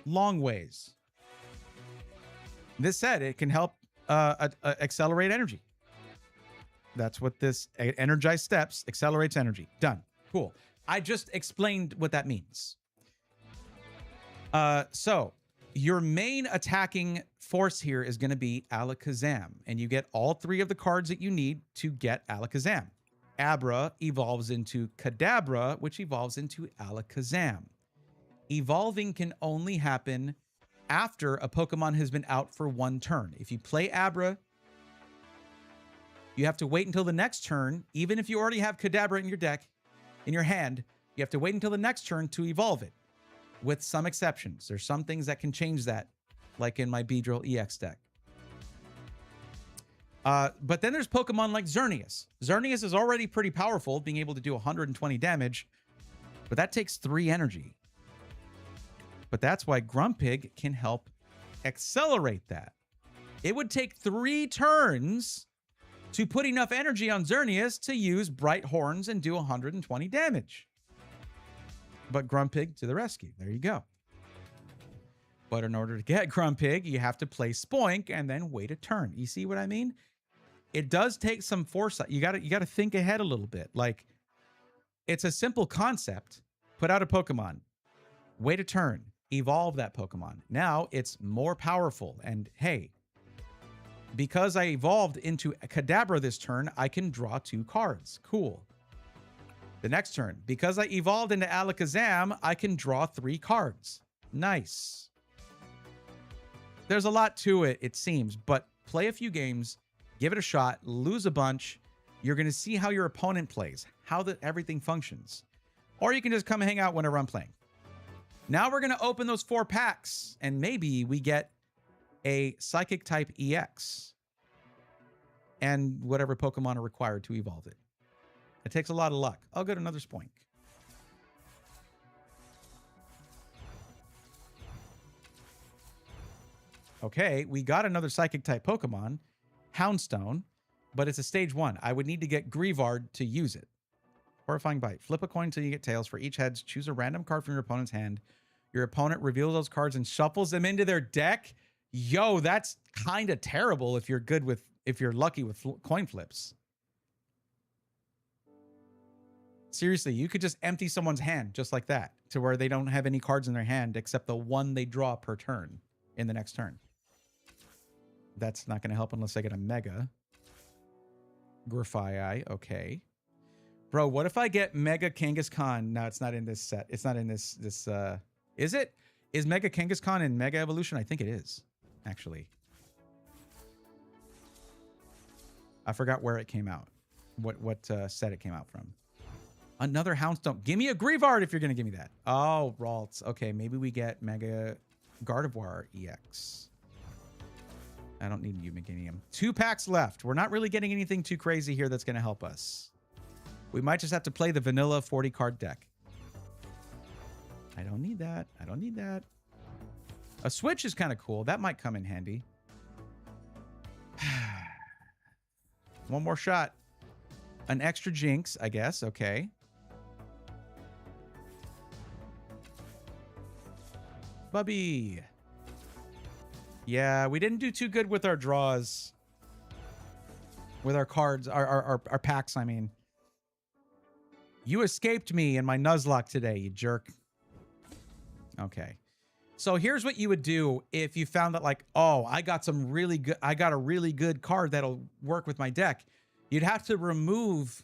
long ways. This said, it can help accelerate energy. That's what this Energized Steps accelerates energy. Done. Cool. I just explained what that means. So your main attacking force here is going to be Alakazam, and you get all 3 of the cards that you need to get Alakazam. Abra evolves into Kadabra, which evolves into Alakazam. Evolving can only happen after a Pokemon has been out for 1 turn. If you play Abra, you have to wait until the next turn. Even if you already have Kadabra in your deck, in your hand, you have to wait until the next turn to evolve it. With some exceptions. There's some things that can change that, like in my Beedrill EX deck. But then there's Pokemon like Xerneas. Xerneas is already pretty powerful, being able to do 120 damage, but that takes 3 energy. But that's why Grumpig can help accelerate that. It would take 3 turns to put enough energy on Xerneas to use Bright Horns and do 120 damage. But Grumpig to the rescue. There you go. But in order to get Grumpig, you have to play Spoink and then wait a turn. You see what I mean? it does take some foresight. You got to think ahead a little bit. Like, it's a simple concept. Put out a Pokemon, wait a turn, evolve that Pokemon. Now it's more powerful. And hey, because I evolved into Kadabra this turn, I can draw 2 cards. Cool. The next turn, because I evolved into Alakazam, I can draw 3 cards. Nice. There's a lot to it, it seems, but play a few games, give it a shot, lose a bunch. You're going to see how your opponent plays, how everything functions. Or you can just come hang out whenever I'm playing. Now we're going to open those 4 packs, and maybe we get a Psychic type EX and whatever Pokemon are required to evolve it. It takes a lot of luck. I'll get another Spoink. Okay, we got another Psychic type Pokemon, Houndstone, but it's a stage 1. I would need to get Greavard to use it. Horrifying Bite. Flip a coin until you get tails. For each heads, choose a random card from your opponent's hand. Your opponent reveals those cards and shuffles them into their deck. Yo, that's kind of terrible if you're lucky with coin flips. Seriously, you could just empty someone's hand just like that to where they don't have any cards in their hand except the one they draw per turn in the next turn. That's not going to help unless I get a Mega. Grafaiai, okay. Bro, what if I get Mega Kangaskhan? No, it's not in this set. It's not in this, is it? Is Mega Kangaskhan in Mega Evolution? I think it is, actually. I forgot where it came out. What set it came out from. Another Houndstone. Give me a Greavard if you're going to give me that. Oh, Ralts. Okay, maybe we get Mega Gardevoir EX. I don't need you, Meganium. 2 packs left. We're not really getting anything too crazy here that's going to help us. We might just have to play the vanilla 40 card deck. I don't need that. I don't need that. A Switch is kind of cool. That might come in handy. One more shot. An extra Jinx, I guess. Okay. Bubby. Yeah, we didn't do too good with our draws. With our cards, our packs, I mean. You escaped me in my Nuzlocke today, you jerk. Okay. So here's what you would do if you found that, like, oh, I got a really good card that'll work with my deck. You'd have to remove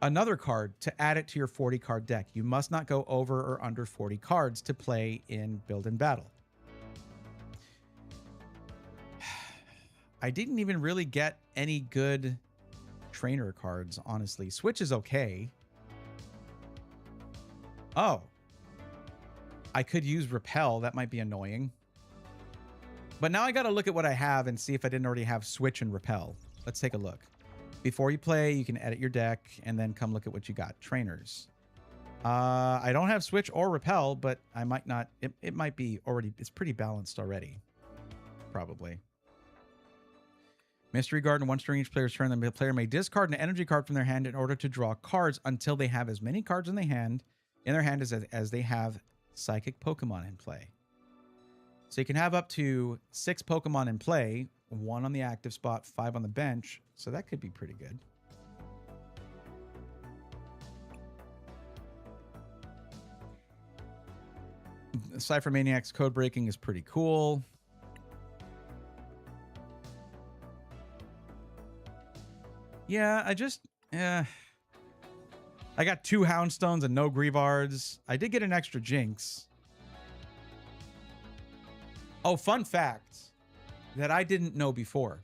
another card to add it to your 40 card deck. You must not go over or under 40 cards to play in Build and Battle. I didn't even really get any good trainer cards, honestly. Switch is okay. Oh. I could use Repel. That might be annoying. But now I got to look at what I have and see if I didn't already have Switch and Repel. Let's take a look. Before you play, you can edit your deck and then come look at what you got. Trainers. I don't have Switch or Repel, but I might not. It might be already. It's pretty balanced already. Probably. Mystery Garden. Once during each player's turn, the player may discard an energy card from their hand in order to draw cards until they have as many cards in their hand as they have Psychic Pokemon in play. So you can have up to 6 Pokemon in play, 1 on the active spot, 5 on the bench. So that could be pretty good. Cypher Maniac's code breaking is pretty cool. Yeah, I got 2 Houndstones and no Greavards. I did get an extra Jinx. Oh, fun fact that I didn't know before.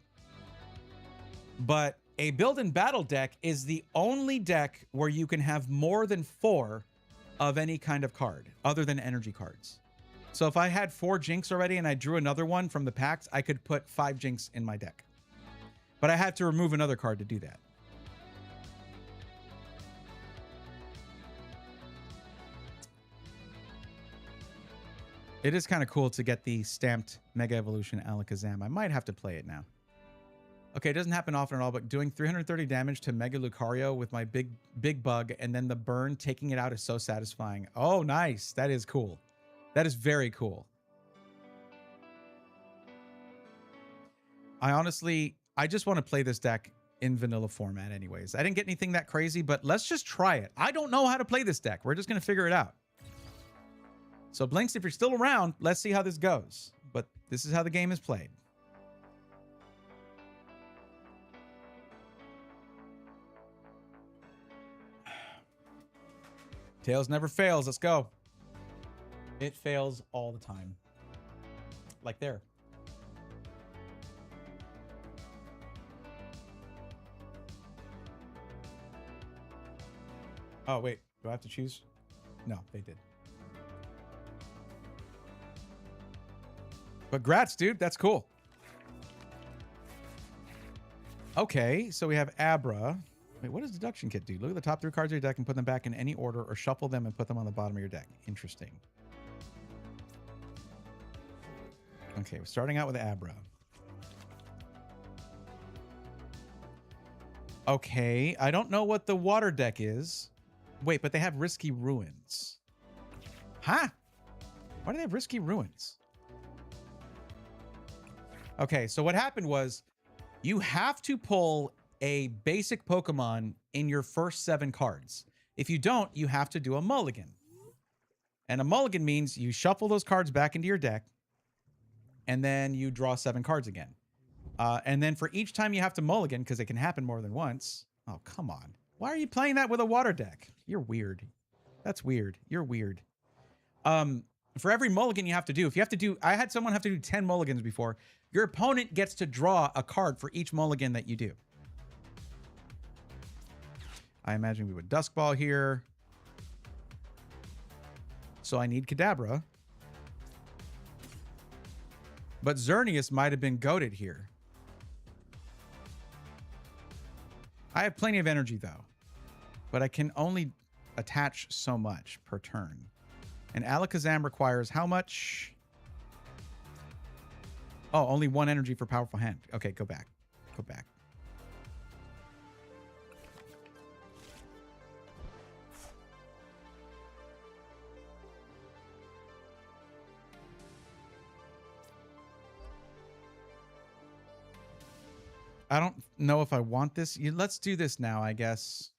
But a Build and Battle deck is the only deck where you can have more than 4 of any kind of card other than energy cards. So if I had 4 Jinx already and I drew another one from the packs, I could put 5 Jinx in my deck. But I had to remove another card to do that. It is kind of cool to get the stamped Mega Evolution Alakazam. I might have to play it now. Okay, it doesn't happen often at all, but doing 330 damage to Mega Lucario with my big bug and then the burn taking it out is so satisfying. Oh, nice. That is cool. That is very cool. I honestly, I just want to play this deck in vanilla format anyways. I didn't get anything that crazy, but let's just try it. I don't know how to play this deck. We're just going to figure it out. So Blinks, if you're still around, let's see how this goes. But this is how the game is played. Tails never fails. Let's go. It fails all the time. Like there. Oh, wait. Do I have to choose? No, they did. But grats, dude. That's cool. Okay, so we have Abra. Wait, what does Deduction Kit do? Look at the top 3 cards of your deck and put them back in any order, or shuffle them and put them on the bottom of your deck. Interesting. Okay, we're starting out with Abra. Okay, I don't know what the water deck is. Wait, but they have Risky Ruins. Huh? Why do they have Risky Ruins? Okay, so what happened was you have to pull a basic Pokemon in your first 7 cards. If you don't, you have to do a mulligan. And a mulligan means you shuffle those cards back into your deck, and then you draw 7 cards again. And then for each time you have to mulligan, because it can happen more than once. Oh, come on. Why are you playing that with a water deck? You're weird. That's weird. You're weird. For every mulligan you have to do, if you have to do, I had someone have to do 10 mulligans before. Your opponent gets to draw a card for each mulligan that you do. I imagine we would Dusk Ball here. So I need Kadabra. But Xerneas might have been goated here. I have plenty of energy, though. But I can only attach so much per turn. And Alakazam requires how much? Oh, only 1 energy for Powerful Hand. Okay, go back. Go back. I don't know if I want this. Let's do this now, I guess.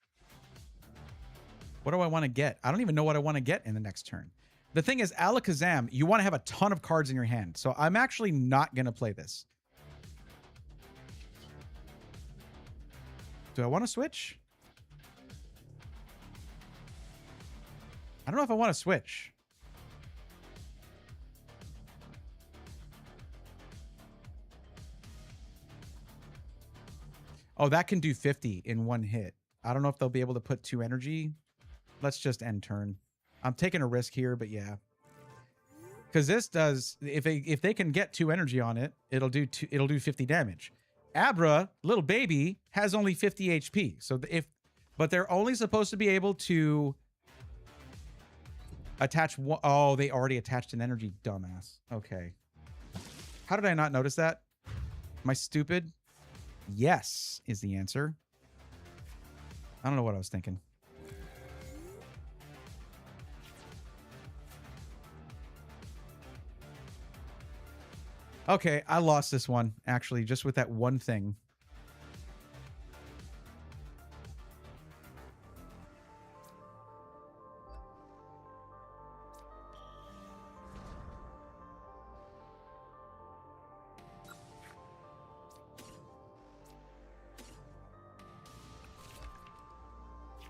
What do I want to get? I don't even know what I want to get in the next turn. The thing is, Alakazam, you want to have a ton of cards in your hand. So I'm actually not going to play this. Do I want to switch? I don't know if I want to switch. Oh, that can do 50 in 1 hit. I don't know if they'll be able to put 2 energy. Let's just end turn. I'm taking a risk here, but yeah. Because this does, if they can get 2 energy on it, it'll do 50 damage. Abra, little baby, has only 50 HP. So but they're only supposed to be able to attach one. Oh, they already attached an energy, dumbass. Okay. How did I not notice that? Am I stupid? Yes is the answer. I don't know what I was thinking. Okay, I lost this one, actually, just with that one thing.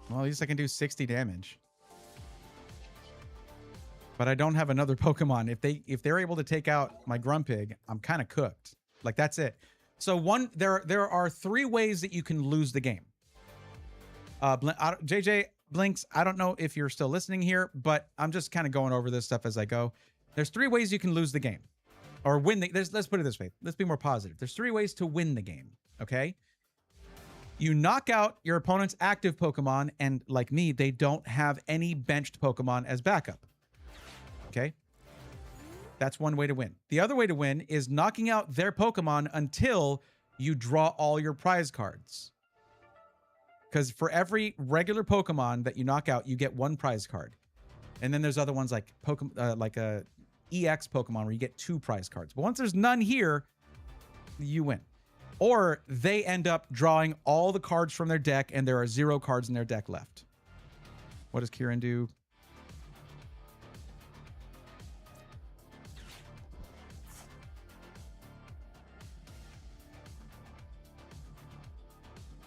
Well, at least I can do 60 damage. But I don't have another Pokemon. If they're able to take out my Grumpig, I'm kind of cooked. Like, that's it. So there are 3 ways that you can lose the game. JJ Blinks, I don't know if you're still listening here, but I'm just kind of going over this stuff as I go. There's 3 ways you can lose the game. Or win the... Let's put it this way. Let's be more positive. There's 3 ways to win the game, okay? You knock out your opponent's active Pokemon, and like me, they don't have any benched Pokemon as backup. Okay? That's one way to win. The other way to win is knocking out their Pokemon until you draw all your prize cards. Because for every regular Pokemon that you knock out, you get 1 prize card. And then there's other ones like a EX Pokemon where you get 2 prize cards. But once there's none here, you win. or they end up drawing all the cards from their deck and there are 0 cards in their deck left. What does Kieran do?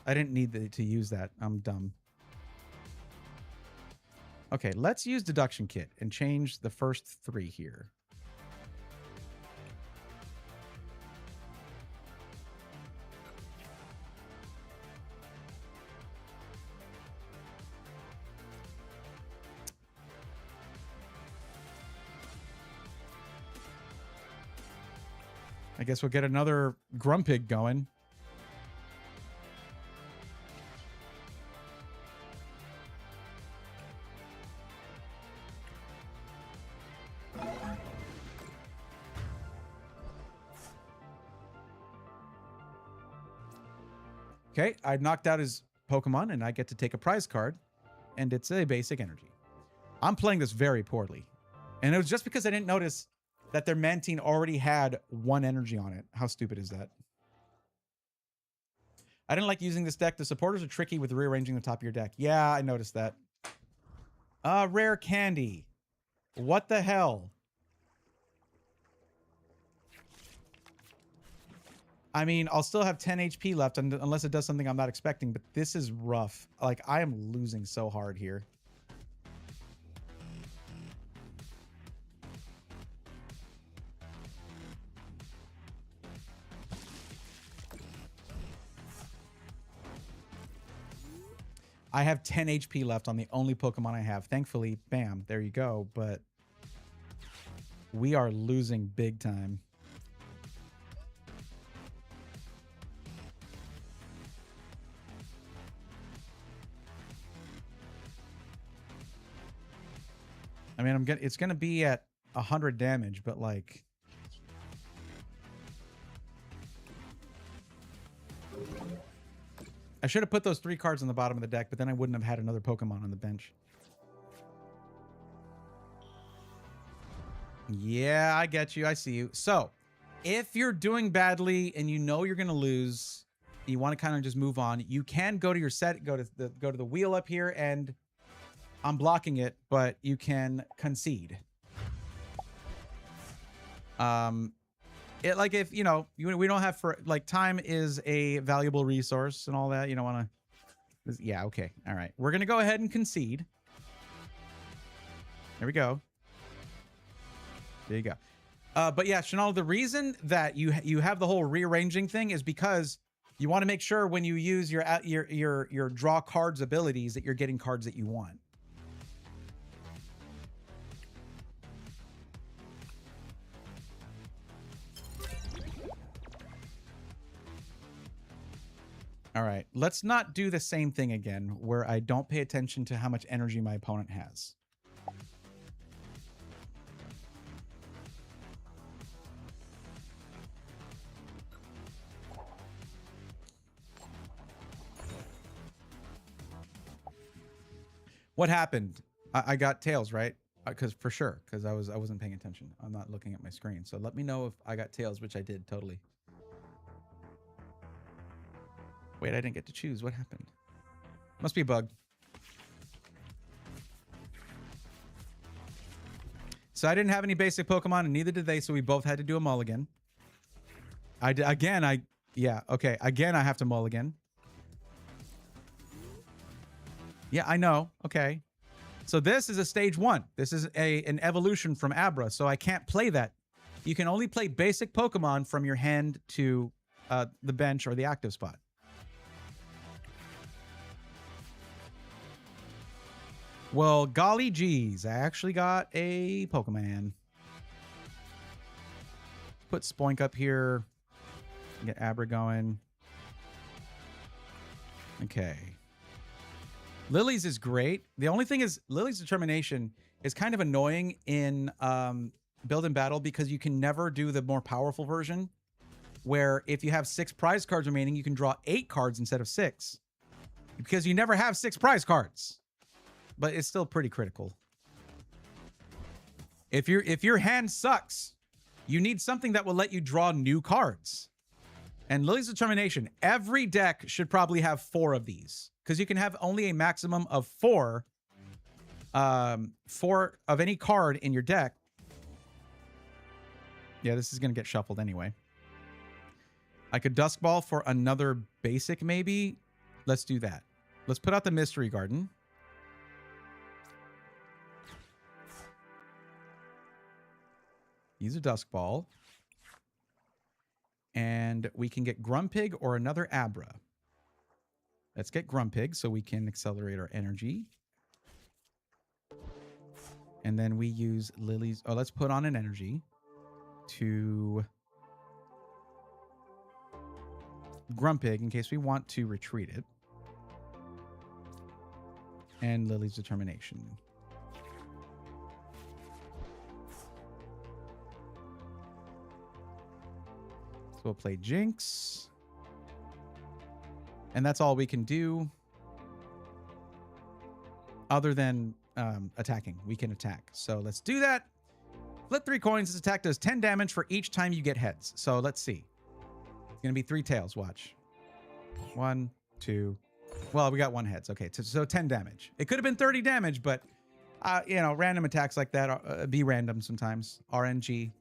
I didn't need to use that. I'm dumb. Okay, let's use Deduction Kit and change the first 3 here. I guess we'll get another Grumpig going. Okay, I knocked out his Pokemon, and I get to take a prize card, and it's a basic energy. I'm playing this very poorly. And it was just because I didn't notice that their Mantine already had 1 energy on it. How stupid is that? I didn't like using this deck. The supporters are tricky with rearranging the top of your deck. Yeah, I noticed that. Rare candy. What the hell? I mean, I'll still have 10 HP left unless it does something I'm not expecting, but this is rough. Like, I am losing so hard here. I have 10 HP left on the only Pokemon I have. Thankfully, bam, there you go. But we are losing big time. I mean, it's gonna be at 100 damage, but like, I should have put those 3 cards on the bottom of the deck, but then I wouldn't have had another Pokemon on the bench. Yeah, I get you. I see you. So, if you're doing badly and you know you're gonna lose, you want to kind of just move on. You can go to your set, go to the wheel up here, and I'm blocking it, but you can concede. It like if, you know, we don't have for like time is a valuable resource and all that. You don't want to. Yeah. Okay. All right. We're going to go ahead and concede. There we go. There you go. But yeah, Chanel, the reason that you have the whole rearranging thing is because you want to make sure when you use your draw cards abilities that you're getting cards that you want. All right, let's not do the same thing again where I don't pay attention to how much energy my opponent has. What happened? I got tails, right? Because for sure, because I wasn't paying attention. I'm not looking at my screen. So let me know if I got tails, which I did totally. Wait, I didn't get to choose. What happened? Must be a bug. So I didn't have any basic Pokemon, and neither did they, so we both had to do a mulligan. Yeah, okay. Again, I have to mulligan. Yeah, I know. Okay. So this is a stage 1. This is an evolution from Abra, so I can't play that. You can only play basic Pokemon from your hand to the bench or the active spot. Well, golly geez, I actually got a Pokemon. Put Spoink up here. Get Abra going. Okay. Lily's is great. The only thing is Lily's Determination is kind of annoying in build and battle because you can never do the more powerful version where if you have 6 prize cards remaining, you can draw 8 cards instead of 6 because you never have 6 prize cards. But it's still pretty critical. If your hand sucks, you need something that will let you draw new cards. And Lily's Determination. Every deck should probably have 4 of these because you can have only a maximum of 4 of any card in your deck. Yeah, this is going to get shuffled anyway. I could Dusk Ball for another basic, maybe. Let's do that. Let's put out the Mystery Garden. Use a Dusk Ball. And we can get Grumpig or another Abra. Let's get Grumpig so we can accelerate our energy. And then we use Lily's... Oh, let's put on an energy to Grumpig in case we want to retreat it. And Lily's Determination. So we'll play Jinx. And that's all we can do. Other than attacking. We can attack. So let's do that. Flip 3 coins. This attack does 10 damage for each time you get heads. So let's see. It's going to be 3 tails. Watch. 1, 2. Well, we got 1 heads. Okay, so 10 damage. It could have been 30 damage, but, you know, random attacks like that be random sometimes. RNG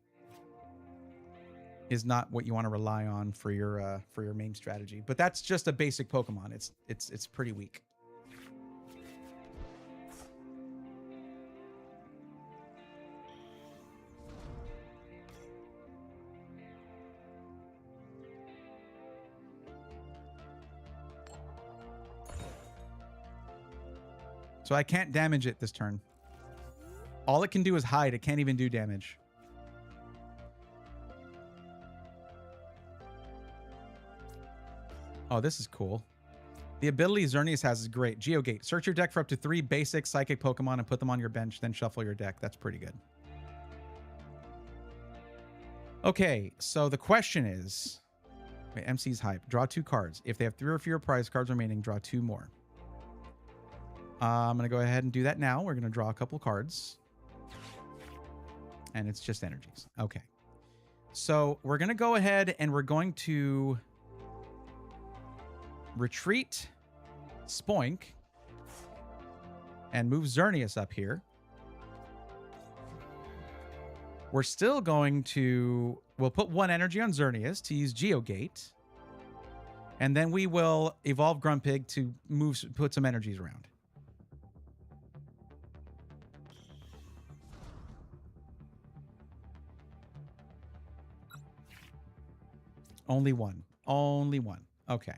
is not what you want to rely on for your main strategy. But that's just a basic Pokemon. It's pretty weak. So I can't damage it this turn. All it can do is hide. It can't even do damage. Oh, this is cool. The ability Xerneas has is great. Geogate. Search your deck for up to 3 basic psychic Pokemon and put them on your bench, then shuffle your deck. That's pretty good. Okay, so the question is... Wait, MC's hype. Draw 2 cards. If they have 3 or fewer prize cards remaining, draw 2 more. I'm going to go ahead and do that now. We're going to draw a couple cards. And it's just energies. Okay. So we're going to go ahead and we're going to retreat Spoink and move Xerneas up here. We're still going to... We'll put 1 energy on Xerneas to use Geogate. And then we will evolve Grumpig to put some energies around. Only 1. Only 1. Okay.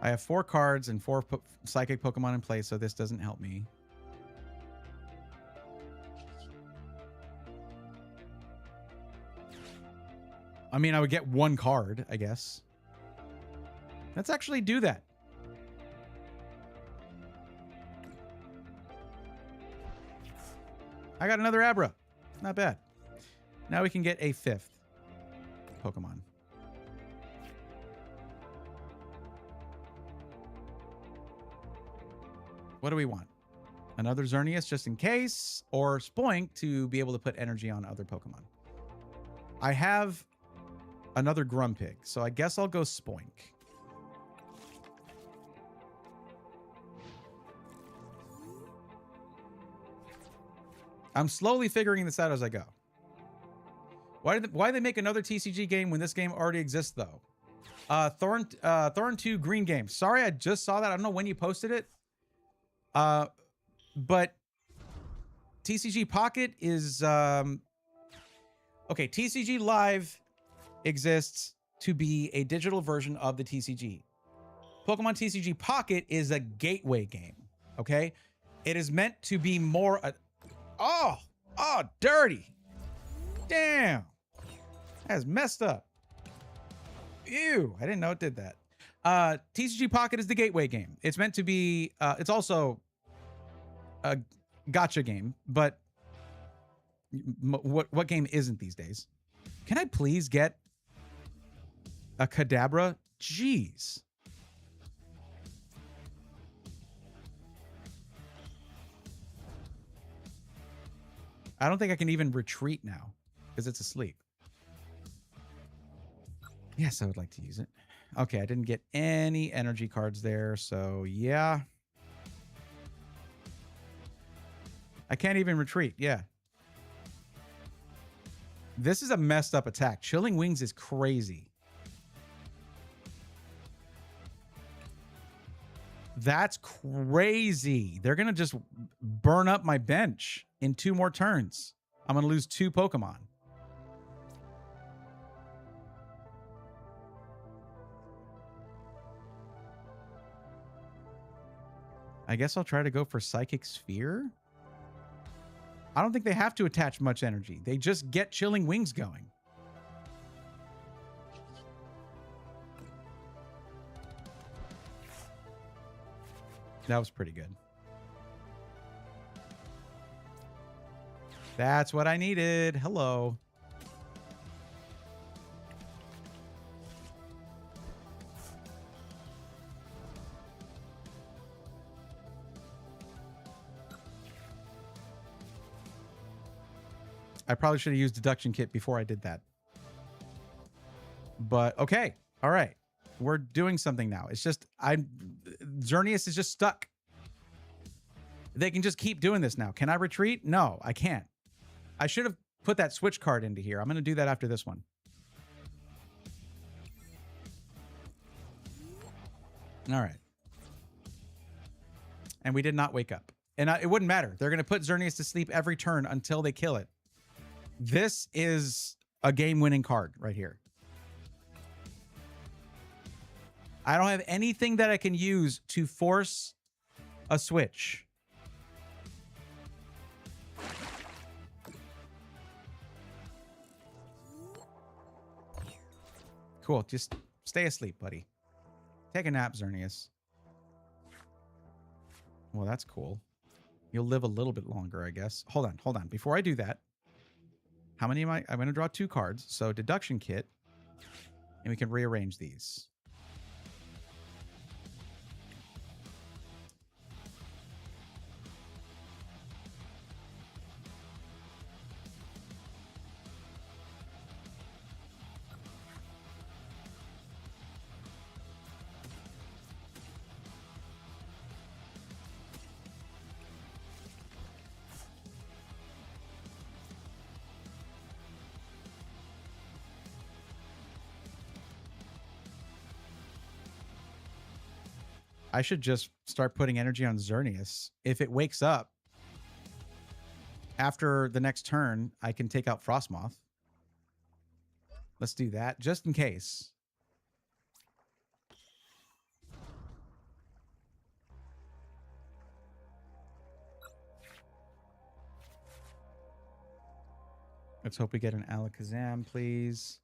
I have 4 cards and 4 psychic Pokemon in play, so this doesn't help me. I mean, I would get 1 card, I guess. Let's actually do that. I got another Abra. Not bad. Now we can get a 5th Pokemon. What do we want? Another Xerneas just in case, or Spoink to be able to put energy on other Pokemon. I have another Grumpig, so I guess I'll go Spoink. I'm slowly figuring this out as I go. Why did they make another TCG game when this game already exists, though? Thorn 2 Green Game. Sorry, I just saw that. I don't know when you posted it. But TCG Pocket is... Okay, TCG Live exists to be a digital version of the TCG. Pokemon TCG Pocket is a gateway game, okay? It is meant to be more... Oh, dirty. Damn. That's messed up. Ew, I didn't know it did that. TCG Pocket is the gateway game. It's meant to be... it's also a gacha game, but what game isn't these days? Can I please get a Kadabra? Jeez. I don't think I can even retreat now because it's asleep. Yes, I would like to use it. Okay, I didn't get any energy cards there, so yeah. I can't even retreat, yeah. This is a messed up attack. Chilling Wings is crazy. That's crazy. They're going to just burn up my bench in 2 more turns. I'm going to lose 2 Pokemon. I guess I'll try to go for Psychic Sphere. I don't think they have to attach much energy. They just get Chilling Wings going. That was pretty good. That's what I needed. Hello. I probably should have used Deduction Kit before I did that. But okay. All right. We're doing something now. It's just Xerneas is just stuck. They can just keep doing this now. Can I retreat? No, I can't. I should have put that switch card into here. I'm going to do that after this one. All right. And we did not wake up. And it wouldn't matter. They're going to put Xerneas to sleep every turn until they kill it. This is a game-winning card right here. I don't have anything that I can use to force a switch. Cool. Just stay asleep, buddy. Take a nap, Xerneas. Well, that's cool. You'll live a little bit longer, I guess. Hold on. Before I do that, how many am I? I'm going to draw 2 cards. So Deduction Kit. And we can rearrange these. I should just start putting energy on Xerneas. If it wakes up after the next turn, I can take out Frostmoth. Let's do that, just in case. Let's hope we get an Alakazam, please.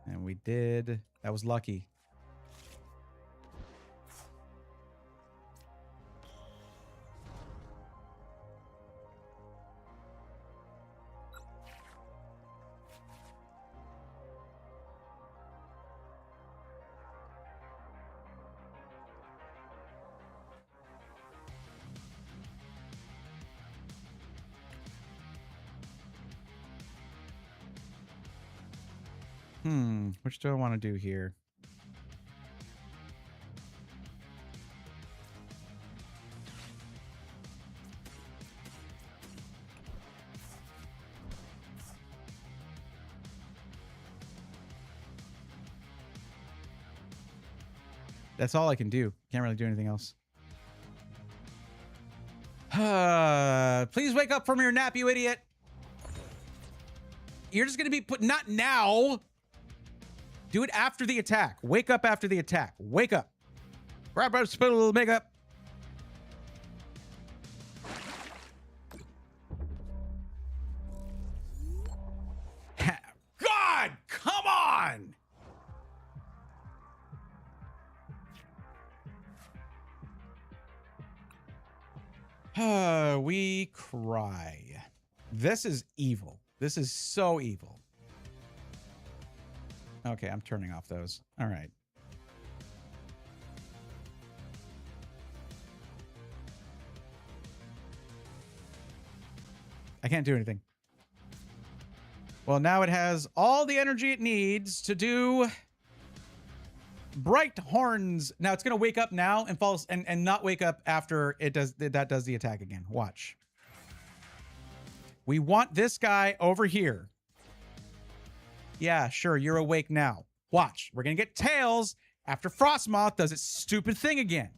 And we did. That was lucky. Which do I want to do here? That's all I can do. Can't really do anything else. Please wake up from your nap, you idiot. You're just going to be put... Not now. Do it after the attack. Wake up after the attack. Wake up. Grab a spill a little makeup. God, come on. We cry. This is evil. This is so evil. Okay, I'm turning off those. All right. I can't do anything. Well, now it has all the energy it needs to do Bright Horns. Now it's going to wake up now and falls and not wake up after it does the attack again. Watch. We want this guy over here. Yeah, sure, you're awake now. Watch. We're going to get Tails after Frostmoth does its stupid thing again.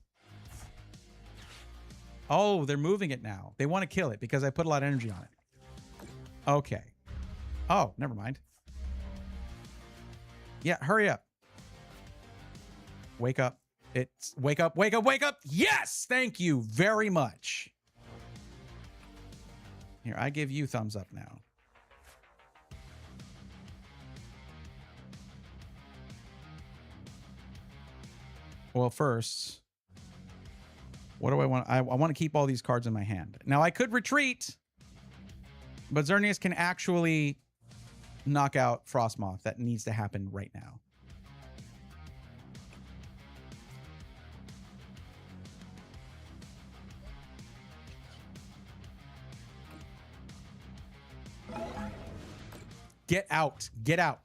Oh, they're moving it now. They want to kill it because I put a lot of energy on it. Okay. Oh, never mind. Yeah, hurry up. Wake up. It's wake up, wake up, wake up. Yes, thank you very much. Here, I give you thumbs up now. Well, first, what do I want? I want to keep all these cards in my hand. Now, I could retreat, but Xerneas can actually knock out Frostmoth. That needs to happen right now. Get out. Get out.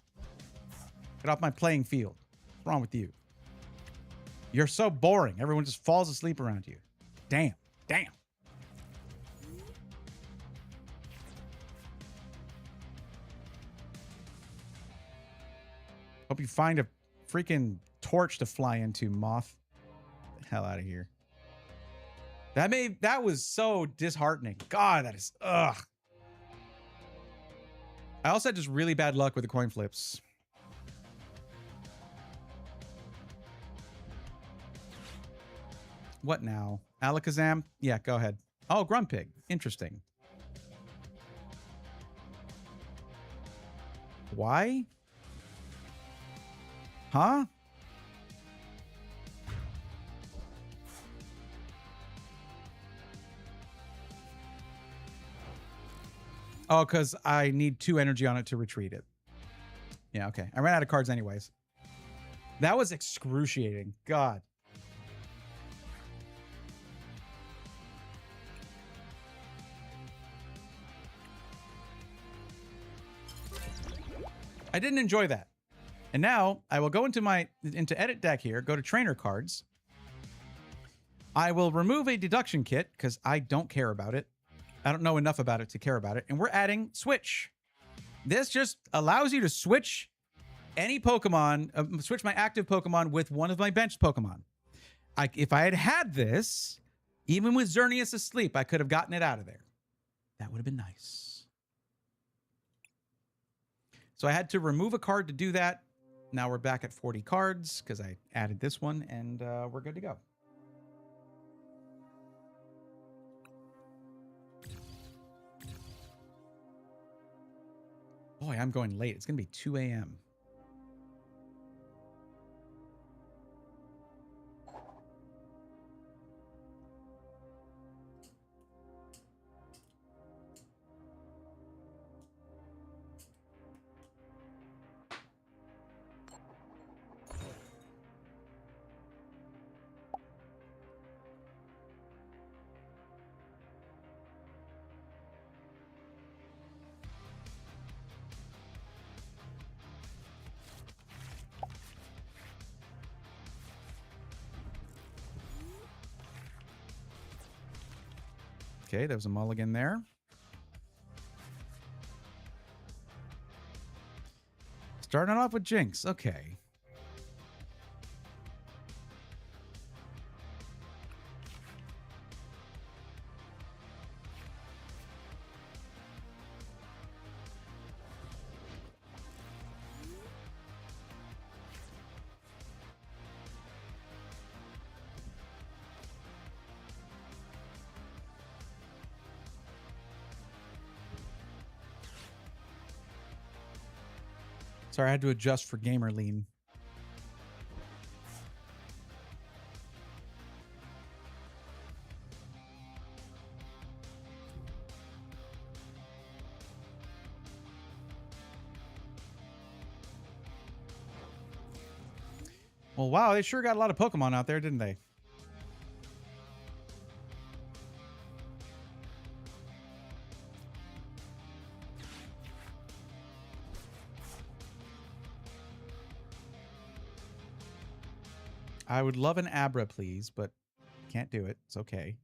Get off my playing field. What's wrong with you? You're so boring. Everyone just falls asleep around you. Damn. Damn. Hope you find a freaking torch to fly into, Moth. Get the hell out of here. That was so disheartening. God, that is ugh. I also had just really bad luck with the coin flips. What now? Alakazam? Yeah, go ahead. Oh, Grumpig. Interesting. Why? Huh? Oh, because I need 2 energy on it to retreat it. Yeah, okay. I ran out of cards anyways. That was excruciating. God. I didn't enjoy that. And now I will go into edit deck here, go to trainer cards. I will remove a deduction kit because I don't care about it. I don't know enough about it to care about it. And we're adding switch. This just allows you to switch any Pokemon, switch my active Pokemon with one of my benched Pokemon. If I had had this, even with Xerneas asleep, I could have gotten it out of there. That would have been nice. So I had to remove a card to do that. Now we're back at 40 cards because I added this one, and we're good to go. Boy, I'm going late. It's going to be 2 a.m. Okay, there was a mulligan there. Starting off with Jinx. Okay. Sorry, I had to adjust for gamer lean. Well, wow, they sure got a lot of Pokemon out there, didn't they? I would love an Abra, please, but can't do it. It's okay.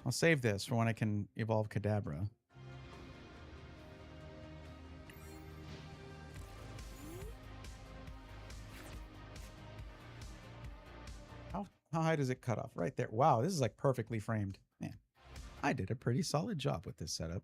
I'll save this for when I can evolve Kadabra. How high does it cut off? Right there. Wow, this is like perfectly framed. Man, I did a pretty solid job with this setup.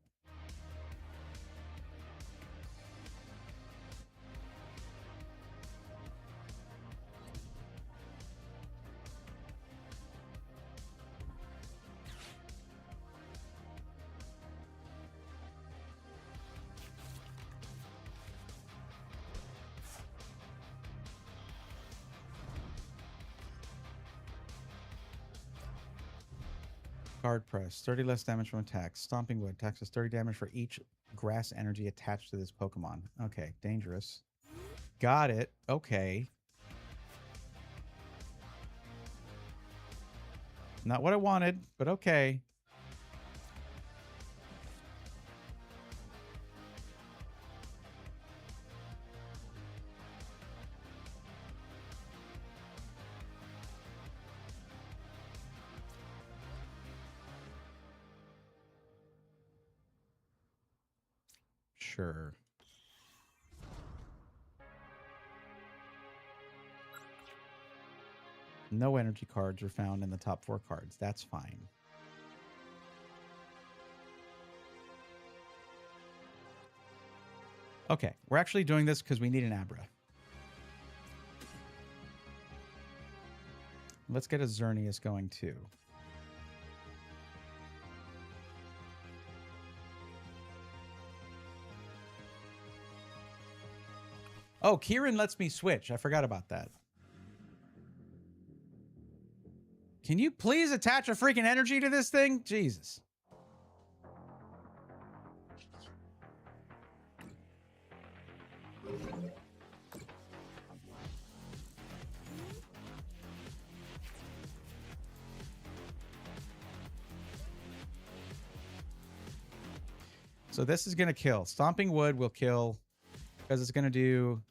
Guard press, 30 less damage from attacks. Stomping wood, attacks us 30 damage for each grass energy attached to this Pokemon. Okay, dangerous. Got it. Okay. Not what I wanted, but okay. Sure. No energy cards are found in the top 4 cards. That's fine. Okay, we're actually doing this because we need an Abra. Let's get a Xerneas going too. Oh, Kieran lets me switch. I forgot about that. Can you please attach a freaking energy to this thing? Jesus. So this is going to kill. Stomping Wood will kill because it's going to do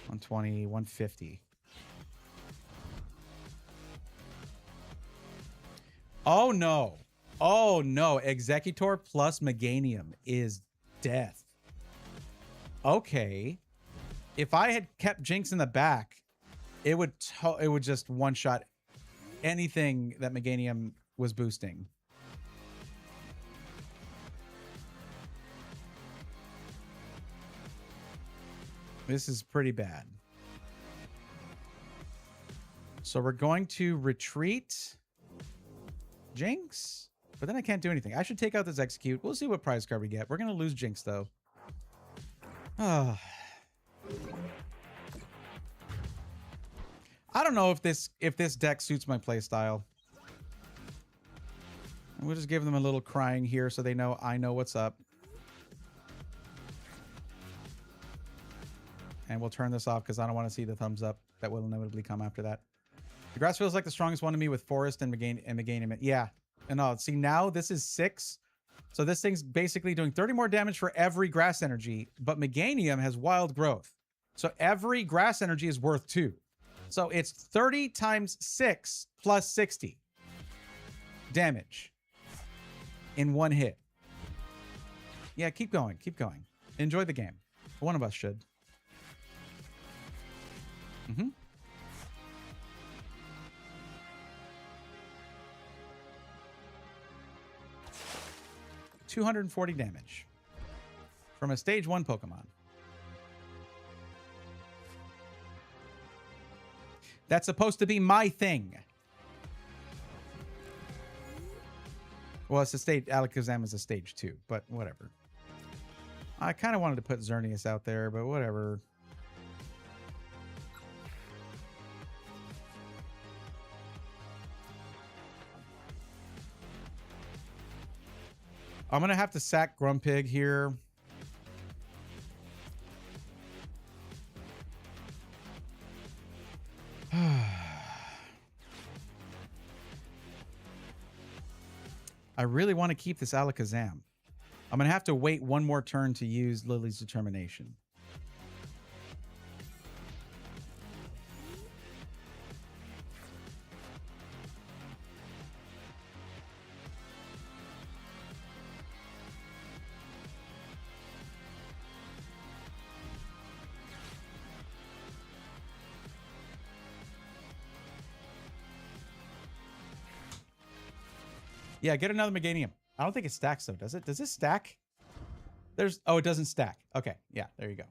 120, 150. Oh, no. Oh, no. Executor plus Meganium is death. Okay. If I had kept Jinx in the back, it would just one-shot anything that Meganium was boosting. This is pretty bad. So we're going to retreat Jinx, but then I can't do anything. I should take out this Execute. We'll see what prize card we get. We're going to lose Jinx, though. I don't know if this deck suits my playstyle. We'll just give them a little crying here so they know I know what's up. And we'll turn this off because I don't want to see the thumbs up that will inevitably come after that. The grass feels like the strongest one to me with Forest and Meganium. Yeah. And see, now this is 6. So this thing's basically doing 30 more damage for every grass energy, but Meganium has wild growth. So every grass energy is worth 2. So it's 30 times 6 plus 60 damage in one hit. Yeah, keep going. Keep going. Enjoy the game. One of us should. Mm-hmm. $240 damage from a stage 1 Pokemon. That's supposed to be my thing. Well, it's a stage. Alakazam is a stage 2, but whatever. I kind of wanted to put Xerneas out there, but whatever. I'm going to have to sack Grumpig here. I really want to keep this Alakazam. I'm going to have to wait one more turn to use Lily's Determination. Yeah, get another Meganium. I don't think it stacks though, does it? Does it stack? Oh, it doesn't stack. Okay, yeah, there you go.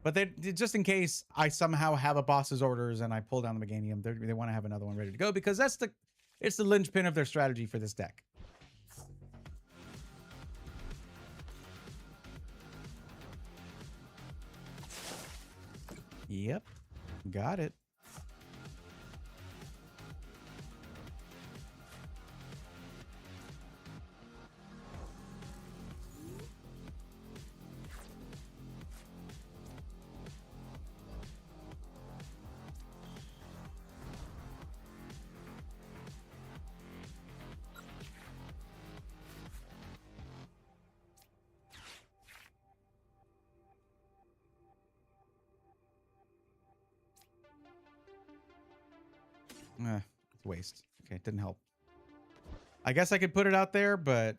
But they just in case I somehow have a boss's orders and I pull down the Meganium, they want to have another one ready to go because it's the linchpin of their strategy for this deck. Yep, got it. It's a waste. Okay, it didn't help. I guess I could put it out there, but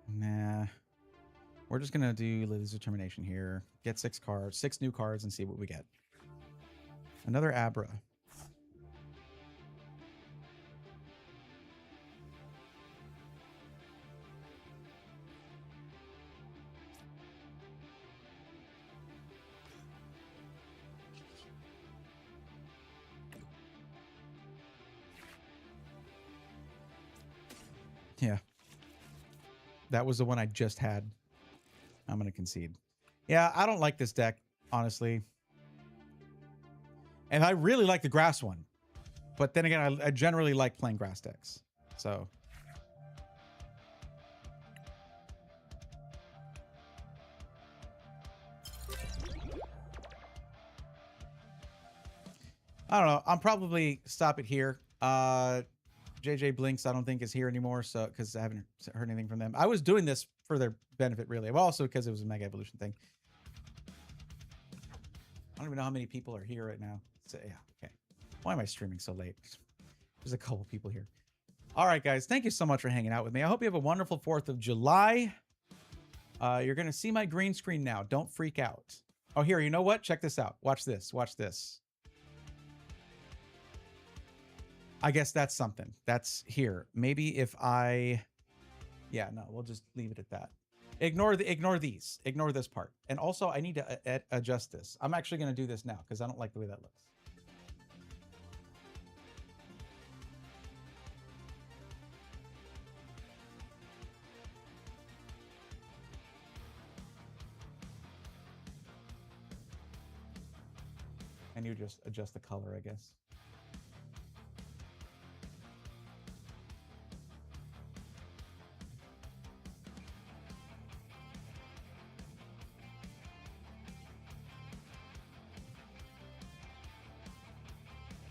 nah. We're just gonna do Lily's Determination here. Get 6 new cards, and see what we get. Another Abra. Yeah. That was the one I just had. I'm going to concede. Yeah, I don't like this deck, honestly. And I really like the grass one. But then again, I generally like playing grass decks. So. I don't know. I'll probably stop it here. JJ Blinks, I don't think is here anymore, so because I haven't heard anything from them. I was doing this for their benefit, really. Well, also because it was a Mega Evolution thing. I don't even know how many people are here right now. So yeah, okay. Why am I streaming so late? There's a couple people here. All right, guys. Thank you so much for hanging out with me. I hope you have a wonderful 4th of July. You're gonna see my green screen now. Don't freak out. Oh, here. You know what? Check this out. Watch this. Watch this. I guess that's something. That's here. Maybe if I... Yeah, no, we'll just leave it at that. Ignore these. Ignore this part. And also, I need to adjust this. I'm actually going to do this now because I don't like the way that looks. And you just adjust the color, I guess.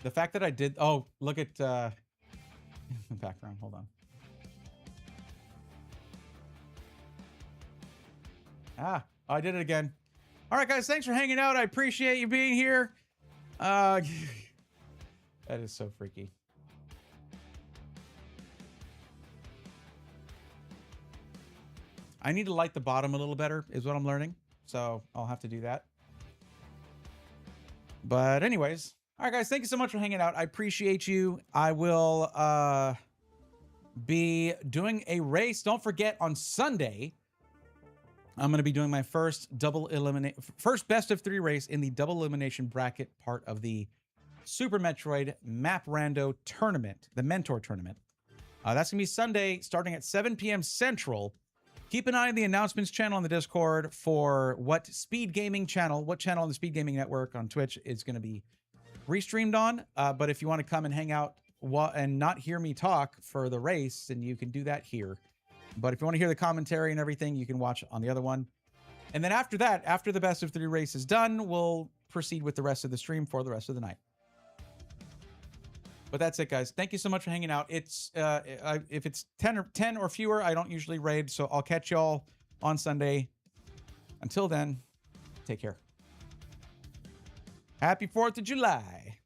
The fact that I did... Oh, look at the background. Hold on. I did it again. All right, guys. Thanks for hanging out. I appreciate you being here. That is so freaky. I need to light the bottom a little better, is what I'm learning. So I'll have to do that. But anyways... All right, guys, thank you so much for hanging out. I appreciate you. I will be doing a race. Don't forget, on Sunday, I'm going to be doing my first best of 3 race in the double elimination bracket part of the Super Metroid Map Rando tournament, the Mentor tournament. That's going to be Sunday, starting at 7 p.m. Central. Keep an eye on the announcements channel on the Discord for what channel on the Speed Gaming Network on Twitch is going to be restreamed on. But if you want to come and hang out and not hear me talk for the race, then you can do that here. But if you want to hear the commentary and everything, you can watch on the other one. And then after that, after the best of 3 race is done, we'll proceed with the rest of the stream for the rest of the night. But that's it, guys. Thank you so much for hanging out. It's if it's 10 or fewer, I don't usually raid, so I'll catch y'all on Sunday. Until then, take care. Happy 4th of July.